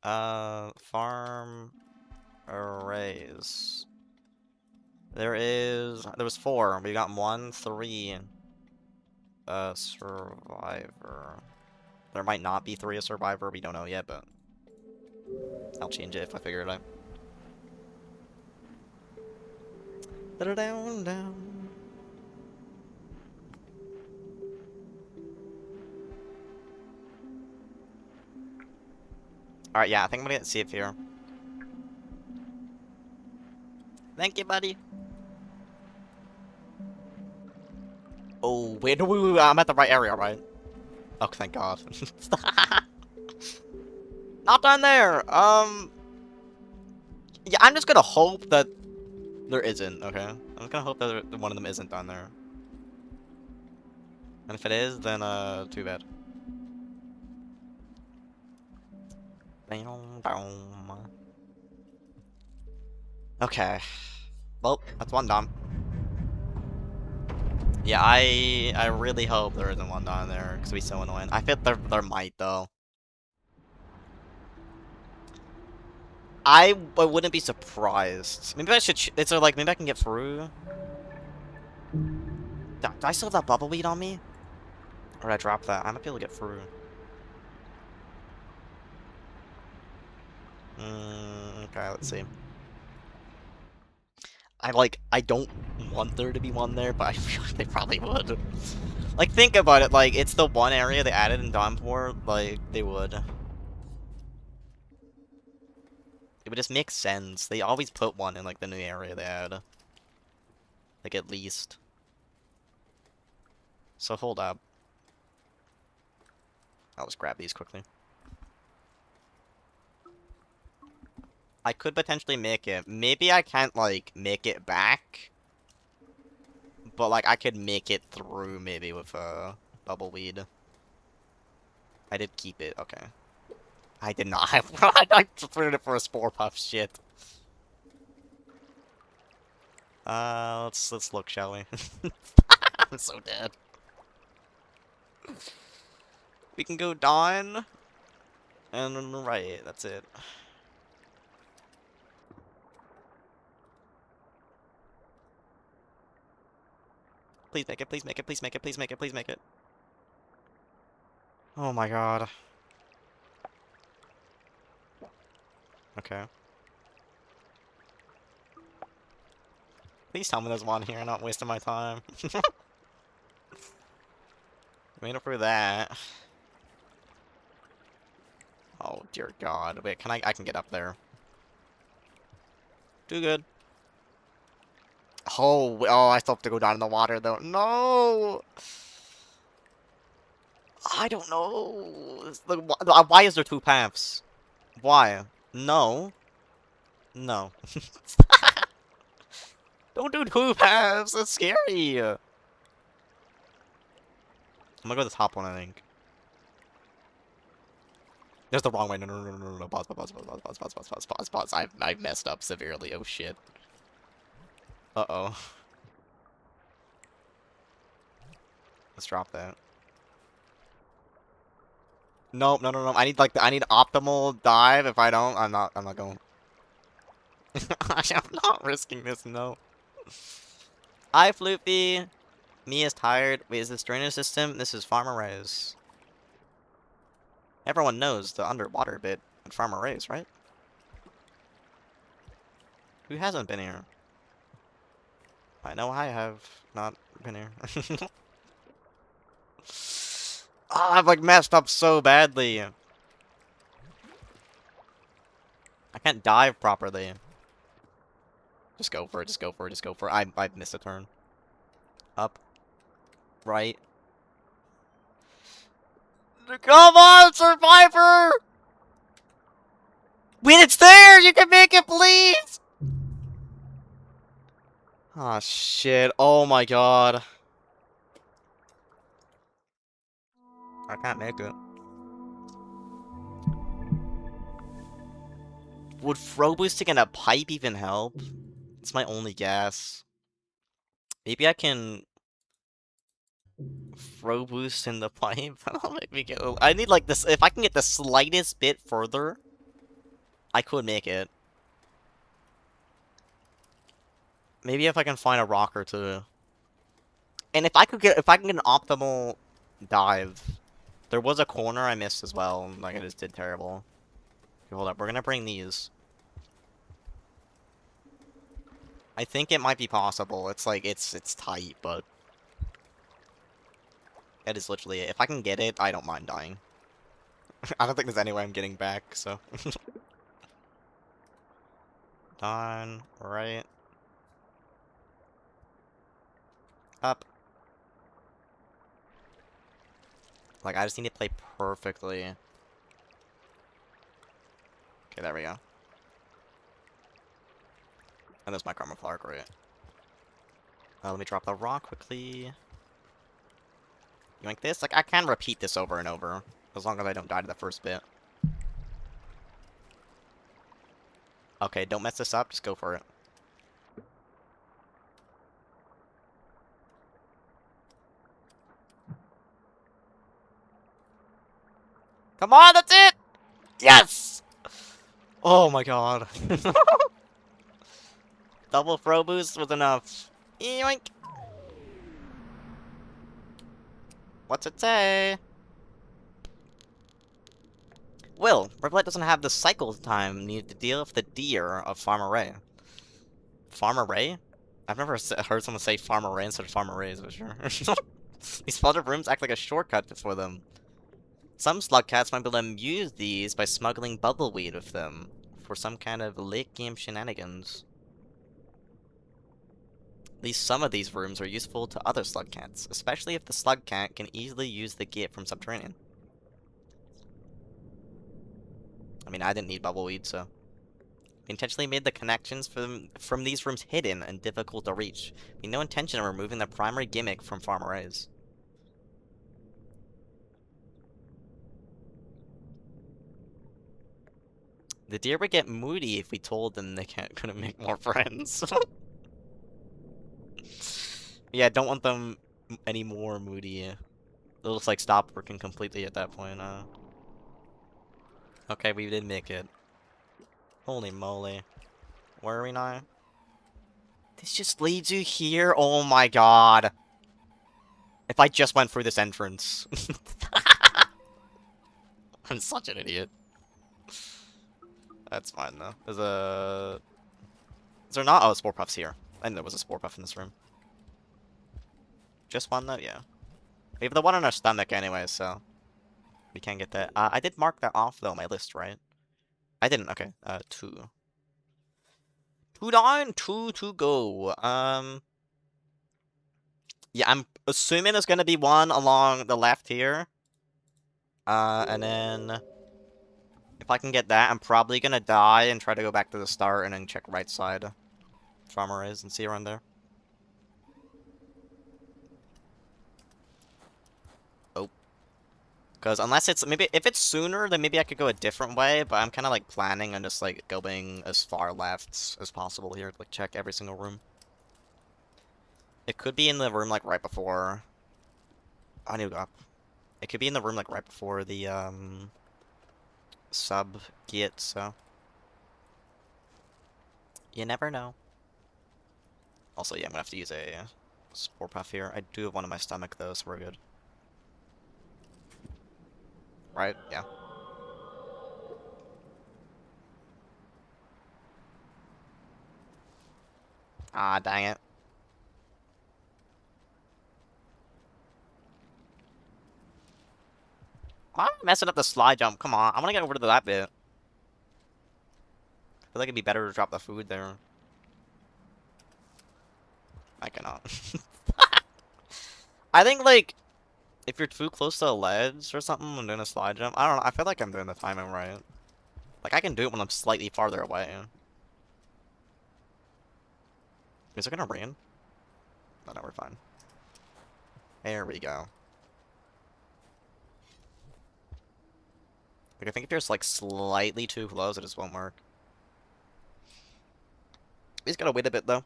Farm... arrays. There was 4. We got 1, 3... survivor. There might not be 3 a survivor, we don't know yet, but... I'll change it if I figure it out. Down, down. Alright, yeah, I think I'm gonna get see if here. Thank you, buddy. Oh, wait, wait, I'm at the right area, right? Oh, thank God. Not down there! Yeah, I'm just gonna hope that there isn't, okay? I'm just gonna hope that one of them isn't down there. And if it is, then, too bad. Okay. Well, that's one done. Yeah, I really hope there isn't one down there, because it'd be so annoying. I feel there might, though. I wouldn't be surprised. Maybe I should... It's like, maybe I can get through. Do I still have that bubble weed on me? Or did I drop that? I might be able to get through. Okay, let's see. I don't want there to be one there, but I feel like they probably would. Like, think about it, like, it's the one area they added in Dawnport, like, they would. It would just make sense. They always put one in, like, the new area they add. Like, at least. So, hold up. I'll just grab these quickly. I could potentially make it. Maybe I can't, like, make it back. But, like, I could make it through, maybe, with, bubbleweed. I did keep it, okay. I did not. I traded it for a Spore Puff, shit. Let's look, shall we? I'm so dead. We can go down and right. That's it. Please make it. Please make it. Please make it. Please make it. Please make it. Oh my god. Okay. Please tell me there's one here. I'm not wasting my time. Made up for that. Oh dear god. Wait, can I can get up there. Too good. Oh, I still have to go down in the water though. No! I don't know. Why is there two paths? Why? No. No. Don't do two paths. It's scary. I'm gonna go to the top one, I think. There's the wrong way. No, no, no, no, no, no. Pause, pause, pause, pause, pause, pause, pause, pause, pause, pause. I've messed up severely. Oh shit. Uh-oh. Let's drop that. Nope, no, no, no. I need I need optimal dive. If I don't, I'm not going. I'm not risking this. No. Hi, Floopy. Me is tired. Wait, is this drainage system? This is Farmer Ray's. Everyone knows the underwater bit at Farmer Ray's, right? Who hasn't been here? I know I have not been here. Oh, I've like messed up so badly. I can't dive properly. Just go for it, just go for it, just go for it. I missed a turn. Up. Right. Come on, Survivor! When it's there, you can make it, please! Oh shit, oh my god. I can't make it. Would throw boosting in a pipe even help? It's my only guess. Maybe I can throw boost in the pipe. That'll make me go. I need like this. If I can get the slightest bit further, I could make it. Maybe if I can find a rock or two. And if I can get an optimal dive. There was a corner I missed as well. Like I just did terrible. Okay, hold up, we're gonna bring these. I think it might be possible. It's like it's tight, but that is literally it. If I can get it, I don't mind dying. I don't think there's any way I'm getting back, so. Down, right. Up. Like, I just need to play perfectly. Okay, there we go. And there's my Karma Flower, great. Let me drop the rock quickly. You like this? Like, I can repeat this over and over. As long as I don't die to the first bit. Okay, don't mess this up, just go for it. Come on, that's it! Yes! Oh my god. Double throw boost was enough. Yoink! What's it say? Will, Rivulet doesn't have the cycle time needed to deal with the deer of Farmer Ray. Farmer Ray? I've never heard someone say Farmer Ray instead of Farmer Rays, but sure. These flooded rooms act like a shortcut for them. Some slug cats might be able to use these by smuggling bubbleweed with them for some kind of late game shenanigans. At least some of these rooms are useful to other slug cats, especially if the slug cat can easily use the gate from subterranean. I mean, I didn't need bubbleweed, so. We intentionally made the connections from these rooms hidden and difficult to reach. We had no intention of removing the primary gimmick from Farmer Ray's. The deer would get moody if we told them they couldn't make more friends. Yeah, don't want them any more moody. They'll just like stop working completely at that point. Okay, we did make it. Holy moly. Where are we now? This just leads you here? Oh my god. If I just went through this entrance. I'm such an idiot. That's fine though. There's a... Is there not? Oh, Spore Puff's here. I knew there was a Spore Puff in this room. Just one though? Yeah. We have the one on our stomach anyway, so... We can't get that. I did mark that off though on my list, right? I didn't. Okay. 2. 2 down, 2 to go. Yeah, I'm assuming there's gonna be one along the left here. And then... If I can get that, I'm probably gonna die and try to go back to the start and then check right side. Farmer is and see around there. Oh. Because unless it's... Maybe if it's sooner, then maybe I could go a different way. But I'm kind of like planning on just like going as far left as possible here. Like check every single room. It could be in the room like right before... I need to go up. It could be in the room like right before the sub get, so... You never know. Also, yeah, I'm gonna have to use a Spore Puff here. I do have one in my stomach, though, so we're good. Right? Yeah. Ah, dang it. Why am I messing up the slide jump? Come on, I wanna get over to that bit. I feel like it'd be better to drop the food there. I cannot. I think, like, if you're too close to a ledge or something and doing a slide jump, I don't know, I feel like I'm doing the timing right. Like, I can do it when I'm slightly farther away. Is it gonna rain? Oh, no, we're fine. There we go. Like, I think if you're just, like, slightly too close, it just won't work. We just gotta wait a bit, though.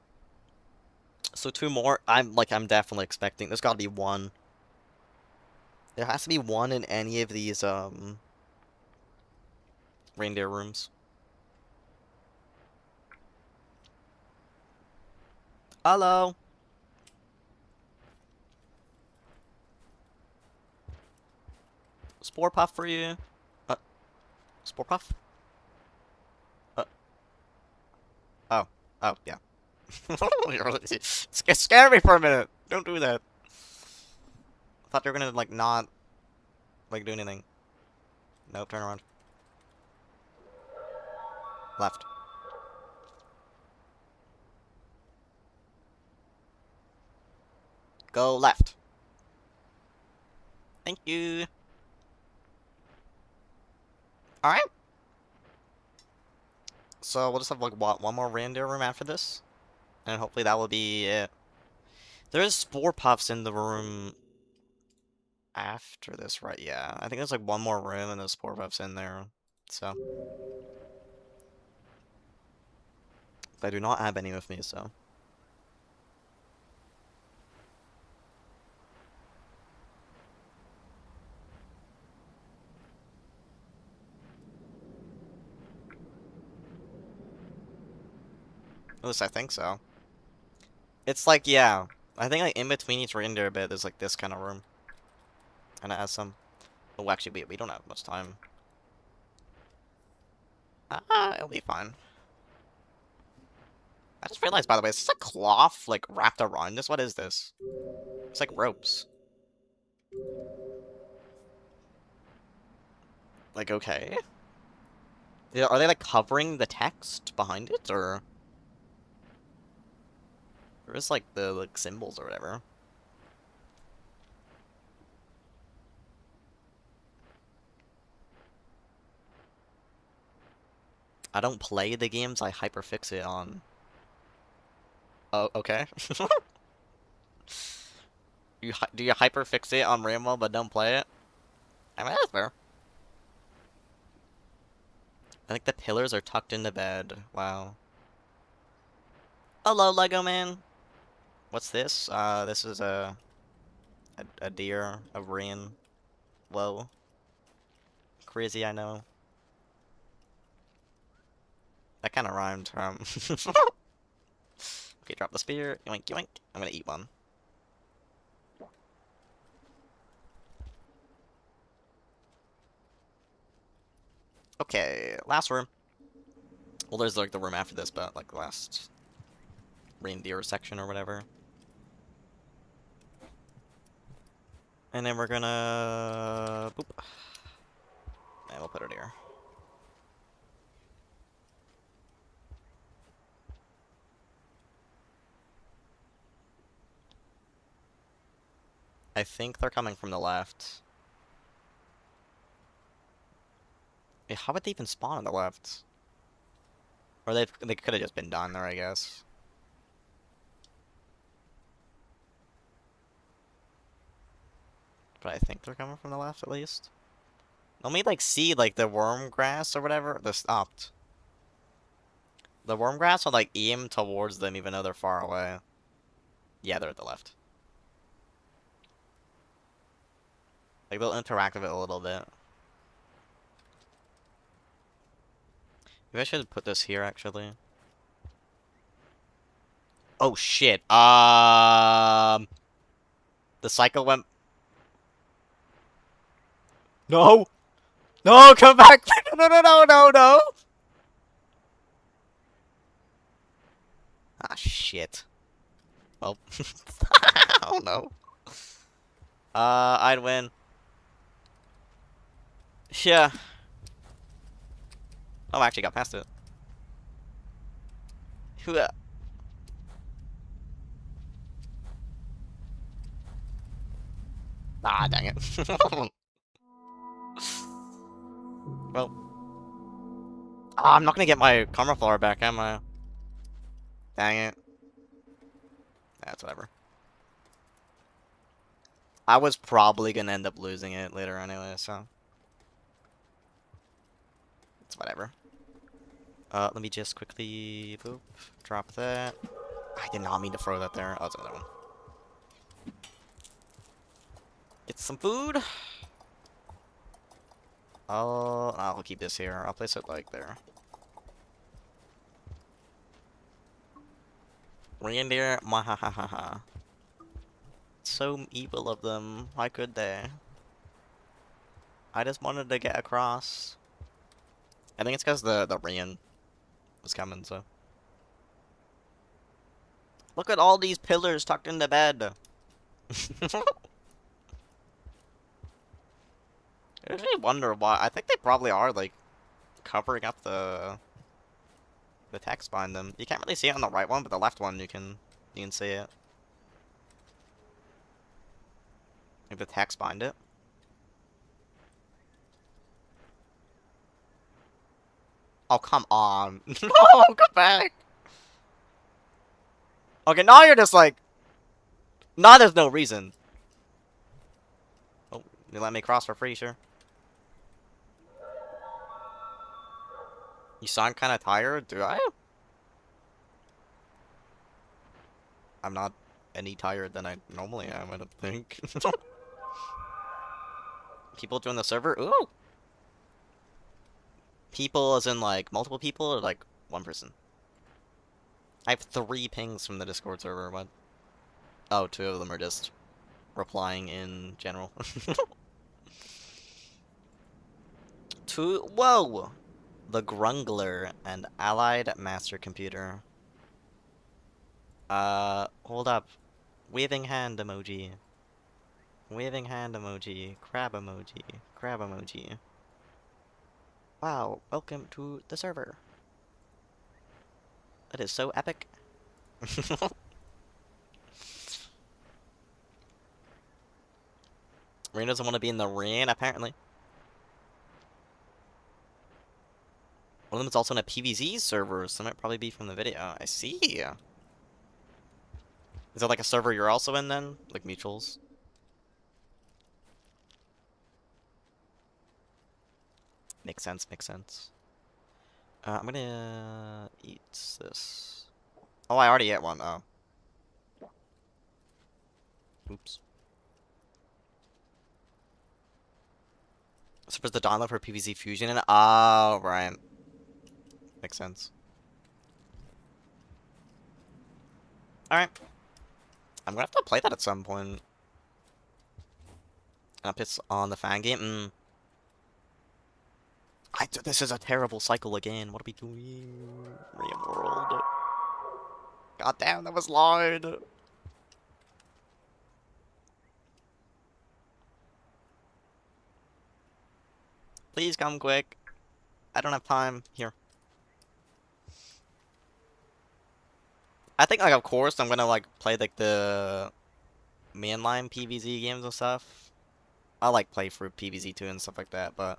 So 2 more. I'm definitely expecting. There's gotta be one. There has to be one in any of these, reindeer rooms. Hello? Spore Puff for you. Spore Puff? Oh. Oh, yeah. Scare me for a minute. Don't do that. I thought you were gonna, like, not, like, do anything. Nope, turn around. Left. Go left. Thank you. Alright. So we'll just have, like, what, one more reindeer room after this? And hopefully that will be it. There's Spore Puffs in the room after this, right? Yeah. I think there's, like, one more room and there's Spore Puffs in there. So. I do not have any with me, so. At least I think so. It's like, yeah. I think like in between each reindeer bit, there's like this kind of room. And it has some... Oh, actually, we don't have much time. It'll be fine. I just realized, by the way, is this a cloth, like, wrapped around this? What is this? It's like ropes. Like, okay. Yeah, are they, like, covering the text behind it, or... Or is, like, the, like, symbols or whatever? I don't play the games I hyperfixate on. Oh, okay. Do you hyperfixate on Rambo but don't play it? I mean, that's fair. I think the pillars are tucked into bed. Wow. Hello, Lego Man. What's this? This is a deer, a rain. Whoa. Crazy, I know. That kind of rhymed. Okay, drop the spear. Yoink, yoink. I'm gonna eat one. Okay, last room. Well, there's like the room after this, but like the last reindeer section or whatever. And then we're gonna boop. And we'll put it here. I think they're coming from the left. Yeah, how would they even spawn on the left? Or they could have just been down there, I guess. But I think they're coming from the left, at least. Let me, like, see, like, the worm grass or whatever. They're stopped. The worm grass will, like, aim towards them even though they're far away. Yeah, they're at the left. Like, they'll interact with it a little bit. Maybe I should put this here, actually. Oh, shit. The cycle went... No! No, come back! No, no, no, no, no! Ah, shit. Well, oh no. I'd win. Yeah. Oh, I actually got past it. Hooah. Ah, dang it. Well. Ah, I'm not gonna get my karma flower back, am I? Dang it. That's whatever. I was probably gonna end up losing it later anyway, so. It's whatever. Let me just quickly boop, drop that. I did not mean to throw that there. Oh, it's another one. Get some food. I'll keep this here. I'll place it like there. Reindeer, mahahaha. So evil of them. Why could they? I just wanted to get across. I think it's because the rain was coming, so. Look at all these pillars tucked into bed. I really wonder why. I think they probably are, like, covering up the text behind them. You can't really see it on the right one, but the left one you can see it. Like the text behind it. Oh, come on. No, come back. Okay, now you're just like... Now there's no reason. Oh, you let me cross for free, sure. You sound kind of tired, do I? I'm not any tired than I normally am, I don't think. People join the server? Ooh! People as in, like, multiple people or, like, one person? I have 3 pings from the Discord server, what? Oh, 2 of them are just replying in general. Whoa! The Grungler and Allied Master Computer. Hold up. Waving hand emoji. Waving hand emoji. Crab emoji. Crab emoji. Wow, welcome to the server. That is so epic. Rain doesn't want to be in the rain, apparently. One of them is also in a PvZ server, so it might probably be from the video. I see. Is that like a server you're also in then? Like mutuals? Makes sense, makes sense. I'm gonna eat this. Oh, I already ate one. Oh. Oops. So was the download for PvZ Fusion and oh right. Makes sense. Alright. I'm gonna have to play that at some point. Up it's on the fan game. This is a terrible cycle again. What are we doing? Real world. God damn, that was loud. Please come quick. I don't have time. Here. I think, like, of course, I'm gonna, like, play, like, the mainline PvZ games and stuff. I like play through PvZ 2 and stuff like that, but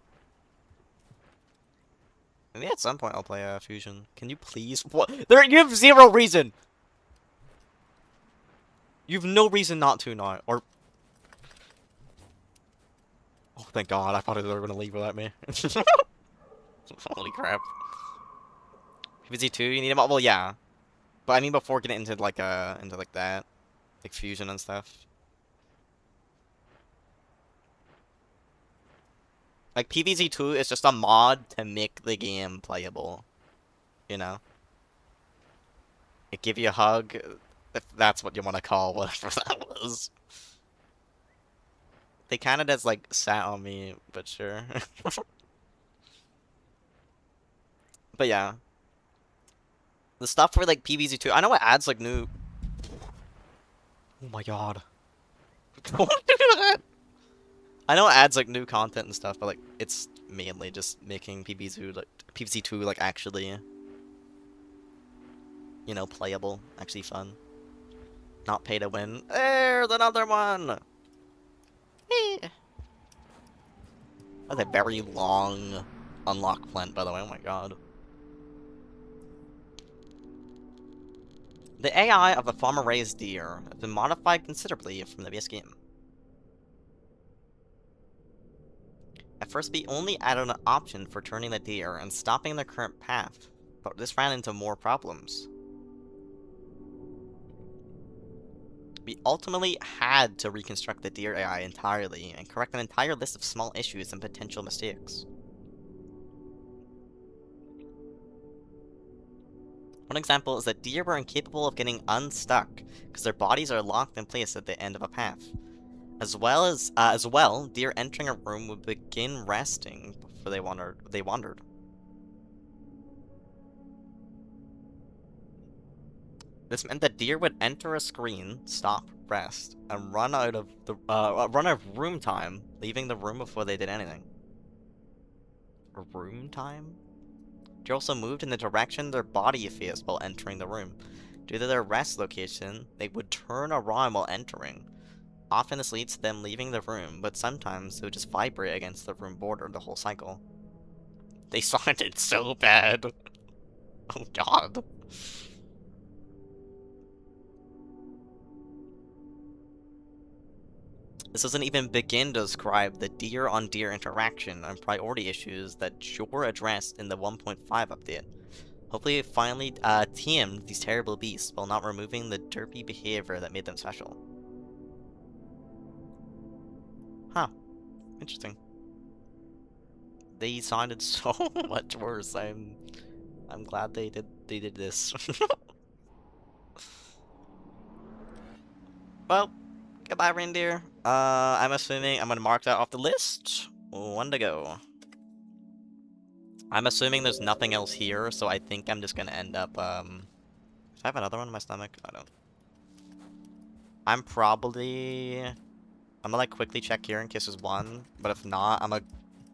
maybe at some point I'll play Fusion. Can you please? What? You have zero reason. You have no reason not to not. Or oh, thank God! I thought they were gonna leave without me. Holy crap! PvZ 2, you need them. Well, yeah, but I mean before getting into like that, like Fusion and stuff. Like, PvZ 2 is just a mod to make the game playable. You know? It give you a hug, if that's what you want to call whatever that was. They kinda just, like, sat on me, but sure. But yeah. The stuff for, like, PvZ 2, I know it adds, like, new... Oh my god. Don't do that! I know it adds, like, new content and stuff, but, like, it's mainly just making PvZ 2, like, actually, you know, playable, actually fun. Not pay to win. There's another one! That's a very long unlock plant, by the way, oh my god. The AI of the farmer-raised deer has been modified considerably from the base game. At first, we only added an option for turning the deer and stopping their current path, but this ran into more problems. We ultimately had to reconstruct the deer AI entirely and correct an entire list of small issues and potential mistakes. One example is that deer were incapable of getting unstuck because their bodies are locked in place at the end of a path. As well, deer entering a room would begin resting before they wandered. This meant that deer would enter a screen, stop, rest, and run out of room time, leaving the room before they did anything. Room time? Deer also moved in the direction their body faced while entering the room. Due to their rest location, they would turn around while entering. Often this leads to them leaving the room, but sometimes they would just vibrate against the room border the whole cycle. They sounded so bad. Oh god. This doesn't even begin to describe the deer-on-deer interaction and priority issues that Shore addressed in the 1.5 update. Hopefully it finally tamed these terrible beasts while not removing the derpy behavior that made them special. Huh. Interesting. They sounded so much worse. I'm glad they did this. Well, goodbye reindeer. I'm assuming I'm gonna mark that off the list. One to go. I'm assuming there's nothing else here, so I think I'm just gonna end up, do I have another one in my stomach? I don't. I'm gonna, like, quickly check here in case there's one, but if not, I'm gonna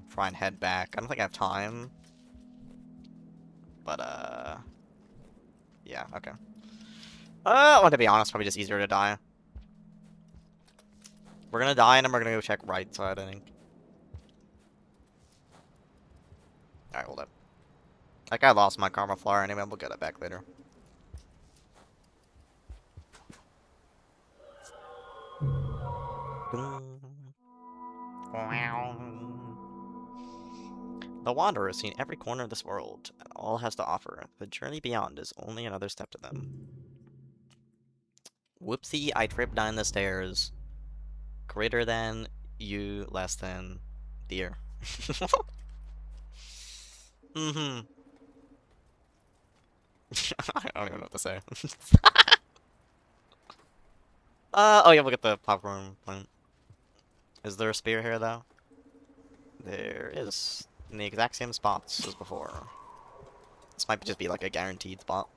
try and head back. I don't think I have time. But, yeah, okay. Well, to be honest, probably just easier to die. We're gonna die, and then we're gonna go check right side, I think. Alright, hold up. Like, I lost my Karma Flower anyway, we'll get it back later. The Wanderer has seen every corner of this world, and all has to offer. The journey beyond is only another step to them. Whoopsie, I tripped down the stairs. Greater than, U less than, deer. Mm-hmm. I don't even know what to say. Oh yeah, look at the popcorn plant. Is there a spear here, though? There is. In the exact same spots as before. This might just be like a guaranteed spot.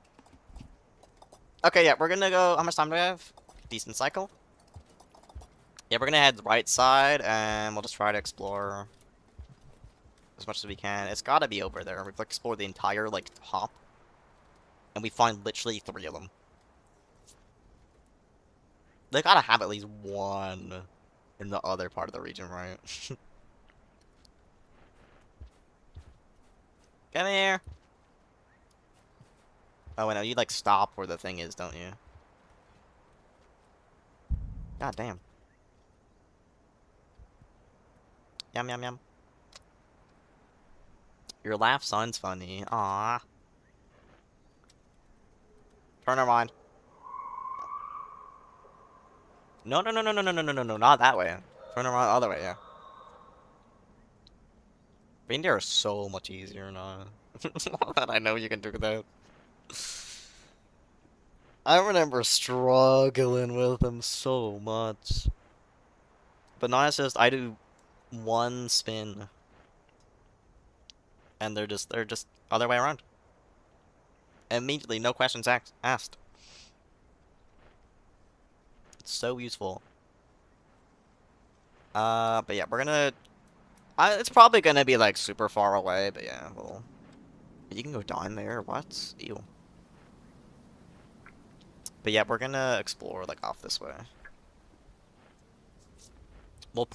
Okay, yeah, we're gonna go. How much time do we have? Decent cycle. Yeah, we're gonna head right side, and we'll just try to explore as much as we can. It's gotta be over there. We've like, explored the entire, like, top. And we find literally 3 of them. They gotta have at least one in the other part of the region, right? Come here! Oh, wait, no, you, like, stop where the thing is, don't you? God damn. Yum, yum, yum. Your laugh sounds funny. Aww. Turn around. No, no, no, no, no, no, no, no, no, no, not that way. Turn around the other way, yeah. Reindeer are so much easier now. I know you can do that. I remember struggling with them so much. But now it's just, I do one spin. And they're just other way around. Immediately, no questions asked. It's so useful. But yeah, we're gonna... it's probably gonna be, like, super far away, but yeah, well... You can go down there, what? Ew. But yeah, we're gonna explore, like, off this way.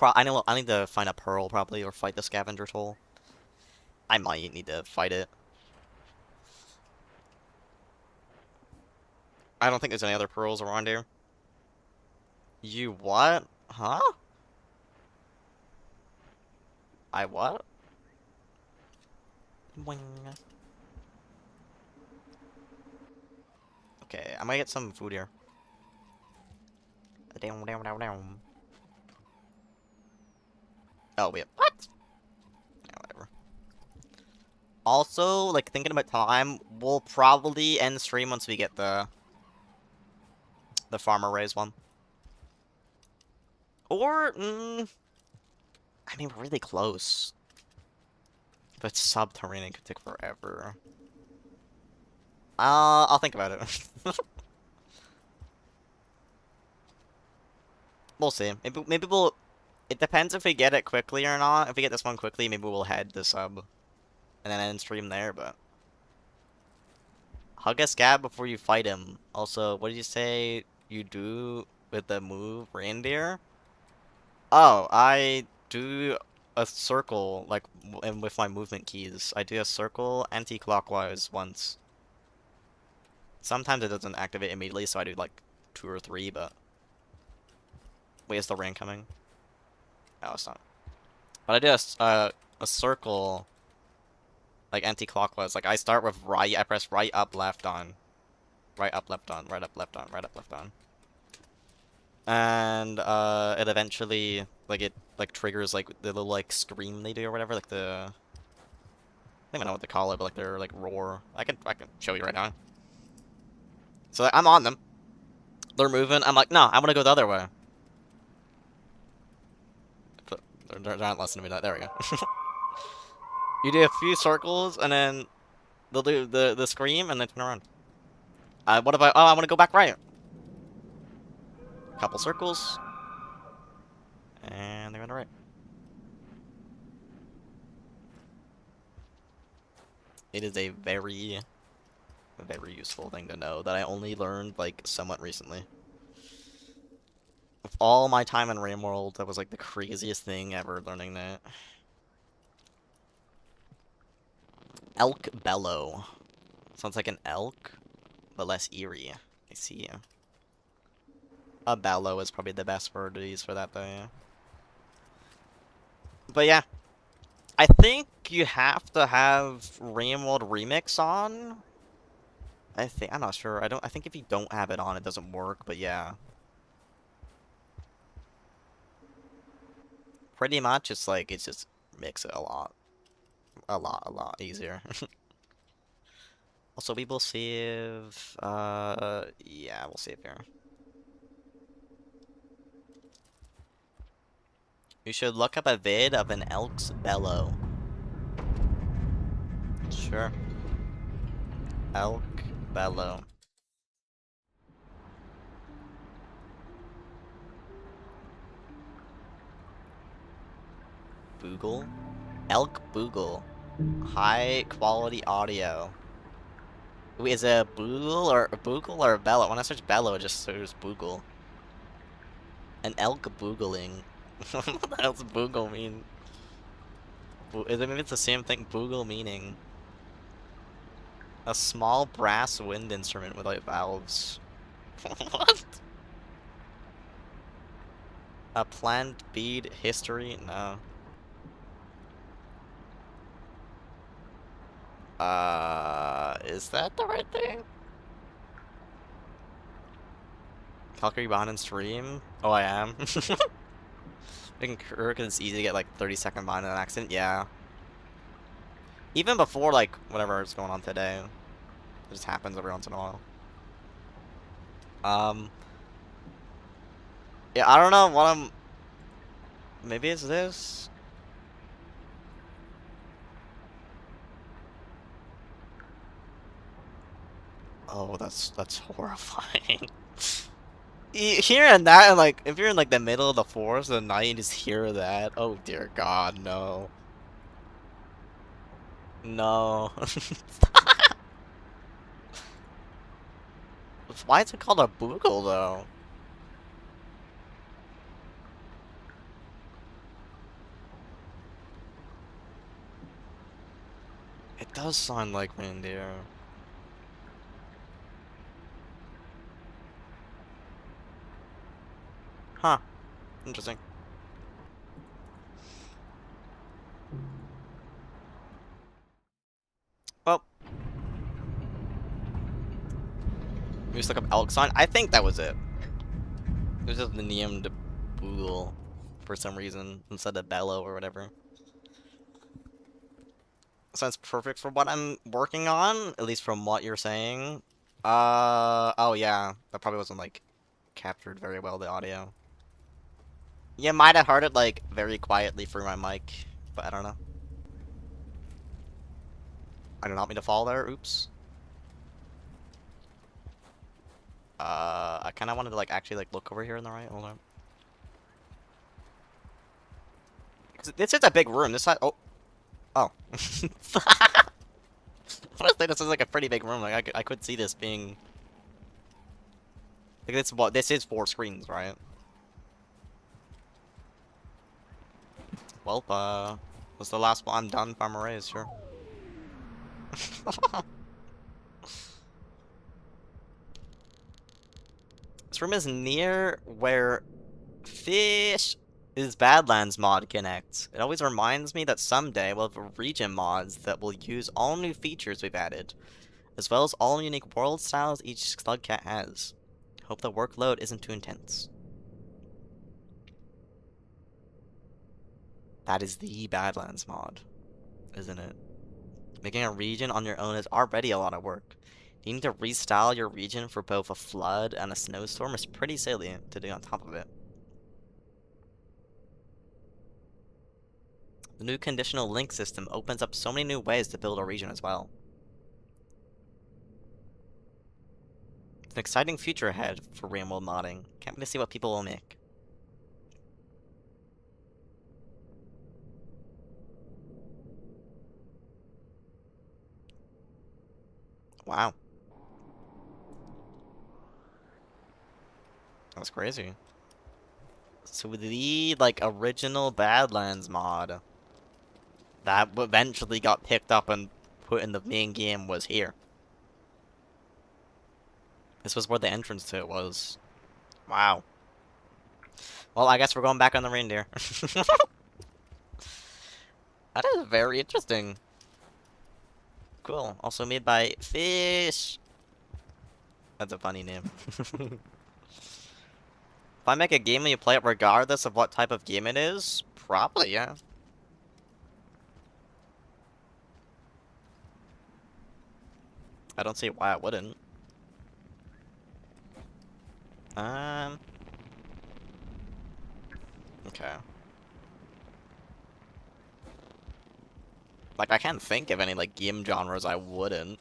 I need to find a pearl, probably, or fight the scavenger toll. I might need to fight it. I don't think there's any other pearls around here. You what? Huh? I what? Boing. Okay, I might get some food here. Down, down, down, down. Oh, wait. What? Yeah, whatever. Also, like, thinking about time, we'll probably end stream once we get the farmer raised one. Or, I mean, we're really close. But subterranean could take forever. I'll think about it. We'll see. Maybe we'll... It depends if we get it quickly or not. If we get this one quickly, maybe we'll head to sub. And then end stream there, but... Hug a scab before you fight him. Also, what did you say you do with the move reindeer? Oh, I do a circle, like, and with my movement keys. I do a circle anti-clockwise once. Sometimes it doesn't activate immediately, so I do, like, 2 or 3, but... Wait, is the rain coming? No, it's not. But I do a circle, like, anti-clockwise. Like, I start with right, I press right, up, left, on. Right, up, left, on. Right, up, left, on. Right, up, left, on. And, it eventually, like, it, like, triggers, like, the little, like, scream they do or whatever, like, the... I don't even know what to call it, but, like, their, like, roar. I can show you right now. So, like, I'm on them. They're moving. I'm like, no, I want to go the other way. But they're not listening to me. There we go. You do a few circles, and then they'll do the scream, and then turn around. What about... Oh, I want to go back right. Couple circles. And they're on the right. It is a very, very useful thing to know that I only learned, like, somewhat recently. With all my time in RimWorld, that was, like, the craziest thing ever, learning that. Elk bellow. Sounds like an elk, but less eerie. I see. A bellow is probably the best word to use for that, though, yeah. But yeah. I think you have to have RimWorld Remix on. I'm not sure. I think if you don't have it on, it doesn't work, but yeah. pretty much it's like, it just makes it a lot easier. Also, we will save, yeah, we'll save here. You should look up a vid of an elk's bellow. Sure. Elk bellow. Boogle? Elk boogle. High quality audio. Wait, is it a boogle or a bellow? When I search bellow, it just says boogle. An elk boogling. What the hell's boogle mean? Is it maybe it's the same thing? Boogle meaning a small brass wind instrument with like valves. What? A plant bead history? No. Is that the right thing? Calgary behind in stream? Oh, I am. Making Kirk, it's easy to get like 30-second behind in an accident. Yeah. Even before like whatever is going on today, it just happens every once in a while. Yeah, I don't know what I'm. Maybe it's this. Oh, that's horrifying. Hearing that, and like, if you're in like the middle of the forest at night, you just hear that. Oh dear God, no. No. Why is it called a boogle though? It does sound like reindeer. Huh. Interesting. Well, we just look up elk sign. I think that was it. It was just the named boogle for some reason instead of bellow or whatever. Sounds perfect for what I'm working on, at least from what you're saying. Oh yeah, that probably wasn't like captured very well, the audio. You might have heard it like very quietly through my mic, but I don't know. I did not mean to fall there, oops. I kinda wanted to like actually like look over here on the right, hold on. This is a big room, this side, oh. Oh. Honestly, this is like a pretty big room, like I could see this being... Like this is 4 screens, right? Well, was the last one I'm done, Farmer Rays, sure. This room is near where Fish is Badlands mod connects. It always reminds me that someday we'll have region mods that will use all new features we've added, as well as all unique world styles each Slugcat has. Hope the workload isn't too intense. That is the Badlands mod, isn't it? Making a region on your own is already a lot of work. Needing to restyle your region for both a flood and a snowstorm is pretty silly to do on top of it. The new conditional link system opens up so many new ways to build a region as well. It's an exciting future ahead for Rainworld modding. Can't wait to see what people will make. Wow. That's crazy. So the, like, original Badlands mod that eventually got picked up and put in the main game was here. This was where the entrance to it was. Wow. Well, I guess we're going back on the reindeer. That is very interesting. Cool. Also made by Fish. That's a funny name. If I make a game and you play it regardless of what type of game it is, Probably, yeah. I don't see why I wouldn't. Okay. Like, I can't think of any, like, game genres I wouldn't.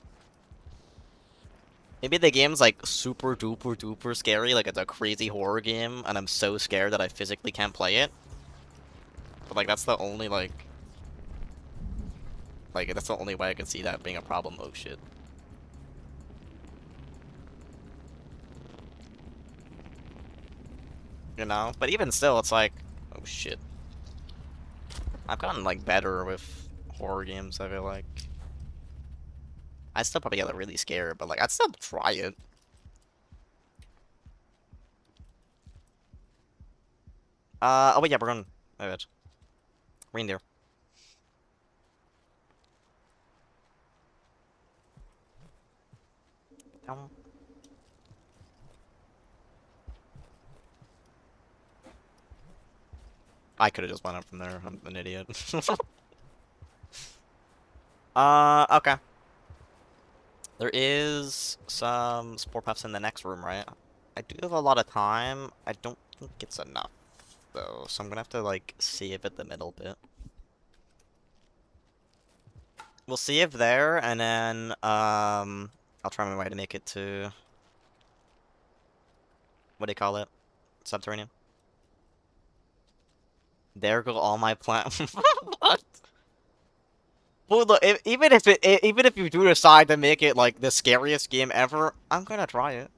Maybe the game's, like, super duper duper scary, like it's a crazy horror game, and I'm so scared that I physically can't play it. But, like, that's the only, like, that's the only way I could see that being a problem. Oh, shit. You know? But even still, it's like, oh, shit. I've gotten, like, better with horror games, I feel like. I still probably get really scared, but, like, I'd still try it. Oh, wait, yeah, we're going. My bad. Reindeer. Down. I could have just went up from there. I'm an idiot. Okay. There is some spore puffs in the next room, right? I do have a lot of time. I don't think it's enough, though. So I'm gonna have to, like, save at the middle bit. We'll see if there, and then, I'll try my way to make it to... What do you call it? Subterranean? There go all my plans. What? Well, look, even if you do decide to make it, like, the scariest game ever, I'm gonna try it.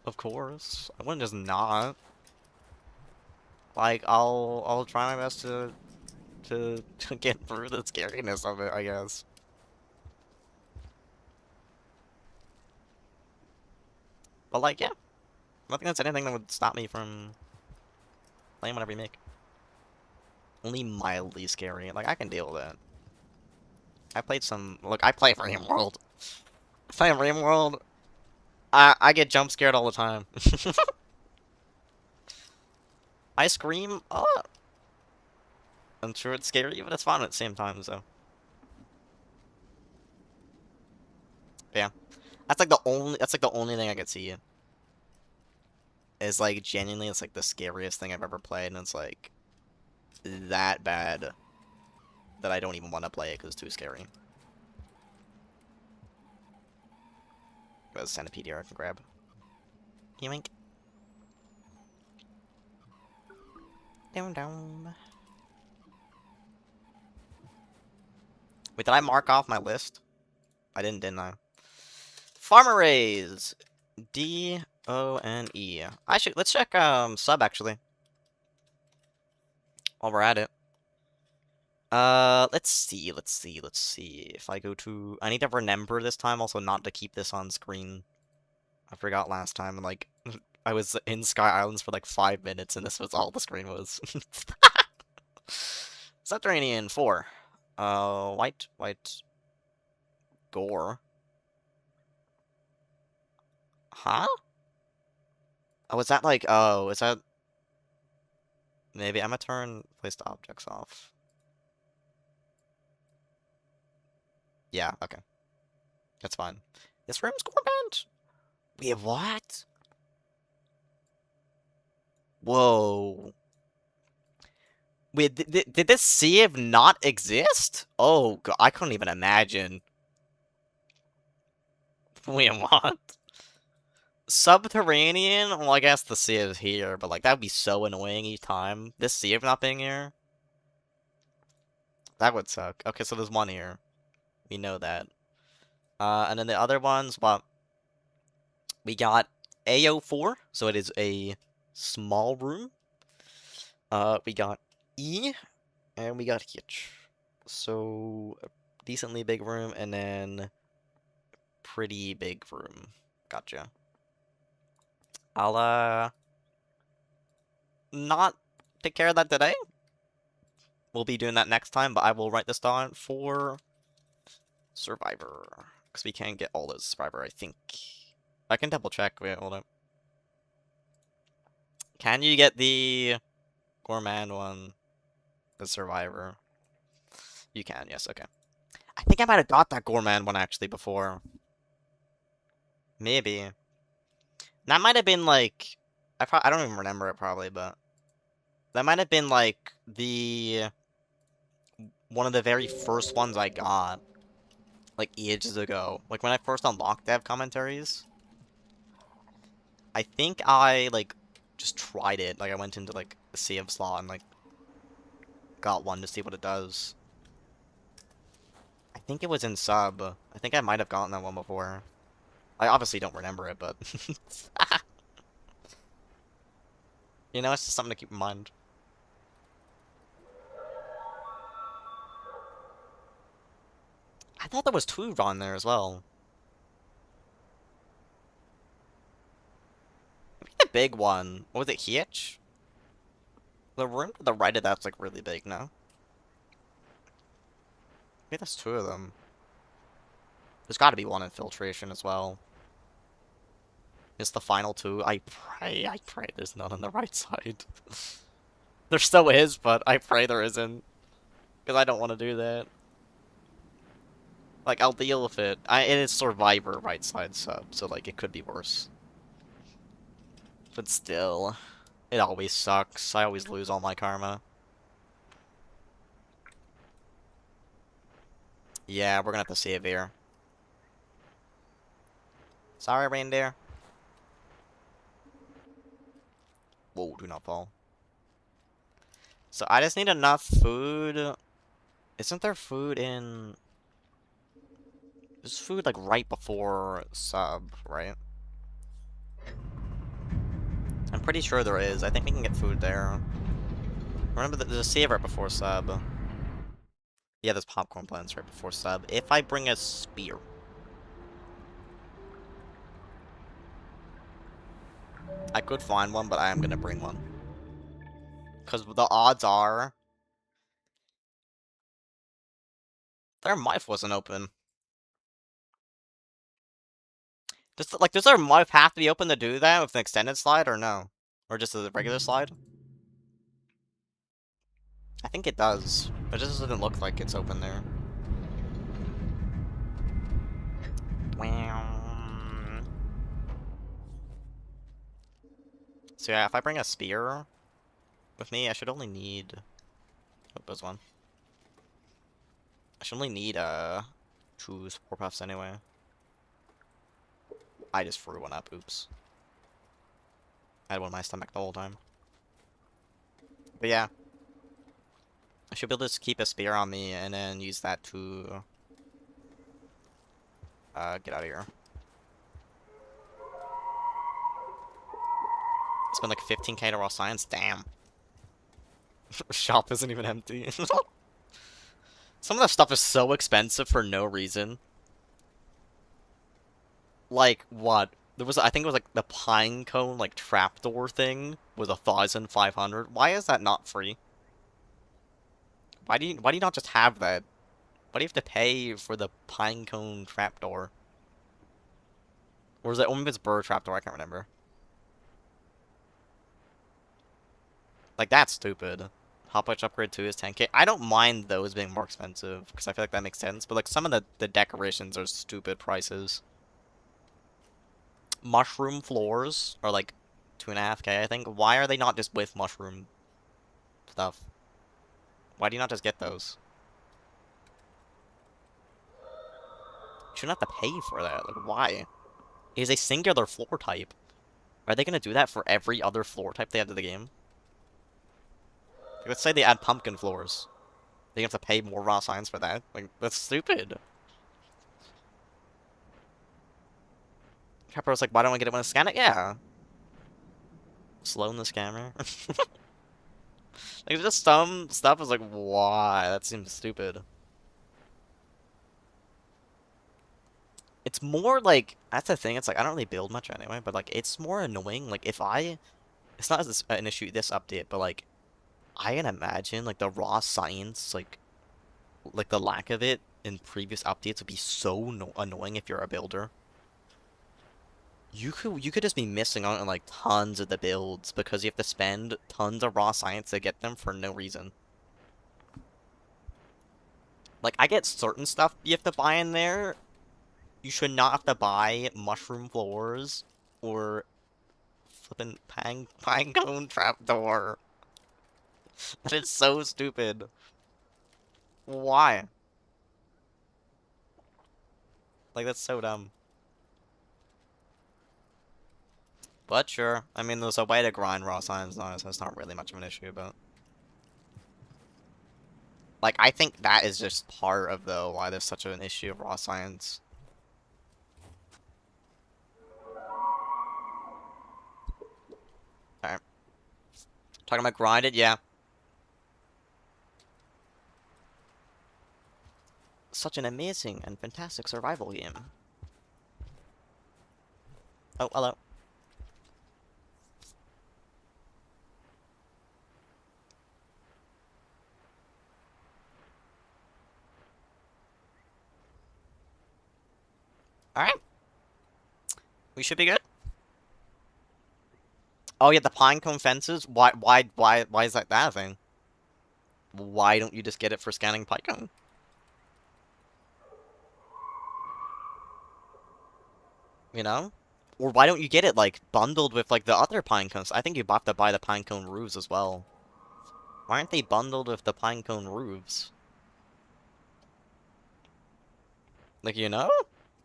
Of course. I wouldn't just not. Like, I'll try my best to get through the scariness of it, I guess. But, like, yeah. I don't think that's anything that would stop me from playing whatever you make. Only mildly scary. Like, I can deal with that. I played some... Look, I play RimWorld. I play RimWorld. I get jump scared all the time. I scream a lot. I'm sure it's scary, but it's fun at the same time, so. But yeah. That's like the only thing I could see. Is like genuinely it's like the scariest thing I've ever played, and it's like that bad that I don't even want to play it because it's too scary. There's a centipede here I can grab. Yoink. Down, down. Wait, did I mark off my list? I didn't I? Farmer Rays. D-O-N-E. Let's check, sub, actually. While we're at it. Let's see. If I go to... I need to remember this time also not to keep this on screen. I forgot last time, and, like, I was in Sky Islands for, like, 5 minutes, and this was all the screen was. Subterranean 4. White, gore. Huh? Oh, is that, like, oh, is that... Maybe I'm gonna turn place the objects off. Yeah, okay. That's fine. This room's gore banned? Wait, what? Whoa. Wait, did this save not exist? Oh, God, I couldn't even imagine. Wait, what? Subterranean? Well, I guess the save is here, but, like, that would be so annoying each time. This save not being here? That would suck. Okay, so there's one here. We know that. And then the other ones, well, we got AO4, so it is a small room. We got E, and we got H. So, a decently big room, and then pretty big room. Gotcha. I'll, not take care of that today. We'll be doing that next time, but I will write this down for Survivor. Because we can get all those Survivor, I think. I can double check. Wait, hold up. Can you get the Gourmand one? The Survivor. You can, yes, okay. I think I might have got that Gourmand one actually before. Maybe. That might have been like... I don't even remember it probably, but... That might have been like the... One of the very first ones I got. Like ages ago. Like when I first unlocked dev commentaries. I think I like just tried it. Like I went into like a save slot and like got one to see what it does. I think it was in sub. I think I might have gotten that one before. I obviously don't remember it, but you know, it's just something to keep in mind. I thought there was two on there as well. Maybe the big one. What was it, Hitch? The room to the right of that's like really big now. Maybe that's two of them. There's gotta be one infiltration as well. It's the final two. I pray there's none on the right side. There still is, but I pray there isn't. Because I don't want to do that. Like, I'll deal with it. It is Survivor right side sub, so like, it could be worse. But still, it always sucks. I always lose all my karma. Yeah, we're gonna have to save here. Sorry, reindeer. Whoa, do not fall. So I just need enough food. Isn't there food in... There's food like right before sub, right? I'm pretty sure there is. I think we can get food there. Remember that there's a save right before sub. Yeah, there's popcorn plants right before sub. If I bring a spear. I could find one, but I am gonna bring one. Because the odds are... Their mic wasn't open. Does their mic have to be open to do that with an extended slide, or no? Or just a regular slide? I think it does. It just doesn't look like it's open there. So yeah, if I bring a spear with me, I should only need... Oh, there's one. I should only need, 2 Spore Puffs anyway. I just threw one up, oops. I had one in my stomach the whole time. But yeah. I should be able to just keep a spear on me and then use that to... get out of here. Spend like 15k to raw science? Damn. Shop isn't even empty. Some of the stuff is so expensive for no reason. Like, what? There was, I think it was like the pine cone, like, trapdoor thing was 1,500. Why is that not free? Why do you not just have that? Why do you have to pay for the pine cone trapdoor? Or is it, or maybe it's bird trapdoor, I can't remember. Like, that's stupid. Hop Watch Upgrade 2 is 10k. I don't mind those being more expensive, because I feel like that makes sense. But, like, some of the decorations are stupid prices. Mushroom floors are, like, 2.5k, I think. Why are they not just with mushroom stuff? Why do you not just get those? You shouldn't have to pay for that. Like, why? It is a singular floor type. Are they going to do that for every other floor type they add to the game? Like, let's say they add pumpkin floors. They have to pay more raw science for that. Like, that's stupid. Pepper was like, why don't I get it when I scan it? Yeah. Slow in the scammer. Like, just some stuff is like, why? That seems stupid. It's more like, that's the thing, it's like, I don't really build much anyway, but like, it's more annoying, like, if I, it's not as an issue this update, but like, I can imagine, like, the raw science, like the lack of it in previous updates would be so annoying if you're a builder. You could just be missing out on like tons of the builds because you have to spend tons of raw science to get them for no reason. Like, I get certain stuff you have to buy in there. You should not have to buy mushroom floors or flippin' pinecone trapdoor. That is so stupid. Why? Like, that's so dumb. But sure, I mean, there's a way to grind raw science on it, so it's not really much of an issue, but... Like, I think that is just part of, though, why there's such an issue of raw science. Alright. Talking about grinded, yeah. Such an amazing and fantastic survival game. Oh, hello. Alright. We should be good. Oh yeah, the pinecone fences? Why is that a thing? Why don't you just get it for scanning pinecone? You know? Or why don't you get it, like, bundled with, like, the other pinecones? I think you have to buy the pinecone roofs as well. Why aren't they bundled with the pinecone roofs? Like, you know?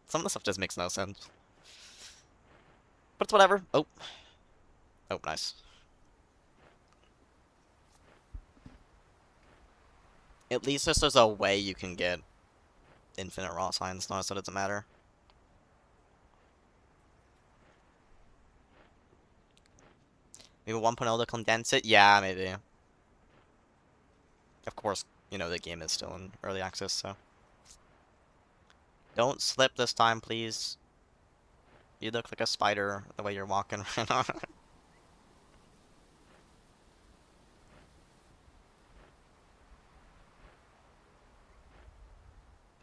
Some of the stuff just makes no sense. But it's whatever. Oh. Oh, nice. At least there's a way you can get infinite raw science now, so it doesn't matter. Maybe 1.0 to condense it? Yeah, maybe. Of course, you know, the game is still in early access, so. Don't slip this time, please. You look like a spider the way you're walking right now.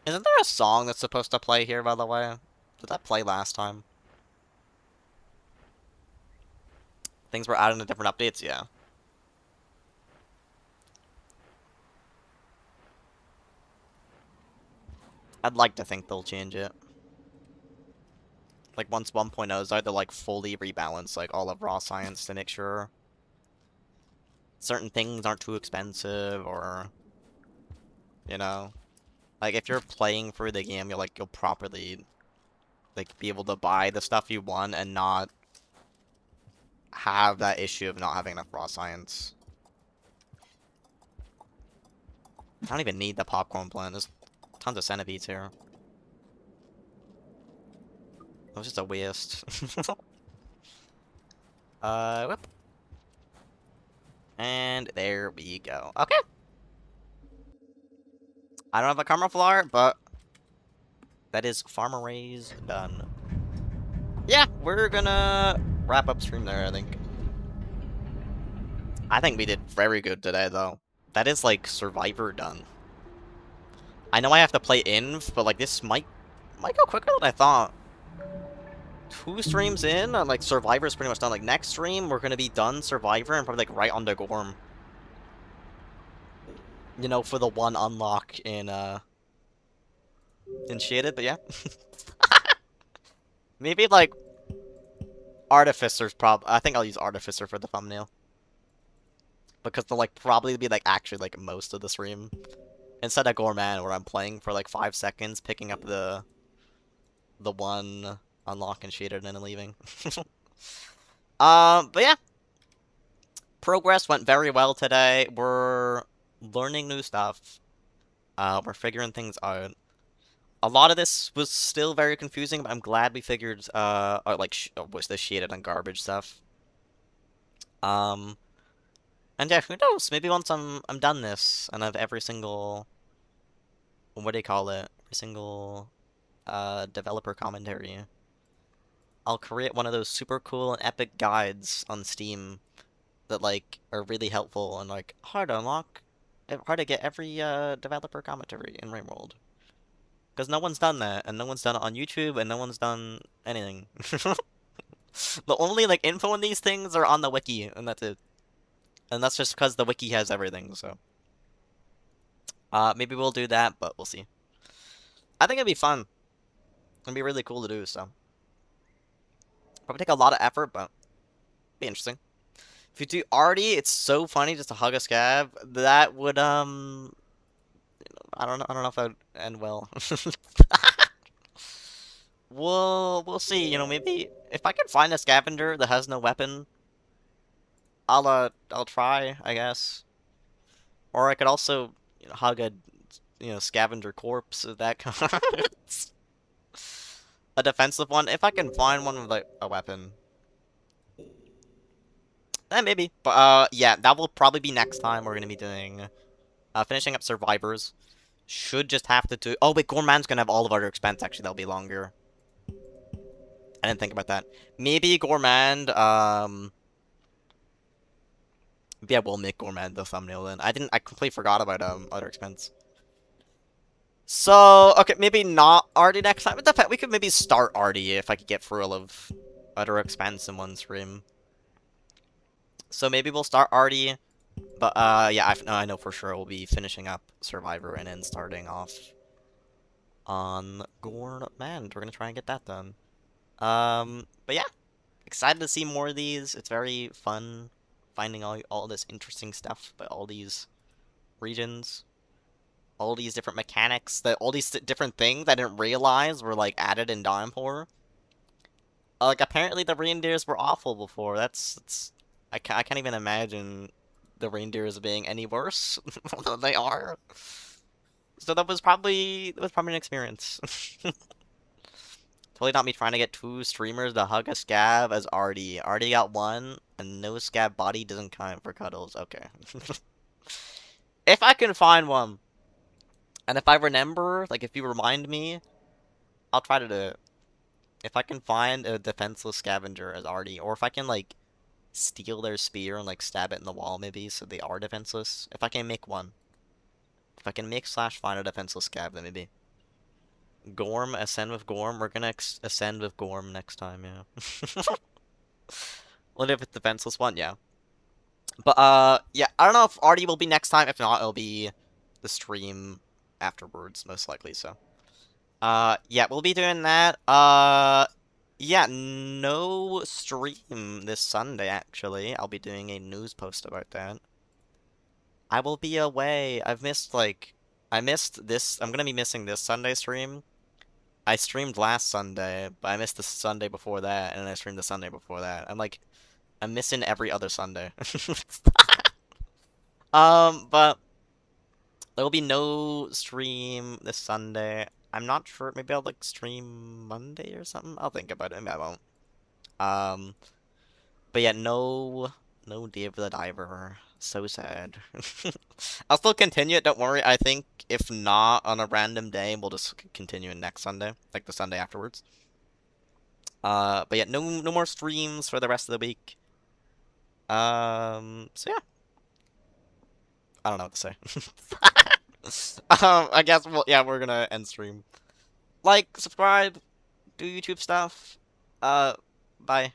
Isn't there a song that's supposed to play here, by the way? Did that play last time? Things were added in different updates? Yeah. I'd like to think they'll change it. Like, once 1.0 is out, they'll, like, fully rebalance, like, all of raw science to make sure certain things aren't too expensive, or... You know? Like, if you're playing through the game, you'll properly, like, be able to buy the stuff you want and not have that issue of not having enough raw science. I don't even need the popcorn plant. There's tons of centipedes here. It was just a waste. Whoop. And there we go. Okay. I don't have a camera floor, but that is farm arrays done. Yeah, we're gonna wrap up stream there, I think. I think we did very good today, though. That is, like, Survivor done. I know I have to play Inv, but, like, this might go quicker than I thought. 2 streams in, and, like, Survivor's pretty much done. Like, next stream, we're gonna be done Survivor and probably, like, right on the Gorm. You know, for the one unlock in Shaded, but yeah. Maybe, like, Artificer's I think I'll use Artificer for the thumbnail. Because they'll, like, probably be, like, actually, like, most of the stream. Instead of Gourmand, where I'm playing for, like, 5 seconds, picking up the one unlock and shaded and then leaving. But yeah. Progress went very well today. We're learning new stuff. We're figuring things out. A lot of this was still very confusing, but I'm glad we figured, was the shaded and garbage stuff. And yeah, who knows? Maybe once I'm done this and I have every single, what do you call it? Every single developer commentary. I'll create one of those super cool and epic guides on Steam that, like, are really helpful and, like, hard to unlock, hard to get every developer commentary in RimWorld. Because no one's done that, and no one's done it on YouTube, and no one's done anything. The only like info on these things are on the wiki, and that's it. And that's just because the wiki has everything. So, maybe we'll do that, but we'll see. I think it'd be fun. It'd be really cool to do. So, probably take a lot of effort, but be interesting. If you do arty, it's so funny just to hug a scab. That would I don't know if that would end well. We'll see. You know, maybe if I can find a scavenger that has no weapon, I'll try, I guess. Or I could also hug a scavenger corpse if that counts. A defensive one, if I can find one with like a weapon. Then maybe. But yeah, that will probably be next time we're gonna be doing finishing up survivors. Should just have to do. Oh wait, Gourmand's gonna have all of our expense. Actually, that'll be longer. I didn't think about that. Maybe Gourmand. Maybe I will make Gourmand the thumbnail then. I completely forgot about other expense. So okay, maybe not Arty next time. We could maybe start Arty if I could get through all of other expense in one stream. So maybe we'll start Arty. But yeah, I know for sure we'll be finishing up Survivor and then starting off on Gourmand. We're gonna try and get that done. But yeah, excited to see more of these. It's very fun finding all this interesting stuff about all these regions, all these different mechanics, all these different things I didn't realize were like added in Downpour. Like apparently the reindeers were awful before. I can't even imagine the reindeers being any worse than they are. So that was probably an experience. Totally not me trying to get 2 streamers to hug a scab as Arty. Arty got 1, and no scab body doesn't count for cuddles. Okay. If I can find one, and if I remember, like if you remind me, I'll try to do it. If I can find a defenseless scavenger as Arty, or if I can like steal their spear and like stab it in the wall maybe so they are defenseless. If I can make one. If I can make / find a defenseless scab, then maybe. Gorm, ascend with Gorm. We're gonna ascend with Gorm next time, yeah. What if it's the defenseless one? Yeah. But, yeah, I don't know if Arty will be next time. If not, it'll be the stream afterwards, most likely, so. Yeah, we'll be doing that. Yeah, no stream this Sunday, actually. I'll be doing a news post about that. I will be away. I missed this. I'm gonna be missing this Sunday stream. I streamed last Sunday, but I missed the Sunday before that, and then I streamed the Sunday before that. I'm missing every other Sunday. But there will be no stream this Sunday. I'm not sure. Maybe I'll like stream Monday or something. I'll think about it. Maybe I won't. But yeah, no Day of the Diver. So sad. I'll still continue it, don't worry. I think if not on a random day, we'll just continue it next Sunday, like the Sunday afterwards. But yeah, no more streams for the rest of the week. So yeah. I don't know what to say. I guess we're gonna end stream. Like, subscribe, do YouTube stuff. Bye.